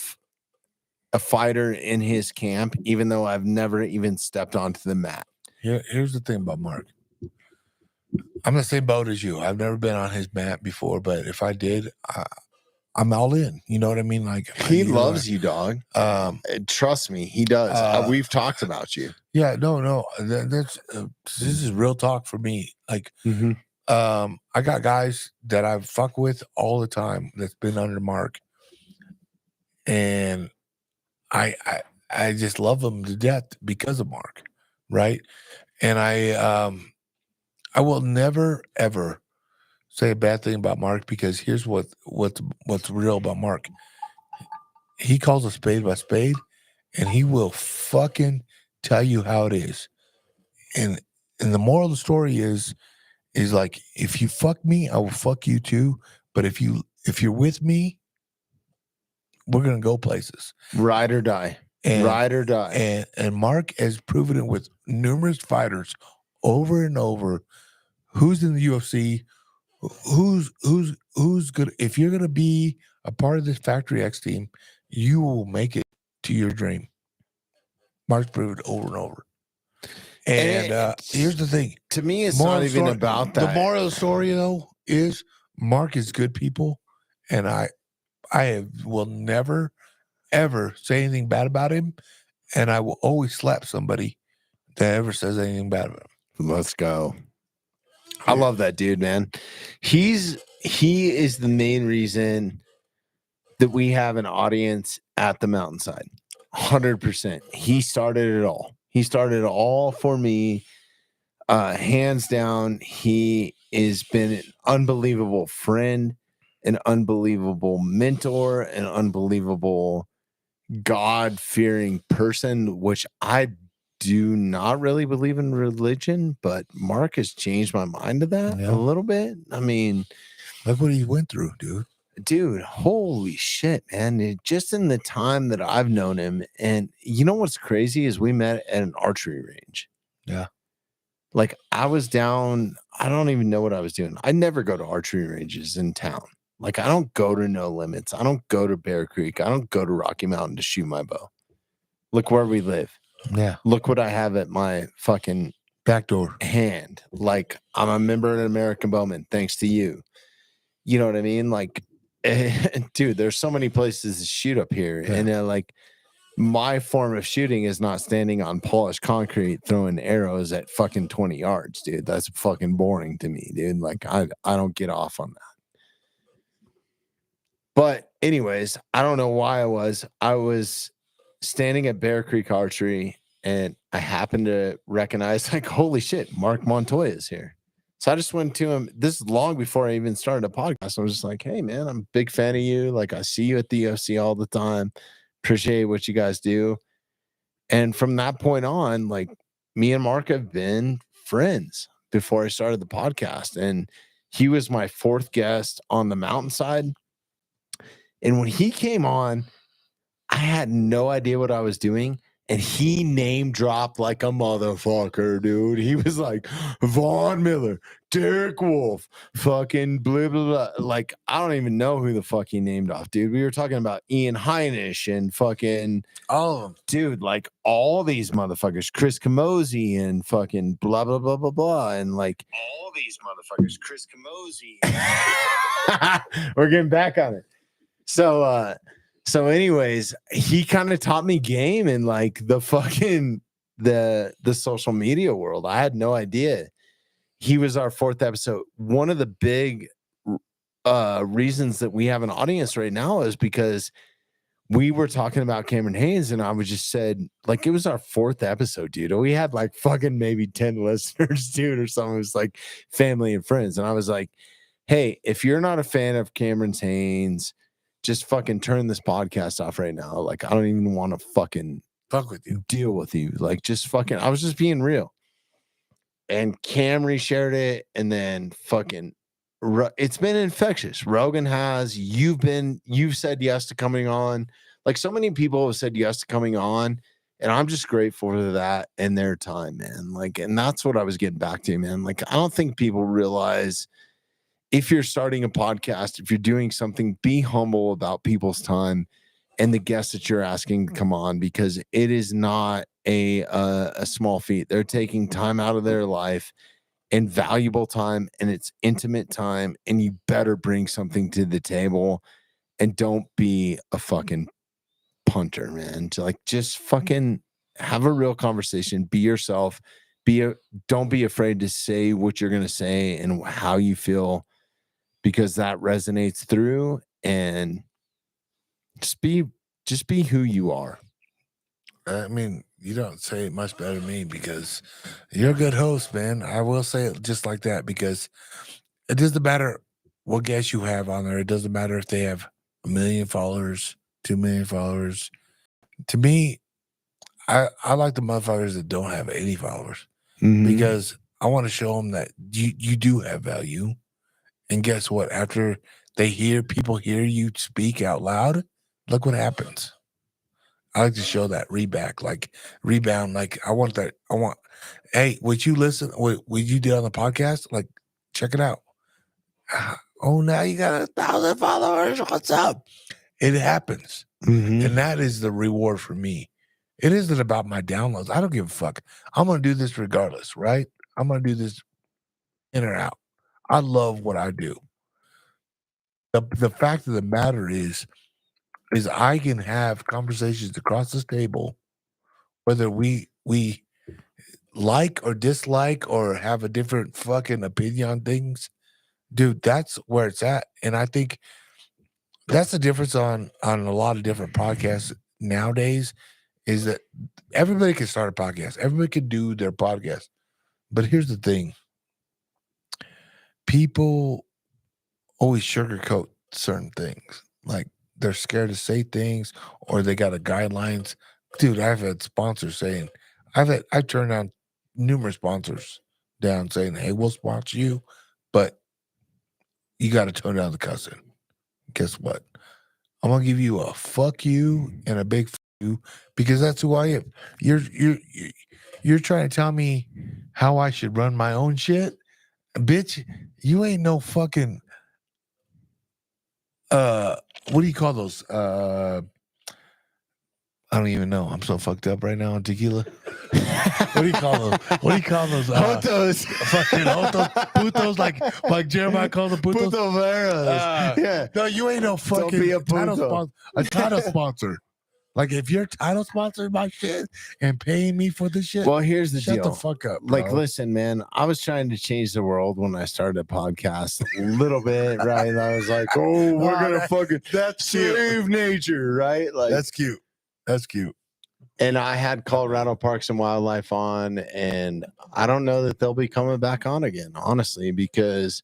fighter in his camp, even though I've never even stepped onto the mat. Here's the thing about Mark. I'm the same boat as you. I've never been on his mat before, but if I did, I'm all in. You know what I mean? Like He loves you, dog. Trust me, he does. We've talked about you. Yeah, no. That's this is real talk for me. Like, I got guys that I fuck with all the time that's been under Mark, and I just love them to death because of Mark, right? And I will never ever say a bad thing about Mark, because here's what's real about Mark. He calls a spade by spade, and he will fucking tell you how it is. And the moral of the story is like, if you fuck me, I will fuck you too. But if you're with me, we're gonna go places. Ride or die. And, Ride or die. And Mark has proven it with numerous fighters over and over. Who's in the UFC? Who's good? If you're gonna be a part of this Factory X team, you will make it to your dream. Mark's proved it over and over. And here's the thing. To me, it's Moral not of the even story- about that. The moral of the story, though, is Mark is good people, and I will never ever say anything bad about him, and I will always slap somebody that ever says anything bad about him. Let's go. I love that dude, man. He is the main reason that we have an audience at the mountainside. 100%. He started it all. He started it all for me. Hands down, he has been an unbelievable friend, an unbelievable mentor, an unbelievable God-fearing person, which I do not really believe in religion, but Mark has changed my mind to that Yeah. a little bit. I mean, Look what he went through, dude. holy shit, man. Just in the time that I've known him, and you know what's crazy is we met at an archery range. Yeah. Like I was down, I don't even know what I was doing. I never go to archery ranges in town. Like I don't go to No Limits. I don't go to Bear Creek. I don't go to Rocky Mountain to shoot my bow. Look where we live. Yeah. Look what I have at my fucking Back door. hand. Like I'm a member of American Bowman, thanks to you. You know what I mean? Like, dude, there's so many places to shoot up here. Yeah. And like my form of shooting is not standing on polished concrete throwing arrows at fucking 20 yards, dude. That's fucking boring to me, dude. Like I don't get off on that. But anyways, I don't know why I was standing at Bear Creek Archery, and I happened to recognize, like, holy shit, Mark Montoya is here. So I just went to him. This is long before I even started a podcast. I was just like, hey, man, I'm a big fan of you. Like, I see you at the UFC all the time. Appreciate what you guys do. And from that point on, like, me and Mark have been friends before I started the podcast. And he was my fourth guest on the mountainside. And when he came on, I had no idea what I was doing. And he name dropped like a motherfucker, dude. He was like, Vaughn Miller, Derek Wolf, fucking blah, blah, blah. Like, I don't even know who the fuck he named off, dude. We were talking about Ian Heinisch and fucking, All of them. dude, like all these motherfuckers, Chris Camozzi and fucking blah, blah, blah, blah, blah. And like all these motherfuckers, Chris Camozzi. We're getting back on it. So anyways, he kind of taught me game in like the fucking the social media world. I had no idea. He was our fourth episode. One of the big reasons that we have an audience right now is because we were talking about Cameron Haynes, and I was just said, like, it was our fourth episode, dude. We had like fucking maybe 10 listeners, dude, or something. It was like family and friends. And I was like, hey, if you're not a fan of Cameron Haynes, just fucking turn this podcast off right now. Like, I don't even want to fucking Fuck with you. deal with you. Like, just fucking, I was just being real. And Cam reshared it, and then fucking, it's been infectious. Rogan has, you've said yes to coming on. Like, so many people have said yes to coming on, And I'm just grateful for that and their time, man. Like, and that's what I was getting back to, man. Like, I don't think people realize if you're starting a podcast, if you're doing something, be humble about people's time and the guests that you're asking to come on, because it is not a small feat. They're taking time out of their life and valuable time, and it's intimate time, and you better bring something to the table and don't be a fucking punter, man. To like just fucking have a real conversation, be yourself, don't be afraid to say what you're gonna say and how you feel, because that resonates through, and just be who you are. I mean, you don't say it much better than me because you're a good host, man. I will say it just like that, because it doesn't matter what guests you have on there. It doesn't matter if they have 1 million followers, 2 million followers. To me, I like the motherfuckers that don't have any followers, because I want to show them that you do have value. And guess what? After people hear you speak out loud, look what happens. I like to show that rebound. Like, I want that. Hey, would you listen? What you did on the podcast? Like, check it out. Oh, now you got 1,000 followers. What's up? It happens. And that is the reward for me. It isn't about my downloads. I don't give a fuck. I'm going to do this regardless, right? I'm going to do this in or out. I love what I do. The fact of the matter is I can have conversations across this table, whether we like or dislike or have a different fucking opinion on things. Dude, that's where it's at. And I think that's the difference on a lot of different podcasts nowadays, is that everybody can start a podcast. Everybody can do their podcast. But here's the thing. People always sugarcoat certain things. Like, they're scared to say things, or they got a guidelines. Dude, I've had sponsors saying, I've turned down numerous sponsors down saying, hey, we'll sponsor you, but you got to tone down the cussing. Guess what? I'm gonna give you a fuck you and a big fuck you, because that's who I am. You're trying to tell me how I should run my own shit, bitch. You ain't no fucking what do you call those? I don't even know. I'm so fucked up right now on tequila. What do you call those? What do you call those? Jotos. Fucking jotos, putos, like Jeremiah calls them putos. Puto yeah. No, you ain't no fucking be a title puto. sponsor. A title sponsor. Like, if you're title sponsoring my shit and paying me for this shit, Well, here's the shut deal. the fuck up. Bro. Like, listen, man, I was trying to change the world when I started a podcast a little bit, right? I was like, oh, we're gonna fucking save nature, right? Like, That's cute. That's cute. and I had Colorado Parks and Wildlife on, and I don't know that they'll be coming back on again, honestly, because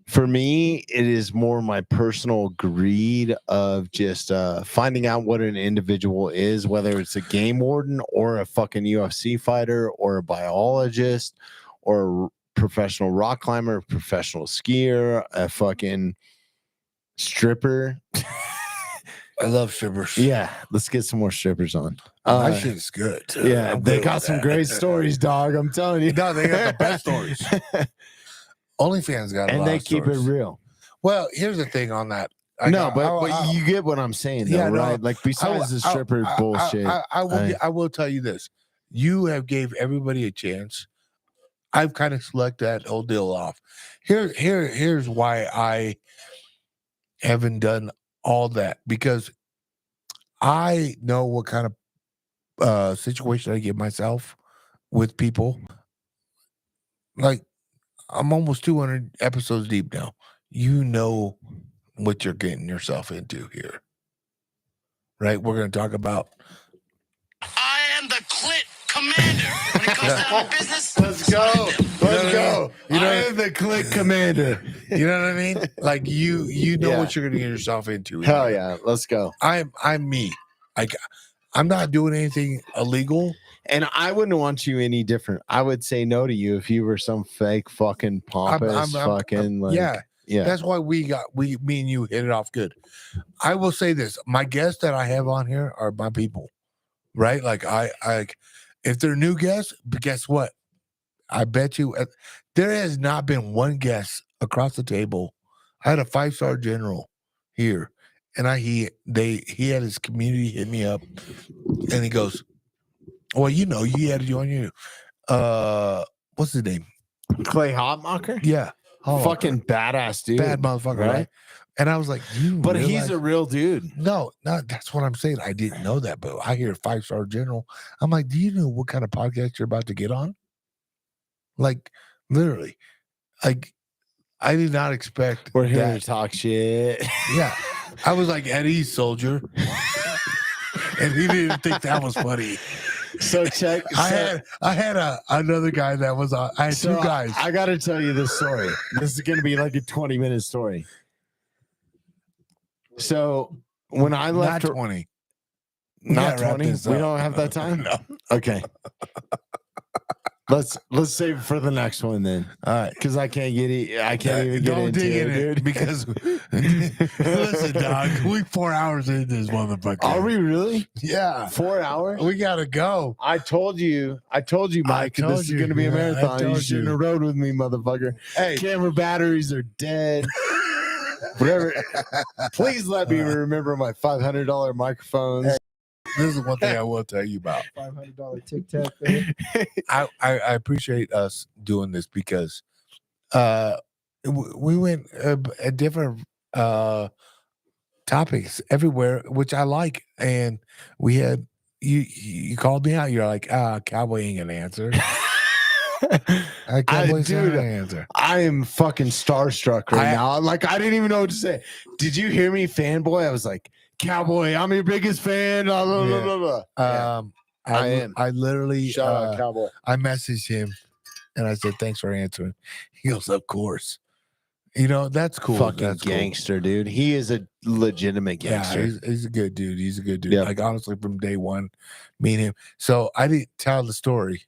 for me, it is more my personal greed of just finding out what an individual is, whether it's a game warden or a fucking UFC fighter or a biologist or a professional rock climber, professional skier, a fucking stripper. I love strippers. Yeah, let's get some more strippers on. That shit's good. Yeah, I'm they good got with some that. great stories, dog. I'm telling you. No, they got the best stories. OnlyFans got a And lot they of keep stories. it real. Well, here's the thing on that. But you get what I'm saying, though, Yeah, no, right? Like, besides the stripper bullshit. I will tell you this. You have gave everybody a chance. I've kind of selected that whole deal off. Here's why I haven't done all that, because I know what kind of situation I get myself with people. Like, I'm almost 200 episodes deep now. You know what you're getting yourself into here, right? We're going to talk about. I am the clit commander. When it comes down to business, Let's go. Let's go. You know- I am the click commander. You know what I mean? Like, you know Yeah. what you're going to get yourself into. Hell yeah. Let's go. I'm me. Like, I'm not doing anything illegal. And I wouldn't want you any different. I would say no to you if you were some fake fucking pompous fucking like yeah. yeah. That's why me and you hit it off good. I will say this: my guests that I have on here are my people. right? Like if they're new guests, but guess what? I bet you there has not been one guest across the table. I had a 5-star general here, and he had his community hit me up, and he goes, "Well, you had you on you. What's his name? Clay Hotmacher? Yeah, Fucking badass dude. bad motherfucker, right?" And I was like, But he's a real dude. No, that's what I'm saying. I didn't know that, but I hear 5-star general. I'm like, do you know what kind of podcast you're about to get on? Like, literally, like, I did not expect. We're here that. to talk shit. Yeah, I was like Eddie Soldier, and he didn't think that was funny. So check. I had another guy that was on. I had two guys. I got to tell you this story. This is going to be like a 20-minute story. So when I left, not 20. not Yeah, wrap 20. this We up. don't have that time. No. Okay. Let's save it for the next one then. All right. Because I can't even get Don't into dig it, in it dude. because listen, dog, we 4 hours into this motherfucker. Are we really? Yeah, 4 hours? we gotta go. I told you, Mike, told this is you, going to be a yeah, I marathon. You told shouldn't you. have rode with me, motherfucker. Hey, Camera batteries are dead. Whatever. Please let me remember my $500 microphones. this is one thing I will tell you about. $500 Tic Tac there. I appreciate us doing this because we went at different topics everywhere, which I like. And we had you called me out. You're like, Cowboy ain't gonna answer. Cowboy's not dude, gonna answer. I am fucking starstruck right I- now. Like, I didn't even know what to say. Did you hear me, fanboy? I was like, Cowboy, I'm your biggest fan. Blah, blah, Yeah. blah, blah, blah. I am. I literally Shout out, Cowboy. I messaged him and I said, thanks for answering. He goes, of course. You know, that's cool. Fucking That's cool. gangster, dude. He is a legitimate Yeah, gangster. he's a good dude. He's a good dude. Yeah. Like, honestly, from day one, meeting him. So I didn't tell the story.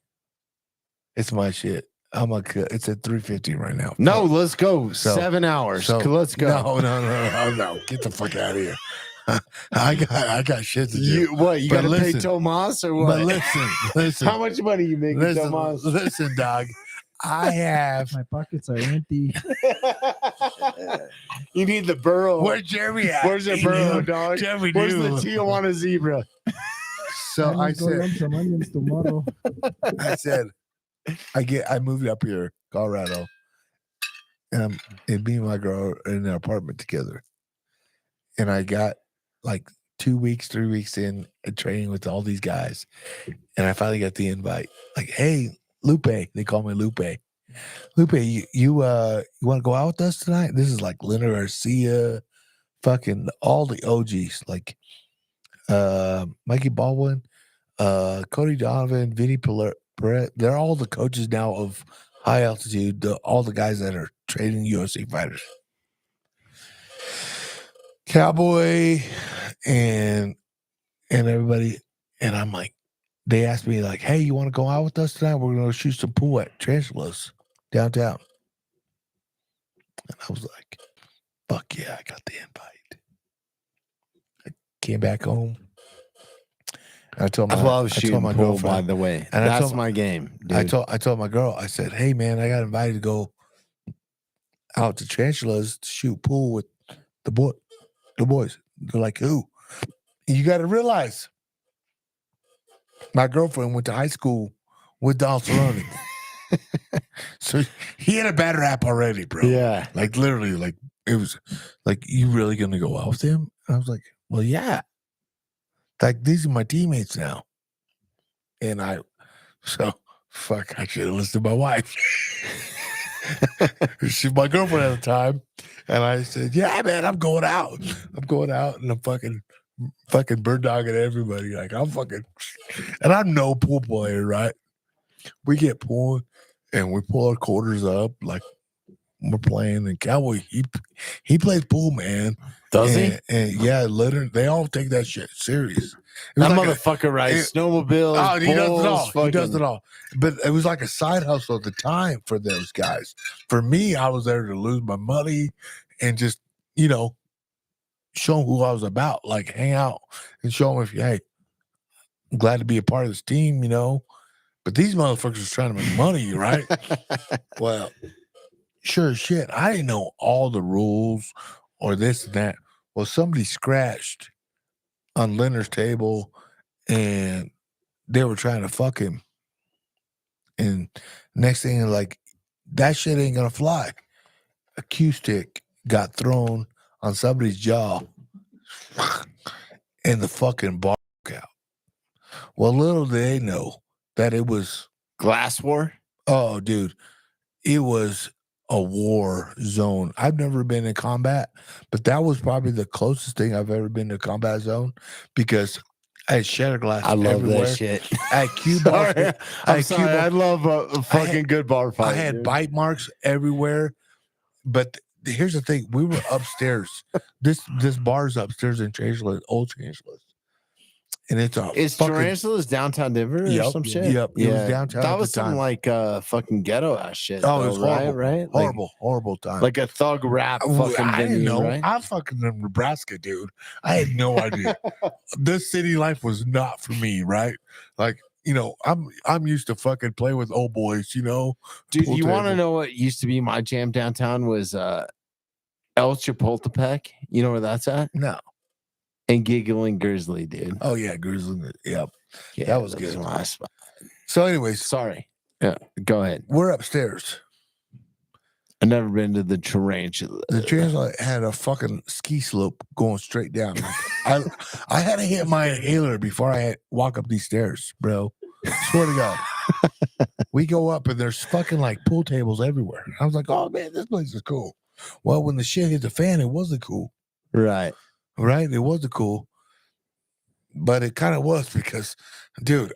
It's my shit. It's at 3:50 right now. No, let's go. So- 7 hours. so- Let's go. No. Get the fuck out of here. I got shit to do. You But got to pay listen- Tomas or But what? listen. How much money you making, Tomas? Listen, dog. I have. My pockets are empty. You need the burro. Where's Jeremy at? Where's the He burro, knew. dog? Jeremy Where's the knew. Tijuana zebra? So I just go said, lump some onions tomorrow. I moved up here, Colorado, and me and my girl are in an apartment together. And I got like 2 weeks, 3 weeks in training with all these guys. And I finally got the invite. Like, hey, Lupe. They call me Lupe. Lupe, you want to go out with us tonight? This is like Leonard Garcia, fucking all the OGs, like Mikey Baldwin, Cody Donovan, Vinny Perret. They're all the coaches now of high altitude, all the guys that are training UFC fighters. Cowboy and everybody. And I'm like, they asked me, like, hey, you want to go out with us tonight? We're going to shoot some pool at Tarantulas downtown. And I was like, fuck yeah, I got the invite. I came back home. I told my, I love I shooting told my pool, girlfriend. by the way. And I That's told- my game, dude. I told my girl, I said, hey man, I got invited to go out to Tarantulas to shoot pool with the boys. They're like, who? You got to realize, my girlfriend went to high school with Don Cerrone. So he had a bad rap already, bro. Yeah. Like literally, like it was like, you really gonna go out with him? And I was like, well, yeah. Like these are my teammates now. And I should have listened to my wife. She's my girlfriend at the time. And I said, yeah, man, I'm going out. And I'm fucking bird dogging everybody. Like and I'm no pool player, right? We get pulling and we pull our quarters up like we're playing. And Cowboy, he plays pool, man. Does he? And yeah, literally, they all take that shit serious. It was That like a- motherfucker rides it- snowmobiles. Oh, he does it all. bulls, He does fucking- it all. But it was like a side hustle at the time for those guys. For me, I was there to lose my money and just, show them who I was about. Like hang out and show them hey, glad to be a part of this team, you know. But these motherfuckers are trying to make money, right? Well, sure as shit. I didn't know all the rules or this and that. Well, somebody scratched on Leonard's table and they were trying to fuck him. And next thing, like, that shit ain't gonna fly. A cue stick got thrown on somebody's jaw and the fucking bar broke out. Well, little did they know that it was, Glass war. oh, dude, it was a war zone. I've never been in combat, but that was probably the closest thing I've ever been to a combat zone because I had shatter glass I love everywhere. that shit. I had cue bars. Sorry. I'm sorry. I love a fucking had- good bar fight. I had dude. bite marks everywhere. But here's the thing: we were upstairs. this bar's upstairs in Changelet, old Changelet, and it's a Is fucking, Tarantulas downtown Denver or Yep, some shit? yep, it was downtown That at was the some time. like fucking ghetto ass shit. Oh, it though, was horrible, right? Like- horrible, horrible time. Like a thug rap fucking I didn't venue, know. right? I'm fucking in Nebraska, dude. I had no idea. This city life was not for me, right? Like, you know, I'm used to fucking play with old boys, you know. Dude, Pool you want to table. know what used to be my jam downtown was El Chapultepec. You know where that's at? No. And Giggling Grizzly, dude. Oh yeah, Grizzly. Yep. Yeah, that was those good. are my spot. So, anyways, Sorry. Yeah, go ahead. we're upstairs. I've never been to the Tarantula. The Translight had a fucking ski slope going straight down. I had to hit my inhaler before I had walk up these stairs, bro. Swear to God. We go up and there's fucking like pool tables everywhere. I was like, oh man, this place is cool. Well, when the shit hit the fan, it wasn't cool, Right. right? It wasn't cool, but it kind of was because, dude,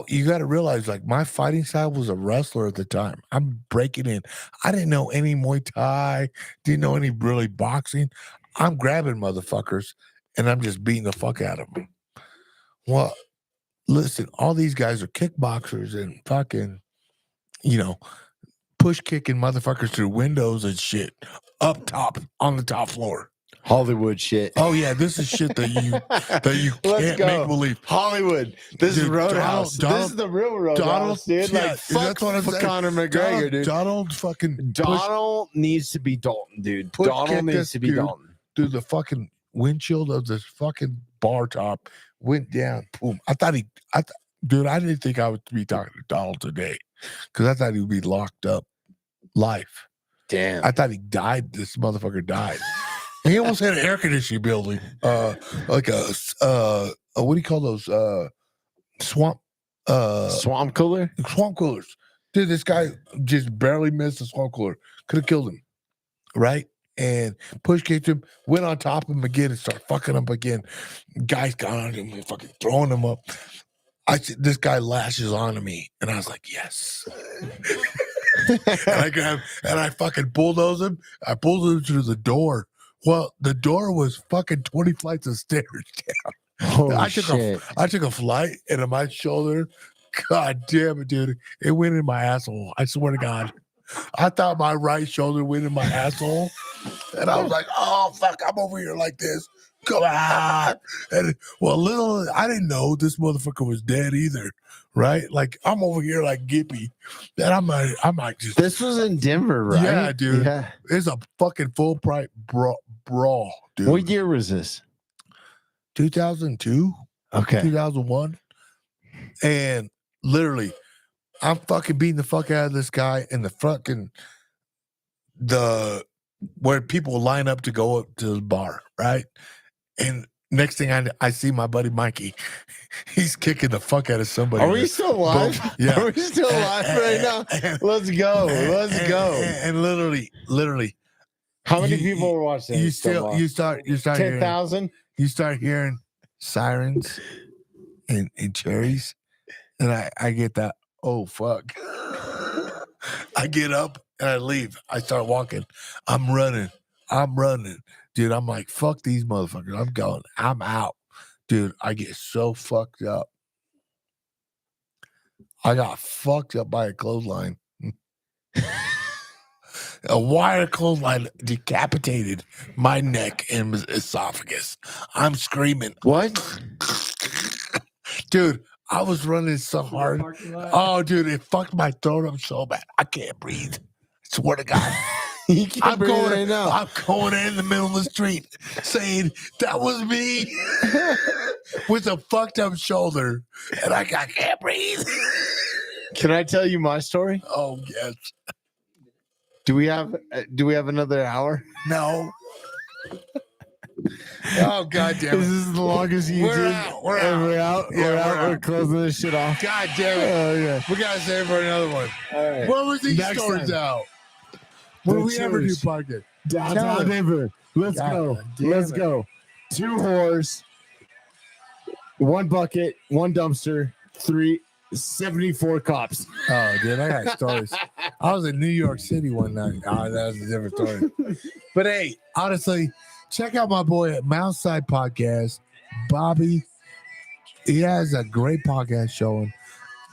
you got to realize, like, my fighting style was a wrestler at the time. I'm breaking in. I didn't know any Muay Thai, didn't know any really boxing. I'm grabbing motherfuckers and I'm just beating the fuck out of them. Well, listen, all these guys are kickboxers and fucking, you know, push kicking motherfuckers through windows and shit up top on the top floor. Hollywood shit. Oh yeah, this is shit that you Let's can't go. make believe. Hollywood. This is Dude, Roadhouse. Donald- this is the real Roadhouse, Donald- dude. yeah, Like, fuck that's what I'm saying. Conor McGregor, dude. Donald fucking pushed Donald needs to be Dalton, dude. Push Donald kick needs this to be dude. Dalton. through the fucking windshield of this fucking bar top, went down. Boom! I didn't think I would be talking to Donald today because I thought he would be locked up life. Damn. I thought he died. This motherfucker died. He almost had an air conditioning building, like a what do you call those? Swamp Swamp cooler? swamp coolers. Dude, this guy just barely missed the swamp cooler. Could have killed him, right? And push kicked him, went on top of him again and started fucking up again. Guys got on him and fucking throwing him up. I said, this guy lashes onto me, and I was like, yes. And I grab and I fucking bulldoze him. I bulldoze him through the door. Well, the door was fucking 20 flights of stairs down. Holy I took shit. I took a flight and on my shoulder, god damn it, dude. It went in my asshole. I swear to God. I thought my right shoulder went in my asshole. And I was like, oh fuck, I'm over here like this. Come on. And well, I didn't know this motherfucker was dead either. Right? Like I'm over here like Gippy. And I might just This was in Denver, right? Yeah, dude. Yeah. it's a fucking full price brawl, dude. What year was this? 2002? Okay. 2001. And literally, I'm fucking beating the fuck out of this guy in the fucking where people line up to go up to the bar, right? And next thing I see my buddy Mikey, he's kicking the fuck out of somebody. Are we still alive? Yeah. Are we still alive right now? Let's go. Let's go. And literally, How many you- people were watching? you start hearing 10,000? you start hearing sirens and cherries, and I get that. Oh fuck! I get up and I leave. I start walking. I'm running, dude. I'm like, fuck these motherfuckers. I'm going. I'm out, dude. I get so fucked up. I got fucked up by a clothesline. A wire clothesline decapitated my neck and esophagus. I'm screaming. What? Dude, I was running so hard. Oh, dude, it fucked my throat up so bad. I can't breathe. I swear to God. You can't I'm breathe going, right now. I'm going in the middle of the street saying that was me with a fucked up shoulder, and I can't breathe. Can I tell you my story? Oh yes, Do we have another hour? no. Oh God damn This it! is the longest you We're did. out. We're And out. We're out. Yeah, we're we're out. We're out. closing this shit off. God damn it! Oh yeah. We gotta save for another one. All right. When was these Next stories time. out? When The we ever do tours. podcast? Tell Downtown us. Denver. Let's God go. damn Let's it. go. 2 whores, 1 bucket, 1 dumpster, 74 cops. Oh, dude, I got stories. I was in New York City one night. Oh, that was a different story. But hey, honestly, check out my boy at Mountside Podcast, Bobby. He has a great podcast showing.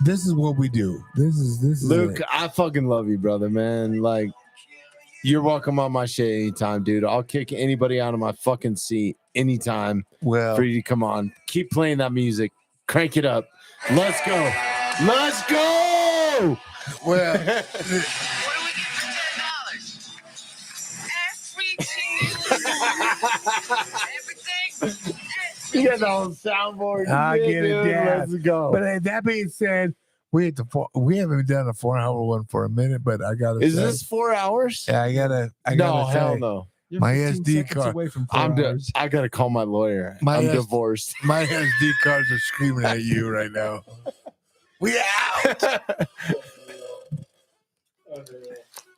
This is what we do. This is Luke, it. I fucking love you, brother, man. Like, you're welcome on my shit anytime, dude. I'll kick anybody out of my fucking seat anytime Well, for you to come on. Keep playing that music. Crank it up. Let's go. Let's go. well, What do we get for $10? Everything. You got the whole soundboard. I Yeah, get it, dude. Dad. Let's go. but that being said, we haven't done a 4-hour one for a minute, but I gotta Is say, this 4 hours? yeah, I gotta No, say, hell no. You're My 15 SD seconds card. away from 4 I'm hours. I gotta call my lawyer. My I'm S- divorced. my SD cards are screaming at you right now. We out.